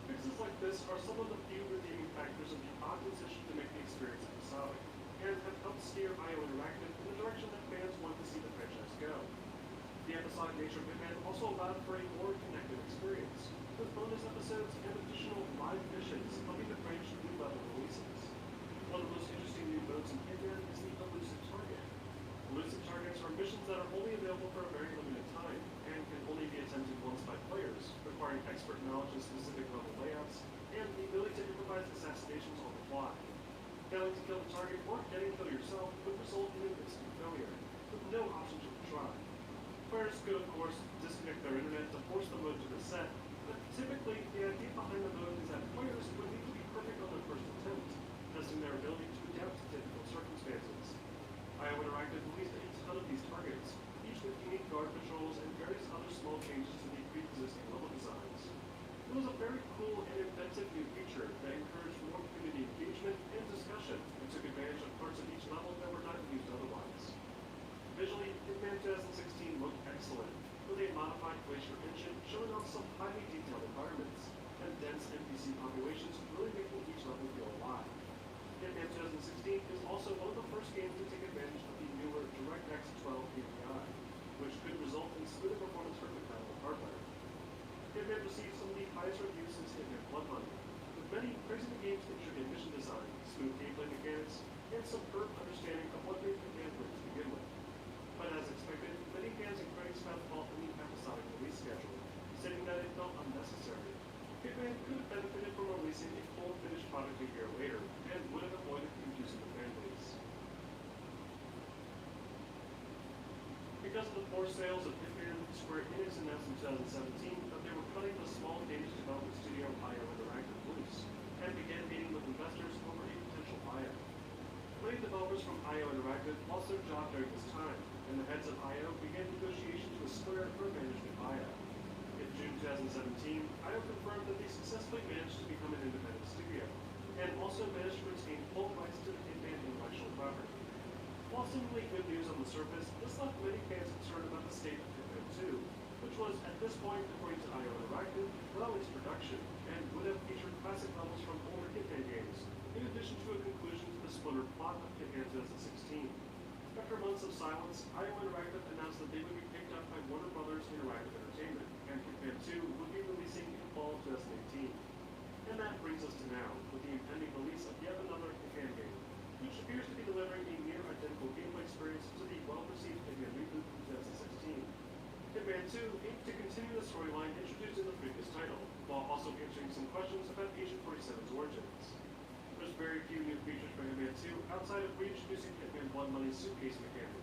Fixes like this are some of the few redeeming factors of the odd decision to make the experience episodic, and have helped steer IO Interactive in the direction that fans want to see the franchise go. The episodic nature of Hitman also allowed for a more connected experience, with bonus episodes and additional live missions helping to bridge new level releases. One of the most interesting new modes in Hitman is the Elusive Target. Elusive targets are missions that are only available for a very limited time and can only be attempted once by players, requiring expert knowledge of specific level layouts and the ability to improvise assassinations on the fly. Failing to kill the target or getting killed yourself would result in an instant failure, with no option to retry. Players could, of course, disconnect their internet to force the mode to reset, but typically the idea behind the mode is that players would need to be perfect on their first attempt, testing their ability to adapt to difficult circumstances. IO Interactive released a ton of these targets, each with unique guard patrols and various other small changes to the pre-existing level designs. It was a very cool and inventive new feature that encouraged more community engagement and discussion and took advantage of parts of each level that were not used otherwise. Visually, Hitman 2016 looked excellent, with a modified Glacier engine showing off some highly detailed environments, and dense NPC populations really making each level feel alive. Hitman 2016 is also one of the first games to take advantage of the newer DirectX 12 API, which could result in smoother performance for compatible hardware. Hitman received some of the highest reviews since Hitman Blood Money, with many praising the game's intricate mission design, smooth gameplay mechanics, and superb understanding of what made Hitman work to begin with. But as expected, many fans and critics found fault in the episodic release schedule, stating that it felt unnecessary. Hitman could have benefited from releasing a full finished product a year later, and would have avoided confusing the fan base. Because of the poor sales of Hitman, Square Enix announced in 2017 that they were cutting the small Danish development studio IO Interactive loose, and began meeting with investors over a potential buyout. Many developers from IO Interactive lost their job during this time, and the heads of IO began negotiations with Square for a management buyout. In June 2017, IO confirmed that they successfully managed to become an independent studio, and also managed to retain full rights to the Hitman intellectual property. While seemingly good news on the surface, this left many fans concerned about the state of Hitman 2, which was, at this point, according to IO Interactive, well into production, and would have featured classic levels from older Hitman games, in addition to a conclusion to the splintered plot of Hitman 2016. After months of silence, IO Interactive announced that they would be picked up by Warner Brothers Interactive Entertainment, and Hitman 2 would be releasing in fall of 2018. And that brings us to now, with the impending release of yet another Hitman game, which appears to be delivering a near identical gameplay experience to the well-received Hitman reboot from 2016. Hitman 2 aims to continue the storyline introduced in the previous title, while also answering some questions about Agent 47's origins. There's very few new features for Hitman 2 outside of reintroducing Hitman Blood Money's suitcase mechanic,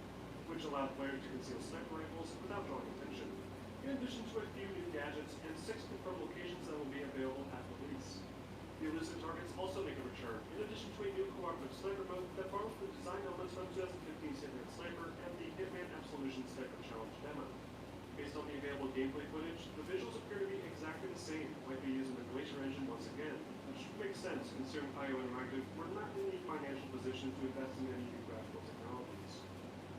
which allowed players to conceal sniper rifles without drawing attention, in addition to a few new gadgets and 6 confirmed locations that will be available at release. The elusive targets also make a return, in addition to a new cooperative sniper mode that borrows the design elements from 2015's Hitman Sniper and the Hitman Absolution Sniper Challenge demo. Based on the available gameplay footage, the visuals appear to be exactly the same, likely using the Glacier engine once again, which makes sense considering IO Interactive were not in the financial position to invest in any new graphical technologies.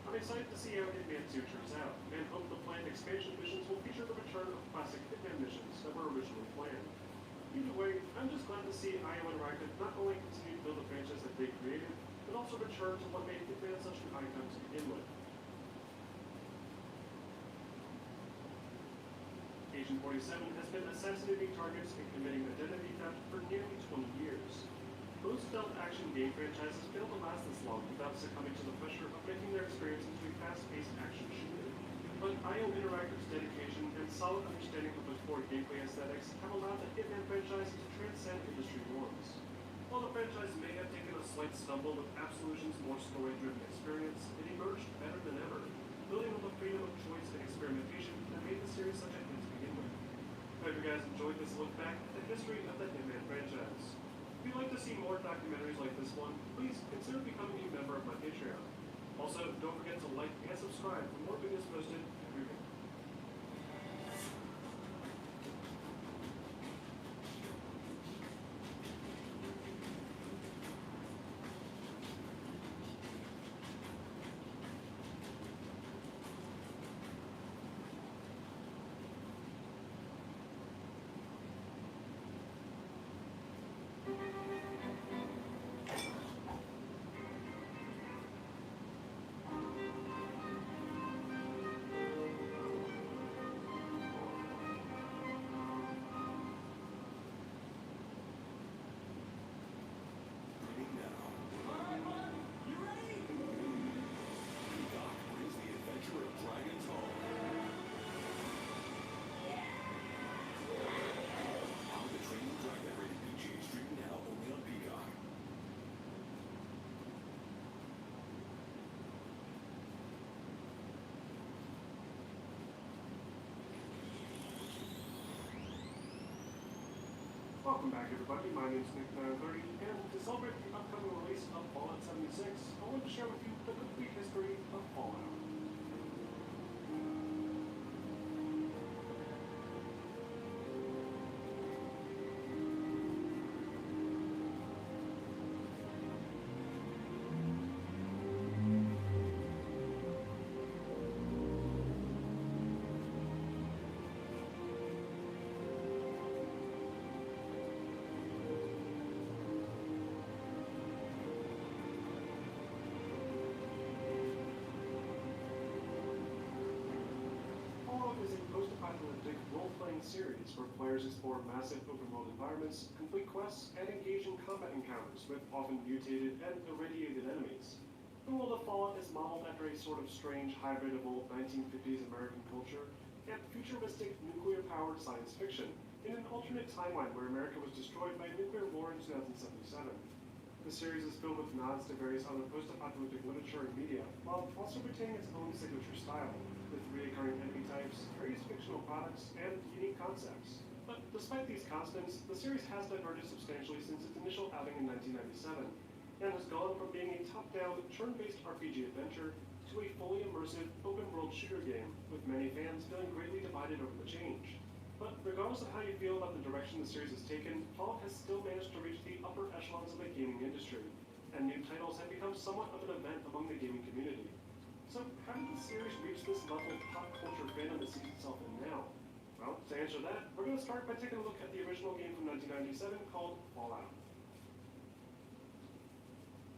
I'm excited to see how Hitman 2 turns out, and hope the planned expansion missions will feature the return of classic Hitman missions that were originally planned. Either way, I'm just glad to see IO Interactive not only continue to build the franchise that they created, but also return to what made Hitman such an icon to begin with. Agent 47 has been assassinating targets and committing identity theft for nearly 20 years. Most stealth action game franchises fail to last this long without succumbing to the pressure of making their experience into a fast-paced action shooter. But IO Interactive's dedication and solid understanding of the core gameplay aesthetics have allowed the Hitman franchise to transcend industry norms. While the franchise may have taken a slight stumble with Absolution's more story-driven experience, it emerged better than ever, building on the freedom of choice and experimentation that made the series such a hit to begin with. I hope you guys enjoyed this look back at the history of the Hitman franchise. If you'd like to see more documentaries like this one, please consider becoming a member of my Patreon. Also, don't forget to like and subscribe for more videos posted every week. Welcome back, everybody. My name is Nick930, and to celebrate the upcoming release of Fallout 76, I want to share with you the complete history of Fallout. Is a post-apocalyptic role-playing series where players explore massive open-world environments, complete quests, and engage in combat encounters with often mutated and irradiated enemies. The world of Fallout is modeled after a sort of strange hybrid of old 1950s American culture and futuristic nuclear-powered science fiction in an alternate timeline where America was destroyed by nuclear war in 2077. The series is filled with nods to various other post-apocalyptic literature and media, while also retaining its own signature style, with recurring enemy types, various fictional products, and unique concepts. But despite these constants, the series has diverged substantially since its initial outing in 1997, and has gone from being a top-down, turn-based RPG adventure to a fully immersive, open-world shooter game, with many fans feeling greatly divided over the change. But regardless of how you feel about the direction the series has taken, Fallout has still managed to reach the upper echelons of the gaming industry, and new titles have become somewhat of an event among the gaming community. So how did the series reach this level of pop culture fandom it sees itself in now? Well, to answer that, we're going to start by taking a look at the original game from 1997 called Fallout.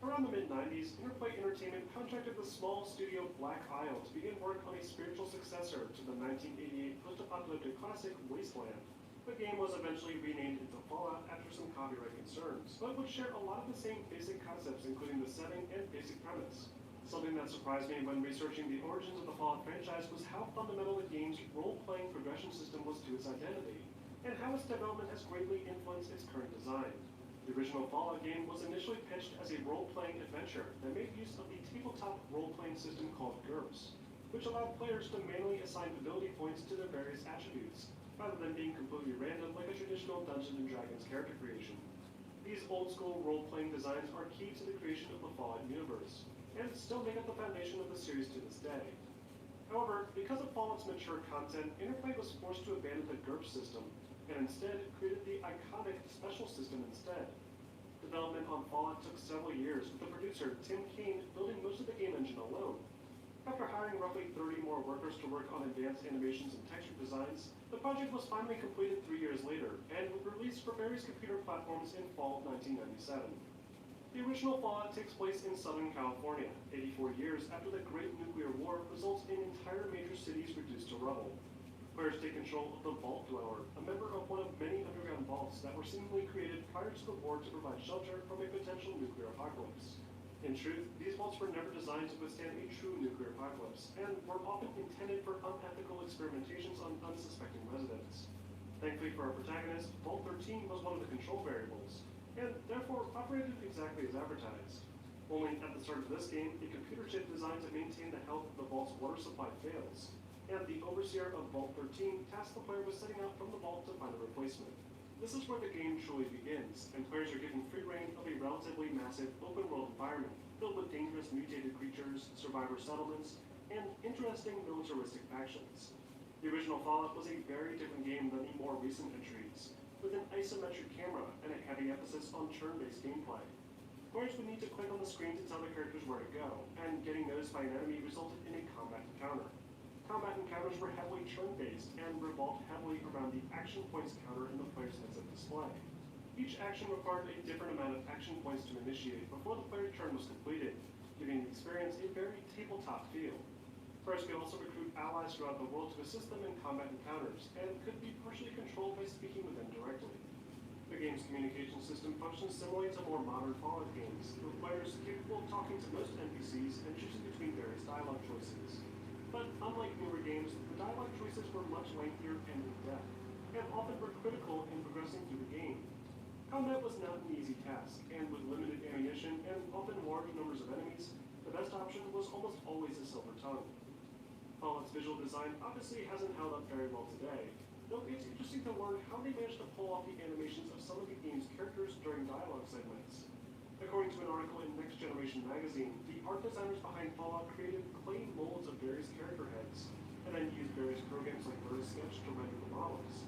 Around the mid-90s, Interplay Entertainment contracted the small studio Black Isle to begin work on a spiritual successor to the 1988 post-apocalyptic classic Wasteland. The game was eventually renamed into Fallout after some copyright concerns, but would share a lot of the same basic concepts, including the setting and basic premise. Something that surprised me when researching the origins of the Fallout franchise was how fundamental the game's role-playing progression system was to its identity, and how its development has greatly influenced its current design. The original Fallout game was initially pitched as a role-playing adventure that made use of the tabletop role-playing system called GURPS, which allowed players to manually assign ability points to their various attributes, rather than being completely random like a traditional Dungeons & Dragons character creation. These old-school role-playing designs are key to the creation of the Fallout universe, and still make up the foundation of the series to this day. However, because of Fallout's mature content, Interplay was forced to abandon the GURPS system, and instead created the iconic Special System instead. Development on Fallout took several years, with the producer, Tim Kaine, building most of the game engine alone. After hiring roughly 30 more workers to work on advanced animations and texture designs, the project was finally completed 3 years later, and was released for various computer platforms in fall of 1997. The original Fallout takes place in Southern California, 84 years after the Great Nuclear War results in entire major cities reduced to rubble. Players take control of the Vault Dweller, a member of one of many underground vaults that were seemingly created prior to the war to provide shelter from a potential nuclear apocalypse. In truth, these vaults were never designed to withstand a true nuclear apocalypse, and were often intended for unethical experimentations on unsuspecting residents. Thankfully for our protagonist, Vault 13 was one of the control variables, and therefore operated exactly as advertised. Only at the start of this game, a computer chip designed to maintain the health of the vault's water supply fails, and the overseer of Vault 13 tasks the player with setting out from the vault to find a replacement. This is where the game truly begins, and players are given free reign of a relatively massive open-world environment filled with dangerous mutated creatures, survivor settlements, and interesting militaristic factions. The original Fallout was a very different game than the more recent entries, with an isometric camera and a heavy emphasis on turn-based gameplay. Players would need to click on the screen to tell the characters where to go, and getting noticed by an enemy resulted in a combat encounter. Combat encounters were heavily turn-based and revolved heavily around the action points counter in the player's heads-up display. Each action required a different amount of action points to initiate before the player's turn was completed, giving the experience a very tabletop feel. Players could also recruit allies throughout the world to assist them in combat encounters, and could be partially controlled by speaking with them directly. The game's communication system functions similarly to more modern Fallout games, with players capable of talking to most NPCs and choosing between various dialogue choices. But unlike newer games, the dialogue choices were much lengthier and in-depth, and often were critical in progressing through the game. Combat was not an easy task, and with limited ammunition and often large numbers of enemies, the best option was almost always a silver tongue. Fallout's visual design obviously hasn't held up very well today, Though it's interesting to learn how they managed to pull off the animations of some of the game's characters during dialogue segments. According to an article in Next Generation magazine, the art designers behind Fallout created clay molds of various character heads, and then used various programs like Sketch to render the models.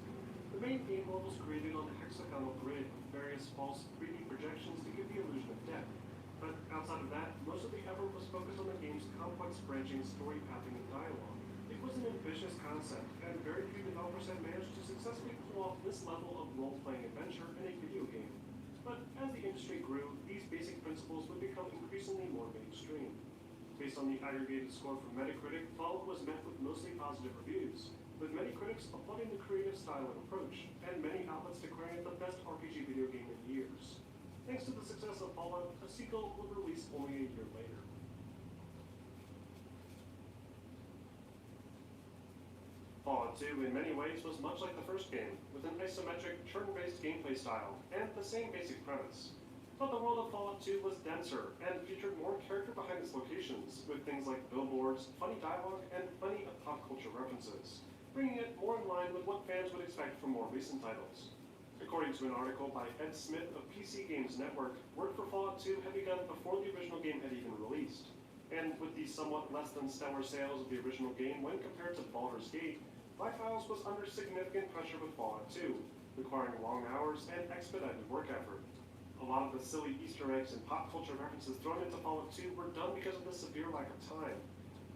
The main game world was created on a hexagonal grid with various false 3D projections to give the illusion of depth. But outside of that, most of the effort was focused on the game's complex branching story pathing and dialogue. It was an ambitious concept, and very few developers had managed to successfully pull off this level of role-playing adventure in a video game. But as the industry grew, these basic principles would become increasingly more mainstream. Based on the aggregated score from Metacritic, Fallout was met with mostly positive reviews, with many critics applauding the creative style and approach, and many outlets declaring it the best RPG video game in years. Thanks to the success of Fallout, a sequel would release only a year later. Fallout 2 in many ways was much like the first game, with an isometric, turn-based gameplay style, and the same basic premise. But the world of Fallout 2 was denser, and featured more character behind its locations, with things like billboards, funny dialogue, and plenty of pop culture references, bringing it more in line with what fans would expect from more recent titles. According to an article by Ed Smith of PC Games Network, work for Fallout 2 had begun before the original game had even released. And with the somewhat less than stellar sales of the original game when compared to Baldur's Gate, Files was under significant pressure with Fallout 2, requiring long hours and expedited work effort. A lot of the silly Easter eggs and pop culture references thrown into Fallout 2 were done because of the severe lack of time.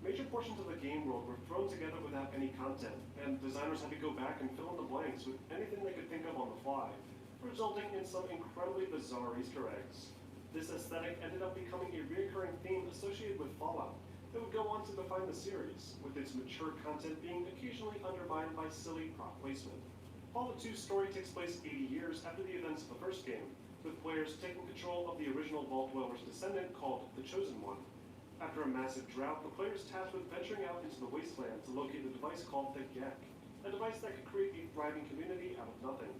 Major portions of the game world were thrown together without any content, and designers had to go back and fill in the blanks with anything they could think of on the fly, resulting in some incredibly bizarre Easter eggs. This aesthetic ended up becoming a recurring theme associated with Fallout that would go on to define the series, with its mature content being occasionally undermined by silly prop placement. Fallout 2's story takes place 80 years after the events of the first game, with players taking control of the original Vault Dweller's descendant called the Chosen One. After a massive drought, the player is tasked with venturing out into the wasteland to locate a device called the GEC, a device that could create a thriving community out of nothing.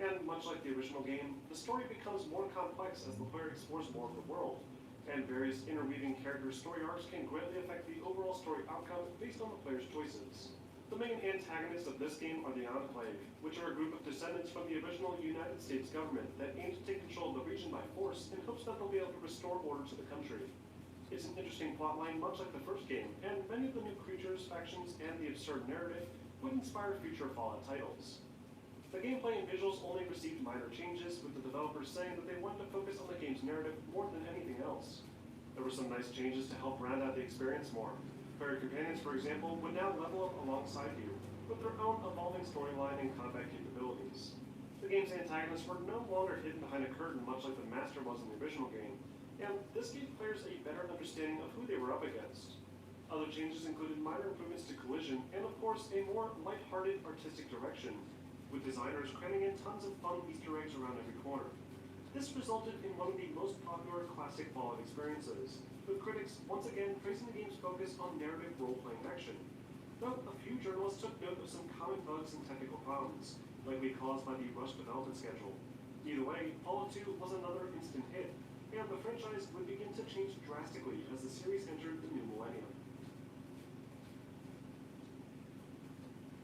And much like the original game, the story becomes more complex as the player explores more of the world, and various interweaving character story arcs can greatly affect the overall story outcome based on the player's choices. The main antagonists of this game are the Enclave, which are a group of descendants from the original United States government that aim to take control of the region by force in hopes that they'll be able to restore order to the country. It's an interesting plotline, much like the first game, and many of the new creatures, factions, and the absurd narrative would inspire future Fallout titles. The gameplay and visuals only received minor changes, with the developers saying that they wanted to focus on the game's narrative more than anything else. There were some nice changes to help round out the experience more. Player companions, for example, would now level up alongside you, with their own evolving storyline and combat capabilities. The game's antagonists were no longer hidden behind a curtain, much like the Master was in the original game, and this gave players a better understanding of who they were up against. Other changes included minor improvements to collision, and of course, a more lighthearted artistic direction, with designers cramming in tons of fun Easter eggs around every corner. This resulted in one of the most popular classic Fallout experiences, with critics once again praising the game's focus on narrative role-playing action. Though a few journalists took note of some common bugs and technical problems, likely caused by the rushed development schedule. Either way, Fallout 2 was another instant hit, and the franchise would begin to change drastically as the series entered the new millennium.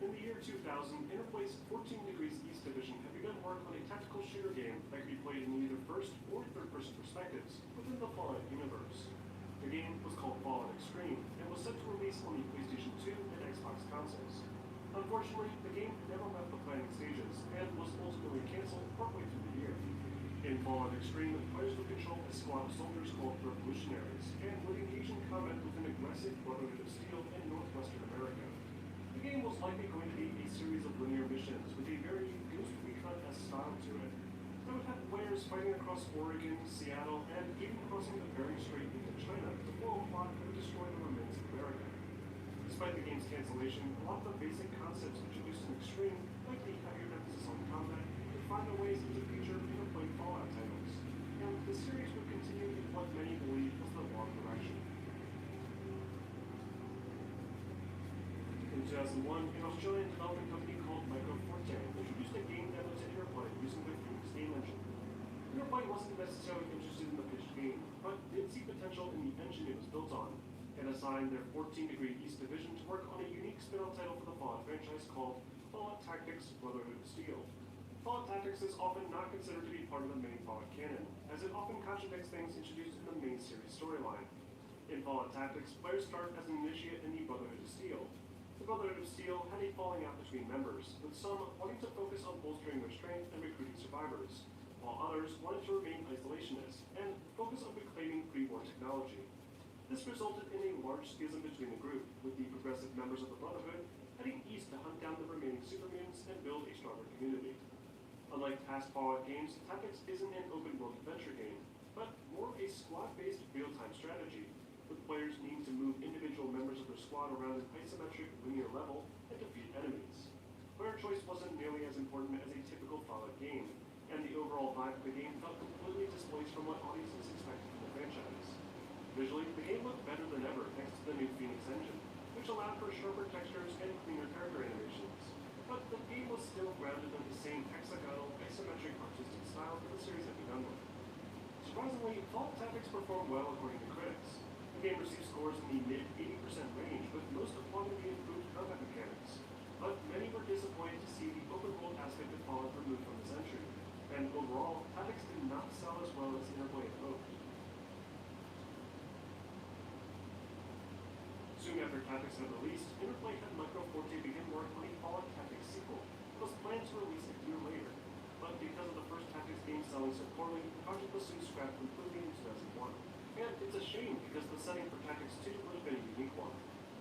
In the year 2000, Interplay's 14 Degrees East division had begun work on a tactical shooter game that could be played in either first or third-person perspectives within the Fallout universe. The game was called Fallout Extreme and was set to release on the PlayStation 2 and Xbox consoles. Unfortunately, the game never left the planning stages and was ultimately canceled partway through the year. In Fallout Extreme, players would control a squad of soldiers called Revolutionaries and would engage in combat with an aggressive Brotherhood of Steel in northwestern America. The game was likely going to be a series of linear missions with a very Ghost Recon-esque style to it. That would have players fighting across Oregon, Seattle, and even crossing the Bering Strait into China to foil a plot that would destroy the remains of America. Despite the game's cancellation, a lot of the basic concepts introduced in Extreme, like the heavier emphasis on combat, would find their ways into future Interplay Fallout titles, and the series would continue in what many believe was the wrong direction. In 2001, an Australian development company called Microforte introduced a game demo to Interplay using the Phoenix game engine. Interplay wasn't necessarily interested in the pitched game, but did see potential in the engine it was built on, and assigned their 14 Degree East division to work on a unique spin-off title for the Fallout franchise called Fallout Tactics Brotherhood of Steel. Fallout Tactics is often not considered to be part of the main Fallout canon, as it often contradicts things introduced in the main series storyline. In Fallout Tactics, players start as an initiate in the Brotherhood of Steel. The Brotherhood of Steel had a falling out between members, with some wanting to focus on bolstering their strength and recruiting survivors, while others wanted to remain isolationist and focus on reclaiming pre-war technology. This resulted in a large schism between the group, with the progressive members of the Brotherhood heading east to hunt down the remaining supermutants and build a stronger community. Unlike past Fallout games, Tactics isn't an open-world adventure game, but more a squad-based real-time strategy, with players needing to move individual members of their squad around an isometric linear level and defeat enemies. Player choice wasn't nearly as important as a typical Fallout game, and the overall vibe of the game felt completely displaced from what audiences expected from the franchise. Visually, the game looked better than ever thanks to the new Phoenix engine, which allowed for sharper textures and cleaner character animations. But the game was still grounded in the same hexagonal, isometric artistic style that the series had begun with. Surprisingly, Fallout Tactics performed well according to critics. The game received scores in the mid-80% range, with most applauding the improved combat mechanics. But many were disappointed to see the open-world aspect of Fallout removed from this entry, and overall, Tactics did not sell as well as Interplay had hoped. Soon after Tactics had released, Interplay had Microforte begin work on a Fallout Tactics sequel that was planned to release a year later. But because of the first Tactics game selling so poorly, the project was soon scrapped completely in 2001. And it's a shame because the setting for Tactics 2 would have been a unique one.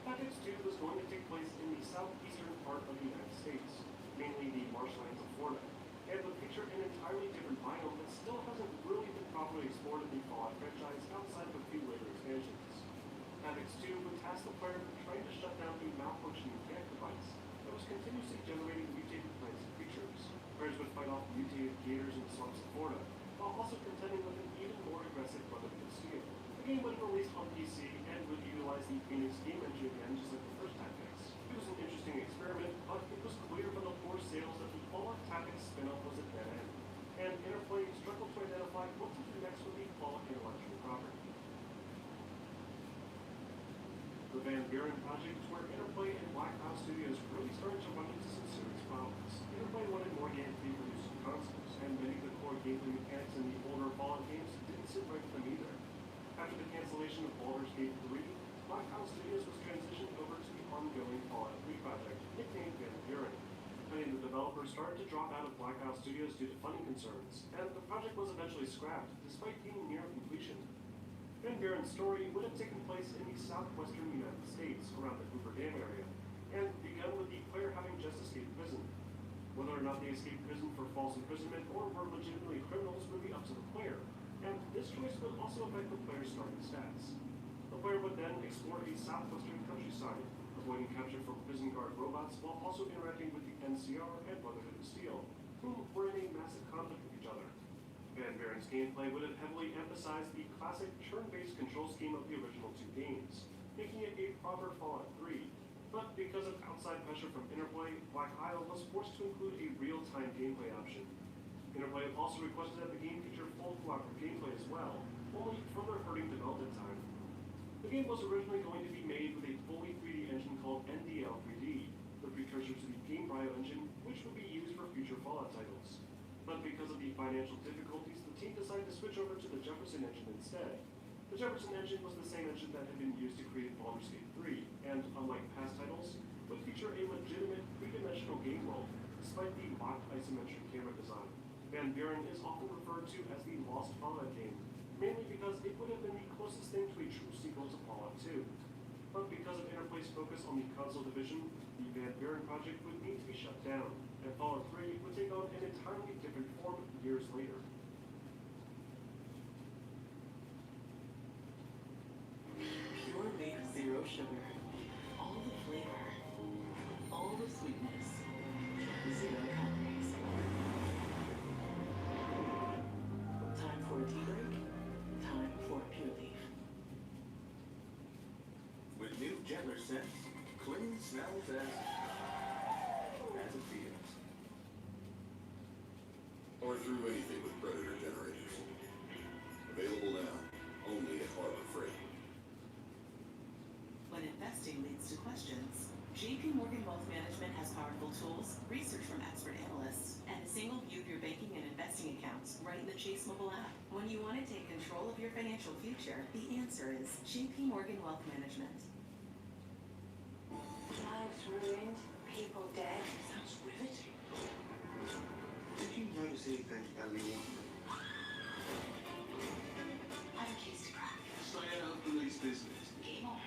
Tactics 2 was going to take place in the southeastern part of the United States, mainly the marshlands of Florida, and would feature an entirely different biome that still hasn't really been properly explored in the Fallout franchise outside of a few later expansions. Tactics 2 would task the player with trying to shut down a malfunctioning panic device that was continuously generating mutated plants and creatures. Players would fight off mutated gators in the swamps of Florida, while also contending with an even more aggressive Brotherhood of Steel. The game would have released on PC and would utilize the Phoenix game engine again, just like the first Tactics. It was an interesting experiment, but it was clear from the poor sales that the Fallout Tactics spin-off was a dead end, and Interplay struggled to identify what to do next with the Fallout intellectual property. The Van Buren project is where Interplay and Black Isle Studios really started to run into some serious problems. Interplay wanted more games to be produced for consoles, and many of the core gameplay mechanics in the older Fallout games didn't sit right with them either. After the cancellation of Baldur's Gate 3, Black Isle Studios was transitioned over to the ongoing Fallout 3 project, nicknamed Van Buren. Many of the developers started to drop out of Black Isle Studios due to funding concerns, and the project was eventually scrapped, despite being near completion. Van Buren's story would have taken place in the southwestern United States, around the Hoover Dam area, and begun with the player having just escaped prison. Whether or not they escaped prison for false imprisonment or were legitimately criminals would be up to the player, and this choice would also affect the player's starting stats. The player would then explore a southwestern countryside, avoiding capture from prison guard robots while also interacting with the NCR and Brotherhood of Steel, who were in a massive conflict with each other. Van Buren's gameplay would have heavily emphasized the classic turn-based control scheme of the original two games, making it a proper Fallout 3. But because of outside pressure from Interplay, Black Isle was forced to include a real-time gameplay option. Interplay also requested that the game feature full cooperative gameplay as well, only further hurting development time. The game was originally going to be made with a fully 3D engine called NDL 3D, the precursor to the Game Brio engine, which would be used for future Fallout titles. But because of the financial difficulties, the team decided to switch over to the Jefferson engine instead. The Jefferson engine was the same engine that had been used to create Baldur's Gate 3, and unlike past titles, would feature a legitimate three-dimensional game world, despite the locked isometric camera design. Van Buren is often referred to as the Lost Fallout game, mainly because it would have been the closest thing to a true sequel to Fallout 2. But because of Interplay's focus on the console division, the Van Buren project would need to be shut down, and Fallout 3 would take on an entirely different form years later. Pure made zero sugar. All the flavor. All the sweetness. Zero calories. Time for a tea break. Time for a pure leaf. With new gentler scents, clean smells as it feels. Or through anything with Predator generators. Available now, only at Harbor Freight. When investing leads to questions, JP Morgan Wealth Management has powerful tools, research from expert analysts, and a single view of your banking and investing accounts right in the Chase mobile app. When you want to take control of your financial future, the answer is JP Morgan Wealth Management. Lives ruined, people dead. That's riveting. Did you notice anything unusual? I have a case to crack. Stay out of police business. Game on.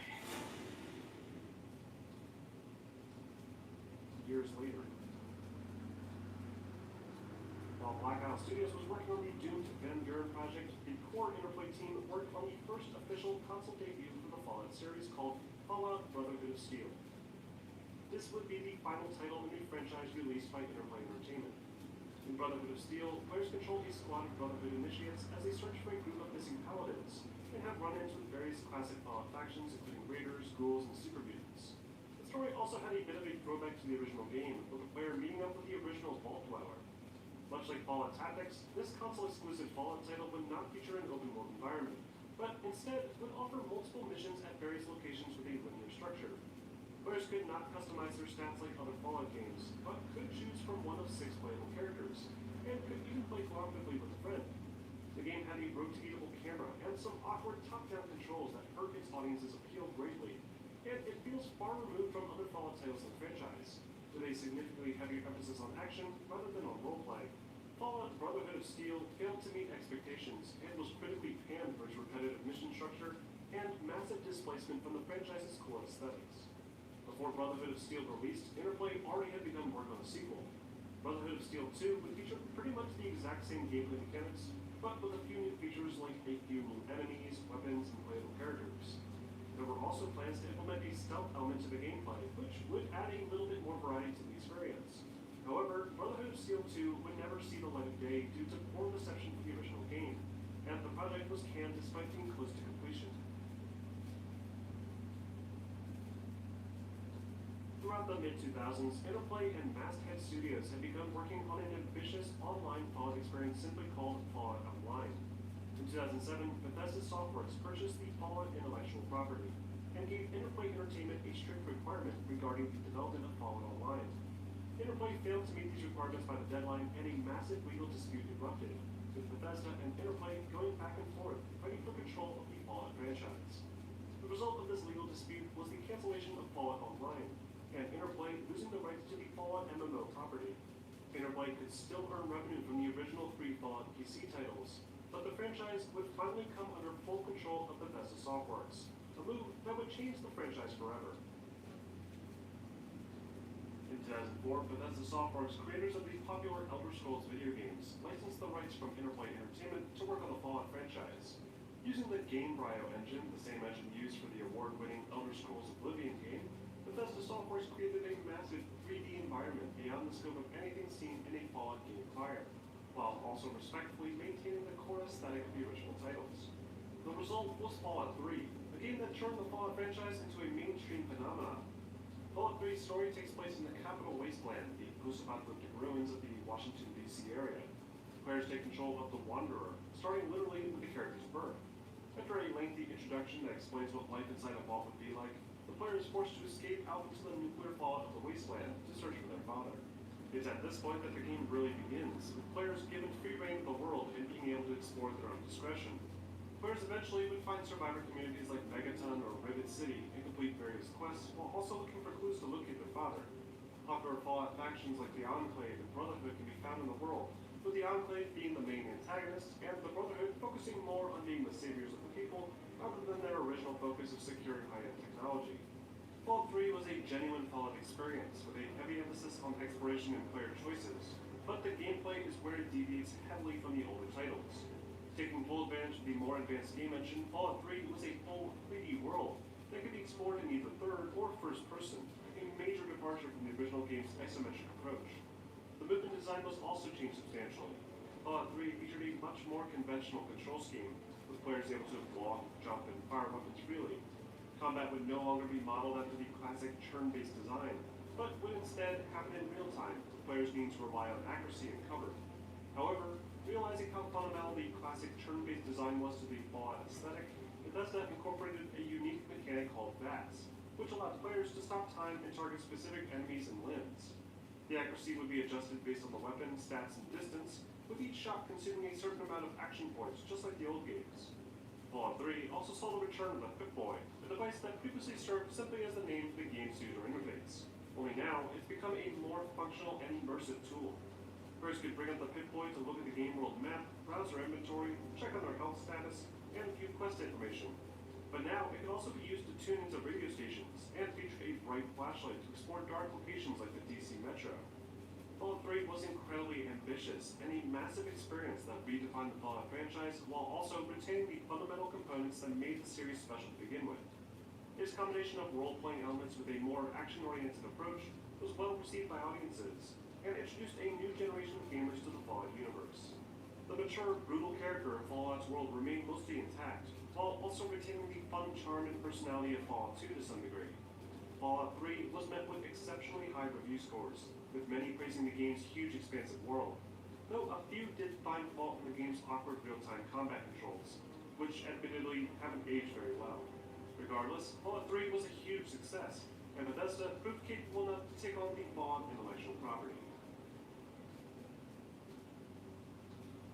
Years later. While Blackout Studios was working on the doomed Van Buren project, the core Interplay team worked on the first official console debut for the Fallout series called Fallout Brotherhood of Steel. This would be the final title in the franchise released by Interplay Entertainment. In Brotherhood of Steel, players control a squad of Brotherhood initiates as they search for a group of missing paladins, and have run-ins with various classic Fallout factions including raiders, ghouls, and super mutants. The story also had a bit of a throwback to the original game, with the player meeting up with the original Vault Dweller. Much like Fallout Tactics, this console-exclusive Fallout title would not feature an open-world environment, but instead would offer multiple missions at various locations with a linear structure. Players could not customize their stats like other Fallout games, but could choose from one of 6 playable characters, and could even play cooperatively with a friend. The game had a rotatable camera and some awkward top-down controls that hurt its audience's appeal greatly, and it feels far removed from other Fallout titles in the franchise, with a significantly heavier emphasis on action rather than on roleplay. Fallout Brotherhood of Steel failed to meet expectations and was critically panned for its repetitive mission structure and massive displacement from the franchise's core aesthetics. Before Brotherhood of Steel released, Interplay already had begun work on a sequel. Brotherhood of Steel 2 would feature pretty much the exact same gameplay mechanics, but with a few new features like a few new enemies, weapons, and playable characters. There were also plans to implement a stealth element to the gameplay, which would add a little bit more variety to the experience. However, Brotherhood of Steel 2 would never see the light of day due to poor reception for the original game, and the project was canned despite being close to completion. Throughout the mid-2000s, Interplay and Masthead Studios had begun working on an ambitious online Fallout experience simply called Fallout Online. In 2007, Bethesda Softworks purchased the Fallout intellectual property, and gave Interplay Entertainment a strict requirement regarding the development of Fallout Online. Interplay failed to meet these requirements by the deadline, and a massive legal dispute erupted, with Bethesda and Interplay going back and forth, fighting for control of the Fallout franchise. The result of this legal dispute was the cancellation of Fallout Online, and Interplay losing the rights to the Fallout MMO property. Interplay could still earn revenue from the original 3 Fallout PC titles, but the franchise would finally come under full control of Bethesda Softworks, a move that would change the franchise forever. In 2004, Bethesda Softworks, creators of the popular Elder Scrolls video games, licensed the rights from Interplay Entertainment to work on the Fallout franchise. Using the Gamebryo engine, the same engine used for the award-winning Elder Scrolls Oblivion game, Bethesda Softworks created a massive 3D environment beyond the scope of anything seen in a Fallout game prior, while also respectfully maintaining the core aesthetic of the original titles. The result was Fallout 3, a game that turned the Fallout franchise into a mainstream phenomenon. Fallout 3's story takes place in the Capital Wasteland, the post-apocalyptic ruins of the Washington, D.C. area. Players take control of the Wanderer, starting literally with the character's birth. After a lengthy introduction that explains what life inside a vault would be like, the player is forced to escape out into the nuclear fallout of the wasteland to search for their father. It's at this point that the game really begins, with players given free reign of the world and being able to explore at their own discretion. Players eventually would find survivor communities like Megaton or Rivet City and complete various quests while also looking for clues to locate their father. Popular Fallout factions like the Enclave and Brotherhood can be found in the world, with the Enclave being the main antagonist and the Brotherhood focusing more on being the saviors of the people rather than their original focus of securing high-end technology. Fallout 3 was a genuine Fallout experience with a heavy emphasis on exploration and player choices, but the gameplay is where it deviates heavily from the older titles. Taking full advantage of the more advanced game engine, Fallout 3 was a full 3D world that could be explored in either third or first person, a major departure from the original game's isometric approach. The movement design was also changed substantially. Fallout 3 featured a much more conventional control scheme, with players able to walk, jump, and fire weapons freely. Combat would no longer be modeled after the classic turn-based design, but would instead happen in real time, with players needing to rely on accuracy and cover. However, realizing how fundamental the classic turn-based design was to the Fallout aesthetic, Bethesda incorporated a unique mechanic called VATS, which allowed players to stop time and target specific enemies and limbs. The accuracy would be adjusted based on the weapon, stats, and distance, with each shot consuming a certain amount of action points, just like the old games. Fallout 3 also saw the return of the Pip-Boy, a device that previously served simply as the name for the game's user interface. Only now, it's become a more functional and immersive tool. Players could bring up the Pip-Boy to look at the game world map, browse their inventory, check on their health status, and view quest information. But now, it can also be used to tune into radio stations and feature a bright flashlight to explore dark locations like the DC Metro. Fallout 3 was incredibly ambitious and a massive experience that redefined the Fallout franchise while also retaining the fundamental components that made the series special to begin with. Its combination of role-playing elements with a more action-oriented approach was well received by audiences, and introduced a new generation of gamers to the Fallout universe. The mature, brutal character of Fallout's world remained mostly intact, while also retaining the fun, charm, and personality of Fallout 2 to some degree. Fallout 3 was met with exceptionally high review scores, with many praising the game's huge, expansive world, though a few did find fault in the game's awkward real-time combat controls, which admittedly haven't aged very well. Regardless, Fallout 3 was a huge success, and Bethesda proved capable enough to take on the Fallout intellectual property.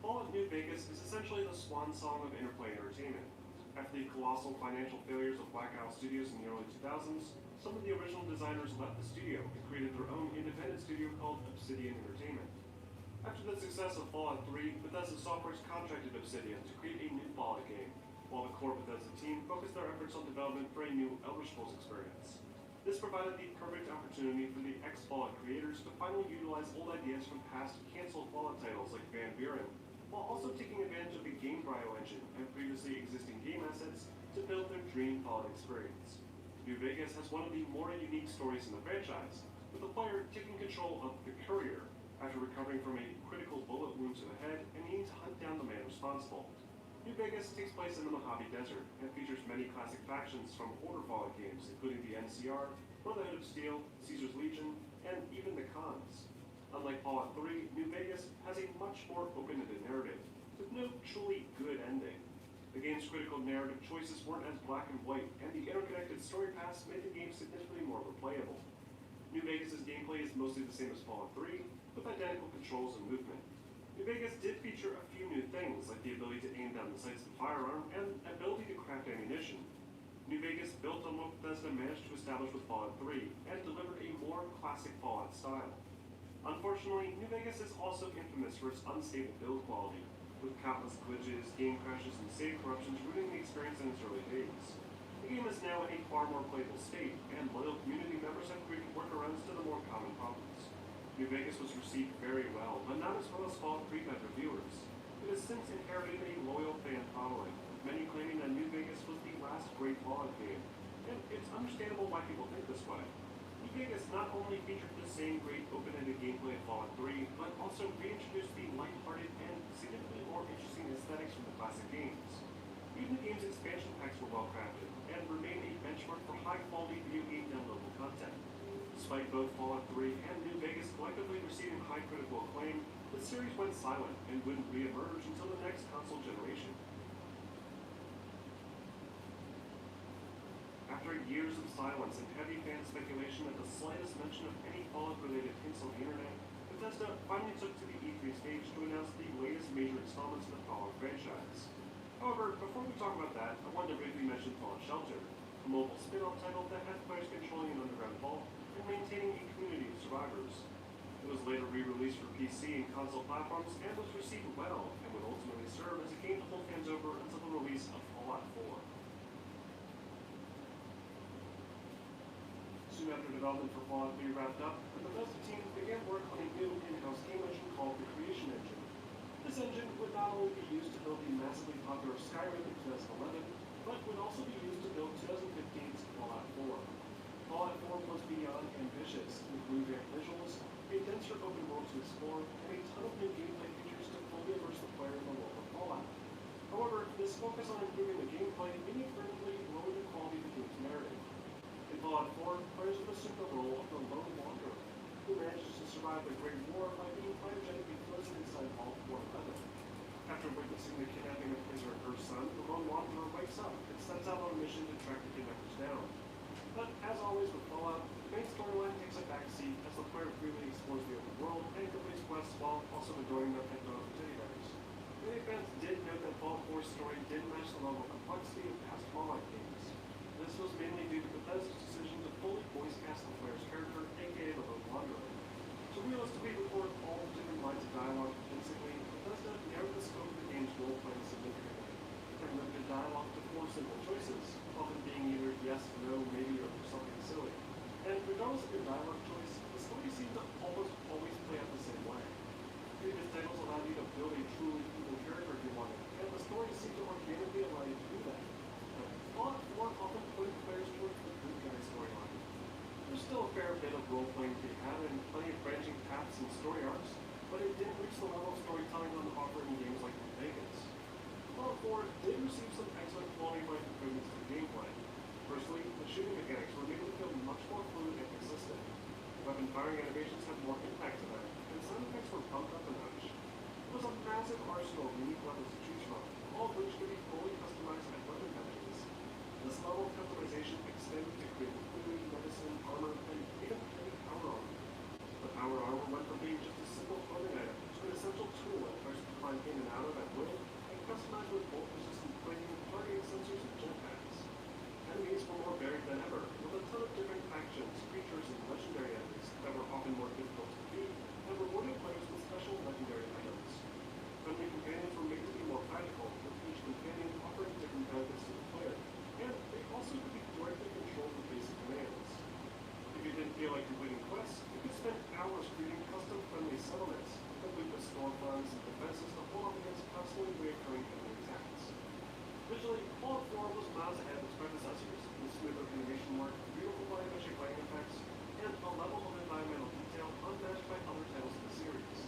Fallout New Vegas is essentially the swan song of interplay entertainment. After the colossal financial failures of Black Isle Studios in the early 2000s, some of the original designers left the studio and created their own independent studio called Obsidian Entertainment. After the success of Fallout 3, Bethesda Softworks contracted Obsidian to create a new Fallout game, while the core Bethesda team focused their efforts on development for a new Elder Scrolls experience. This provided the perfect opportunity for the ex-Fallout creators to finally utilize old ideas from past canceled Fallout titles like Van Buren, while also taking advantage of the GameBrio engine and previously existing game assets to build their dream Fallout experience. New Vegas has one of the more unique stories in the franchise, with the player taking control of the Courier after recovering from a critical bullet wound to the head and needing to hunt down the man responsible. New Vegas takes place in the Mojave Desert and features many classic factions from older Fallout games, including the NCR, Brotherhood of Steel, Caesar's Legion, and even the Khans. Unlike Fallout 3, New Vegas has a much more open-ended narrative, with no truly good ending. The game's critical narrative choices weren't as black and white, and the interconnected story paths made the game significantly more replayable. New Vegas' gameplay is mostly the same as Fallout 3, with identical controls and movement. New Vegas did feature a few new things, like the ability to aim down the sights of a firearm and ability to craft ammunition. New Vegas built on what Bethesda managed to establish with Fallout 3 and delivered a more classic Fallout style. Unfortunately, New Vegas is also infamous for its unstable build quality, with countless glitches, game crashes, and save corruptions ruining the experience in its early days. The game is now in a far more playable state, and loyal community members have created workarounds to the more common problems. New Vegas was received very well, but not as well as Fallout 3 by reviewers. It has since inherited a loyal fan following, with many claiming that New Vegas was the last great Fallout game, and it's understandable why people think this way. New Vegas not only featured the same great open-ended gameplay of Fallout 3, but also reintroduced the light-hearted and significantly more interesting aesthetics from the classic games. Even the game's expansion packs were well-crafted, and remain a benchmark for high-quality video game downloadable content. Despite both Fallout 3 and New Vegas collectively receiving high critical acclaim, the series went silent and wouldn't re-emerge until the next console generation. After years of silence and heavy fan speculation at the slightest mention of any Fallout-related hints on the internet, Bethesda finally took to the E3 stage to announce the latest major installments in the Fallout franchise. However, before we talk about that, I wanted to briefly mention Fallout Shelter, a mobile spin-off title that had players controlling an underground vault and maintaining a community of survivors. It was later re-released for PC and console platforms and was received well, and would ultimately serve as a game to hold fans over until the release of Fallout 4. Soon after development for Fallout 3 wrapped up, the Bethesda team began work on a new in-house game engine called the Creation Engine. This engine would not only be used to build the massively popular Skyrim in 2011, but would also be used to build 2015's Fallout 4. Fallout 4 was beyond ambitious, with revamped visuals, a denser open world to explore, and a ton of new gameplay features to fully immerse the player in the world of Fallout. However, this focus on improving the gameplay inadvertently lowered the quality of the game's narrative. In Fallout 4, players would assume the role of the lone wanderer, who manages to survive the Great War by being cryogenically frozen inside Vault 411. After witnessing the kidnapping of his or her son, the lone wanderer wakes up and sets out on a mission to track the kidnappers down. But as always with requests while also adoring their pet dogs and teddy bears. Many fans did note that Fallout 4's story didn't match the level of complexity of past Fallout games. This was mainly due to Bethesda's decision to fully voice cast the player's character, aka the Lone Wanderer. To realistically record all different lines of dialogue convincingly, Bethesda narrowed the scope of the game's role-playing significantly, and limited dialogue to 4 simple choices, often being either yes, no, maybe, or something silly. And regardless of your dialogue choice, the story seemed to almost always play out the same way. Previous titles allowed you to build a truly evil character if you wanted, and the story seemed to organically allow you to do that. But Fallout 4 often pointed players towards the good guy storyline. There's still a fair bit of role-playing to be had and plenty of branching paths and story arcs, but it didn't reach the level of storytelling on offer in games like New Vegas. Fallout 4 did receive some excellent quality of life improvements to the gameplay. Firstly, the shooting mechanics were made to feel much more fluid and consistent. Weapon firing animations had more impact to them, and sound effects were bumped up a notch. There was a massive arsenal of unique weapons to choose from, all of which could be fully customized at weapon patches. This level of customization extended to creating food, medicine, armor, and even heavy power armor. The power armor went from being just a simple clothing item to an essential tool that players could climb in and out of at will, and customize with bolt-resistant plating, targeting sensors, and jetpacks. Enemies were more varied than ever, with a ton of different factions, creatures, and legendary enemies that were often more difficult to defeat, and rewarded players with special legendary items. Friendly companions were made to be more practical, with each companion offering different benefits to the player, and they also could be directly controlled with basic commands. If you didn't feel like completing quests, you could spend hours creating custom friendly settlements, complete with storefronts and defenses to hold off against constantly reoccurring enemy attacks. Visually, Fallout 4 was miles ahead of its predecessors, with smoother animation work, beautiful volumetric lighting effects, and a level of environmental detail unmatched by other titles in the series.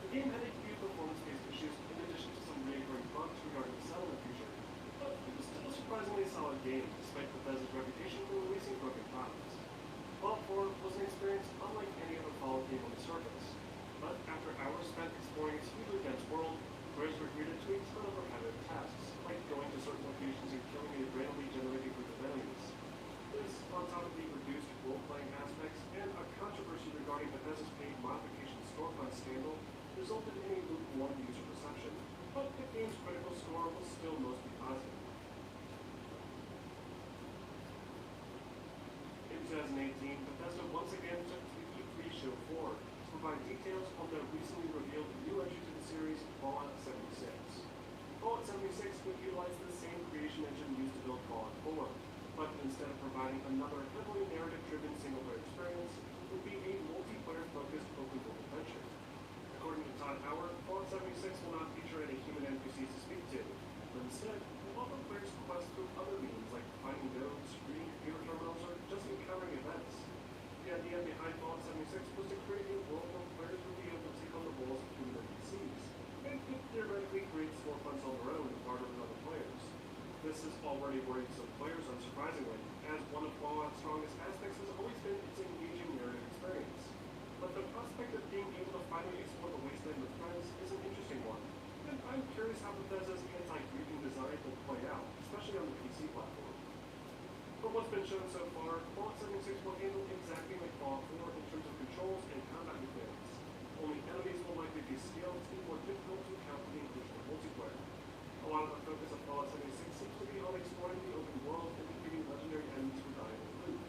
The game had a few performance-based issues in addition to some reoccurring bugs regarding the settlement feature, but it was still a surprisingly solid game, despite Bethesda's reputation for releasing broken products. Fallout 4 was an experience unlike any other Fallout game on the surface, but after hours spent exploring its hugely dense world, players were greeted to a ton of repetitive tasks, like going to certain locations and killing a randomly generated group of enemies. This, on top of the reduced role-playing aspects and a controversy regarding Bethesda's paid modification storefront scandal, resulted in a lukewarm user reception, but the game's critical score was still mostly positive. In 2018, Bethesda once again took to the E3 show floor to provide details on their recently revealed new entry to the series, Fallout 76. Fallout 76 would utilize the same creation engine used to build Fallout 4, but instead of providing another heavily narrative-driven single-player experience, it would be a multiplayer-focused open-world adventure. According to Todd Howard, Fallout 76 will not feature any human NPCs to speak to, but instead will offer players quests through other means like finding nodes, reading computer terminals, or just encountering events. The idea behind Fallout 76 was to create a world where players would be able to take on the roles of human NPCs, and could theoretically create storefronts on their own and partner with other players. This has already worried some players, unsurprisingly, as one of Fallout's strongest aspects has always been its engaging narrative experience. But the prospect of being able to finally explore the wasteland with friends is an interesting one, and I'm curious how Bethesda's anti-griefing design will play out, especially on the PC platform. From what's been shown so far, Fallout 76 will handle exactly like Fallout 4 in terms of controls and combat mechanics. Only enemies will likely be scaled to be more difficult to encounter the inclusion of multiplayer. A lot of the focus of Fallout 76 seems to be on exploring the open world and defeating legendary enemies for dying and loot.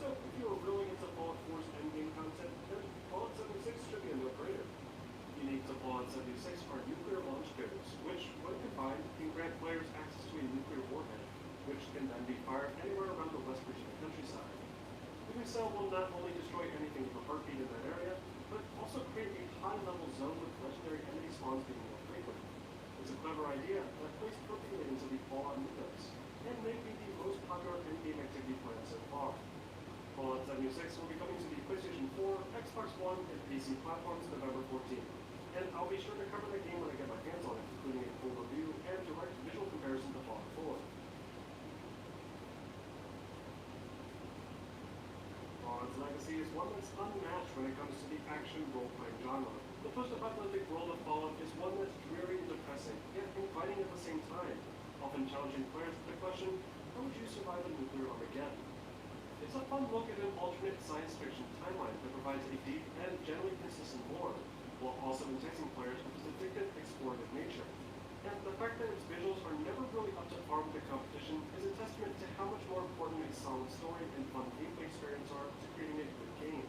So if you are really into Fallout 4's endgame content, then Fallout 76 should be a no-brainer. Unique to Fallout 76 are nuclear launch codes, which, when combined, can grant players access to a nuclear warhead, which can then be fired anywhere around the West Virginia countryside. Doing so will not only destroy anything with a heartbeat in that area, but also create a high-level zone with legendary enemy spawns being more frequent. It's a clever idea that plays perfectly into the Fallout mythos, and may be the most popular in-game activity plan so far. Fallout 76 will be coming to the PlayStation 4, Xbox One, and PC platforms November 14th, and I'll be sure to cover the game when I get my hands on it, including a full review and direct visual comparison to Fallout 4. Fallout's legacy is one that's unmatched when it comes to the action role-playing genre. The post-apocalyptic world of Fallout is one that's dreary and depressing, yet inviting at the same time, often challenging players with the question, how would you survive a nuclear Armageddon? It's a fun look at an alternate science fiction timeline that provides a deep and generally consistent lore, while also enticing players with its addictive, explorative nature. And the fact that its visuals are never really up to par with the competition is a testament to how much more important a solid story and fun gameplay experience are to creating a good game.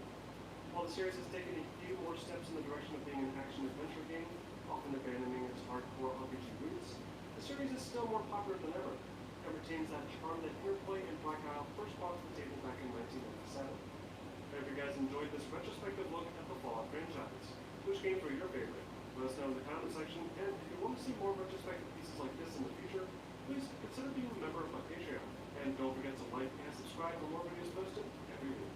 While the series has taken a few more steps in the direction of being an action-adventure game, often abandoning its hardcore RPG roots, the series is still more popular than ever. It retains that charm that Interplay and Black Isle first brought to the table back in 1997. I hope you guys enjoyed this retrospective look at the Fallout franchise. Which games were your favorite? Let us know in the comment section, and if you want to see more retrospective pieces like this in the future, please consider being a member of my Patreon. And don't forget to like and subscribe for more videos posted every week.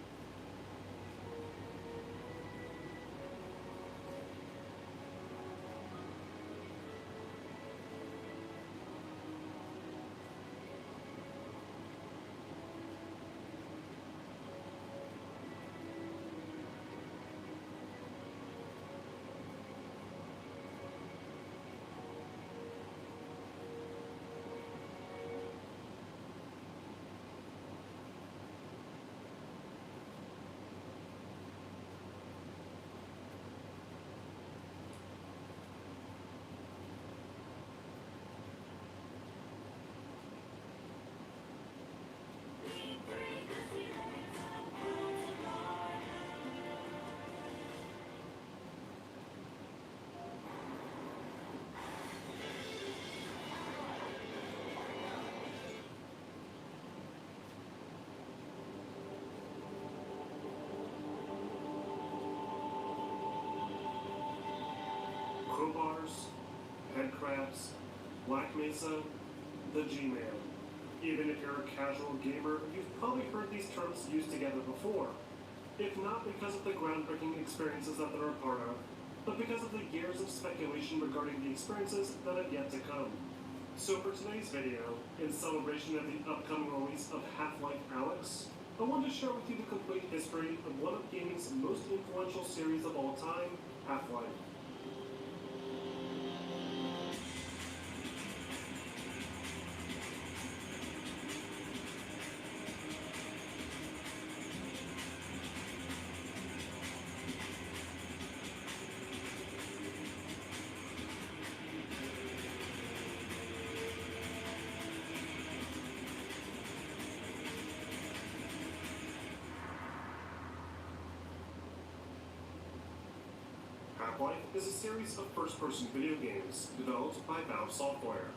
Crowbars, head crabs, Black Mesa, the G-Man. Even if you're a casual gamer, you've probably heard these terms used together before. If not because of the groundbreaking experiences that they're a part of, but because of the years of speculation regarding the experiences that have yet to come. So for today's video, in celebration of the upcoming release of Half-Life Alyx, I wanted to share with you the complete history of one of gaming's most influential series of all time, Half-Life. Half-Life is a series of first-person video games developed by Valve Software.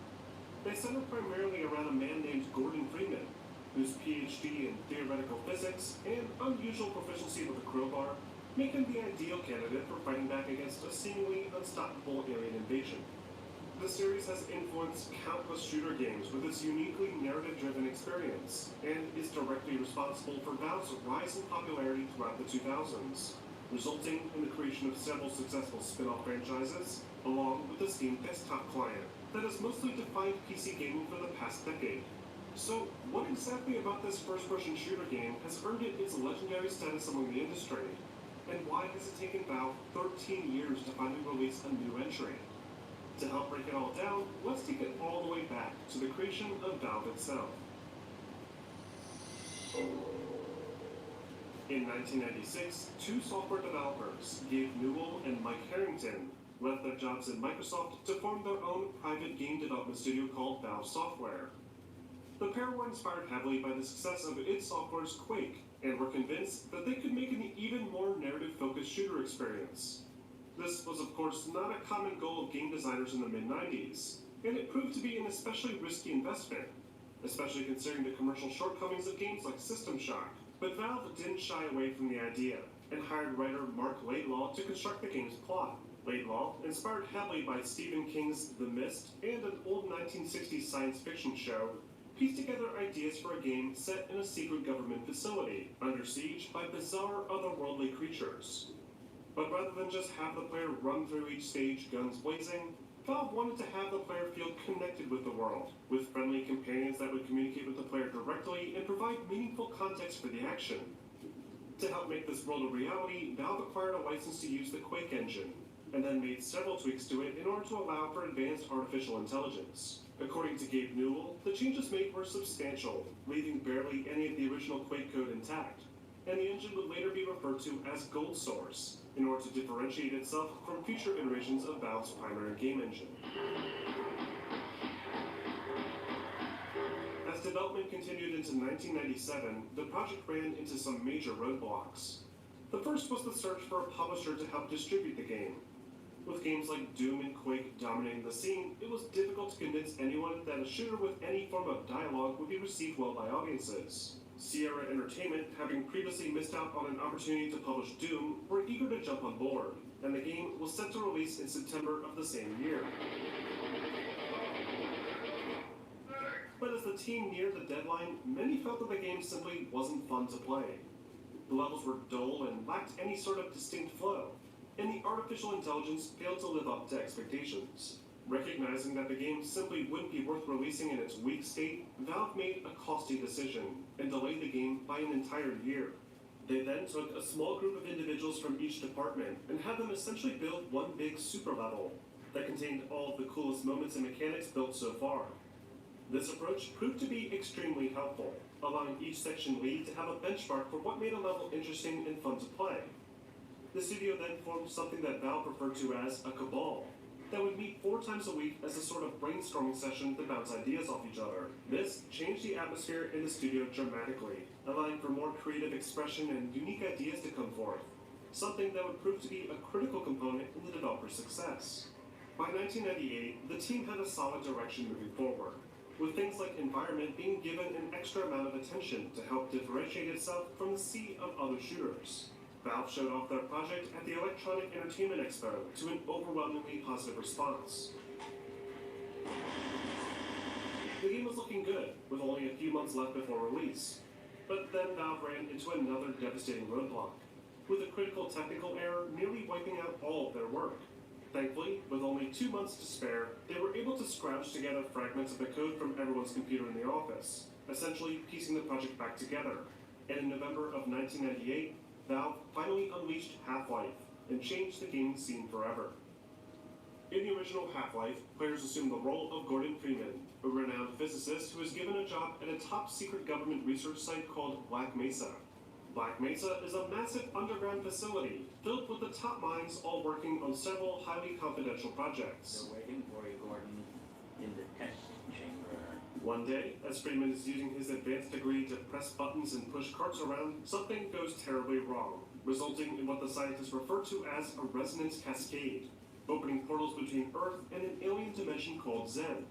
They center primarily around a man named Gordon Freeman, whose PhD in theoretical physics and unusual proficiency with a crowbar make him the ideal candidate for fighting back against a seemingly unstoppable alien invasion. The series has influenced countless shooter games with its uniquely narrative-driven experience, and is directly responsible for Valve's rise in popularity throughout the 2000s. Resulting in the creation of several successful spin-off franchises, along with the Steam desktop client that has mostly defined PC gaming for the past decade. So, what exactly about this first-person shooter game has earned it its legendary status among the industry? And why has it taken Valve 13 years to finally release a new entry? To help break it all down, let's take it all the way back to the creation of Valve itself. In 1996, two software developers, Gabe Newell and Mike Harrington, left their jobs at Microsoft to form their own private game development studio called Valve Software. The pair were inspired heavily by the success of id Software's Quake, and were convinced that they could make an even more narrative-focused shooter experience. This was of course not a common goal of game designers in the mid-90s, and it proved to be an especially risky investment, especially considering the commercial shortcomings of games like System Shock. But Valve didn't shy away from the idea, and hired writer Mark Laidlaw to construct the game's plot. Laidlaw, inspired heavily by Stephen King's The Mist and an old 1960s science fiction show, pieced together ideas for a game set in a secret government facility, under siege by bizarre otherworldly creatures. But rather than just have the player run through each stage guns blazing, Valve wanted to have the player feel connected with the world, with friendly companions that would communicate with the player directly and provide meaningful context for the action. To help make this world a reality, Valve acquired a license to use the Quake engine, and then made several tweaks to it in order to allow for advanced artificial intelligence. According to Gabe Newell, the changes made were substantial, leaving barely any of the original Quake code intact. and the engine would later be referred to as Gold Source, in order to differentiate itself from future iterations of Valve's primary game engine. As development continued into 1997, the project ran into some major roadblocks. The first was the search for a publisher to help distribute the game. With games like Doom and Quake dominating the scene, it was difficult to convince anyone that a shooter with any form of dialogue would be received well by audiences. Sierra Entertainment, having previously missed out on an opportunity to publish Doom, were eager to jump on board, and the game was set to release in September of the same year. But as the team neared the deadline, many felt that the game simply wasn't fun to play. The levels were dull and lacked any sort of distinct flow, and the artificial intelligence failed to live up to expectations. Recognizing that the game simply wouldn't be worth releasing in its weak state, Valve made a costly decision and delayed the game by an entire year. They then took a small group of individuals from each department and had them essentially build one big super level that contained all of the coolest moments and mechanics built so far. This approach proved to be extremely helpful, allowing each section lead to have a benchmark for what made a level interesting and fun to play. The studio then formed something that Valve referred to as a cabal, that would meet 4 times a week as a sort of brainstorming session to bounce ideas off each other. This changed the atmosphere in the studio dramatically, allowing for more creative expression and unique ideas to come forth, something that would prove to be a critical component in the developer's success. By 1998, the team had a solid direction moving forward, with things like environment being given an extra amount of attention to help differentiate itself from the sea of other shooters. Valve showed off their project at the Electronic Entertainment Expo to an overwhelmingly positive response. The game was looking good, with only a few months left before release. But then Valve ran into another devastating roadblock, with a critical technical error nearly wiping out all of their work. Thankfully, with only 2 months to spare, they were able to scrounge together fragments of the code from everyone's computer in the office, essentially piecing the project back together. And in November of 1998, Valve finally unleashed Half-Life and changed the gaming scene forever. In the original Half-Life, players assumed the role of Gordon Freeman, a renowned physicist who was given a job at a top-secret government research site called Black Mesa. Black Mesa is a massive underground facility filled with the top minds all working on several highly confidential projects. They're waiting for you, Gordon, in the test chamber. One day, as Freeman is using his advanced degree to press buttons and push carts around, something goes terribly wrong, resulting in what the scientists refer to as a resonance cascade, opening portals between Earth and an alien dimension called Zen.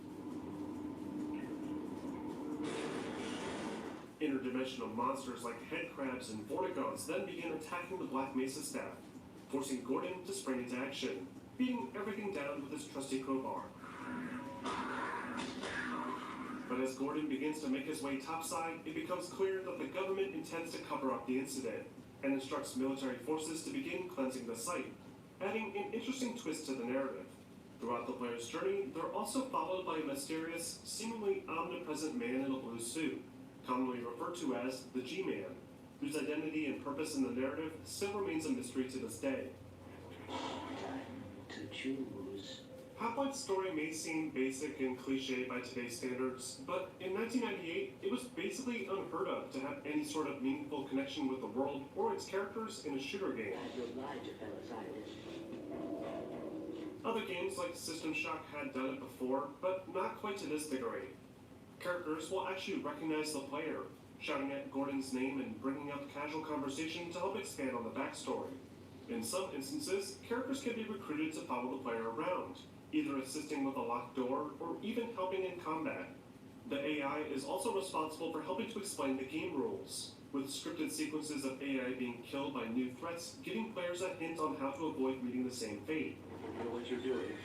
Interdimensional monsters like head crabs and vortigaunts then begin attacking the Black Mesa staff, forcing Gordon to spring into action, beating everything down with his trusty crowbar. But as Gordon begins to make his way topside, it becomes clear that the government intends to cover up the incident, and instructs military forces to begin cleansing the site, adding an interesting twist to the narrative. Throughout the player's journey, they're also followed by a mysterious, seemingly omnipresent man in a blue suit, commonly referred to as the G-Man, whose identity and purpose in the narrative still remains a mystery to this day. To choose. Half-Life's story may seem basic and cliche by today's standards, but in 1998, it was basically unheard of to have any sort of meaningful connection with the world or its characters in a shooter game. Other games like System Shock had done it before, but not quite to this degree. Characters will actually recognize the player, shouting at Gordon's name and bringing up casual conversation to help expand on the backstory. In some instances, characters can be recruited to follow the player around, either assisting with a locked door or even helping in combat. The AI is also responsible for helping to explain the game rules, with scripted sequences of AI being killed by new threats, giving players a hint on how to avoid meeting the same fate. You know what you're doing.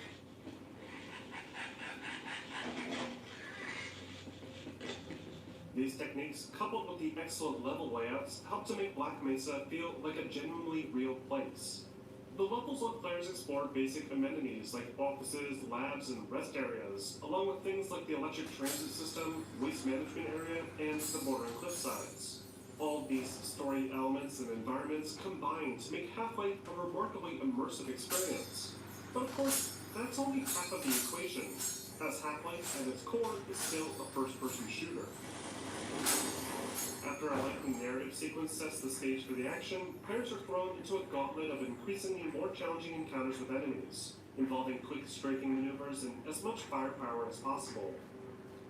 These techniques, coupled with the excellent level layouts, help to make Black Mesa feel like a genuinely real place. The levels let players explore basic amenities like offices, labs, and rest areas, along with things like the electric transit system, waste management area, and the bordering cliffsides. All of these story elements and environments combine to make Half-Life a remarkably immersive experience. But of course, that's only half of the equation, as Half-Life at its core is still a first-person shooter. After a lengthy narrative sequence sets the stage for the action, players are thrown into a gauntlet of increasingly more challenging encounters with enemies, involving quick striking maneuvers and as much firepower as possible.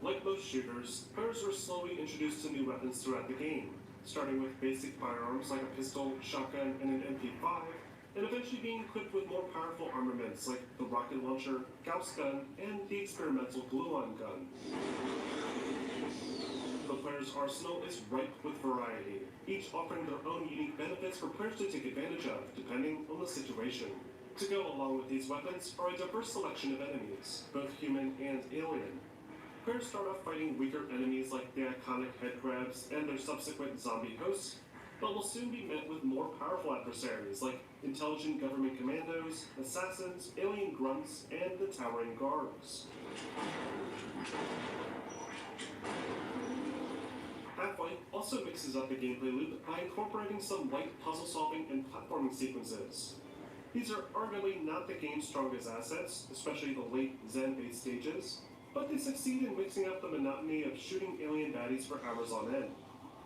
Like most shooters, players are slowly introduced to new weapons throughout the game, starting with basic firearms like a pistol, shotgun, and an MP5, and eventually being equipped with more powerful armaments like the rocket launcher, Gauss gun, and the experimental gluon gun. The player's arsenal is ripe with variety, each offering their own unique benefits for players to take advantage of, depending on the situation. To go along with these weapons are a diverse selection of enemies, both human and alien. Players start off fighting weaker enemies like the iconic head crabs and their subsequent zombie hosts, but will soon be met with more powerful adversaries like intelligent government commandos, assassins, alien grunts, and the towering guards. Half-Life also mixes up the gameplay loop by incorporating some light puzzle-solving and platforming sequences. These are arguably not the game's strongest assets, especially the late Zen-based stages, but they succeed in mixing up the monotony of shooting alien baddies for hours on end.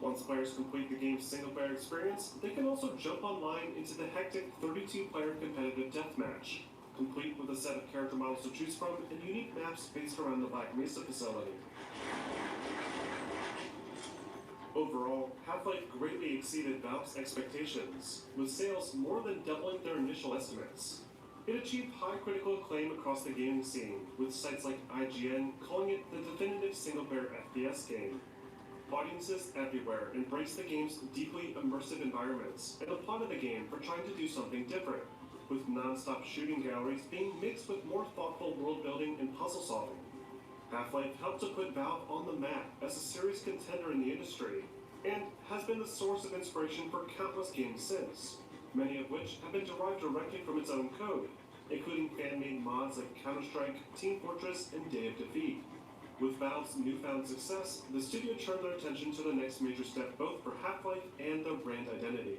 Once players complete the game's single-player experience, they can also jump online into the hectic 32-player competitive deathmatch, complete with a set of character models to choose from and unique maps based around the Black Mesa facility. Overall, Half-Life greatly exceeded Valve's expectations, with sales more than doubling their initial estimates. It achieved high critical acclaim across the gaming scene, with sites like IGN calling it the definitive single-player FPS game. Audiences everywhere embraced the game's deeply immersive environments and applauded the game for trying to do something different, with non-stop shooting galleries being mixed with more thoughtful world-building and puzzle-solving. Half-Life helped to put Valve on the map as a serious contender in the industry, and has been the source of inspiration for countless games since, many of which have been derived directly from its own code, including fan-made mods like Counter-Strike, Team Fortress, and Day of Defeat. With Valve's newfound success, the studio turned their attention to the next major step both for Half-Life and their brand identity.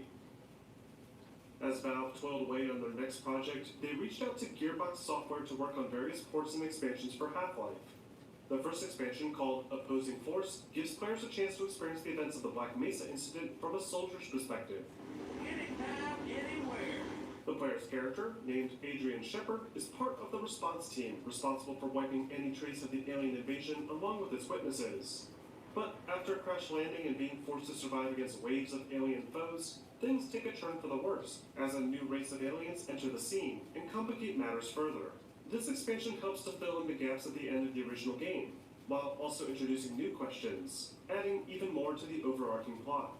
As Valve toiled away on their next project, they reached out to Gearbox Software to work on various ports and expansions for Half-Life. The first expansion, called Opposing Force, gives players a chance to experience the events of the Black Mesa incident from a soldier's perspective. The player's character, named Adrian Shepard, is part of the response team responsible for wiping any trace of the alien invasion along with its witnesses. But after crash landing and being forced to survive against waves of alien foes, things take a turn for the worse, as a new race of aliens enter the scene and complicate matters further. This expansion helps to fill in the gaps at the end of the original game, while also introducing new questions, adding even more to the overarching plot.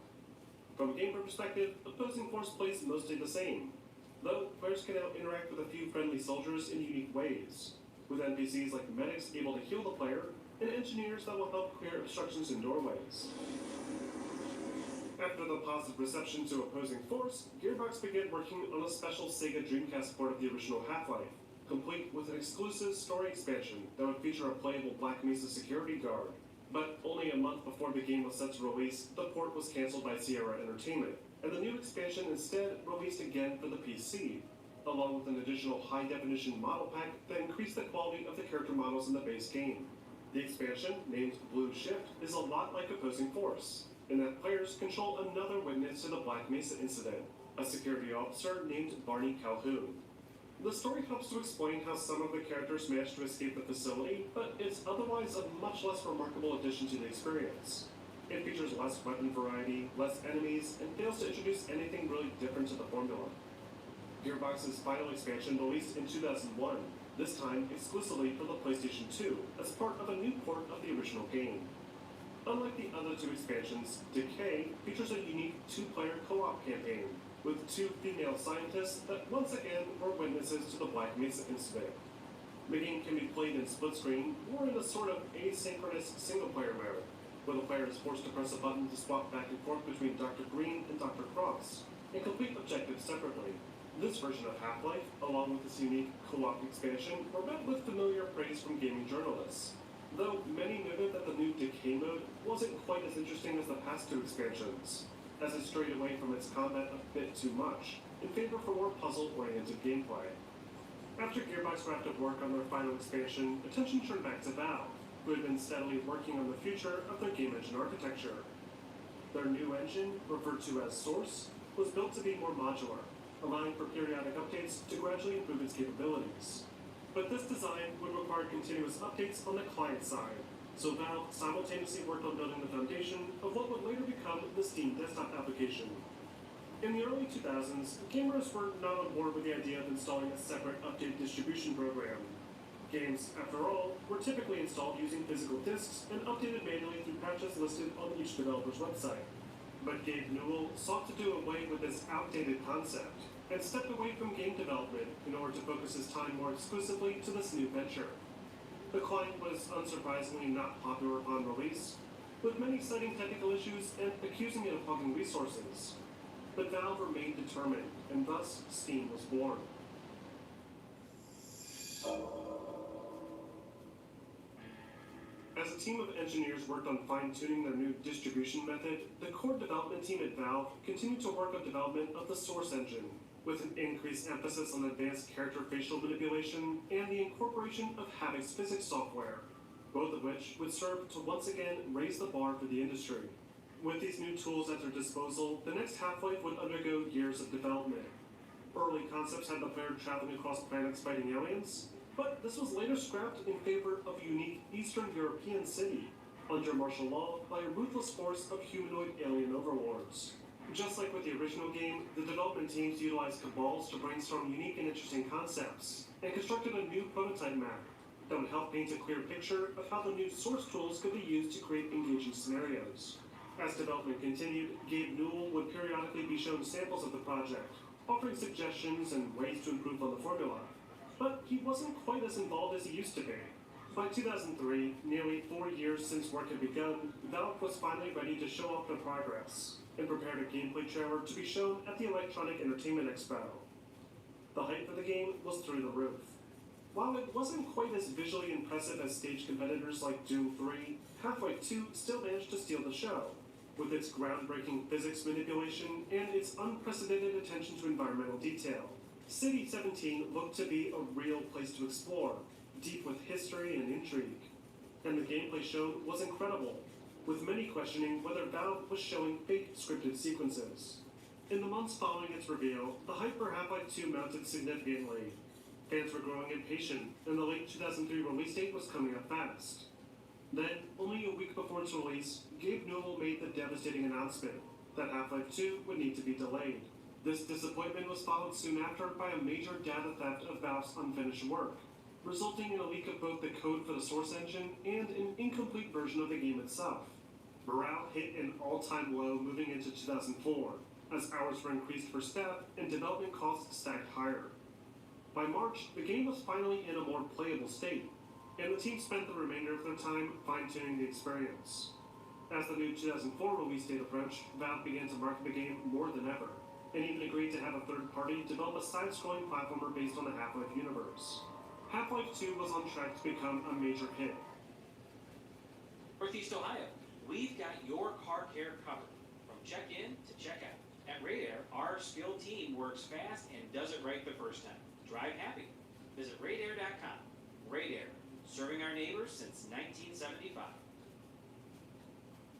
From a gameplay perspective, Opposing Force plays mostly the same, though players can now interact with a few friendly soldiers in unique ways, with NPCs like medics able to heal the player, and engineers that will help clear obstructions in doorways. After the positive reception to Opposing Force, Gearbox began working on a special Sega Dreamcast port of the original Half-Life, complete with an exclusive story expansion that would feature a playable Black Mesa security guard. But only a month before the game was set to release, the port was cancelled by Sierra Entertainment, and the new expansion instead released again for the PC, along with an additional high-definition model pack that increased the quality of the character models in the base game. The expansion, named Blue Shift, is a lot like Opposing Force, in that players control another witness to the Black Mesa incident, a security officer named Barney Calhoun. The story helps to explain how some of the characters managed to escape the facility, but it's otherwise a much less remarkable addition to the experience. It features less weapon variety, less enemies, and fails to introduce anything really different to the formula. Gearbox's final expansion released in 2001, this time exclusively for the PlayStation 2, as part of a new port of the original game. Unlike the other two expansions, Decay features a unique two-player co-op campaign, with two female scientists that once again were witnesses to the Black Mesa incident. The game can be played in split screen or in a sort of asynchronous single-player mode, where the player is forced to press a button to swap back and forth between Dr. Green and Dr. Cross, and complete objectives separately. This version of Half-Life, along with its unique co-op expansion, were met with familiar praise from gaming journalists, though many noted that the new Decay mode wasn't quite as interesting as the past two expansions, as it strayed away from its combat a bit too much, in favor for more puzzle-oriented gameplay. After Gearbox wrapped up work on their final expansion, attention turned back to Valve, who had been steadily working on the future of their game engine architecture. Their new engine, referred to as Source, was built to be more modular, allowing for periodic updates to gradually improve its capabilities. But this design would require continuous updates on the client side, so Valve simultaneously worked on building the foundation of what would later become the Steam desktop application. In the early 2000s, gamers were not on board with the idea of installing a separate update distribution program. Games, after all, were typically installed using physical disks and updated manually through patches listed on each developer's website. But Gabe Newell sought to do away with this outdated concept and stepped away from game development in order to focus his time more exclusively to this new venture. The client was unsurprisingly not popular upon release, with many citing technical issues and accusing it of hogging resources. But Valve remained determined, and thus Steam was born. As a team of engineers worked on fine-tuning their new distribution method, the core development team at Valve continued to work on development of the Source engine, with an increased emphasis on advanced character facial manipulation and the incorporation of Havoc's physics software, both of which would serve to once again raise the bar for the industry. With these new tools at their disposal, the next Half-Life would undergo years of development. Early concepts had the player traveling across planets fighting aliens, but this was later scrapped in favor of a unique Eastern European city, under martial law by a ruthless force of humanoid alien overlords. Just like with the original game, the development teams utilized cabals to brainstorm unique and interesting concepts, and constructed a new prototype map that would help paint a clear picture of how the new Source tools could be used to create engaging scenarios. As development continued, Gabe Newell would periodically be shown samples of the project, offering suggestions and ways to improve on the formula. But he wasn't quite as involved as he used to be. By 2003, nearly 4 years since work had begun, Valve was finally ready to show off their progress, and prepared a gameplay trailer to be shown at the Electronic Entertainment Expo. The hype for the game was through the roof. While it wasn't quite as visually impressive as stage competitors like Doom 3, Half-Life 2 still managed to steal the show, with its groundbreaking physics manipulation and its unprecedented attention to environmental detail. City 17 looked to be a real place to explore, deep with history and intrigue. And the gameplay shown was incredible, with many questioning whether Valve was showing fake scripted sequences. In the months following its reveal, the hype for Half-Life 2 mounted significantly. Fans were growing impatient, and the late 2003 release date was coming up fast. Then, only a week before its release, Gabe Newell made the devastating announcement that Half-Life 2 would need to be delayed. This disappointment was followed soon after by a major data theft of Valve's unfinished work, resulting in a leak of both the code for the Source engine and an incomplete version of the game itself. Morale hit an all-time low moving into 2004, as hours were increased for staff and development costs stacked higher. By March, the game was finally in a more playable state, and the team spent the remainder of their time fine-tuning the experience. As the new 2004 release date approached, Valve began to market the game more than ever, and even agreed to have a third party develop a side-scrolling platformer based on the Half-Life universe. Half-Life 2 was on track to become a major hit. Northeast Ohio, we've got your car care covered, from check-in to check-out. At Radar, our skilled team works fast and does it right the first time. Drive happy. Visit Radar.com. Radar, serving our neighbors since 1975.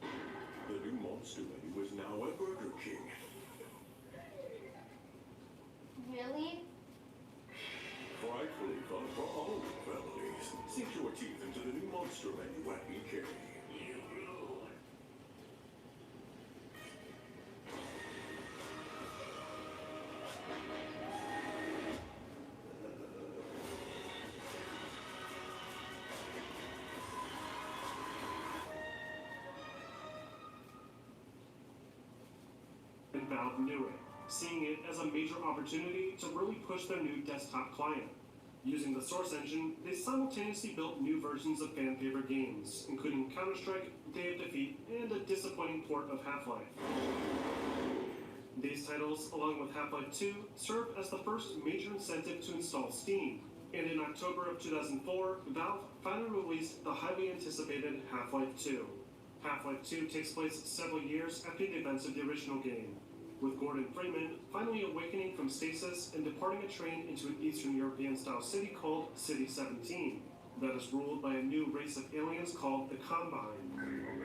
The new Monster Menu is now at Burger King. Really? Frightfully fun for all families. Sink your teeth into the new Monster Menu at BK. You will. And Valve knew it, seeing it as a major opportunity to really push their new desktop client. Using the Source engine, they simultaneously built new versions of fan-favorite games, including Counter-Strike, Day of Defeat, and a disappointing port of Half-Life. These titles, along with Half-Life 2, served as the first major incentive to install Steam, and in October of 2004, Valve finally released the highly anticipated Half-Life 2. Half-Life 2 takes place several years after the events of the original game, with Gordon Freeman finally awakening from stasis and departing a train into an Eastern European-style city called City 17, that is ruled by a new race of aliens called the Combine.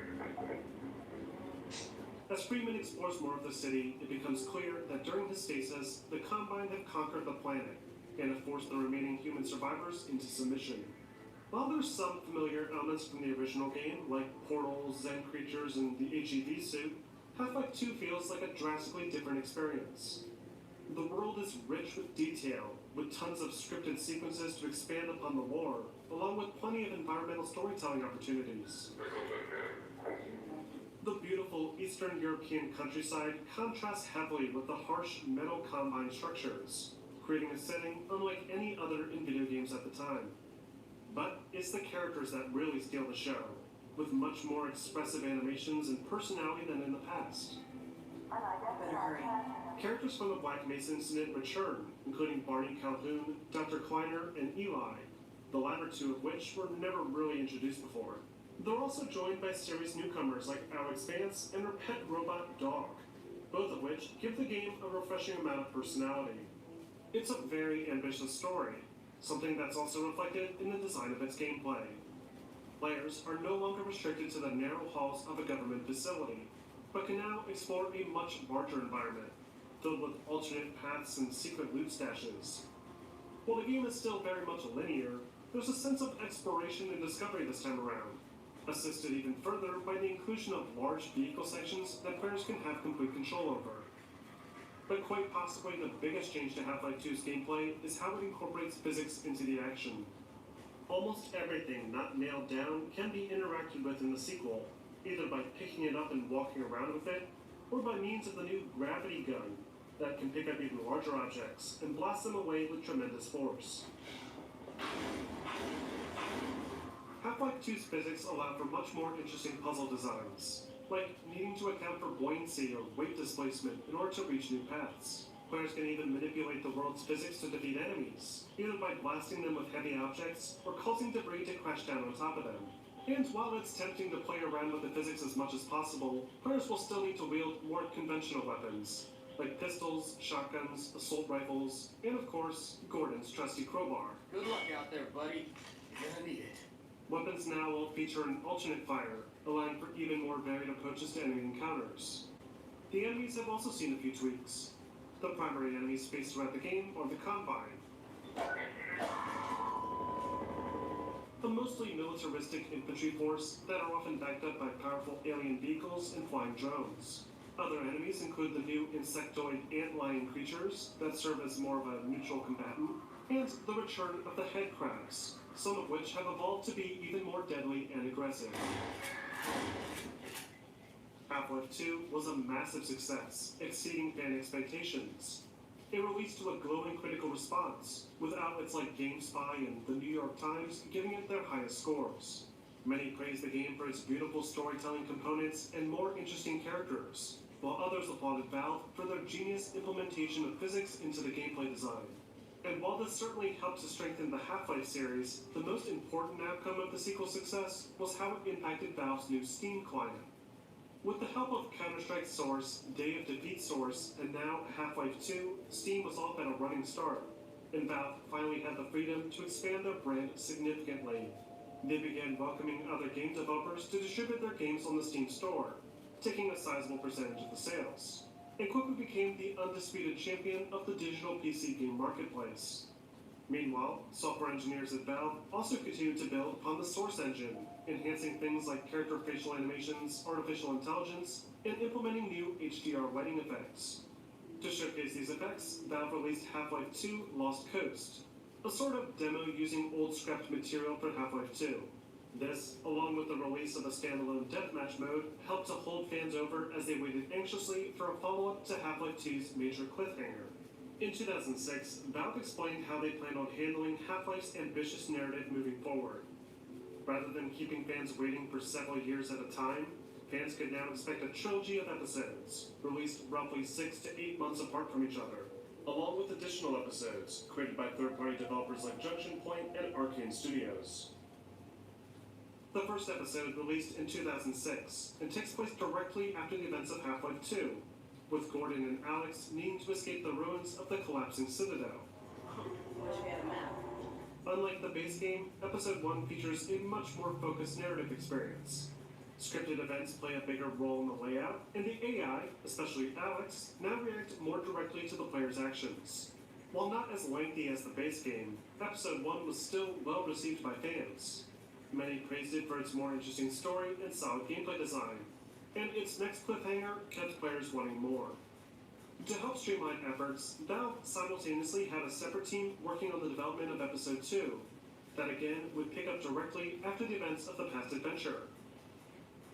As Freeman explores more of the city, it becomes clear that during his stasis, the Combine have conquered the planet and have forced the remaining human survivors into submission. While there's some familiar elements from the original game, like portals, Zen creatures, and the HEV suit, Half-Life 2 feels like a drastically different experience. The world is rich with detail, with tons of scripted sequences to expand upon the lore, along with plenty of environmental storytelling opportunities. The beautiful Eastern European countryside contrasts heavily with the harsh metal Combine structures, creating a setting unlike any other in video games at the time. But it's the characters that really steal the show, with much more expressive animations and personality than in the past. Better hurry. Characters from the Black Mesa incident return, including Barney Calhoun, Dr. Kleiner, and Eli, the latter two of which were never really introduced before. They're also joined by series newcomers like Alex Vance and her pet robot dog, both of which give the game a refreshing amount of personality. It's a very ambitious story, something that's also reflected in the design of its gameplay. Players are no longer restricted to the narrow halls of a government facility, but can now explore a much larger environment, filled with alternate paths and secret loot stashes. While the game is still very much linear, there's a sense of exploration and discovery this time around, assisted even further by the inclusion of large vehicle sections that players can have complete control over. But quite possibly the biggest change to Half-Life 2's gameplay is how it incorporates physics into the action. Almost everything not nailed down can be interacted with in the sequel, either by picking it up and walking around with it, or by means of the new gravity gun that can pick up even larger objects and blast them away with tremendous force. Half-Life 2's physics allow for much more interesting puzzle designs, like needing to account for buoyancy or weight displacement in order to reach new paths. Players can even manipulate the world's physics to defeat enemies, either by blasting them with heavy objects or causing debris to crash down on top of them. And while it's tempting to play around with the physics as much as possible, players will still need to wield more conventional weapons, like pistols, shotguns, assault rifles, and of course, Gordon's trusty crowbar. Good luck out there, buddy. You're gonna need it. Weapons now will feature an alternate fire, allowing for even more varied approaches to enemy encounters. The enemies have also seen a few tweaks. The primary enemies faced throughout the game are the Combine, a mostly militaristic infantry force that are often backed up by powerful alien vehicles and flying drones. Other enemies include the new insectoid ant-lion creatures that serve as more of a neutral combatant, and the return of the head crabs, some of which have evolved to be even more deadly and aggressive. Half-Life 2 was a massive success, exceeding fan expectations. It released to a glowing critical response, with outlets like GameSpy and the New York Times giving it their highest scores. Many praised the game for its beautiful storytelling components and more interesting characters, while others applauded Valve for their genius implementation of physics into the gameplay design. And while this certainly helped to strengthen the Half-Life series, the most important outcome of the sequel's success was how it impacted Valve's new Steam client. With the help of Counter-Strike Source, Day of Defeat Source, and now Half-Life 2, Steam was off at a running start, and Valve finally had the freedom to expand their brand significantly. They began welcoming other game developers to distribute their games on the Steam store, taking a sizable percentage of the sales, and quickly became the undisputed champion of the digital PC game marketplace. Meanwhile, software engineers at Valve also continued to build upon the Source engine, enhancing things like character facial animations, artificial intelligence, and implementing new HDR lighting effects. To showcase these effects, Valve released Half-Life 2 Lost Coast, a sort of demo using old scrapped material for Half-Life 2. This, along with the release of a standalone deathmatch mode, helped to hold fans over as they waited anxiously for a follow-up to Half-Life 2's major cliffhanger. In 2006, Valve explained how they planned on handling Half-Life's ambitious narrative moving forward. Rather than keeping fans waiting for several years at a time, fans could now expect a trilogy of episodes, released roughly 6 to 8 months apart from each other, along with additional episodes created by third-party developers like Junction Point and Arcane Studios. The first episode released in 2006 and takes place directly after the events of Half-Life 2, with Gordon and Alex needing to escape the ruins of the collapsing Citadel. Wish we had a map. Unlike the base game, Episode 1 features a much more focused narrative experience. Scripted events play a bigger role in the layout, and the AI, especially Alex, now react more directly to the player's actions. While not as lengthy as the base game, Episode 1 was still well received by fans. Many praised it for its more interesting story and solid gameplay design, and its next cliffhanger kept players wanting more. To help streamline efforts, Valve simultaneously had a separate team working on the development of Episode 2, that again would pick up directly after the events of the past adventure.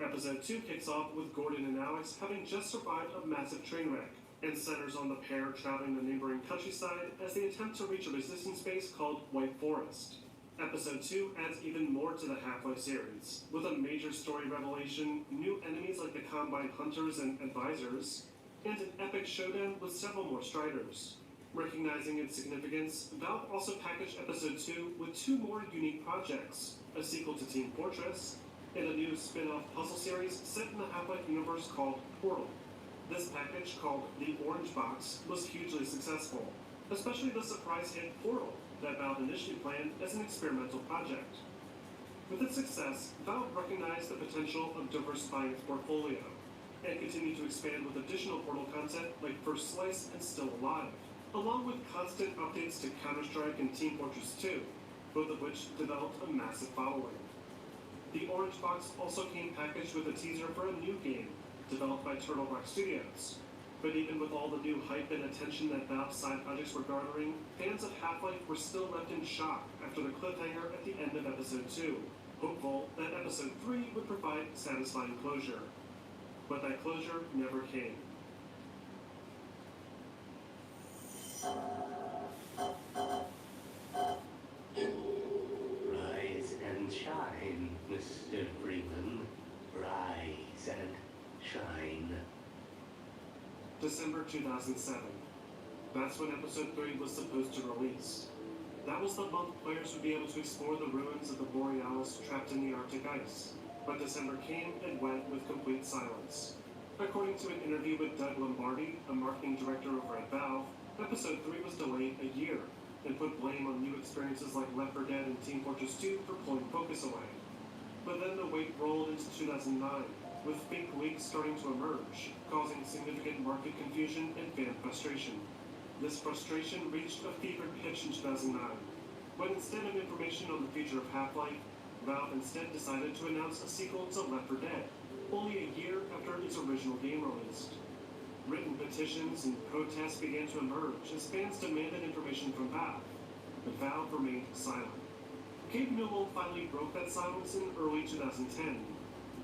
Episode 2 kicks off with Gordon and Alex having just survived a massive train wreck, and centers on the pair traveling the neighboring countryside as they attempt to reach a resistance base called White Forest. Episode 2 adds even more to the Half-Life series, with a major story revelation, new enemies like the Combine Hunters and Advisors, and an epic showdown with several more Striders. Recognizing its significance, Valve also packaged Episode 2 with 2 more unique projects, a sequel to Team Fortress, and a new spin-off puzzle series set in the Half-Life universe called Portal. This package, called the Orange Box, was hugely successful, especially the surprise hit Portal that Valve initially planned as an experimental project. With its success, Valve recognized the potential of diversifying its portfolio, and continued to expand with additional Portal content like First Slice and Still Alive, along with constant updates to Counter-Strike and Team Fortress 2, both of which developed a massive following. The Orange Box also came packaged with a teaser for a new game, developed by Turtle Rock Studios. But even with all the new hype and attention that Valve's side projects were garnering, fans of Half-Life were still left in shock after the cliffhanger at the end of Episode 2, hopeful that Episode 3 would provide satisfying closure. But that closure never came. Rise and shine, Mr. Freeman. Rise and shine. December 2007. That's when Episode 3 was supposed to release. That was the month players would be able to explore the ruins of the Borealis trapped in the Arctic ice. But December came and went with complete silence. According to an interview with Doug Lombardi, a marketing director over at Valve, Episode 3 was delayed a year, and put blame on new experiences like Left 4 Dead and Team Fortress 2 for pulling focus away. But then the weight rolled into 2009, with fake leaks starting to emerge, causing significant market confusion and fan frustration. This frustration reached a fevered pitch in 2009, when instead of information on the future of Half-Life, Valve instead decided to announce a sequel to Left 4 Dead, only a year after its original game released. Written petitions and protests began to emerge as fans demanded information from Valve, but Valve remained silent. Gabe Newell finally broke that silence in early 2010,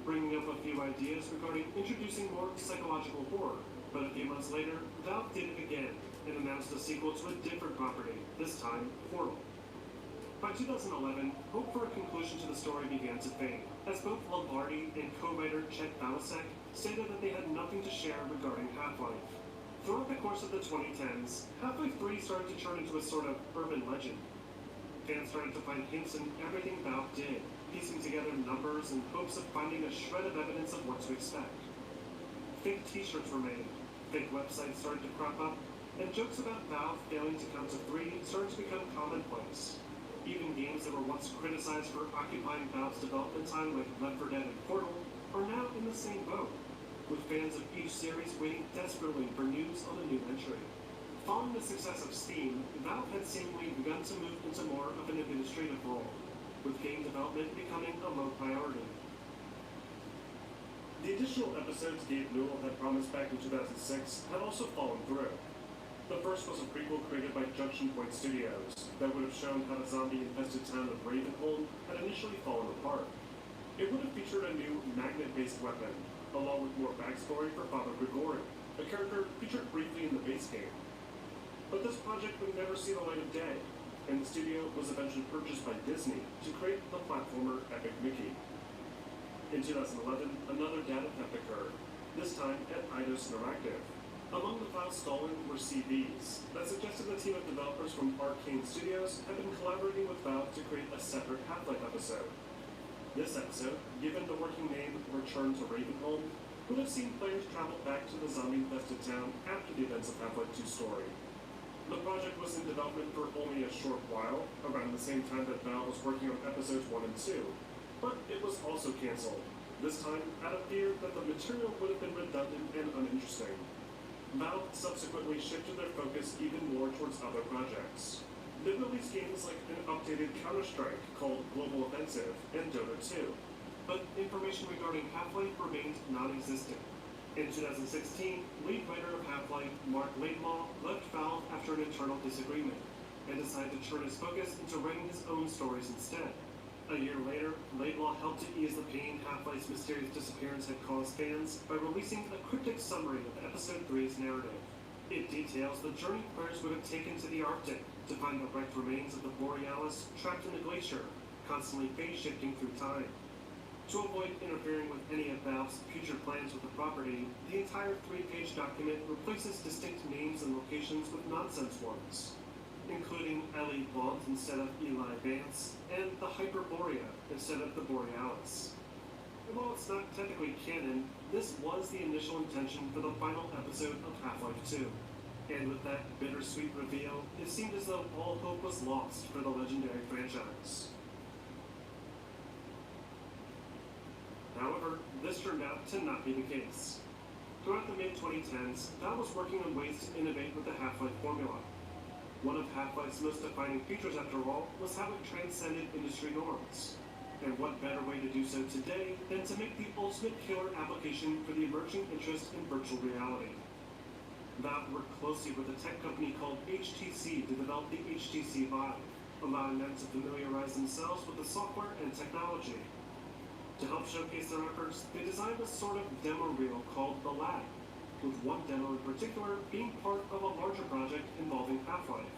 bringing up a few ideas regarding introducing more psychological horror, but a few months later, Valve did it again and announced a sequel to a different property, this time Portal. By 2011, hope for a conclusion to the story began to fade, as both Lombardi and co-writer Chet Balasek stated that they had nothing to share regarding Half-Life. Throughout the course of the 2010s, Half-Life 3 started to turn into a sort of urban legend. Fans started to find hints in everything Valve did, piecing together numbers in hopes of finding a shred of evidence of what to expect. Fake t-shirts were made, fake websites started to crop up, and jokes about Valve failing to count to 3 started to become commonplace. Even games that were once criticized for occupying Valve's development time, like Left 4 Dead and Portal, are now in the same boat, with fans of each series waiting desperately for news on a new entry. Following the success of Steam, Valve had seemingly begun to move into more of an administrative role, with game development becoming a low priority. The additional episodes Gabe Newell had promised back in 2006 had also fallen through. The first was a prequel created by Junction Point Studios that would have shown how the zombie-infested town of Ravenholm had initially fallen apart. It would have featured a new magnet-based weapon, along with more backstory for Father Grigori, a character featured briefly in the base game. But this project would never see the light of day, and the studio was eventually purchased by Disney to create the platformer Epic Mickey. In 2011, another data theft occurred, this time at Eidos Interactive. Among the files stolen were CVs that suggested the team of developers from Arcane Studios had been collaborating with Valve to create a separate Half-Life episode. This episode, given the working name Return to Ravenholm, would have seen players travel back to the zombie-infested town after the events of Half-Life 2 story. The project was in development for only a short while, around the same time that Valve was working on episodes 1 and 2, but it was also cancelled, this time out of fear that the material would have been redundant and uninteresting. Valve subsequently shifted their focus even more towards other projects. They released games like an updated Counter-Strike called Global Offensive and Dota 2, but information regarding Half-Life remained non-existent. In 2016, lead writer of Half-Life, Mark Laidlaw, left Valve after an internal disagreement, and decided to turn his focus into writing his own stories instead. A year later, Laidlaw helped to ease the pain Half-Life's mysterious disappearance had caused fans by releasing a cryptic summary of Episode 3's narrative. It details the journey players would have taken to the Arctic to find the wrecked remains of the Borealis trapped in the glacier, constantly phase-shifting through time. To avoid interfering with any of Valve's future plans with the property, the entire 3-page document replaces distinct names and locations with nonsense ones, including Ellie Blunt instead of Eli Vance, and the Hyperborea instead of the Borealis. And while it's not technically canon, this was the initial intention for the final episode of Half-Life 2. And with that bittersweet reveal, it seemed as though all hope was lost for the legendary franchise. However, this turned out to not be the case. Throughout the mid-2010s, Valve was working on ways to innovate with the Half-Life formula. One of Half-Life's most defining features, after all, was how it transcended industry norms. And what better way to do so today than to make the ultimate killer application for the emerging interest in virtual reality. Valve worked closely with a tech company called HTC to develop the HTC Vive, allowing them to familiarize themselves with the software and technology. To help showcase their efforts, they designed a sort of demo reel called The Lab, with one demo in particular being part of a larger project involving Half-Life.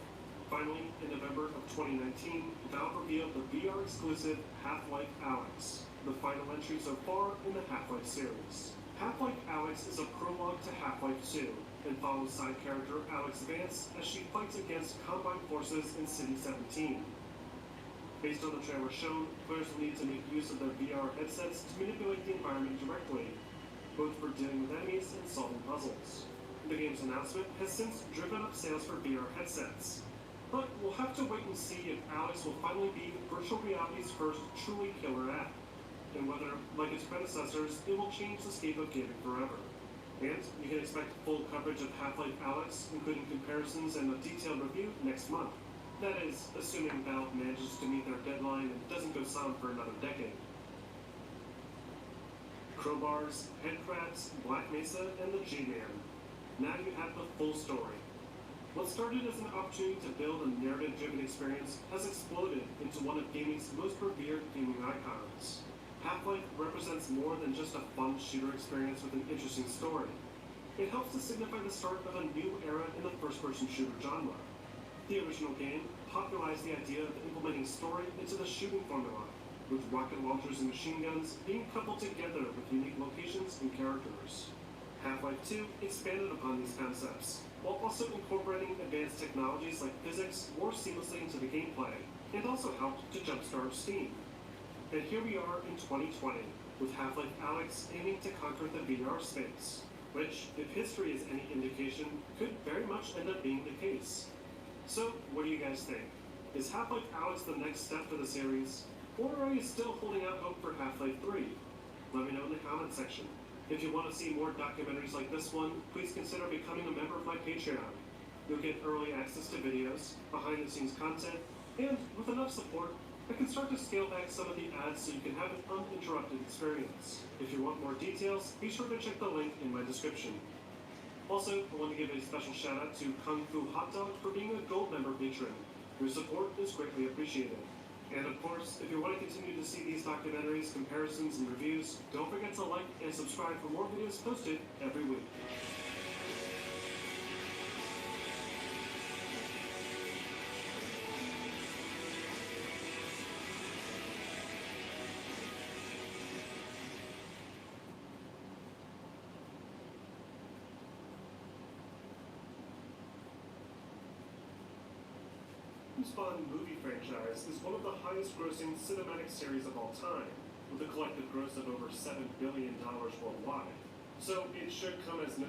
Finally, in November of 2019, Valve revealed the VR-exclusive Half-Life Alyx, the final entry so far in the Half-Life series. Half-Life Alyx is a prologue to Half-Life 2, and follows side character Alex Vance as she fights against Combine forces in City 17. Based on the trailer shown, players will need to make use of their VR headsets to manipulate the environment directly, both for dealing with enemies and solving puzzles. The game's announcement has since driven up sales for VR headsets, but we'll have to wait and see if Alyx will finally be virtual reality's first truly killer app, and whether, like its predecessors, it will change the scape of gaming forever. And you can expect full coverage of Half-Life Alyx, including comparisons and a detailed review, next month. That is, assuming Valve manages to meet their deadline and doesn't go silent for another decade. Crowbars, Headcrabs, Black Mesa, and the G-Man. Now you have the full story. What started as an opportunity to build a narrative-driven experience has exploded into one of gaming's most revered gaming icons. Half-Life represents more than just a fun shooter experience with an interesting story. It helps to signify the start of a new era in the first-person shooter genre. The original game popularized the idea of implementing story into the shooting formula, with rocket launchers and machine guns being coupled together with unique locations and characters. Half-Life 2 expanded upon these concepts, while also incorporating advanced technologies like physics more seamlessly into the gameplay, and also helped to jumpstart Steam. And here we are in 2020, with Half-Life Alyx aiming to conquer the VR space, which, if history is any indication, could very much end up being the case. So, what do you guys think? Is Half-Life Alyx the next step for the series? Or are you still holding out hope for Half-Life 3? Let me know in the comment section. If you want to see more documentaries like this one, please consider becoming a member of my Patreon. You'll get early access to videos, behind-the-scenes content, and with enough support, I can start to scale back some of the ads so you can have an uninterrupted experience. If you want more details, be sure to check the link in my description. Also, I want to give a special shout out to Kung Fu Hot Dog for being a gold member patron. Your support is greatly appreciated. And of course, if you want to continue to see these documentaries, comparisons, and reviews, don't forget to like and subscribe for more videos posted every week. The Spawn movie franchise is one of the highest-grossing cinematic series of all time, with a collective gross of over $7 billion worldwide. So it should come as no...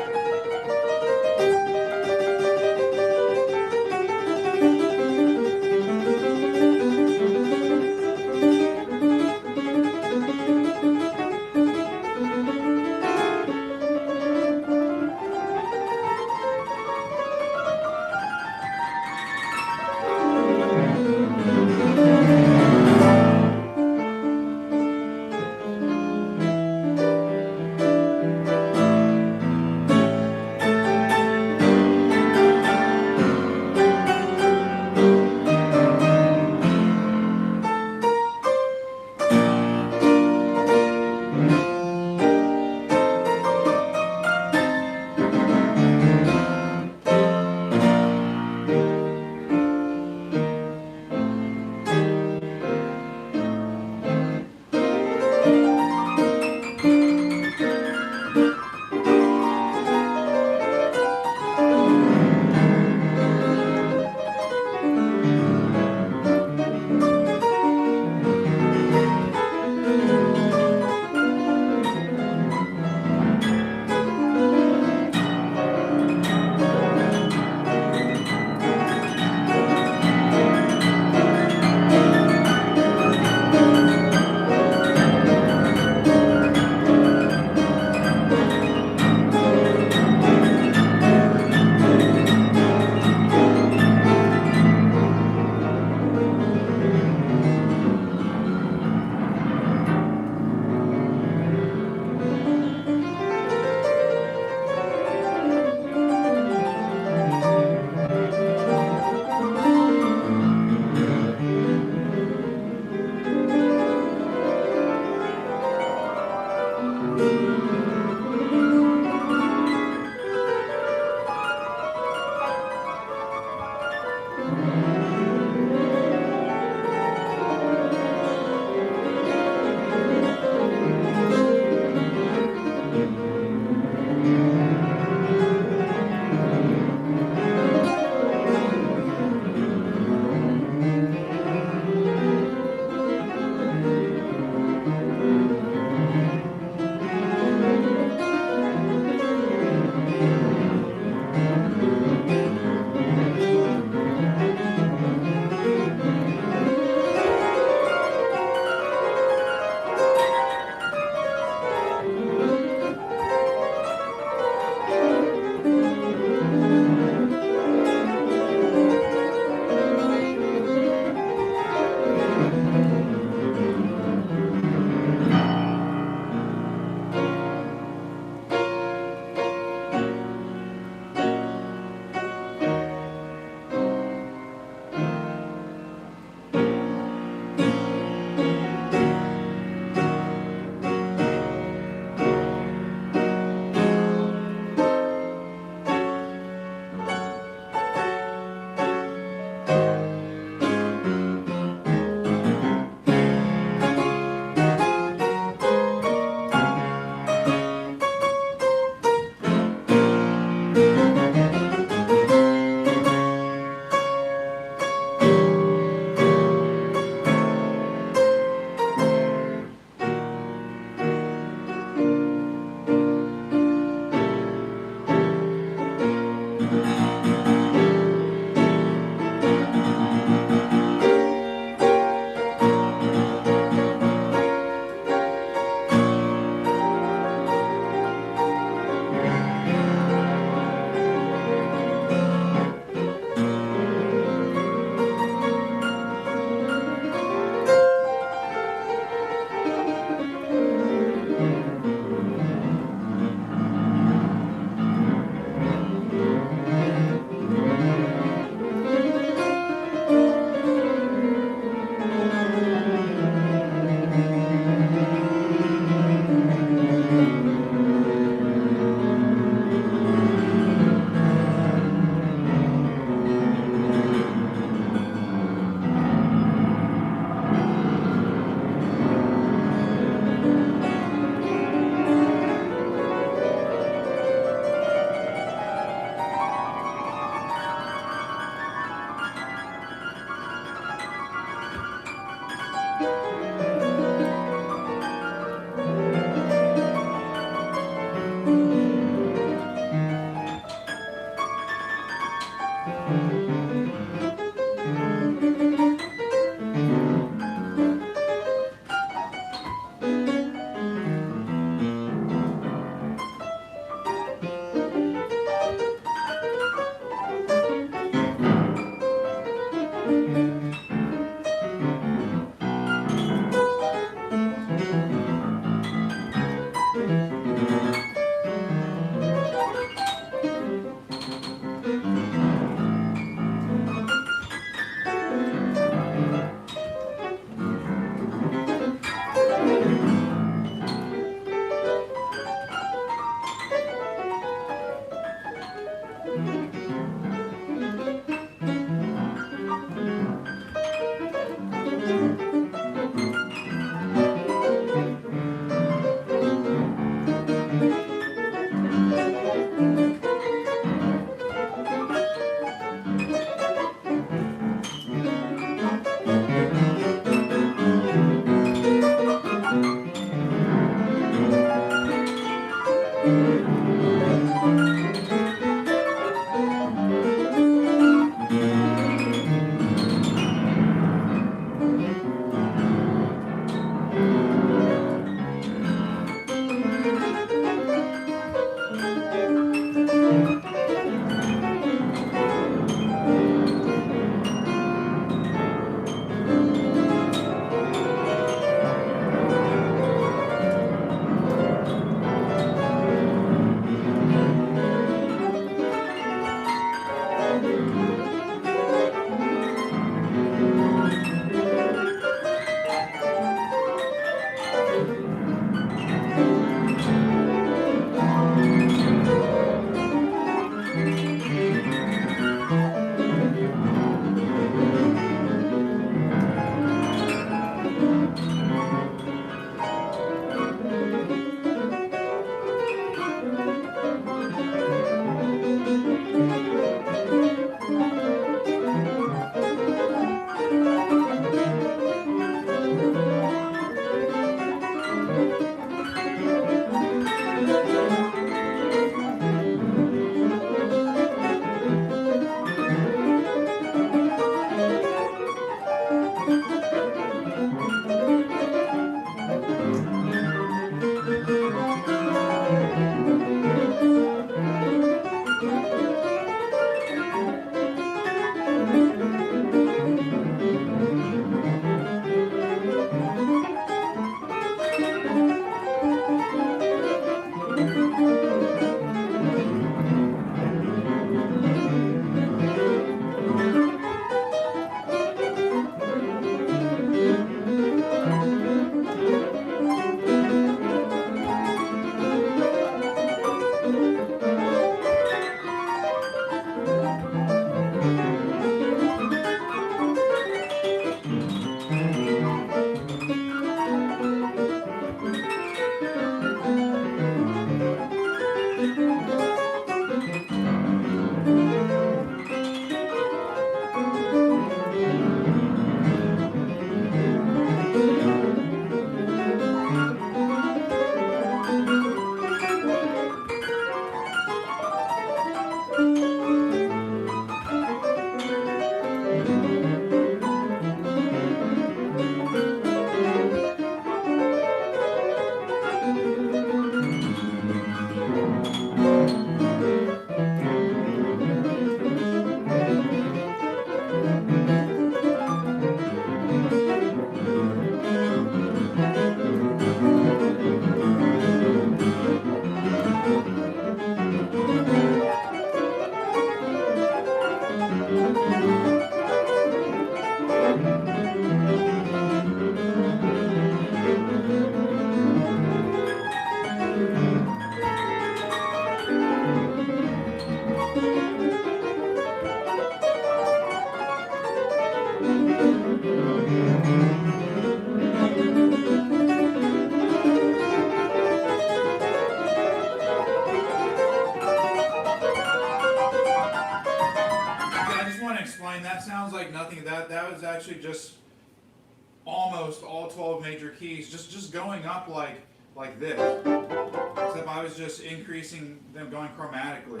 almost all 12 major keys, just going up like this. Except I was just increasing them, going chromatically.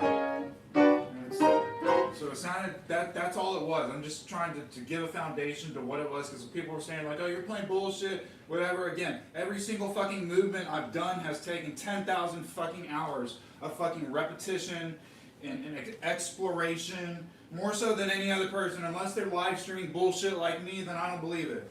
So it sounded, that's all it was. I'm just trying to give a foundation to what it was, because people were saying like, oh, you're playing bullshit, whatever. Again, every single fucking movement I've done has taken 10,000 fucking hours of fucking repetition and exploration, more so than any other person. Unless they're live streaming bullshit like me, then I don't believe it.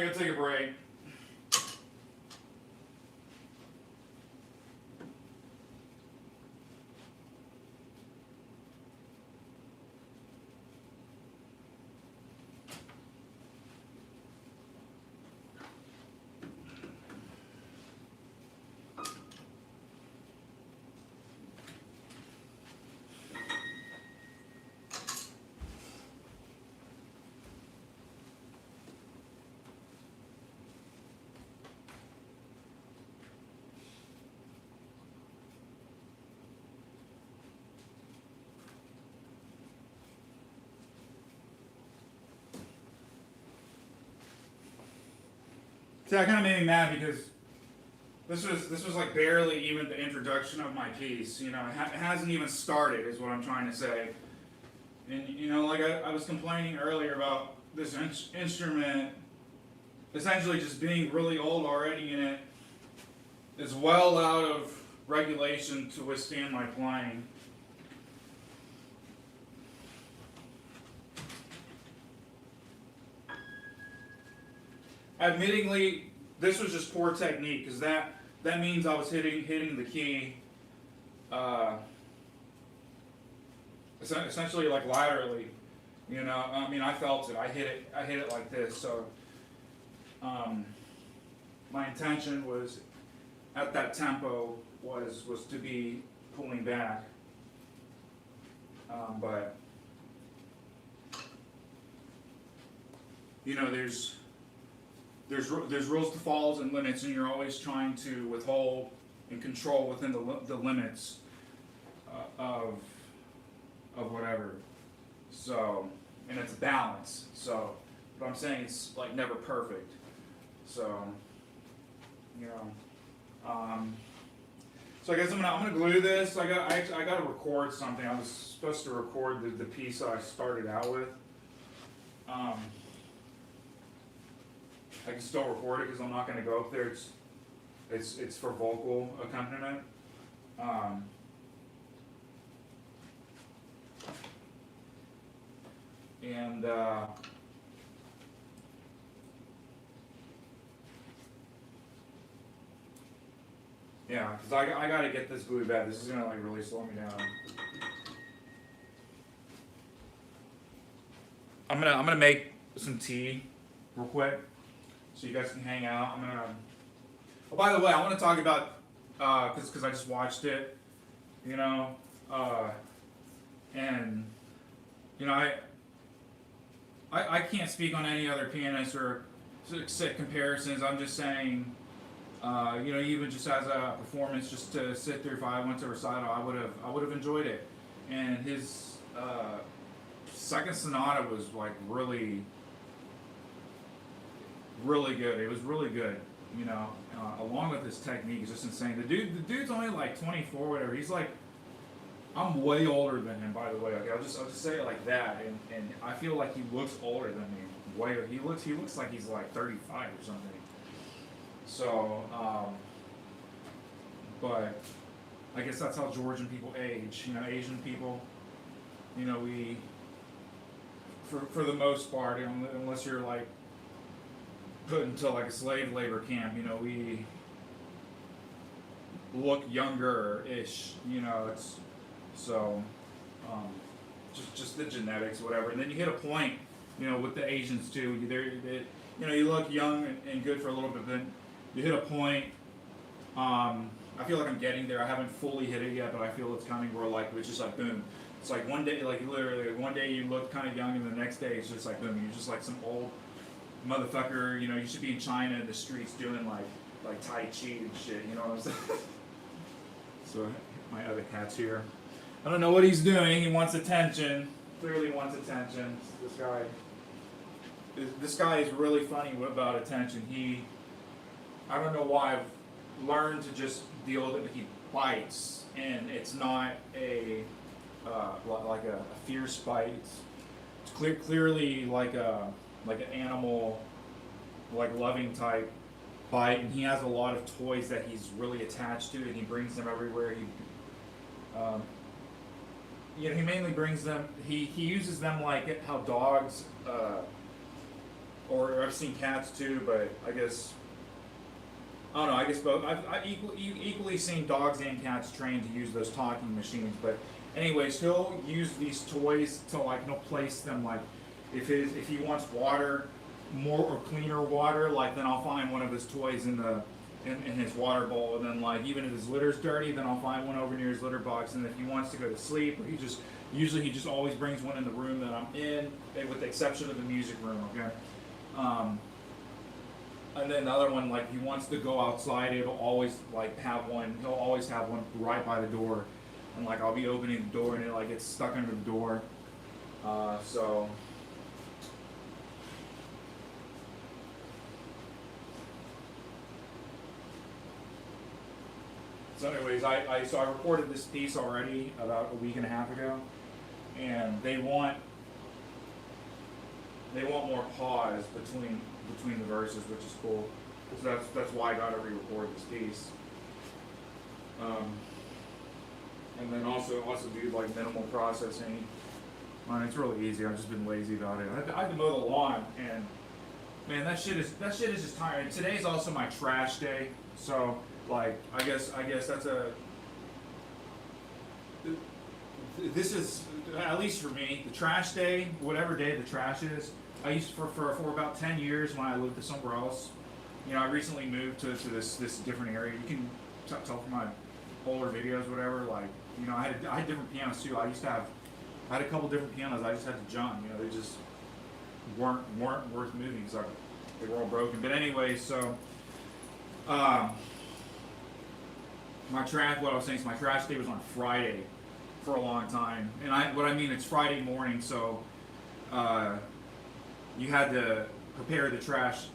I gotta take a break. See, that kind of made me mad because this was like barely even the introduction of my piece. You know, it hasn't even started, is what I'm trying to say. And you know, like I was complaining earlier about this instrument essentially just being really old already, and it is well out of regulation to withstand my playing. Admittingly, this was just poor technique, because that means I was hitting the key essentially like laterally. You know, I mean, I felt it. I hit it like this. So my intention was at that tempo was to be pulling back, but you know, there's rules to falls and limits, and you're always trying to withhold and control within the limits of whatever. So, and it's a balance. So, but I'm saying it's like never perfect. So, you know, so I guess I'm gonna glue this. I got to record something. I was supposed to record the piece that I started out with. I can still record it because I'm not going to go up there. It's for vocal accompaniment. And yeah, because I got to get this glued back. This is going to like really slow me down. I'm gonna make some tea real quick, so you guys can hang out. I'm gonna. Oh, by the way, I want to talk about because I just watched it, you know, and you know I can't speak on any other pianist or set comparisons. I'm just saying, you know, even just as a performance, just to sit there. If I went to recital, I would have enjoyed it. And his second sonata was like really good. It was really good, you know. Along with his technique, is just insane. The dude's only like 24, whatever. He's like, I'm way older than him, by the way. Okay, I'll just say it like that, and I feel like he looks older than me. He looks like he's like 35 or something. So, but I guess that's how Georgian people age. You know, Asian people, you know, we, for the most part, unless you're like put into like a slave labor camp, you know, we look younger-ish, you know. It's so just the genetics, whatever. And then you hit a point, you know, with the Asians too. You know, you look young and good for a little bit, then you hit a point. I feel like I'm getting there. I haven't fully hit it yet, but I feel it's coming. Where like it's just like boom. It's like one day, like literally, one day you look kind of young, and the next day it's just like boom. You're just like some old motherfucker. You know, you should be in China in the streets doing like Tai Chi and shit. You know what I'm saying? So my other cat's here. I don't know what he's doing. He wants attention. Clearly wants attention. This guy is really funny about attention. I don't know why I've learned to just deal with it. He bites, and it's not like a fierce bite. It's clearly like an animal, like loving type bite, and he has a lot of toys that he's really attached to, and he brings them everywhere. He mainly brings them. He uses them like how dogs or I've seen cats too, but I guess, I don't know, I guess both. I've equally seen dogs and cats trained to use those talking machines, but anyways, he'll use these toys to like, he'll place them like, if he wants water, more or cleaner water, like then I'll find one of his toys in his water bowl, and then like even if his litter's dirty, then I'll find one over near his litter box, and if he wants to go to sleep, or he just always brings one in the room that I'm in, with the exception of the music room, okay? And then the other one, like, he wants to go outside, it'll always, like, he'll always have one right by the door. And, like, I'll be opening the door, and it, like, gets stuck under the door. So anyways, I reported this piece already about a week and a half ago, and they want more pause between the verses, which is cool. So that's why I got to re-record this piece. And then also do like minimal processing. It's really easy. I've just been lazy about it. I had to mow the lawn, and man, that shit is just tiring. Today's also my trash day, so like I guess that's this is, at least for me, the trash day, whatever day the trash is. I used for about 10 years when I lived somewhere else. You know, I recently moved to this different area. You can tell from my older videos, whatever. Like, you know, I had different pianos too. I had a couple different pianos. I just had to junk. You know, they just weren't worth moving because they were all broken. But anyway, so what I was saying is my trash day was on Friday for a long time, and what I mean, it's Friday morning, so you had to prepare the trash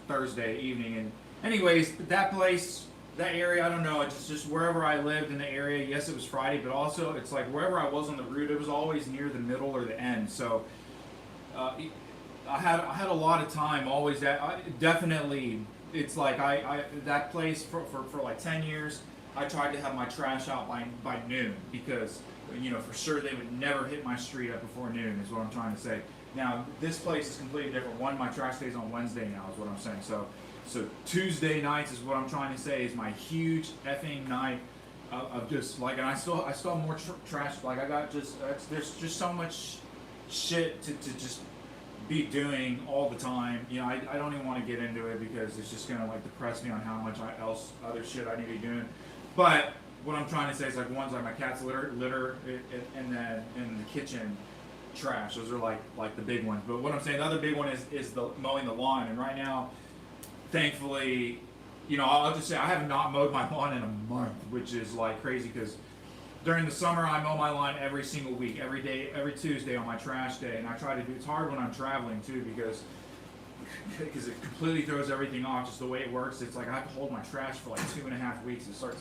Thursday evening. And anyways, that place, that area, I don't know, it's just wherever I lived in the area. Yes, it was Friday, but also it's like wherever I was on the route, it was always near the middle or the end. So I had a lot of time always. Definitely, it's like that place for like 10 years. I tried to have my trash out by noon because, you know, for sure they would never hit my street up before noon, is what I'm trying to say. Now, this place is completely different. One, my trash day is on Wednesday now, is what I'm saying. So Tuesday nights is what I'm trying to say is my huge effing night of just like, and I still have more trash. Like there's just so much shit to just be doing all the time. You know, I don't even want to get into it because it's just gonna like depress me on how much other shit I need to be doing. But what I'm trying to say is like one's like my cat's litter, and then in the kitchen trash. Those are like the big ones. But what I'm saying, the other big one is the mowing the lawn. And right now, thankfully, you know, I'll just say I have not mowed my lawn in a month, which is like crazy because during the summer I mow my lawn every single week, every day, every Tuesday on my trash day, and I try to do. It's hard when I'm traveling too because it completely throws everything off. Just the way it works, it's like I have to hold my trash for like 2.5 weeks. It starts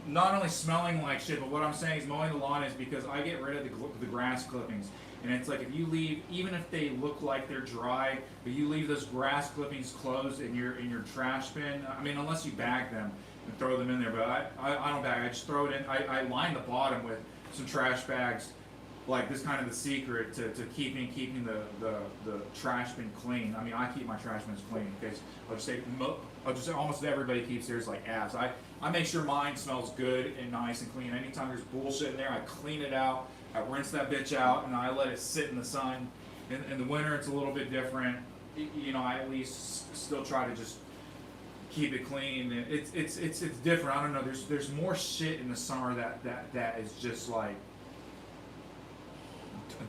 not only smelling like shit, but what I'm saying is mowing the lawn is because I get rid of the grass clippings. And it's like if you leave, even if they look like they're dry, but you leave those grass clippings closed in your trash bin. I mean, unless you bag them and throw them in there, but I don't bag. I just throw it in. I line the bottom with some trash bags. Like this kind of the secret to keeping the trash bin clean. I mean, I keep my trash bins clean because I'll just say almost everybody keeps theirs like ass. I make sure mine smells good and nice and clean. Anytime there's bullshit in there, I clean it out. I rinse that bitch out and I let it sit in the sun. In the winter, it's a little bit different. You know, I at least still try to just keep it clean. It's different. I don't know. There's more shit in the summer that is just like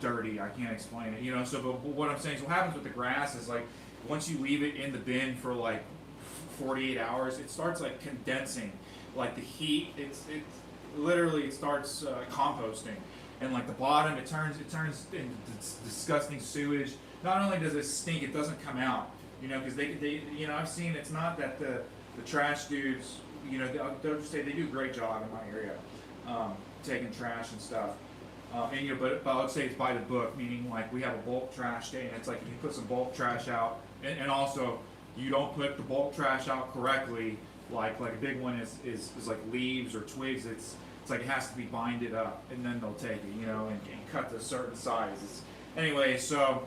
dirty. I can't explain it. You know. So, but what I'm saying is, what happens with the grass is like once you leave it in the bin for like 48 hours, it starts like condensing. Like the heat, it literally starts composting. And like the bottom, it turns into disgusting sewage. Not only does it stink, it doesn't come out. You know, because they you know, I've seen it's not that the trash dudes, you know, they'll just say they do a great job in my area, taking trash and stuff. And you know, but I would say it's by the book, meaning like we have a bulk trash day, and it's like if you put some bulk trash out, and also you don't put the bulk trash out correctly, like a big one is like leaves or twigs. It's like it has to be binded up, and then they'll take it, you know, and cut to a certain size. Anyway, so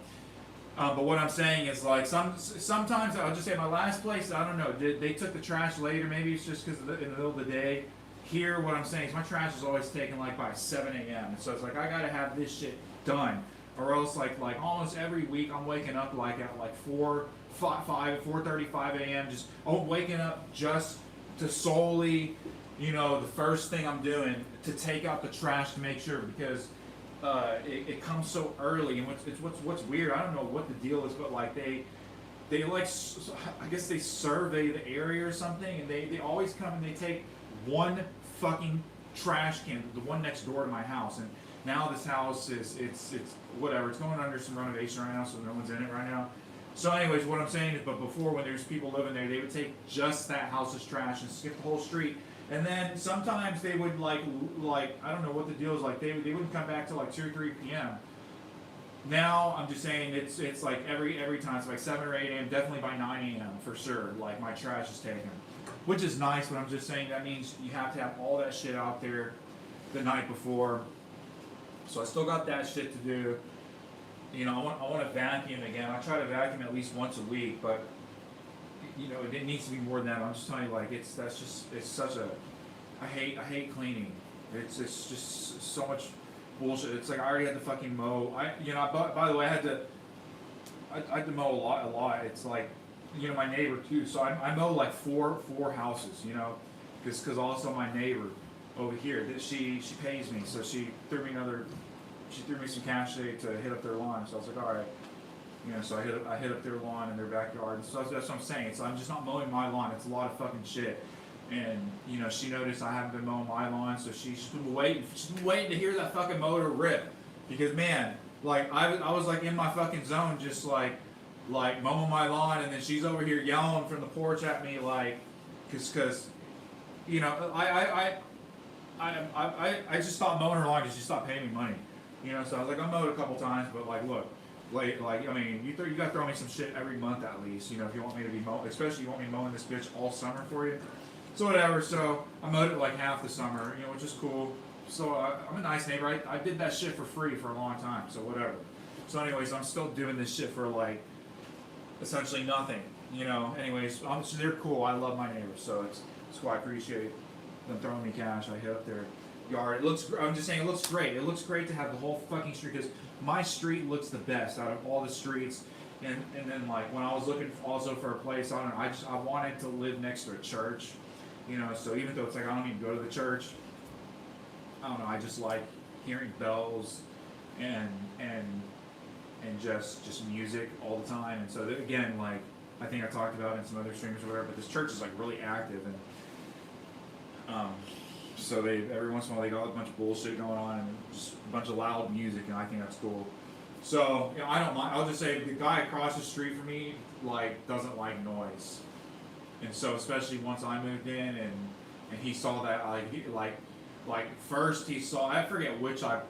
But what I'm saying is like sometimes I'll just say my last place, I don't know, they took the trash later. Maybe it's just because in the middle of the day. Here, what I'm saying is my trash is always taken like by 7 a.m. So it's like I gotta have this shit done, or else like almost every week I'm waking up like at like 4:35 a.m. Just waking up just to solely, you know, the first thing I'm doing to take out the trash to make sure because it comes so early. And what's weird, I don't know what the deal is, but like they like, I guess they survey the area or something, and they always come and they take one fucking trash can, the one next door to my house. And now this house is it's whatever, it's going under some renovation right now, so no one's in it right now. So anyways, what I'm saying is, but before, when there's people living there, they would take just that house's trash and skip the whole street. And then sometimes they would like I don't know what the deal is, like they wouldn't come back till like 2 or 3 p.m. Now I'm just saying it's like every time it's like 7 or 8 a.m. Definitely by 9 a.m. for sure. Like my trash is taken, which is nice. But I'm just saying that means you have to have all that shit out there the night before. So I still got that shit to do. You know, I want to vacuum again. I try to vacuum at least once a week, but you know it needs to be more than that. I'm just telling you, like it's such a I hate cleaning. It's just so much bullshit. It's like I already had to fucking mow. By the way, I had to mow a lot. It's like, you know, my neighbor too. So I mow like four houses, you know, because also my neighbor over here, that she pays me, so she threw me some cash today to hit up their lawn. So I was like, all right, you know, so I hit up their lawn in their backyard. And so that's what I'm saying. So I'm just not mowing my lawn. It's a lot of fucking shit. And you know, she noticed I haven't been mowing my lawn, so she's been waiting to hear that fucking motor rip. Because man, like I was like in my fucking zone, just like mowing my lawn, and then she's over here yelling from the porch at me, like, cause you know, I just stopped mowing her lawn because she stopped paying me money. You know, so I was like, I mowed a couple times, but like, look, like I mean, you gotta throw me some shit every month at least. You know, if you want me to be mowing, especially you want me mowing this bitch all summer for you. So whatever. So I mowed it like half the summer, you know, which is cool. So I'm a nice neighbor. I did that shit for free for a long time. So whatever. So anyways, I'm still doing this shit for like essentially nothing. You know. Anyways, so they're cool. I love my neighbors, so it's cool. I appreciate them throwing me cash. I hit up their yard. It looks. I'm just saying, it looks great. It looks great to have the whole fucking street, because my street looks the best out of all the streets. And then like when I was looking also for a place, I wanted to live next to a church. You know, so even though it's like I don't even go to the church, I don't know, I just like hearing bells and just music all the time. And so again, like I think I talked about in some other streams or whatever, but this church is like really active, and so they every once in a while they got a bunch of bullshit going on and just a bunch of loud music, and I think that's cool. So, you know, I don't mind. I'll just say the guy across the street from me like doesn't like noise. And so, especially once I moved in, and he saw that, like first he saw, I forget which I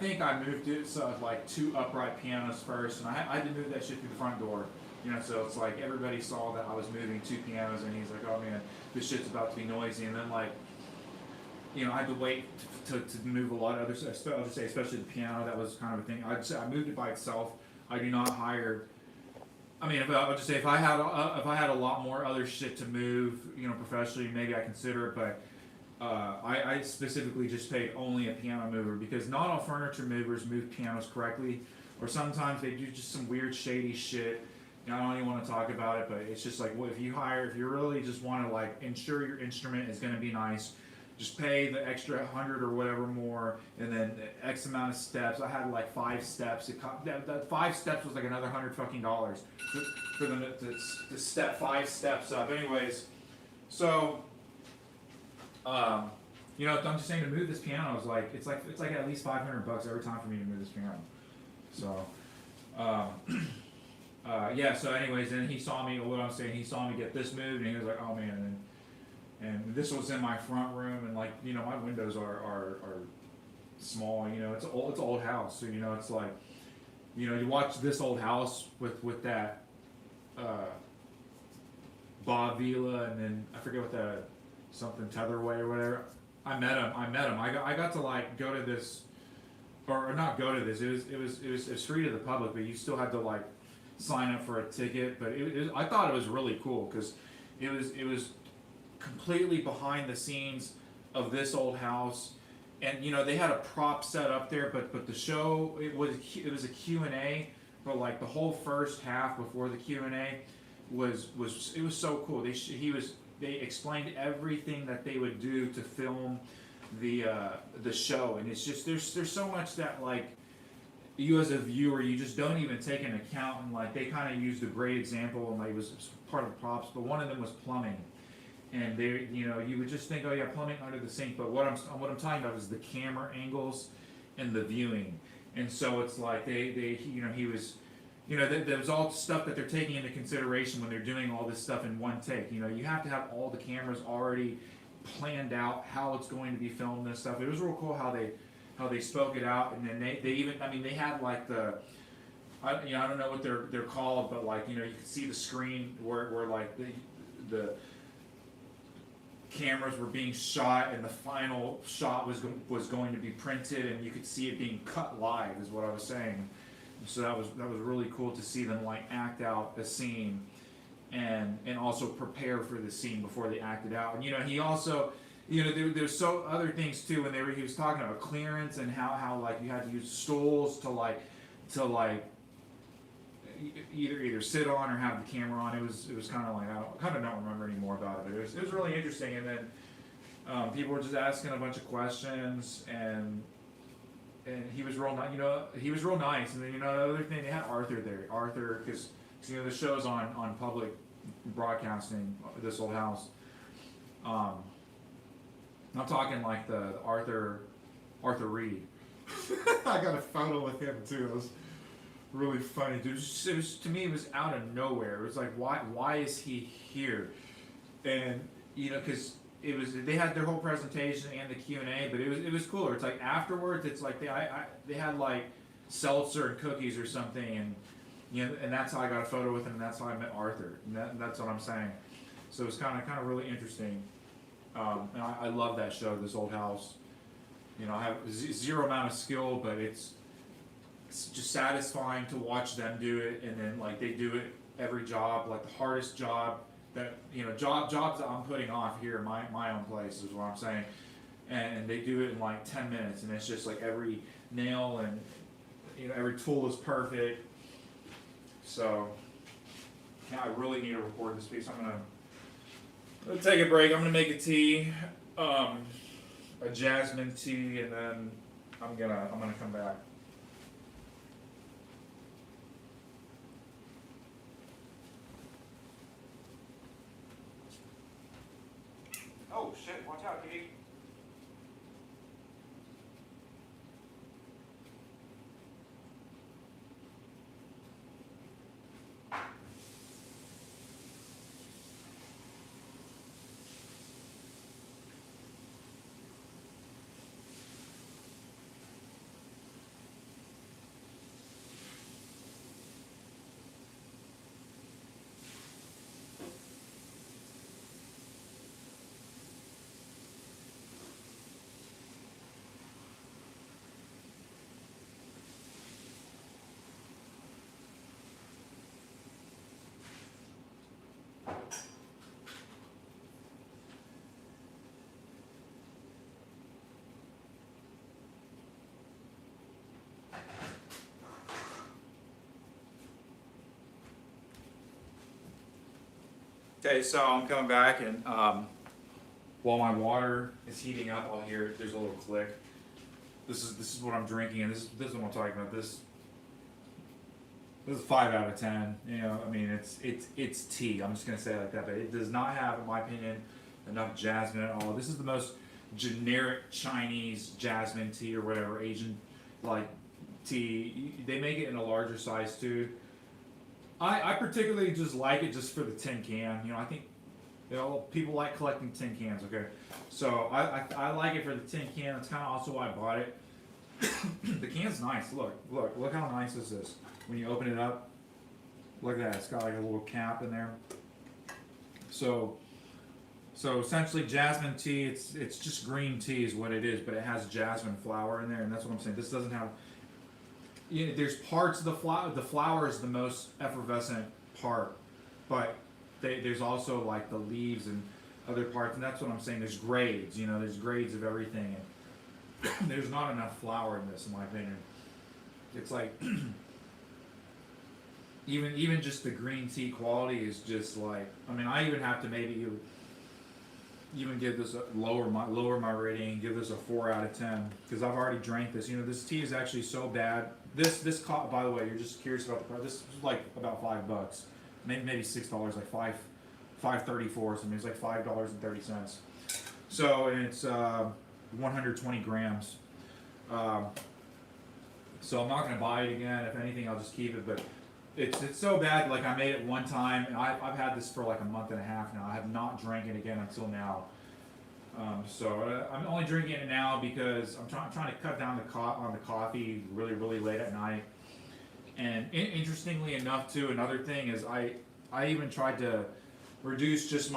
think I moved it, so like 2 upright pianos first, and I had to move that shit through the front door, you know. So it's like everybody saw that I was moving 2 pianos, and he's like, oh man, this shit's about to be noisy. And then like, you know, I had to wait to move a lot of other stuff. I'll just say, especially the piano, that was kind of a thing. I'd say I moved it by itself. I do not hire. I mean, I'll just say if I had a lot more other shit to move, you know, professionally, maybe I consider it. But I specifically just paid only a piano mover, because not all furniture movers move pianos correctly, or sometimes they do just some weird shady shit. You know, I don't even want to talk about it, but it's just like, well, if you really just want to like ensure your instrument is going to be nice, just pay the extra 100 or whatever more, and then X amount of steps. I had like 5 steps. That 5 steps was like another $100 fucking dollars for them to step 5 steps up. Anyways, so you know, I'm just saying, to move this piano is like it's like at least $500 every time for me to move this piano. So yeah. So anyways, then he saw me. What I'm saying, he saw me get this moved, and he was like, oh man. And this was in my front room, and like, you know, my windows are small, you know, it's an old house, so you know, it's like, you know, you watch this old house with that Bob Vila, and then I forget what that something Tetherway or whatever. I met him. I got to like go to this, or not go to this. It was free to the public, but you still had to like sign up for a ticket. But I thought it was really cool because it was completely behind the scenes of this old house, and you know they had a prop set up there, but the show it was a Q&A, but like the whole first half before the Q&A was so cool. They explained everything that they would do to film the show, and it's just there's so much that like you as a viewer you just don't even take into account, and like they kind of used a great example, and like it was part of props, but one of them was plumbing, and they you would just think, oh yeah, plumbing under the sink, but what I'm talking about is the camera angles and the viewing, and so it's like he was. There was all stuff that they're taking into consideration when they're doing all this stuff in one take. You have to have all the cameras already planned out, how it's going to be filmed and stuff. It was real cool how they spoke it out, and then they even, they had like I don't know what they're called, but like you could see the screen where like the cameras were being shot, and the final shot was going to be printed, and you could see it being cut live, is what I was saying. So that was really cool to see them like act out a scene, and also prepare for the scene before they acted out. And he also, there's so other things too when he was talking about clearance and how like you had to use stools to either sit on or have the camera on. It was kind of like I don't remember any more about it, but it was really interesting. And then people were just asking a bunch of questions, and he was real nice. He was real nice. And then the other thing, they had Arthur there. Arthur, because the show's on public broadcasting. This old house. I'm talking like the Arthur Reed. I got a photo with him too. It was really funny, dude. It was to me, it was out of nowhere. It was like, why is he here? And because they had their whole presentation and the Q&A, but it was cooler. It's like afterwards, it's like they had like seltzer and cookies or something, and and that's how I got a photo with him, and that's how I met Arthur. And that's what I'm saying. So it was kind of really interesting. And I love that show, This Old House. I have zero amount of skill, but it's just satisfying to watch them do it, and then like they do it every job, like the hardest job that jobs that I'm putting off here in my own place is what I'm saying, and they do it in like 10 minutes, and it's just like every nail and every tool is perfect. So yeah, I really need to record this piece. I'm gonna take a break. I'm gonna make a tea, a jasmine tea, and then I'm gonna come back. Oh shit, watch out, Kitty. Okay, so I'm coming back, and while my water is heating up, I'll hear there's a little click. This is what I'm drinking, and this is what I'm talking about. This is 5 out of 10. It's tea. I'm just gonna say it like that, but it does not have, in my opinion, enough jasmine at all. This is the most generic Chinese jasmine tea or whatever, Asian like tea. They make it in a larger size too. I particularly just like it just for the tin can. I think people like collecting tin cans. Okay, so I like it for the tin can. That's kind of also why I bought it. The can's nice. Look how nice this is. When you open it up, look at that. It's got like a little cap in there. So So essentially, jasmine tea. It's just green tea is what it is, but it has jasmine flower in there, and that's what I'm saying. This doesn't have. You know, there's parts of the flower. The flower is the most effervescent part, but there's also like the leaves and other parts, and that's what I'm saying. There's grades. You know, there's grades of everything, and there's not enough flour in this, in my opinion. It's like even just the green tea quality is just like. I mean, I even have to maybe even give this a lower my rating, give this a 4 out of 10 because I've already drank this. You know, this tea is actually so bad. This cost, by the way, you're just curious about the price. This is like about $5, maybe $6, like $5.34. Something. It's like $5.30. So and it's 120 grams. So I'm not gonna buy it again. If anything, I'll just keep it. But it's so bad. Like I made it one time, and I've had this for like a month and a half now. I have not drank it again until now. So I'm only drinking it now because I'm trying to cut down on the coffee really late at night. And interestingly enough, too, another thing is I even tried to reduce just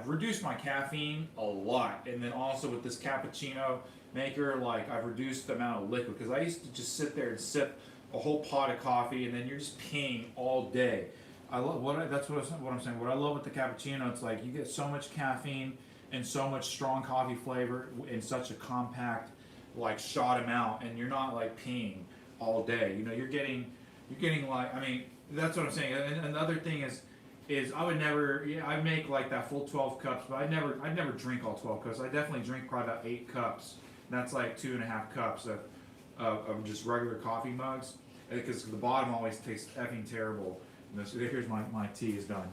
reduce my caffeine a lot, and then also with this cappuccino maker, like I've reduced the amount of liquid because I used to just sit there and sip a whole pot of coffee, and then you're just peeing all day. That's what I'm saying. What I love with the cappuccino, it's like you get so much caffeine and so much strong coffee flavor in such a compact, like shot amount, and you're not like peeing all day. You know, you're getting like, I mean, that's what I'm saying. And another thing is I would never, I make like that full 12 cups, but I'd never drink all 12 cups. I definitely drink probably about 8 cups. And that's like 2.5 cups of just regular coffee mugs, because the bottom always tastes effing terrible. And here's my tea is done.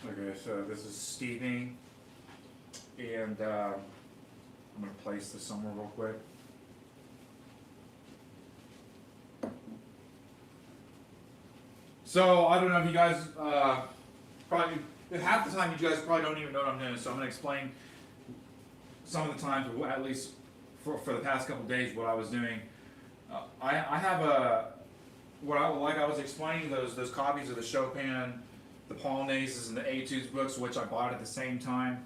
Okay, so this is steaming, and I'm going to place this somewhere real quick. So, I don't know if you guys, probably, half the time you guys probably don't even know what I'm doing, so I'm going to explain some of the times, at least for the past couple days, what I was doing. I have like I was explaining, those copies of the Chopin, the Polonaises, and the Etudes books, which I bought at the same time.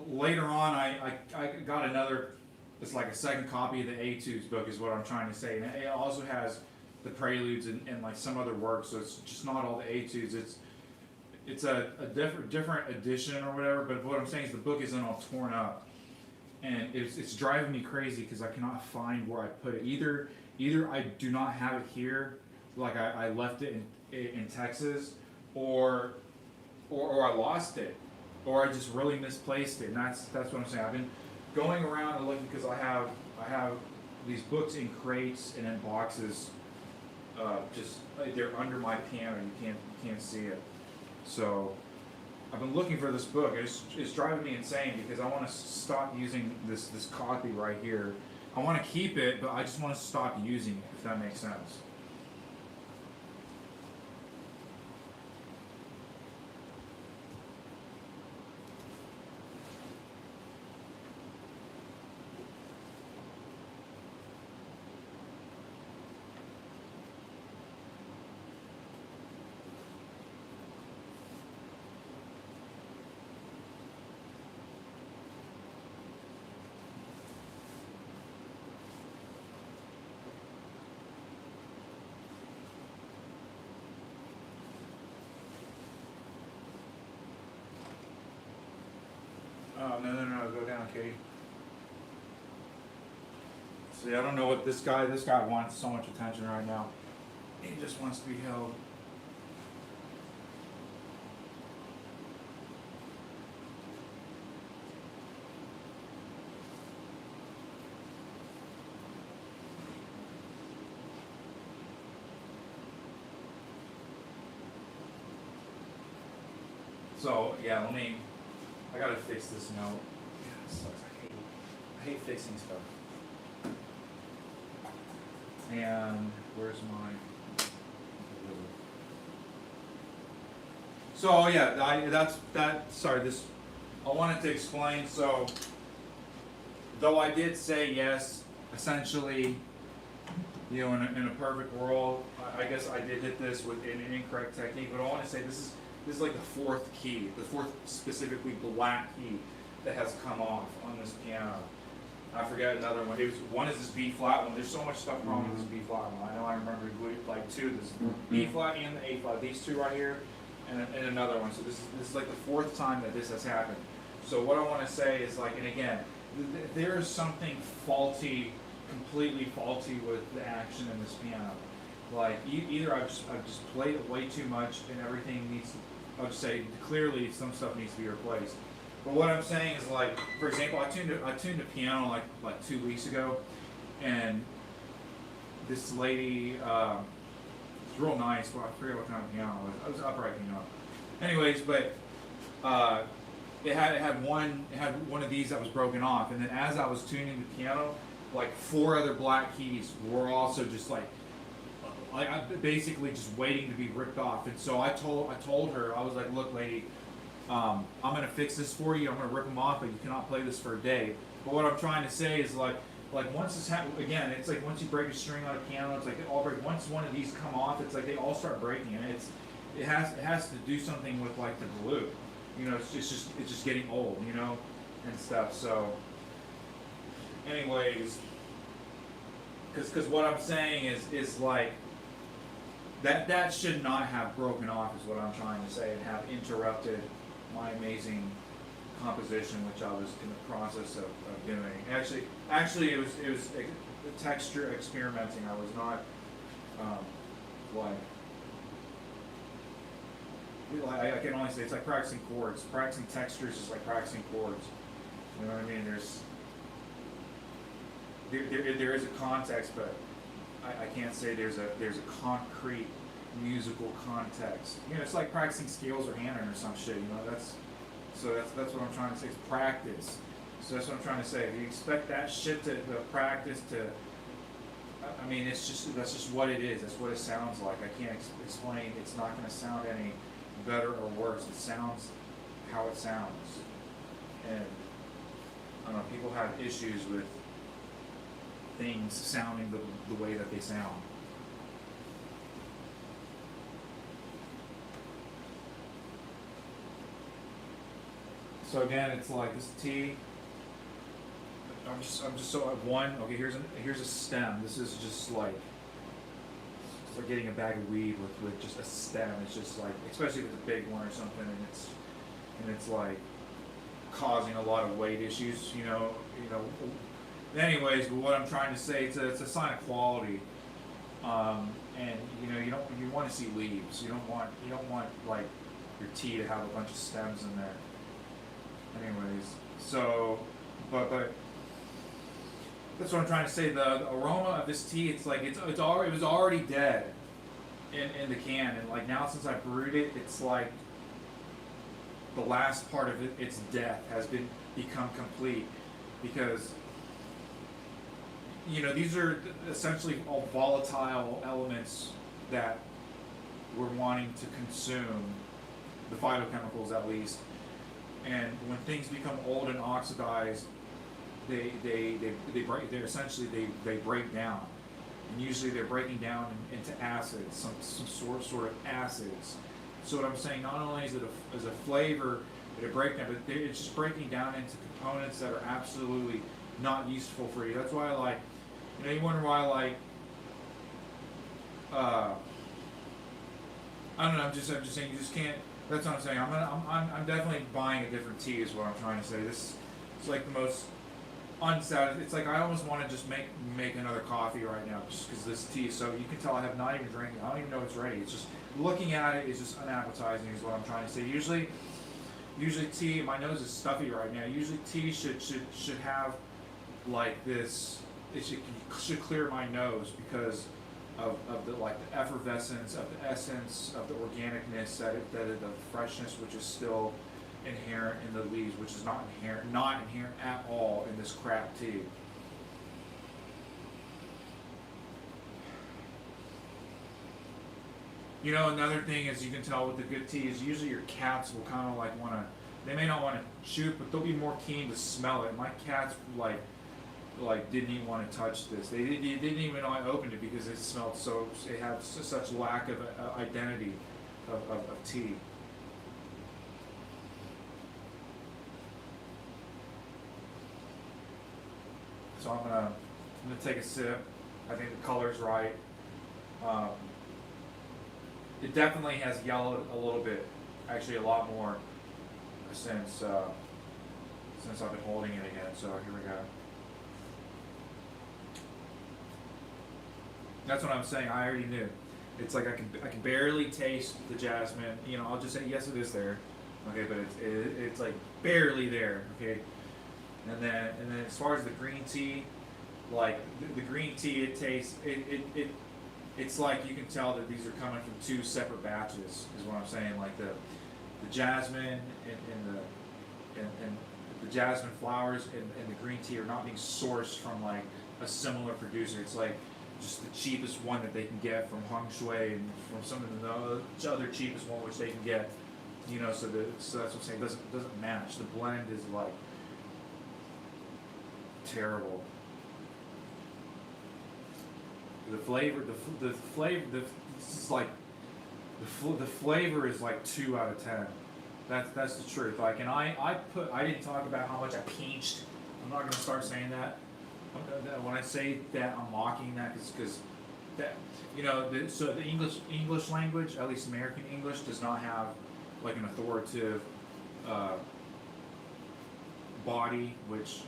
Later on, I got another, it's like a second copy of the Etudes book is what I'm trying to say. And it also has the Preludes and like some other works, so it's just not all the Etudes. It's a different edition or whatever, but what I'm saying is the book isn't all torn up. And it's driving me crazy because I cannot find where I put it. Either I do not have it here, like I left it in Texas, or I lost it, or I just really misplaced it. And that's what I'm saying. I've been going around and looking because I have these books in crates and in boxes, just they're under my piano. You can't see it. So I've been looking for this book. It's driving me insane because I want to stop using this copy right here. I want to keep it, but I just want to stop using it, if that makes sense. Oh, no, go down, Katie. See, I don't know what this guy wants so much attention right now. He just wants to be held. So yeah, I gotta fix this note. Yeah, it sucks. I hate fixing stuff. And where's my? So yeah, sorry, this I wanted to explain. So though I did say yes, essentially, you know, in a perfect world, I guess I did hit this with an incorrect technique. But I want to say this is like the fourth key, the fourth specifically black key that has come off on this piano. I forget another one. One is this B flat one. There's so much stuff wrong with this B flat one. I know I remember like two. This B flat and the A flat. These two right here, and another one. So this is like the fourth time that this has happened. So what I want to say is like, and again, there is something faulty, completely faulty with the action in this piano. Like either I've just played it way too much and everything needs to, I would say clearly some stuff needs to be replaced. But what I'm saying is like, for example, I tuned a piano like 2 weeks ago, and this lady, it's real nice, but I forget what kind of piano it was. It was upright piano. Anyways, but it had one of these that was broken off, and then as I was tuning the piano, like 4 other black keys were also just like I basically just waiting to be ripped off. And so I told her, I was like, look, lady, I'm gonna fix this for you. I'm gonna rip them off, but you cannot play this for a day. But what I'm trying to say is like once this again, it's like once you break a string on a piano, it's like they all break. Once one of these come off, it's like they all start breaking, and it has to do something with like the glue. You know, it's just getting old, you know, and stuff. So, anyways, because what I'm saying is like that should not have broken off, is what I'm trying to say, and have interrupted my amazing composition, which I was in the process of doing. Actually, it was a texture experimenting. I was not I can only say it's like practicing chords. Practicing textures is like practicing chords. You know what I mean? There is a context, but I can't say there's a concrete musical context. You know, it's like practicing scales or Hammond or some shit. You know, that's what I'm trying to say. It's practice. So that's what I'm trying to say. If you expect that shit to practice to, I mean, that's just what it is. That's what it sounds like. I can't explain. It's not going to sound any better or worse. It sounds how it sounds. And I don't know. People have issues with things sounding the way that they sound. So again, it's like this T. I'm just so at one. Okay, here's a stem. This is just like it's like getting a bag of weed with just a stem. It's just like, especially with a big one or something, and it's like causing a lot of weight issues. You know. Anyways, but what I'm trying to say, it's a sign of quality, and you want to see leaves. You don't want like your tea to have a bunch of stems in there. Anyways, so but that's what I'm trying to say. The aroma of this tea, it's like it was already dead in the can, and like now since I brewed it, it's like the last part of its death has become complete, because you know, these are essentially all volatile elements that we're wanting to consume, the phytochemicals at least. And when things become old and oxidized, they break down. And usually they're breaking down into acids, some sort of acids. So what I'm saying, not only is it a flavor, a breakdown, but it's just breaking down into components that are absolutely not useful for you. That's why I like. You know, you wonder why, like, I don't know. I'm just saying you just can't. That's what I'm saying. I'm definitely buying a different tea, is what I'm trying to say. This is like the most unsatisfied. It's like I almost want to just make another coffee right now, just because this tea. So you can tell I have not even drinking. I don't even know it's ready. It's just looking at it is just unappetizing. Is what I'm trying to say. Usually tea. My nose is stuffy right now. Usually tea should have like this. It should clear my nose because of the like the effervescence, of the essence, of the organicness, the freshness, which is still inherent in the leaves, which is not inherent at all in this crap tea. You know, another thing is you can tell with the good tea is usually your cats will kind of like want to, they may not want to chew, but they'll be more keen to smell it. My cats like didn't even want to touch this. They didn't even know I opened it because it smelled so, it had such lack of identity of tea. So I'm gonna take a sip. I think the color's right. It definitely has yellowed a little bit, actually a lot more since I've been holding it again. So here we go. That's what I'm saying. I already knew. It's like I can barely taste the jasmine. You know, I'll just say yes, it is there. Okay, but it's like barely there. Okay. And then as far as the green tea, like the green tea, it tastes it's like you can tell that these are coming from two separate batches. Is what I'm saying. Like the jasmine and the jasmine flowers and the green tea are not being sourced from like a similar producer. It's like just the cheapest one that they can get from Hung Shui and from some of the other cheapest one which they can get. You know, so that's what I'm saying. It doesn't match. The blend is like terrible. The flavor is like 2 out of 10. That's the truth. Like, and I didn't talk about how much I pinched. I'm not gonna start saying that. When I say that, I'm mocking that because that, you know, so the English language, at least American English, does not have like an authoritative body which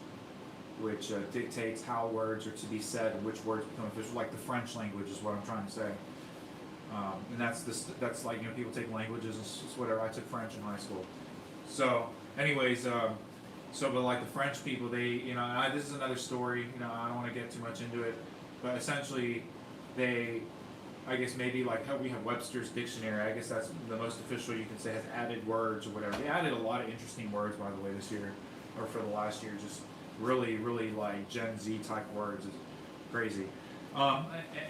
dictates how words are to be said and which words become official. Like the French language is what I'm trying to say. And that's like, you know, people take languages and whatever. I took French in high school. So, anyways, but like the French people, they, you know, this is another story. You know, I don't want to get too much into it, but essentially, they, I guess maybe like how we have Webster's dictionary. I guess that's the most official you can say, has added words or whatever. They added a lot of interesting words, by the way, this year or for the last year. Just really like Gen Z type words. Is crazy.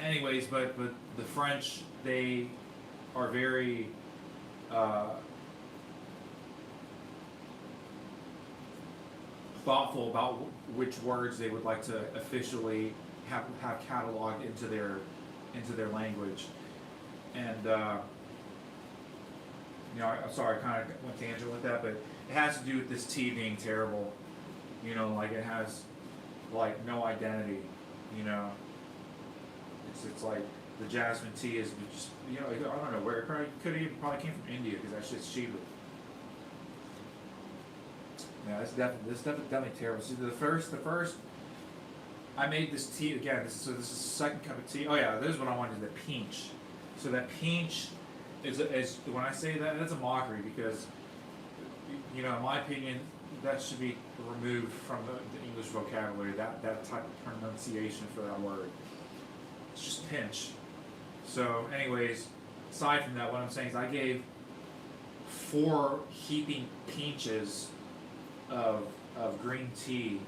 Anyways, but the French, they are very thoughtful about which words they would like to officially have cataloged into their language. And you know, I'm sorry, I kind of went tangent with that, but it has to do with this tea being terrible. You know, like it has like no identity. You know, it's like the jasmine tea is just, you know, I don't know where it probably came from India because that shit's cheaper. Yeah, this definitely terrible. See, the first, I made this tea again. This is the second cup of tea. Oh yeah, this is what I wanted. The pinch. So that pinch is when I say that, that's a mockery because, you know, in my opinion, that should be removed from the English vocabulary. That type of pronunciation for that word. It's just pinch. So, anyways, aside from that, what I'm saying is I gave 4 heaping pinches of green tea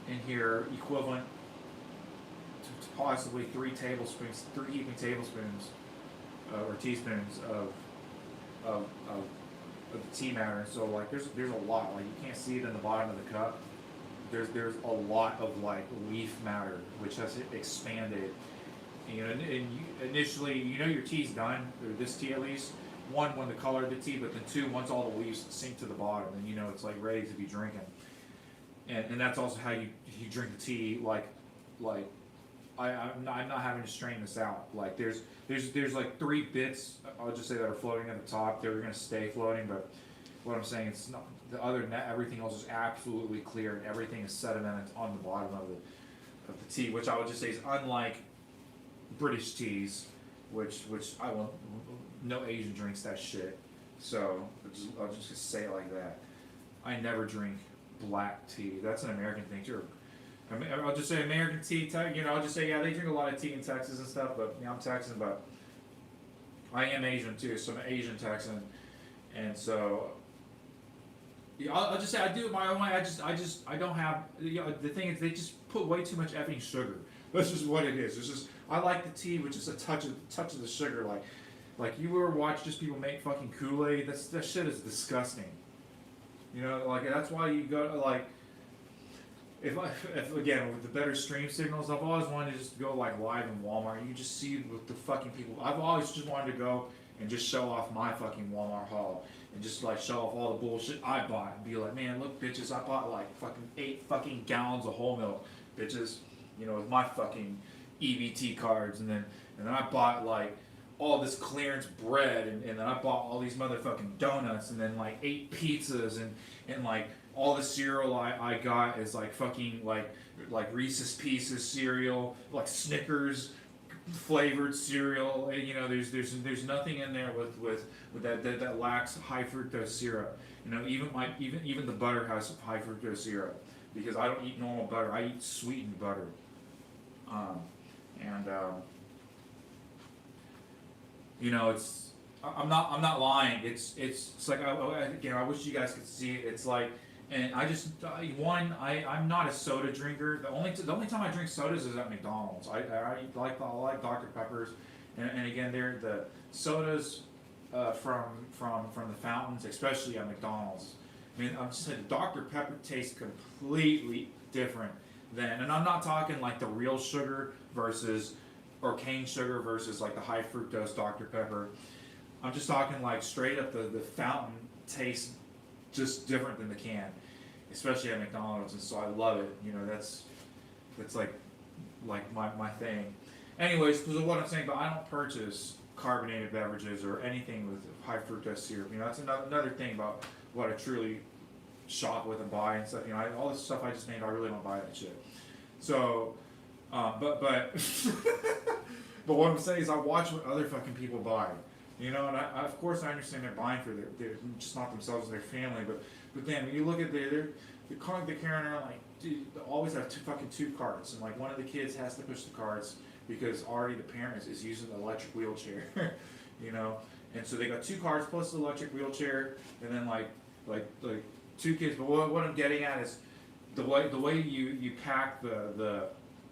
in here, equivalent to possibly 3 heaping tablespoons or teaspoons of the tea matter. So like there's a lot. Like you can't see it in the bottom of the cup. There's a lot of like leaf matter which has expanded. You know, and you, initially, you know, your tea's done, or this tea at least. 1, when the color of the tea, but then 2, once all the leaves sink to the bottom, and you know it's like ready to be drinking. And that's also how you drink the tea. Like I'm not having to strain this out. Like there's like 3 bits, I'll just say, that are floating at the top. They're gonna stay floating, but what I'm saying, it's not, the other than that, everything else is absolutely clear and everything is sedimented on the bottom of the tea, which I would just say is unlike British teas, which I won't, no Asian drinks that shit. So I'll just say it like that. I never drink black tea. That's an American thing too. I'll just say American tea. You know, I'll just say, yeah, they drink a lot of tea in Texas and stuff. But I'm Texan, but I am Asian too, so I'm an Asian Texan, and so yeah, I'll just say I do it my own way. I don't have, you know, the thing is they just put way too much effing sugar. That's just what it is. It's just I like the tea with just a touch of the sugar. Like you ever watch just people make fucking Kool-Aid? That shit is disgusting. You know, like that's why you go like. If again with the better stream signals, I've always wanted to just go like live in Walmart. You just see with the fucking people. I've always just wanted to go and just show off my fucking Walmart haul and just like show off all the bullshit I bought and be like, man, look, bitches, I bought like fucking 8 fucking gallons of whole milk, bitches. You know, with my fucking EBT cards, and then I bought like all this clearance bread, and then I bought all these motherfucking donuts, and then like 8 pizzas, and like. All the cereal I got is like fucking like Reese's Pieces cereal, like Snickers flavored cereal. You know, there's nothing in there with that lacks high fructose syrup. You know, even the butter has high fructose syrup because I don't eat normal butter. I eat sweetened butter. You know, it's I'm not lying. It's like I wish you guys could see it. It's like. And I'm not a soda drinker. The only time I drink sodas is at McDonald's. I like Dr. Peppers, and again they're the sodas from the fountains, especially at McDonald's. I mean, I'm just saying Dr. Pepper tastes completely different than, and I'm not talking like the real sugar or cane sugar versus like the high fructose Dr. Pepper. I'm just talking like straight up the fountain taste. Just different than the can, especially at McDonald's, and so I love it. You know, that's like my thing. Anyways, because of what I'm saying, but I don't purchase carbonated beverages or anything with high fructose syrup. You know, that's another thing about what I truly shop with and buy and stuff. You know, all this stuff I just named, I really don't buy that shit. So, but but what I'm saying is I watch what other fucking people buy. You know, and I of course I understand they're buying for their just not themselves and their family, but then when you look at the cart they're carrying around, like, dude, they always have two carts, and like one of the kids has to push the carts because already the parent is using the electric wheelchair, you know, and so they got 2 carts plus the electric wheelchair, and then like 2 kids. But what I'm getting at is the way you pack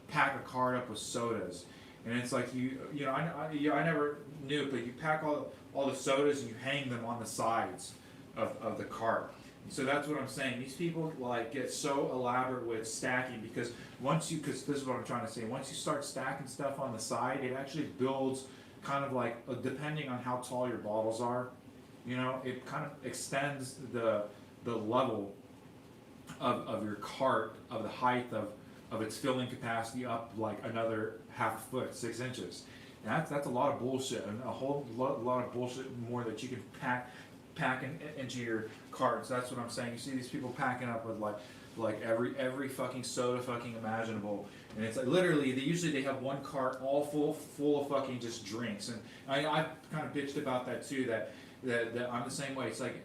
pack a cart up with sodas. And it's like you know I never knew it, but you pack all the sodas and you hang them on the sides of the cart. And so that's what I'm saying. These people like get so elaborate with stacking because because this is what I'm trying to say. Once you start stacking stuff on the side, it actually builds kind of like depending on how tall your bottles are. You know, it kind of extends the level of your cart, of the height of its filling capacity up like another half a foot, 6 inches. And that's a lot of bullshit, and a whole lot of bullshit more that you can pack into your cart. So that's what I'm saying. You see these people packing up with like every fucking soda fucking imaginable, and it's like literally they have one cart all full of fucking just drinks. And I kind of bitched about that too. That I'm the same way. It's like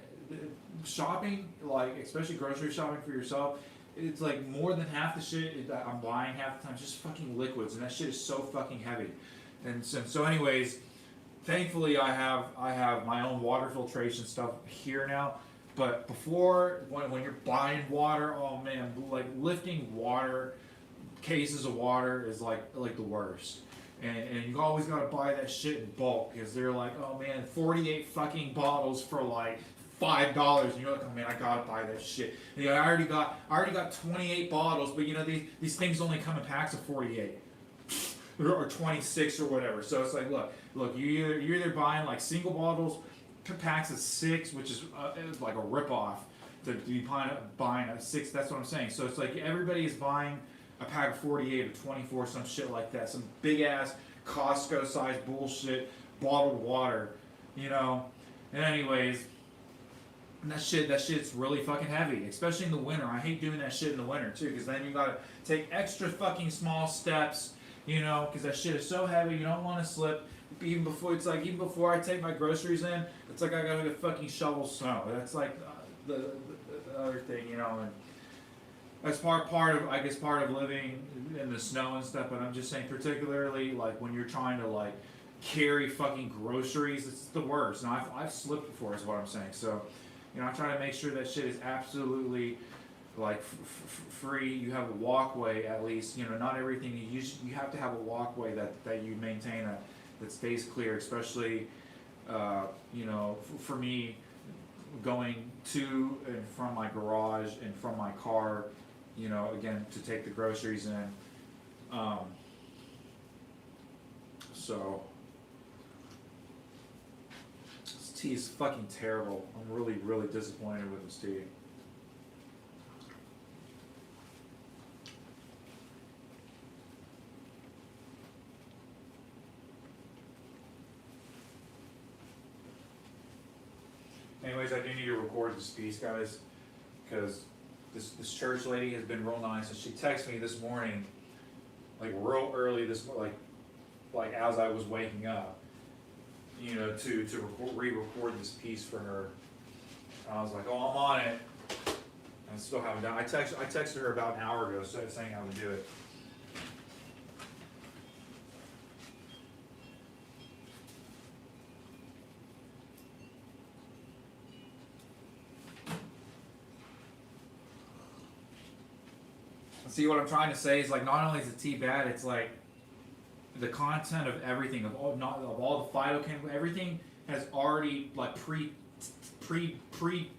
shopping, like especially grocery shopping for yourself. It's like more than half the shit that I'm buying half the time is just fucking liquids, and that shit is so fucking heavy. And so anyways, thankfully I have my own water filtration stuff here now. But before, when you're buying water, oh man, like lifting water, cases of water is like the worst. And you always gotta buy that shit in bulk because they're like, oh man, 48 fucking bottles for like $5, and you're like, oh man, I gotta buy that shit. And, you know, I already got 28 bottles, but you know these things only come in packs of 48 or 26 or whatever. So it's like, look, you're either buying like single bottles, packs of 6, which is like a ripoff to be buying a 6. That's what I'm saying. So it's like everybody is buying a pack of 48 or 24, some shit like that, some big ass Costco sized bullshit bottled water, you know. And anyways. And that shit's really fucking heavy, especially in the winter. I hate doing that shit in the winter too, because then you gotta take extra fucking small steps, you know, because that shit is so heavy. You don't want to slip. Even before I take my groceries in, it's like I gotta fucking shovel snow. That's like the other thing, you know. And that's part of living in the snow and stuff. But I'm just saying, particularly like when you're trying to like carry fucking groceries, it's the worst. And I've slipped before, is what I'm saying. So, you know, I try to make sure that shit is absolutely like free. You have a walkway at least. You know, not everything you have to have a walkway that you maintain that stays clear. Especially, you know, for me, going to and from my garage and from my car. You know, again, to take the groceries in. So. This tea is fucking terrible. I'm really, really disappointed with this tea. Anyways, I do need to record this piece, guys, because this church lady has been real nice, and she texted me this morning, like real early like as I was waking up, you know, to re-record this piece for her. And I was like, oh, I'm on it. And I still haven't done it. I texted her about an hour ago saying how to do it. See, what I'm trying to say is, like, not only is the tea bad, it's like the content of everything, of all the phytochemicals, everything has already like pre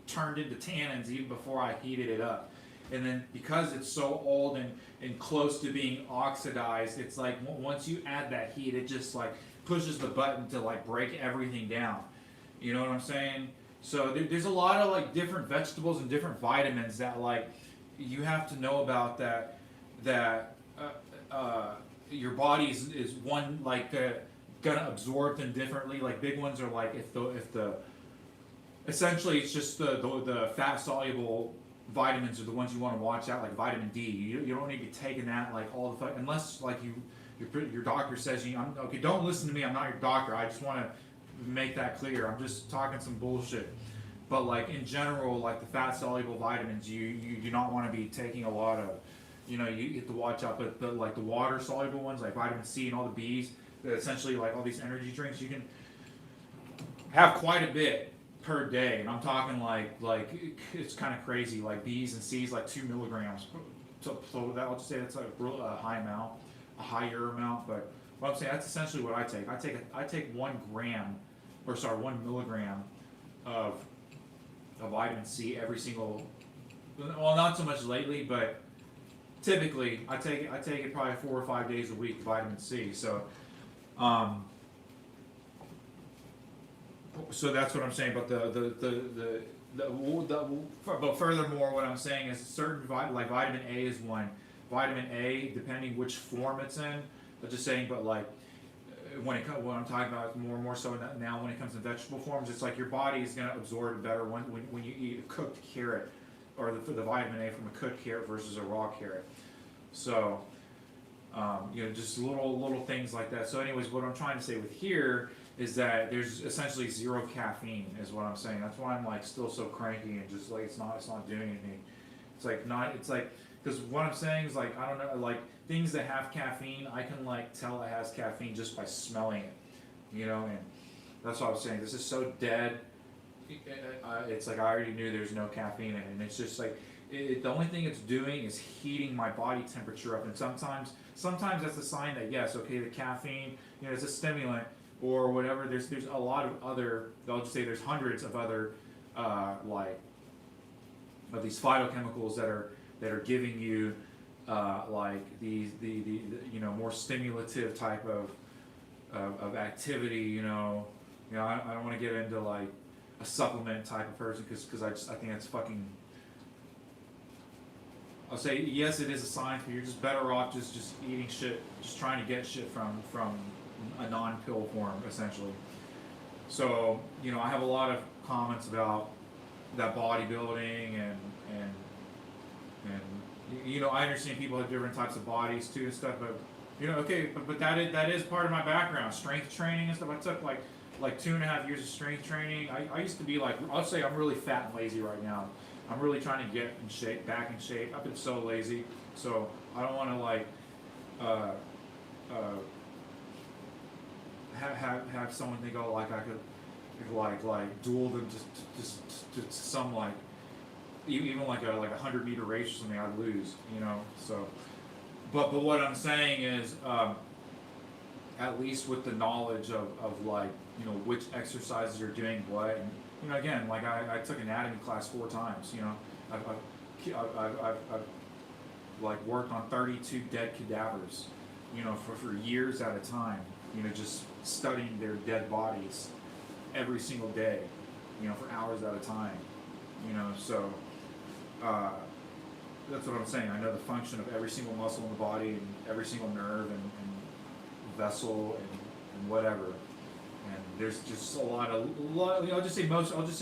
turned into tannins even before I heated it up. And then because it's so old and close to being oxidized, it's like once you add that heat, it just like pushes the button to like break everything down. You know what I'm saying? So there's a lot of like different vegetables and different vitamins that like you have to know about that your body is one like gonna absorb them differently. Like big ones are like if the essentially it's just the fat soluble vitamins are the ones you want to watch out, like vitamin D. You don't need to be taking that like all the unless like your doctor says okay, don't listen to me. I'm not your doctor. I just want to make that clear. I'm just talking some bullshit. But like in general, like the fat soluble vitamins, you do not want to be taking a lot of. You know, you have to watch out, but like the water soluble ones, like vitamin C and all the B's, essentially like all these energy drinks, you can have quite a bit per day. And I'm talking like it's kind of crazy. Like B's and C's, like 2 milligrams. So that I'll just say that's like a high amount, a higher amount. But what I'm saying, that's essentially what I take. I take 1 milligram of vitamin C every single. Well, not so much lately, but typically I take it probably 4 or 5 days a week, vitamin C. So so that's what I'm saying. But but furthermore, what I'm saying is certain like vitamin A is one. Vitamin A, depending which form it's in, I'm just saying. But like what I'm talking about more so now when it comes to vegetable forms, it's like your body is gonna absorb it better when you eat a cooked carrot. Or the vitamin A from a cooked carrot versus a raw carrot. So, you know, just little things like that. So anyways, what I'm trying to say with here is that there's essentially 0 caffeine is what I'm saying. That's why I'm like still so cranky and just like it's not doing anything. It's like because what I'm saying is like, I don't know, like things that have caffeine, I can like tell it has caffeine just by smelling it, you know, and that's what I was saying. This is so dead. It's like I already knew there's no caffeine in it, and it's just like the only thing it's doing is heating my body temperature up. And sometimes that's a sign that yes, okay, the caffeine, you know, it's a stimulant or whatever. There's a lot of other. I'll just say there's hundreds of other like of these phytochemicals that are giving you like the you know more stimulative type of activity. You know I don't want to get into like a supplement type of person because I think that's fucking. I'll say yes, it is a science, but you're just better off just eating shit, just trying to get shit from a non-pill form essentially. So I have a lot of comments about that bodybuilding and you know, I understand people have different types of bodies too and stuff, but you know, okay, but that is part of my background, strength training and stuff. I took like 2.5 years of strength training. I used to be like, I'll say I'm really fat and lazy right now. I'm really trying to get in shape, back in shape. I've been so lazy, so I don't want to like have someone think, oh, like I could like duel them just some like even like a 100-meter race or something, I'd lose, you know. So, but what I'm saying is, at least with the knowledge of like, you know, which exercises are doing what, and, you know, again, like I took anatomy class 4 times, you know. I've like worked on 32 dead cadavers, you know, for years at a time, you know, just studying their dead bodies every single day, you know, for hours at a time, you know. So that's what I'm saying. I know the function of every single muscle in the body and every single nerve and vessel and whatever. And there's just a lot. I'll just say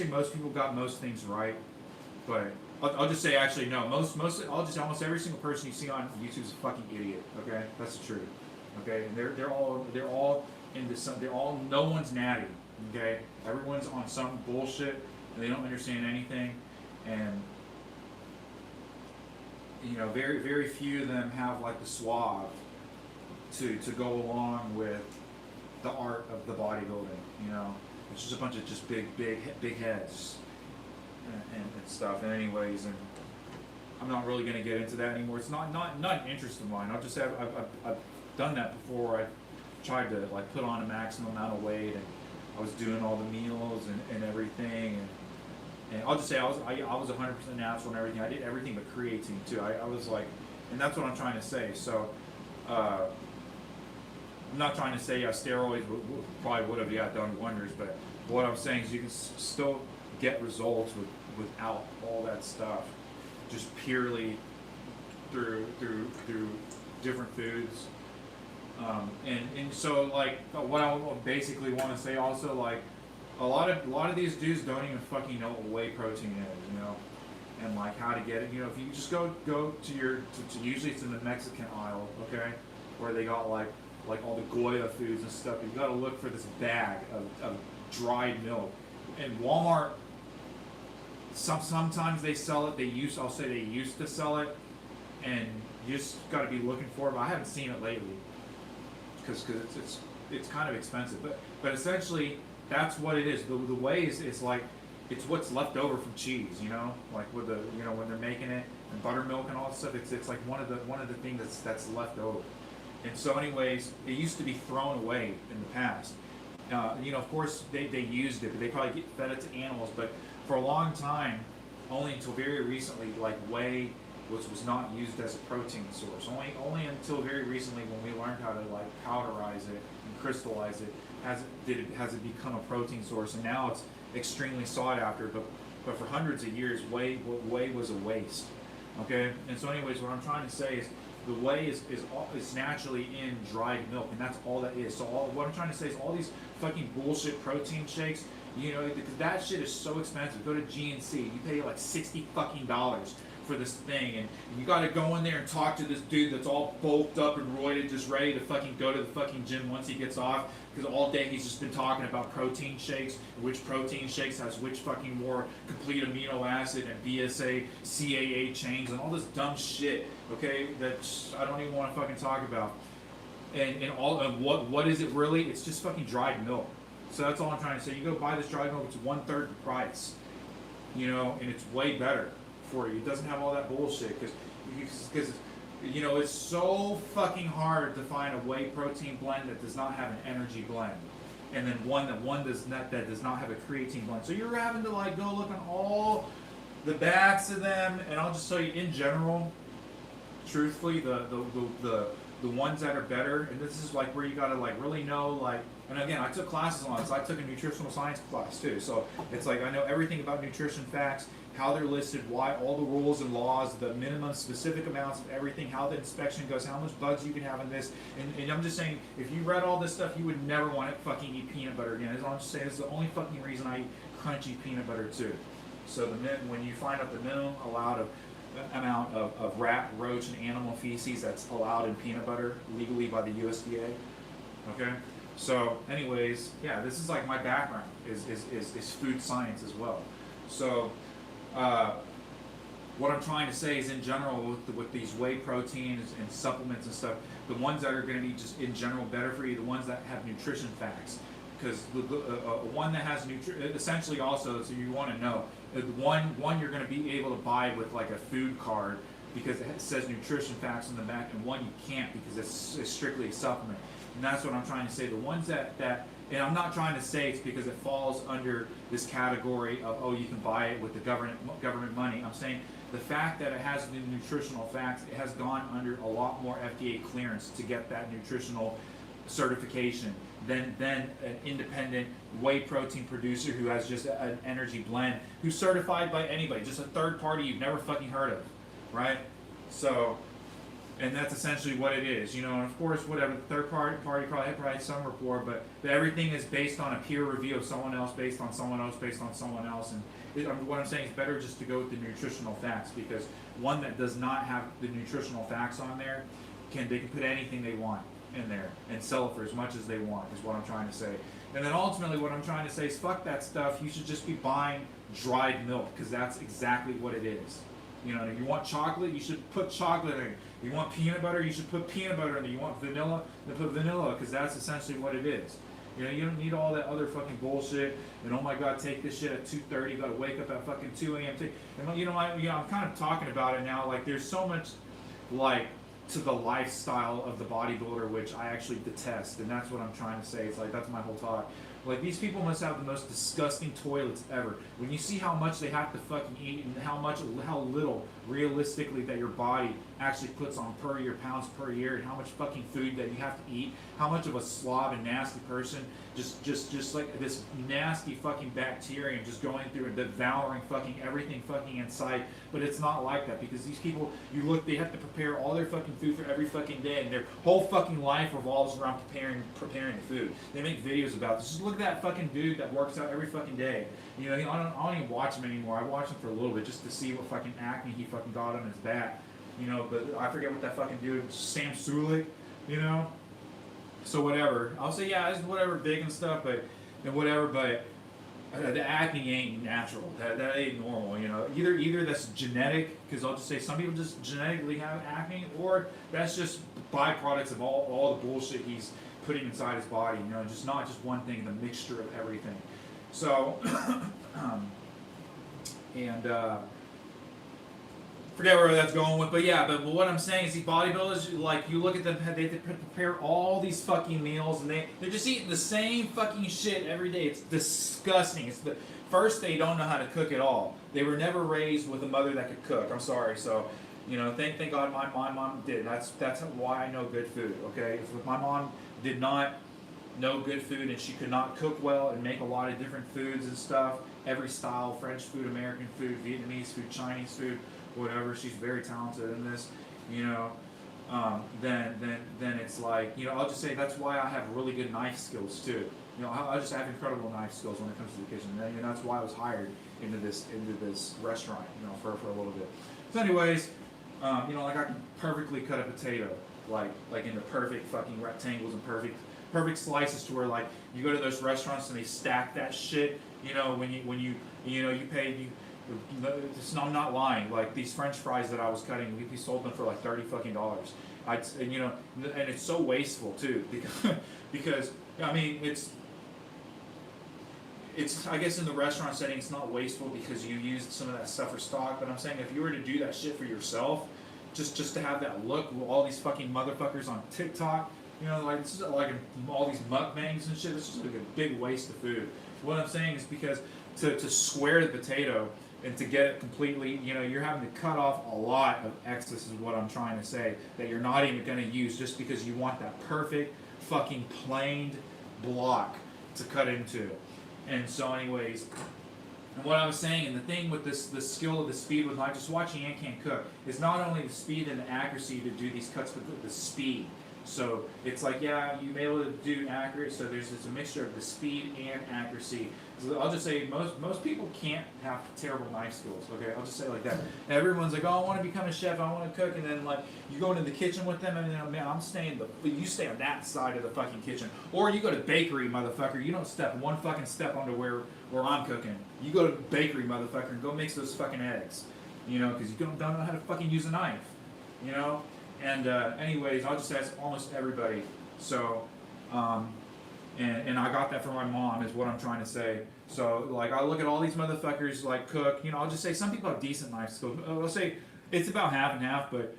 most people got most things right, but I'll just say actually no. Almost every single person you see on YouTube is a fucking idiot. Okay, that's the truth. Okay, and they're all into some. No one's natty. Okay, everyone's on some bullshit and they don't understand anything, and you know, very few of them have like the suave to go along with the art of the bodybuilding. You know, it's just a bunch of just big heads and stuff. And anyways, and I'm not really going to get into that anymore. It's not an interest of mine. I'll just say I've done that before. I tried to like put on a maximum amount of weight, and I was doing all the meals and everything, and I'll just say I was 100% natural and everything. I did everything but creatine too. I was like, and that's what I'm trying to say. So I'm not trying to say steroids probably would have done wonders, but what I'm saying is you can still get results without all that stuff, just purely through different foods. And so like what I basically want to say also, like a lot of these dudes don't even fucking know what whey protein is, you know, and like how to get it. You know, if you just go to your usually it's in the Mexican aisle, okay, where they got like all the Goya foods and stuff. You got to look for this bag of dried milk. And Walmart, sometimes they sell it. I'll say they used to sell it, and you just got to be looking for it. But I haven't seen it lately because it's kind of expensive. But essentially that's what it is. The whey is like it's what's left over from cheese. You know, like with the, you know, when they're making it, and buttermilk and all that stuff. It's like one of the things that's left over. And so anyways, it used to be thrown away in the past. You know, of course they used it, but they probably fed it to animals. But for a long time, only until very recently, like whey was not used as a protein source. Only until very recently, when we learned how to like powderize it and crystallize it, has it become a protein source. And now it's extremely sought after. But for hundreds of years, whey was a waste. Okay. And so anyways, what I'm trying to say is, the whey is naturally in dried milk, and that's all that is. So what I'm trying to say is all these fucking bullshit protein shakes, you know, because that shit is so expensive. Go to GNC, you pay like $60 fucking for this thing, and you got to go in there and talk to this dude that's all bulked up and roided, just ready to fucking go to the fucking gym once he gets off, because all day he's just been talking about protein shakes, which protein shakes has which fucking more complete amino acid and BSA, CAA chains, and all this dumb shit, okay, that I don't even want to fucking talk about. And what is it really? It's just fucking dried milk. So that's all I'm trying to say. You go buy this dried milk, it's 1/3 the price, you know, and it's way better for you. It doesn't have all that bullshit, because you know, it's so fucking hard to find a whey protein blend that does not have an energy blend, and then one that does not have a creatine blend. So you're having to like go look on all the backs of them, and I'll just tell you in general, truthfully, the ones that are better, and this is like where you gotta like really know, like, and again, I took classes on it, so I took a nutritional science class too, so it's like I know everything about nutrition facts, how they're listed, why, all the rules and laws, the minimum specific amounts of everything, how the inspection goes, how much bugs you can have in this, and I'm just saying, if you read all this stuff, you would never want to fucking eat peanut butter again. As I'm just saying, it's the only fucking reason I eat crunchy peanut butter too. So when you find out the minimum amount of rat, roach, and animal feces that's allowed in peanut butter legally by the USDA. Okay. So, anyways, yeah, this is like my background is food science as well. So, what I'm trying to say is, in general, with these whey proteins and supplements and stuff, the ones that are going to be just in general better for you, the ones that have nutrition facts, because one that has essentially also, so you want to know, one you're going to be able to buy with like a food card because it says nutrition facts on the back, and one you can't because it's strictly a supplement. And that's what I'm trying to say. The ones that and I'm not trying to say it's because it falls under this category of, oh, you can buy it with the government money. I'm saying the fact that it has the nutritional facts, it has gone under a lot more FDA clearance to get that nutritional certification than an independent whey protein producer who has just an energy blend, who's certified by anybody, just a third party you've never fucking heard of, right? So, and that's essentially what it is, you know. And of course, whatever, the third party probably had some report, but everything is based on a peer review of someone else, based on someone else, based on someone else. And what I'm saying is better just to go with the nutritional facts, because one that does not have the nutritional facts on there, they can put anything they want in there and sell it for as much as they want, is what I'm trying to say. And then ultimately what I'm trying to say is, fuck that stuff. You should just be buying dried milk, because that's exactly what it is. You know, if you want chocolate, you should put chocolate in it. You want peanut butter, you should put peanut butter in it. You want vanilla, then put vanilla, because that's essentially what it is. You know, you don't need all that other fucking bullshit. And oh my God, take this shit at 2:30. You gotta wake up at fucking 2 a.m. And you know, I'm kind of talking about it now. Like, there's so much, like, to the lifestyle of the bodybuilder, which I actually detest. And that's what I'm trying to say. It's like, that's my whole talk. Like, these people must have the most disgusting toilets ever. When you see how much they have to fucking eat and how little realistically that your body actually puts on per year, pounds per year, and how much fucking food that you have to eat, how much of a slob and nasty person, just like this nasty fucking bacterium just going through and devouring fucking everything fucking in sight. But it's not like that, because these people, they have to prepare all their fucking food for every fucking day, and their whole fucking life revolves around preparing the food. They make videos about this. Just look at that fucking dude that works out every fucking day. You know, I don't even watch him anymore. I watch him for a little bit just to see what fucking acne he fucking got on his back. You know, but I forget what that fucking dude, Sam Sulik, you know? So whatever. I'll say, yeah, it's whatever, big and stuff, but the acne ain't natural. That ain't normal, you know? Either that's genetic, because I'll just say some people just genetically have acne, or that's just byproducts of all the bullshit he's putting inside his body, you know, just not just one thing, the mixture of everything. So, forget where that's going with, but what I'm saying is, these bodybuilders, like, you look at them, they prepare all these fucking meals, and they're just eating the same fucking shit every day. It's disgusting. First, they don't know how to cook at all. They were never raised with a mother that could cook. I'm sorry. So, you know, thank God my mom did. That's why I know good food, okay? If my mom did not know good food, and she could not cook well and make a lot of different foods and stuff, every style, French food, American food, Vietnamese food, Chinese food, whatever, she's very talented in this, you know, then it's like, you know, I'll just say that's why I have really good knife skills too. You know, I just have incredible knife skills when it comes to the kitchen, and that's why I was hired into this restaurant, you know, for a little bit. So anyways, you know, like, I can perfectly cut a potato, like into perfect fucking rectangles and perfect slices, to where, like, you go to those restaurants and they stack that shit, you know, when you pay. I'm not lying. Like, these French fries that I was cutting, we sold them for like $30 fucking. And you know, and it's so wasteful too, because I mean, it's I guess in the restaurant setting it's not wasteful because you used some of that stuff for stock. But I'm saying, if you were to do that shit for yourself, just to have that look with all these fucking motherfuckers on TikTok, you know, like, this is like all these mukbangs and shit. It's just like a big waste of food. What I'm saying is, because to square the potato and to get it completely, you know, you're having to cut off a lot of excess, is what I'm trying to say, that you're not even going to use, just because you want that perfect fucking planed block to cut into. And so anyways, and what I was saying, and the thing with this skill of the speed with not just watching Aunt Can cook, is not only the speed and the accuracy to do these cuts, but the speed. So it's like, yeah, you may be able to do accurate. So there's a mixture of the speed and accuracy. So I'll just say most people can't have terrible knife skills. Okay, I'll just say it like that. And everyone's like, oh, I want to become a chef, I want to cook, and then like you go into the kitchen with them, and man, I'm staying you stay on that side of the fucking kitchen, or you go to bakery, motherfucker. You don't step one fucking step onto where I'm cooking. You go to bakery, motherfucker, and go mix those fucking eggs. You know, because you don't know how to fucking use a knife. You know, and anyways, I'll just ask almost everybody. So. And I got that from my mom, is what I'm trying to say. So, like, I look at all these motherfuckers, like, cook. You know, I'll just say some people have decent knife skills. I'll say it's about half and half, but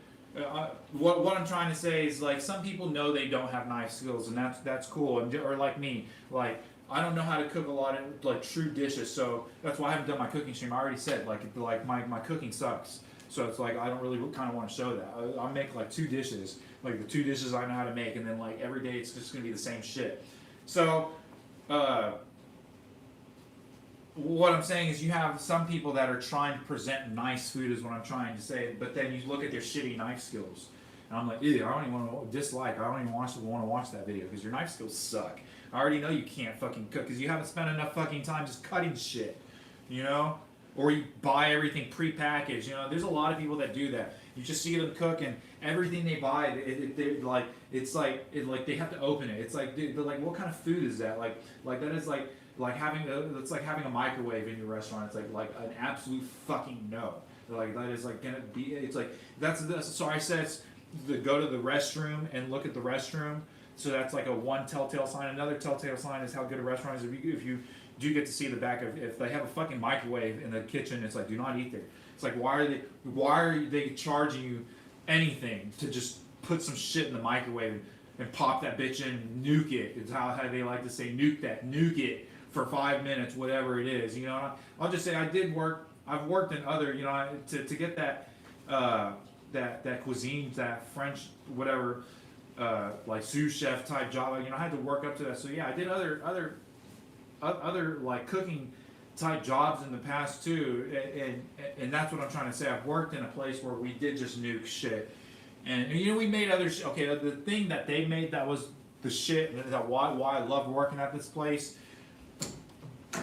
what I'm trying to say is, like, some people know they don't have knife skills, and that's cool. And, or like me, like, I don't know how to cook a lot of, like, true dishes, so that's why I haven't done my cooking stream. I already said, like my cooking sucks. So it's like, I don't really kind of want to show that. I'll make, like, 2 dishes, like, the 2 dishes I know how to make, and then, like, every day it's just going to be the same shit. So, what I'm saying is you have some people that are trying to present nice food, is what I'm trying to say, but then you look at their shitty knife skills, and I'm like, ew, I don't even want to dislike, I don't even want to watch that video, because your knife skills suck. I already know you can't fucking cook, because you haven't spent enough fucking time just cutting shit, you know? Or you buy everything pre-packaged, you know? There's a lot of people that do that. You just see them cook, and everything they buy, they they have to open it. It's like, they're like, what kind of food is that? Like that is like having a microwave in your restaurant. It's like an absolute fucking no. Like that is like gonna be. It's like that's so I said it's go to the restroom and look at the restroom. So that's like a one telltale sign. Another telltale sign is how good a restaurant is. If you do get to see the back of, if they have a fucking microwave in the kitchen, it's like, do not eat there. It's like, why are they charging you anything to just put some shit in the microwave and pop that bitch in, nuke it? It's how they like to say, nuke it for 5 minutes, whatever it is. You know, I'll just say I've worked in other, you know, to get that that cuisine, that French whatever, like sous chef type job. You know, I had to work up to that. So yeah, I did other like cooking type jobs in the past too, and that's what I'm trying to say. I've worked in a place where we did just nuke shit, and you know, we made other okay, the thing that they made that was the shit, and that why I loved working at this place,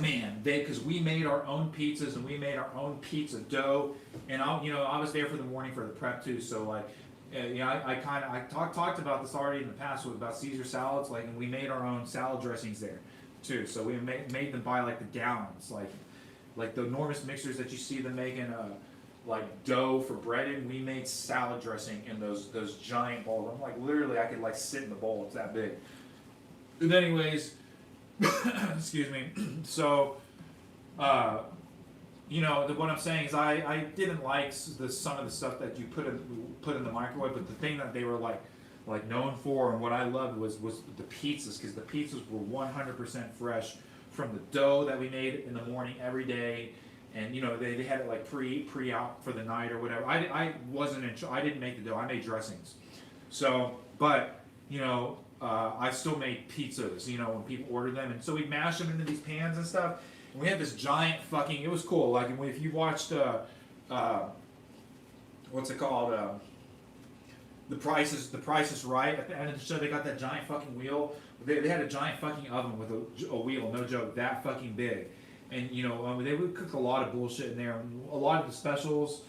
man, because we made our own pizzas, and we made our own pizza dough, and I was there for the morning for the prep too, so like, you know, I talked about this already in the past about Caesar salads, like, and we made our own salad dressings there too. So we made them by like the gallons, like the enormous mixers that you see them making, like dough for breading. We made salad dressing in those giant bowls. I'm like, literally, I could like sit in the bowl. It's that big. And anyways, excuse me. So, you know, what I'm saying is I didn't like some of the stuff that you put in the microwave, but the thing that they were like known for, and what I loved was the pizzas, because the pizzas were 100% fresh from the dough that we made in the morning every day, and you know, they had it like pre out for the night or whatever. I didn't make the dough. I made dressings. So, but you know, I still made pizzas, you know, when people ordered them, and so we mashed them into these pans and stuff. And we had this giant fucking. It was cool. Like if you watched what's it called? The Price is Right. At the end of the show, they got that giant fucking wheel. They had a giant fucking oven with a wheel, no joke, that fucking big. And you know, they would cook a lot of bullshit in there. A lot of the specials,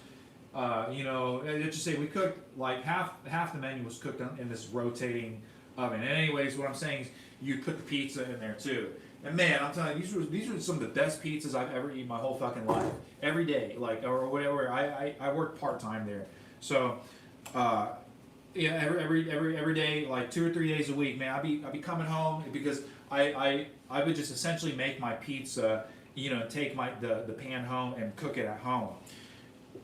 you know, let's just say we cooked like half the menu was cooked in this rotating oven. And anyways, what I'm saying is you put the pizza in there too. And man, I'm telling you, these were some of the best pizzas I've ever eaten my whole fucking life. Every day, like or whatever. I worked part-time there, so. Yeah, every day, like 2 or 3 days a week, man. I'd be coming home because I would just essentially make my pizza, you know, take the pan home and cook it at home.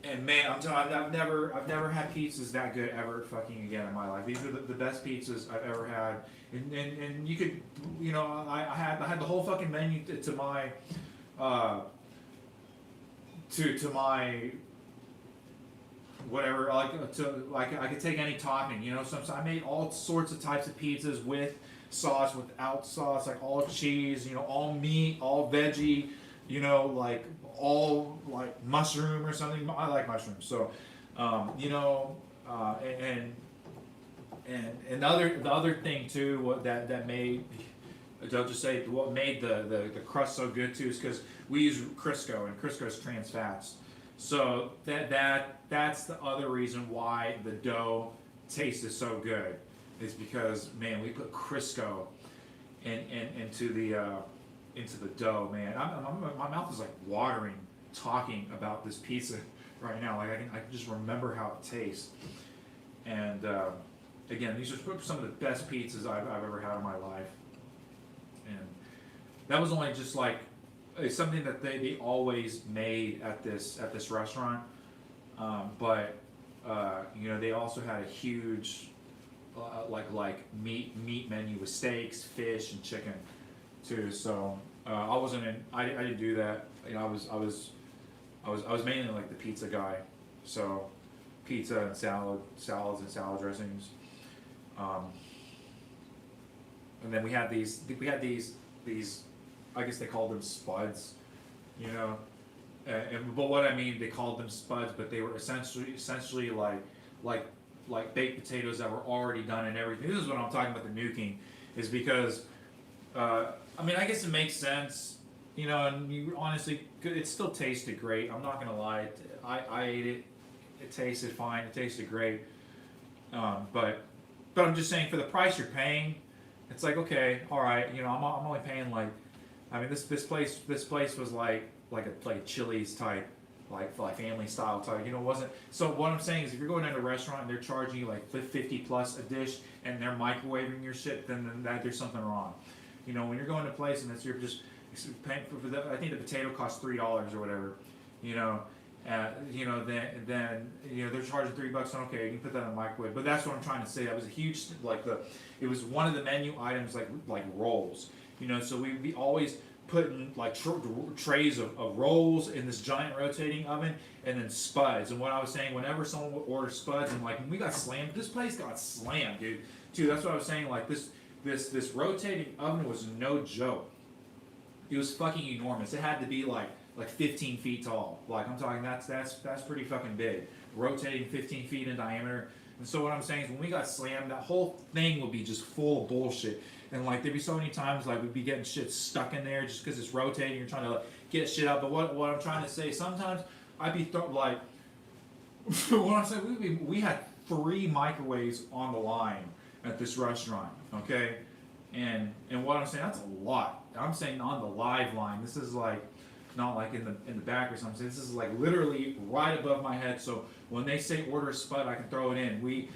And man, I'm telling you, I've never had pizzas that good ever fucking again in my life. These are the best pizzas I've ever had. And you could, you know, I had the whole fucking menu to my whatever, like I could take any topping, you know. So I made all sorts of types of pizzas, with sauce, without sauce, like all cheese, you know, all meat, all veggie, you know, like all like mushroom or something. I like mushrooms, so you know, and And the other thing too, that made, I'll just say, what made the crust so good too is because we use Crisco, and Crisco is trans fats. So that's the other reason why the dough tasted so good, is because, man, we put Crisco into the dough, man. My mouth is like watering talking about this pizza right now. Like I can just remember how it tastes. And again, these are some of the best pizzas I've ever had in my life. And that was only just like, it's something that they always made at this restaurant. But you know, they also had a huge like meat menu with steaks, fish, and chicken too. So I wasn't in. I didn't do that. You know, I was mainly like the pizza guy. So pizza and salads and salad dressings. And then we had these. I guess they called them spuds. You know. But what I mean, they called them spuds, but they were essentially like baked potatoes that were already done and everything. This is what I'm talking about, the nuking, is because I mean, I guess it makes sense, you know, and you honestly, it still tasted great. I'm not gonna lie, I ate it. It tasted fine. It tasted great. But I'm just saying, for the price you're paying, it's like, okay, all right, you know, I'm only paying like, I mean, this place was like a Chili's type, like family style type, you know, it wasn't. So what I'm saying is, if you're going to a restaurant and they're charging you like $50 plus a dish and they're microwaving your shit, then there's something wrong. You know, when you're going to a place and you're just paying for I think the potato costs $3 or whatever, you know, then you know, they're charging $3. And okay, you can put that in the microwave. But that's what I'm trying to say. That was a huge, it was one of the menu items, like rolls, you know. So we always putting like trays of rolls in this giant rotating oven, and then spuds. And what I was saying, whenever someone would order spuds, and like when we got slammed, this place got slammed, dude. That's what I was saying. Like this rotating oven was no joke. It was fucking enormous. It had to be like 15 feet tall. Like I'm talking, that's pretty fucking big. Rotating 15 feet in diameter. And so what I'm saying is, when we got slammed, that whole thing would be just full of bullshit. And like there'd be so many times like we'd be getting shit stuck in there just because it's rotating. You're trying to like, get shit out. But what I'm trying to say, sometimes I'd be like, what I'm saying, we had 3 microwaves on the line at this restaurant. Okay, and what I'm saying, that's a lot. I'm saying on the live line. This is like not like in the back or something. This is like literally right above my head. So when they say order a spud, I can throw it in. We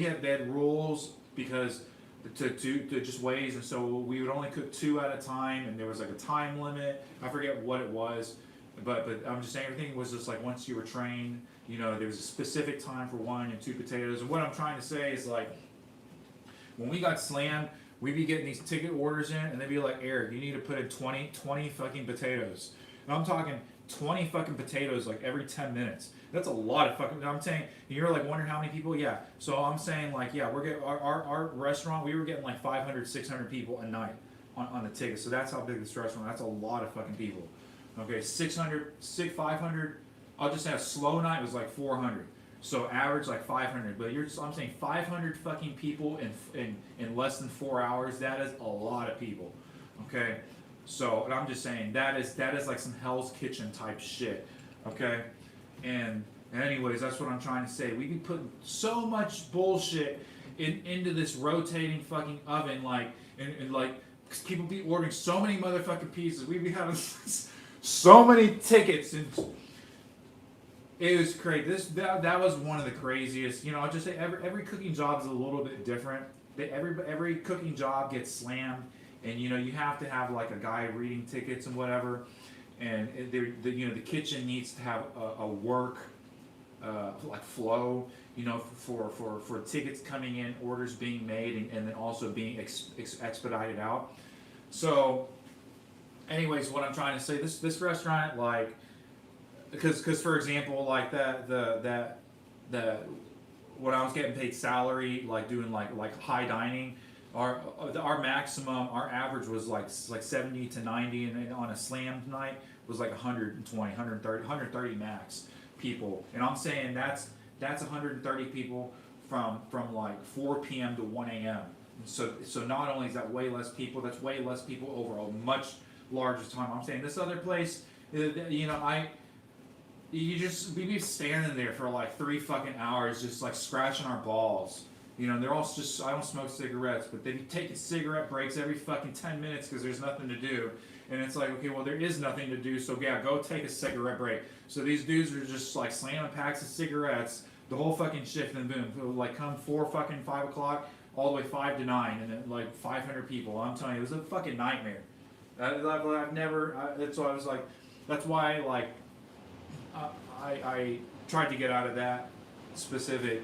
had rules because to just ways, and so we would only cook 2 at a time, and there was like a time limit. I forget what it was, but I'm just saying, everything was just like, once you were trained, you know, there was a specific time for 1 and 2 potatoes. And what I'm trying to say is, like, when we got slammed, we'd be getting these ticket orders in, and they'd be like, Eric, you need to put in 20 fucking potatoes. And I'm talking 20 fucking potatoes like every 10 minutes. That's a lot of fucking, I'm saying, you're like wondering how many people? Yeah. So I'm saying, like, yeah, we're getting, our restaurant, we were getting like 500, 600 people a night on the ticket. So that's how big this restaurant, that's a lot of fucking people. Okay, 500, I'll just say a slow night was like 400. So average like 500, but I'm saying 500 fucking people in less than 4 hours. That is a lot of people. Okay, so and I'm just saying that is like some Hell's Kitchen type shit. Okay, and anyways, that's what I'm trying to say. We be putting so much bullshit into this rotating fucking oven, like and like people be ordering so many motherfucking pizzas. We be having so many tickets and. It was crazy. That was one of the craziest. You know, I'll just say every cooking job is a little bit different. Every cooking job gets slammed, and you know, you have to have like a guy reading tickets and whatever. And the kitchen needs to have a work like flow. You know, for tickets coming in, orders being made, and then also being expedited out. So, anyways, what I'm trying to say, this restaurant, like. Because for example, like that when I was getting paid salary, like doing like high dining, our maximum, our average was like 70 to 90, and on a slammed night was like 120, 130 max people. And I'm saying that's 130 people from like 4 p.m. to 1 a.m. So not only is that way less people, that's way less people over a much larger time. I'm saying this other place, you know, we'd be standing there for like 3 fucking hours, just like scratching our balls. You know, they're all just, I don't smoke cigarettes, but they be taking cigarette breaks every fucking 10 minutes because there's nothing to do. And it's like, okay, well, there is nothing to do, so yeah, go take a cigarette break. So these dudes are just like slamming packs of cigarettes the whole fucking shift, and boom, it'll like come 5 o'clock, all the way 5 to 9, and then like 500 people. I'm telling you, it was a fucking nightmare. I've never, that's why I was like, that's why like, I tried to get out of that specific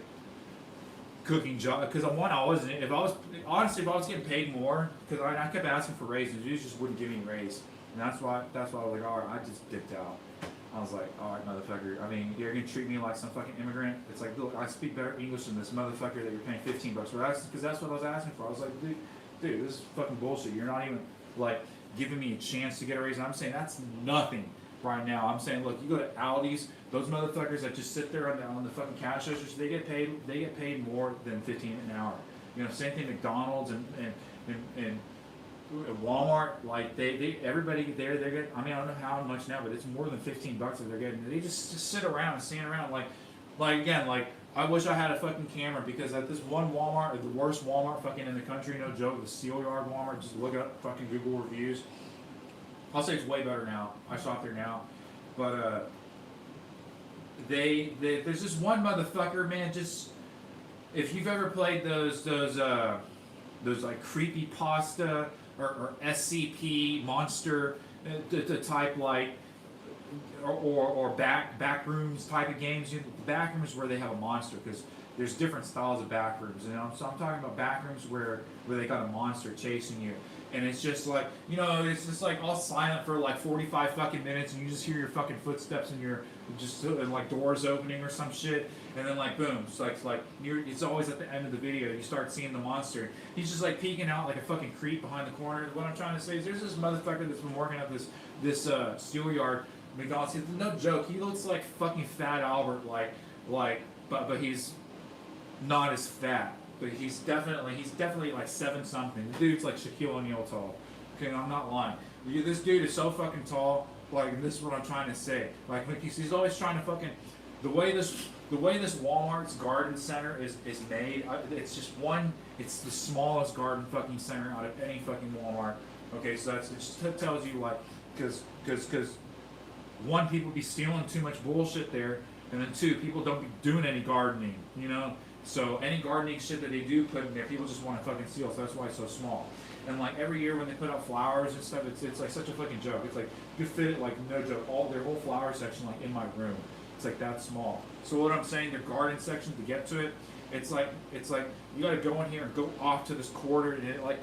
cooking job, because I wasn't, if I was getting paid more, because I kept asking for raises, dudes just wouldn't give me a raise, and that's why I was like, alright, I just dipped out. I was like, alright, motherfucker, I mean, you're gonna treat me like some fucking immigrant? It's like, look, I speak better English than this motherfucker that you're paying $15 for, because that's what I was asking for. I was like, dude, this is fucking bullshit. You're not even, like, giving me a chance to get a raise. And I'm saying that's nothing right now. I'm saying, look, you go to Aldi's, those motherfuckers that just sit there on the fucking cash registers, they get paid more than $15 an hour. You know, same thing McDonald's and Walmart, like everybody there, they're getting, I mean, I don't know how much now, but it's more than $15 that they're getting. They just sit around and stand around like again, like I wish I had a fucking camera, because at this one Walmart, the worst Walmart fucking in the country, no joke, the Steel Yard Walmart, just look up fucking Google reviews. I'll say it's way better now. I shop there now, but there's this one motherfucker, man. Just if you've ever played those like creepy pasta or SCP monster type, like or back rooms type of games. You know, back rooms where they have a monster, because there's different styles of back rooms. You know, so I'm talking about back rooms where they got a monster chasing you. And it's just like, you know, it's just like all silent for like 45 fucking minutes, and you just hear your fucking footsteps and like doors opening or some shit, and then like boom, it's always at the end of the video you start seeing the monster. He's just like peeking out like a fucking creep behind the corner. What I'm trying to say is there's this motherfucker that's been working at this Steel Yard McDonald's. No joke, he looks like fucking Fat Albert, but he's not as fat. But he's definitely like 7 something. The dude's like Shaquille O'Neal tall. Okay, I'm not lying. This dude is so fucking tall. Like, this is what I'm trying to say. Like he's always trying to fucking, the way this Walmart's garden center is made. It's the smallest garden fucking center out of any fucking Walmart. Okay, so it just tells you like, because one, people be stealing too much bullshit there, and then 2, people don't be doing any gardening. You know. So any gardening shit that they do put in there, people just want to fucking steal. So that's why it's so small. And like every year when they put out flowers and stuff, it's like such a fucking joke. It's like you fit it, like no joke, all their whole flower section like in my room. It's like that small. So what I'm saying, their garden section, to get to it, it's like you got to go in here and go off to this quarter, and it like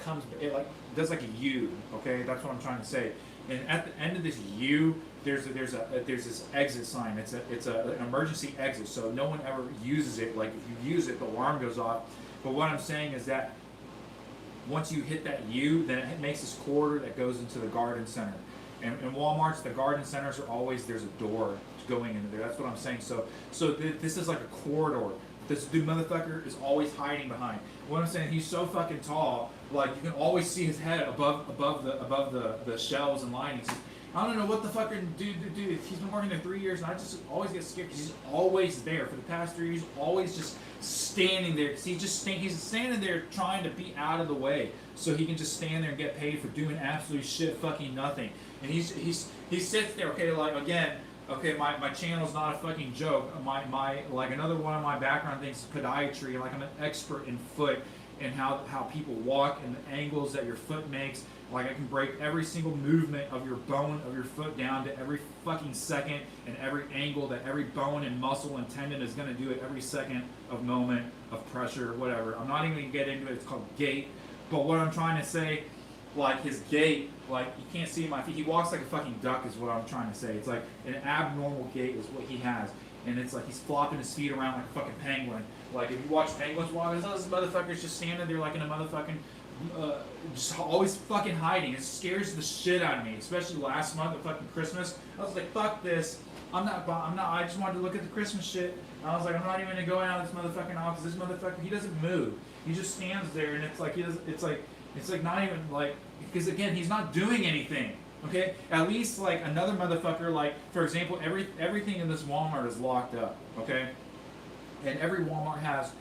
does like a U. Okay, that's what I'm trying to say. And at the end of this U, there's this exit sign. It's an emergency exit, so no one ever uses it. Like if you use it, the alarm goes off. But what I'm saying is that once you hit that U, then it makes this corridor that goes into the garden center. And in Walmart's, the garden centers are always, there's a door going into there. That's what I'm saying. So this is like a corridor. This dude motherfucker is always hiding behind. What I'm saying, he's so fucking tall, like you can always see his head above the shelves and linings. I don't know what the fucking dude. He's been working there 3 years, and I just always get scared because he's always there. For the past 3 years, always just standing there. Cause he's standing there trying to be out of the way, so he can just stand there and get paid for doing absolute shit, fucking nothing. And he sits there. Okay, like again. Okay, my channel's not a fucking joke. My like another one of my background things is podiatry. Like I'm an expert in foot and how people walk and the angles that your foot makes. Like I can break every single movement of your bone of your foot down to every fucking second, and every angle that every bone and muscle and tendon is gonna do at every second of moment of pressure, whatever. I'm not even gonna get into it. It's called gait. But what I'm trying to say, like his gait, like you can't see my feet. He walks like a fucking duck is what I'm trying to say. It's like an abnormal gait is what he has. And it's like he's flopping his feet around like a fucking penguin. Like if you watch penguins walk, this motherfucker's just standing there like in a motherfucking just always fucking hiding. It scares the shit out of me, especially last month at fucking Christmas. I was like, fuck this. I just wanted to look at the Christmas shit. And I was like, I'm not even gonna go out of this motherfucking office. This motherfucker, he doesn't move. He just stands there, and it's like it's like not even like, because again, he's not doing anything. Okay, at least like another motherfucker, like for example, everything in this Walmart is locked up. Okay, and every Walmart has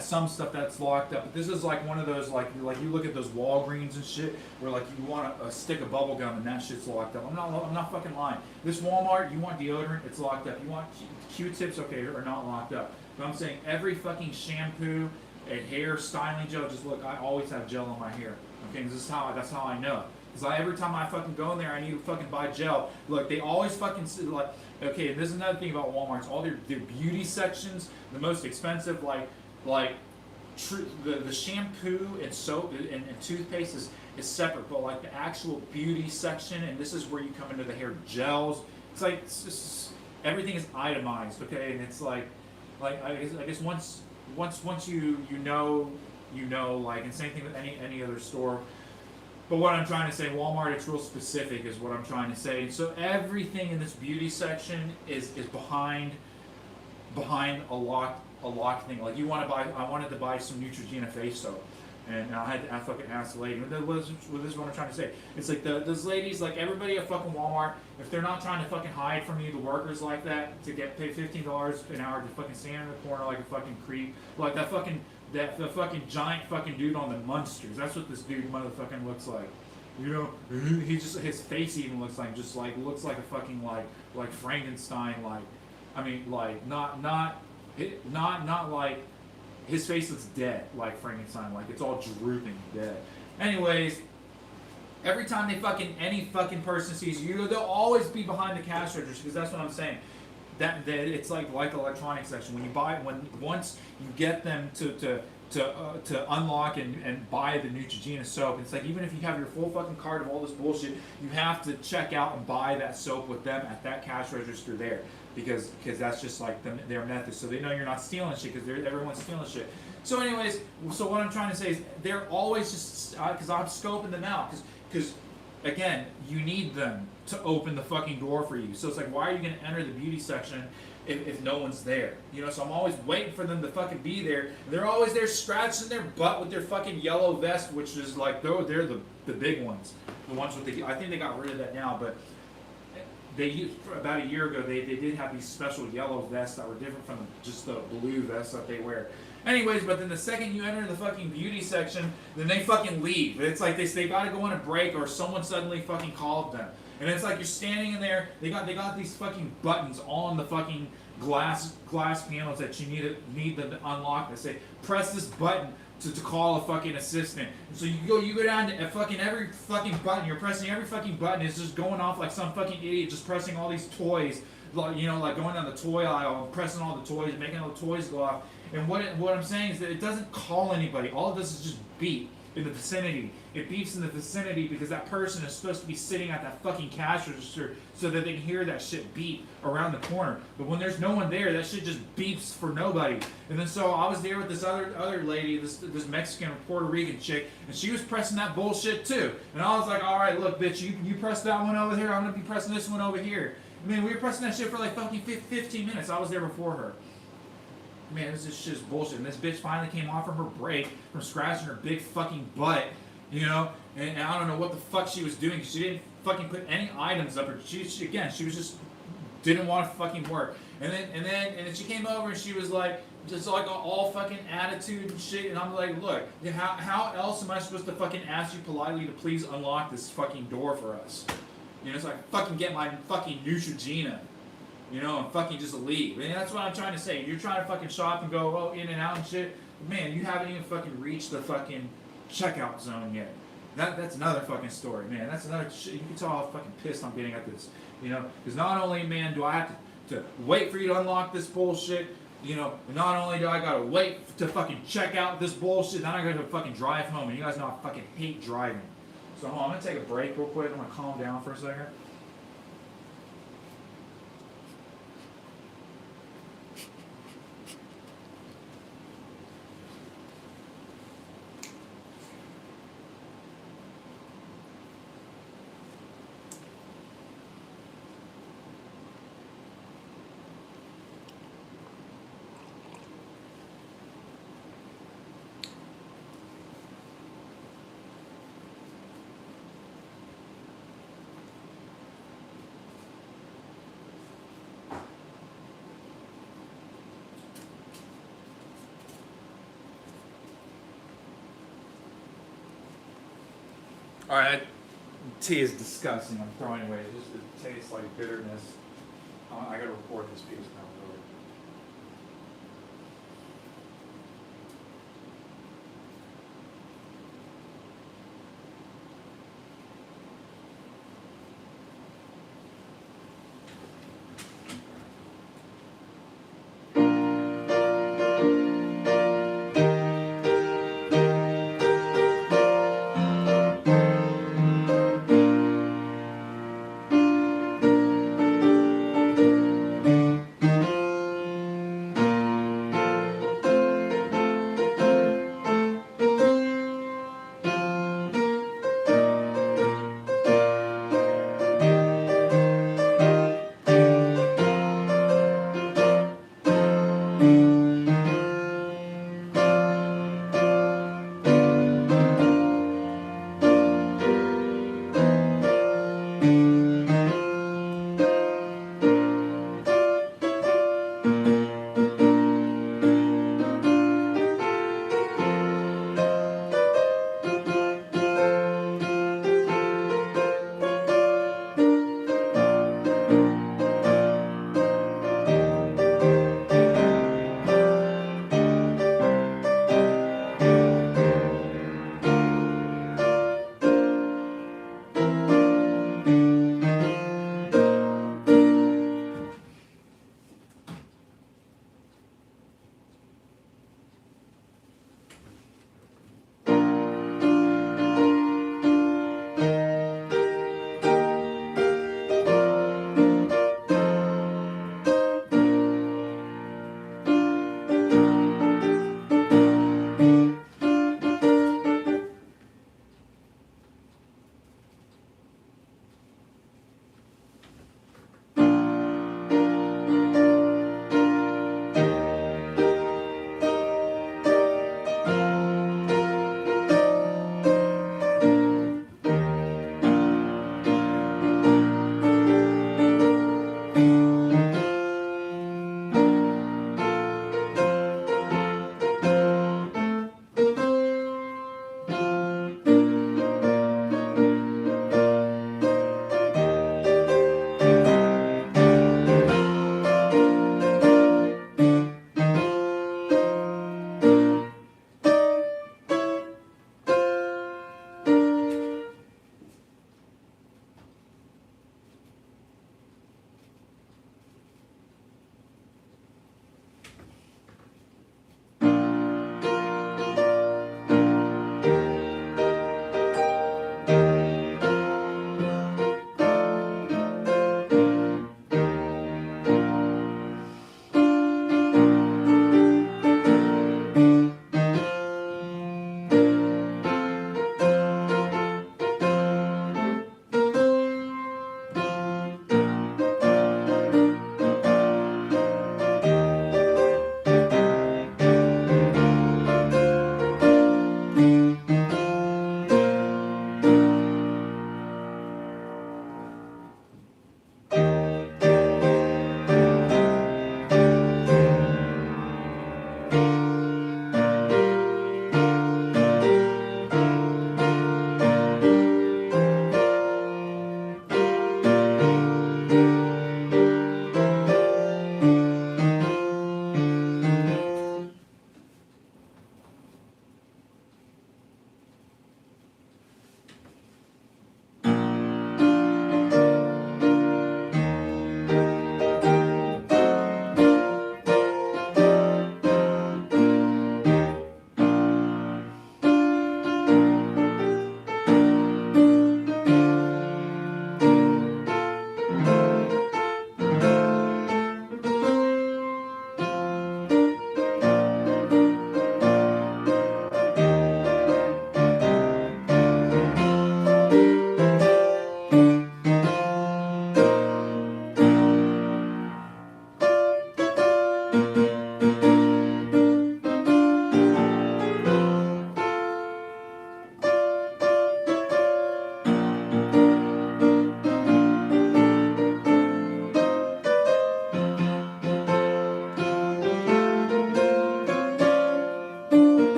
some stuff that's locked up. But this is like one of those like you look at those Walgreens and shit where like you want a stick of bubble gum and that shit's locked up. I'm not fucking lying. This Walmart, you want deodorant, it's locked up. You want Q-tips, okay, are not locked up. But I'm saying every fucking shampoo and hair styling gel, just look, I always have gel on my hair. Okay, that's how I know. Because every time I fucking go in there, I need to fucking buy gel. Look, they always fucking like, okay, and this is another thing about Walmart's, all their beauty sections, the most expensive, the shampoo and soap and toothpaste is separate, but like the actual beauty section, and this is where you come into the hair gels. It's just, everything is itemized, okay, and it's like I guess once you know, like, and same thing with any other store. But what I'm trying to say, Walmart, it's real specific, is what I'm trying to say. So everything in this beauty section is behind a locked thing. Like I wanted to buy some Neutrogena face soap, and I fucking asked the lady. This is what I'm trying to say. It's like those ladies, like everybody at fucking Walmart, if they're not trying to fucking hide from you, the workers like that, to get paid $15 an hour to fucking stand in the corner like a fucking creep, like the fucking giant fucking dude on the Munsters. That's what this dude motherfucking looks like. You know, he just, his face even looks like a fucking like Frankenstein, not like, his face looks dead like Frankenstein, like it's all drooping dead. Anyways, every time any fucking person sees you, they'll always be behind the cash register, because that's what I'm saying. That it's like electronics section. Once you get them to unlock and buy the Neutrogena soap, it's like even if you have your full fucking cart of all this bullshit, you have to check out and buy that soap with them at that cash register there, because that's just like their method. So they know you're not stealing shit, because everyone's stealing shit. So anyways, so what I'm trying to say is they're always just, because I'm scoping them out, because again, you need them to open the fucking door for you. So it's like, why are you going to enter the beauty section if no one's there? You know, so I'm always waiting for them to fucking be there. They're always there scratching their butt with their fucking yellow vest, which is like, they're the big ones. The ones with I think they got rid of that now, but they used, about a year ago, they did have these special yellow vests that were different from just the blue vests that they wear. Anyways, but then the second you enter the fucking beauty section, then they fucking leave. It's like they gotta go on a break, or someone suddenly fucking called them. And it's like you're standing in there, they got these fucking buttons on the fucking glass panels that you need them to unlock. They say, press this button to call a fucking assistant. And so you go down to fucking every fucking button, you're pressing every fucking button, it's just going off like some fucking idiot, just pressing all these toys, like, you know, like going down the toy aisle and pressing all the toys, making all the toys go off. And what I'm saying is that it doesn't call anybody. All it does is just beep in the vicinity. It beeps in the vicinity because that person is supposed to be sitting at that fucking cash register so that they can hear that shit beep around the corner. But when there's no one there, that shit just beeps for nobody. And then so I was there with this other lady, this Mexican or Puerto Rican chick, and she was pressing that bullshit too. And I was like, all right, look, bitch, you press that one over here, I'm gonna be pressing this one over here. I mean, we were pressing that shit for like fucking 15 minutes. I was there before her. Man, this is just bullshit. And this bitch finally came off from her break from scratching her big fucking butt, you know? And I don't know what the fuck she was doing. She didn't fucking put any items up. She was just didn't want to fucking work. And then she came over and she was like, just like all fucking attitude and shit. And I'm like, look, how else am I supposed to fucking ask you politely to please unlock this fucking door for us? You know, so I fucking get my fucking Neutrogena. You know, and fucking just leave. And that's what I'm trying to say. You're trying to fucking shop and go, in and out and shit. Man, you haven't even fucking reached the fucking checkout zone yet. That's another fucking story, man. That's another shit. You can tell how fucking pissed I'm getting at this. You know, because not only, man, do I have to wait for you to unlock this bullshit, you know, not only do I gotta wait to fucking check out this bullshit, then I gotta fucking drive home. And you guys know I fucking hate driving. So hold on, I'm gonna take a break real quick. I'm gonna calm down for a second. Alright, tea is disgusting. I'm throwing it away. It tastes like bitterness. I gotta record this piece now.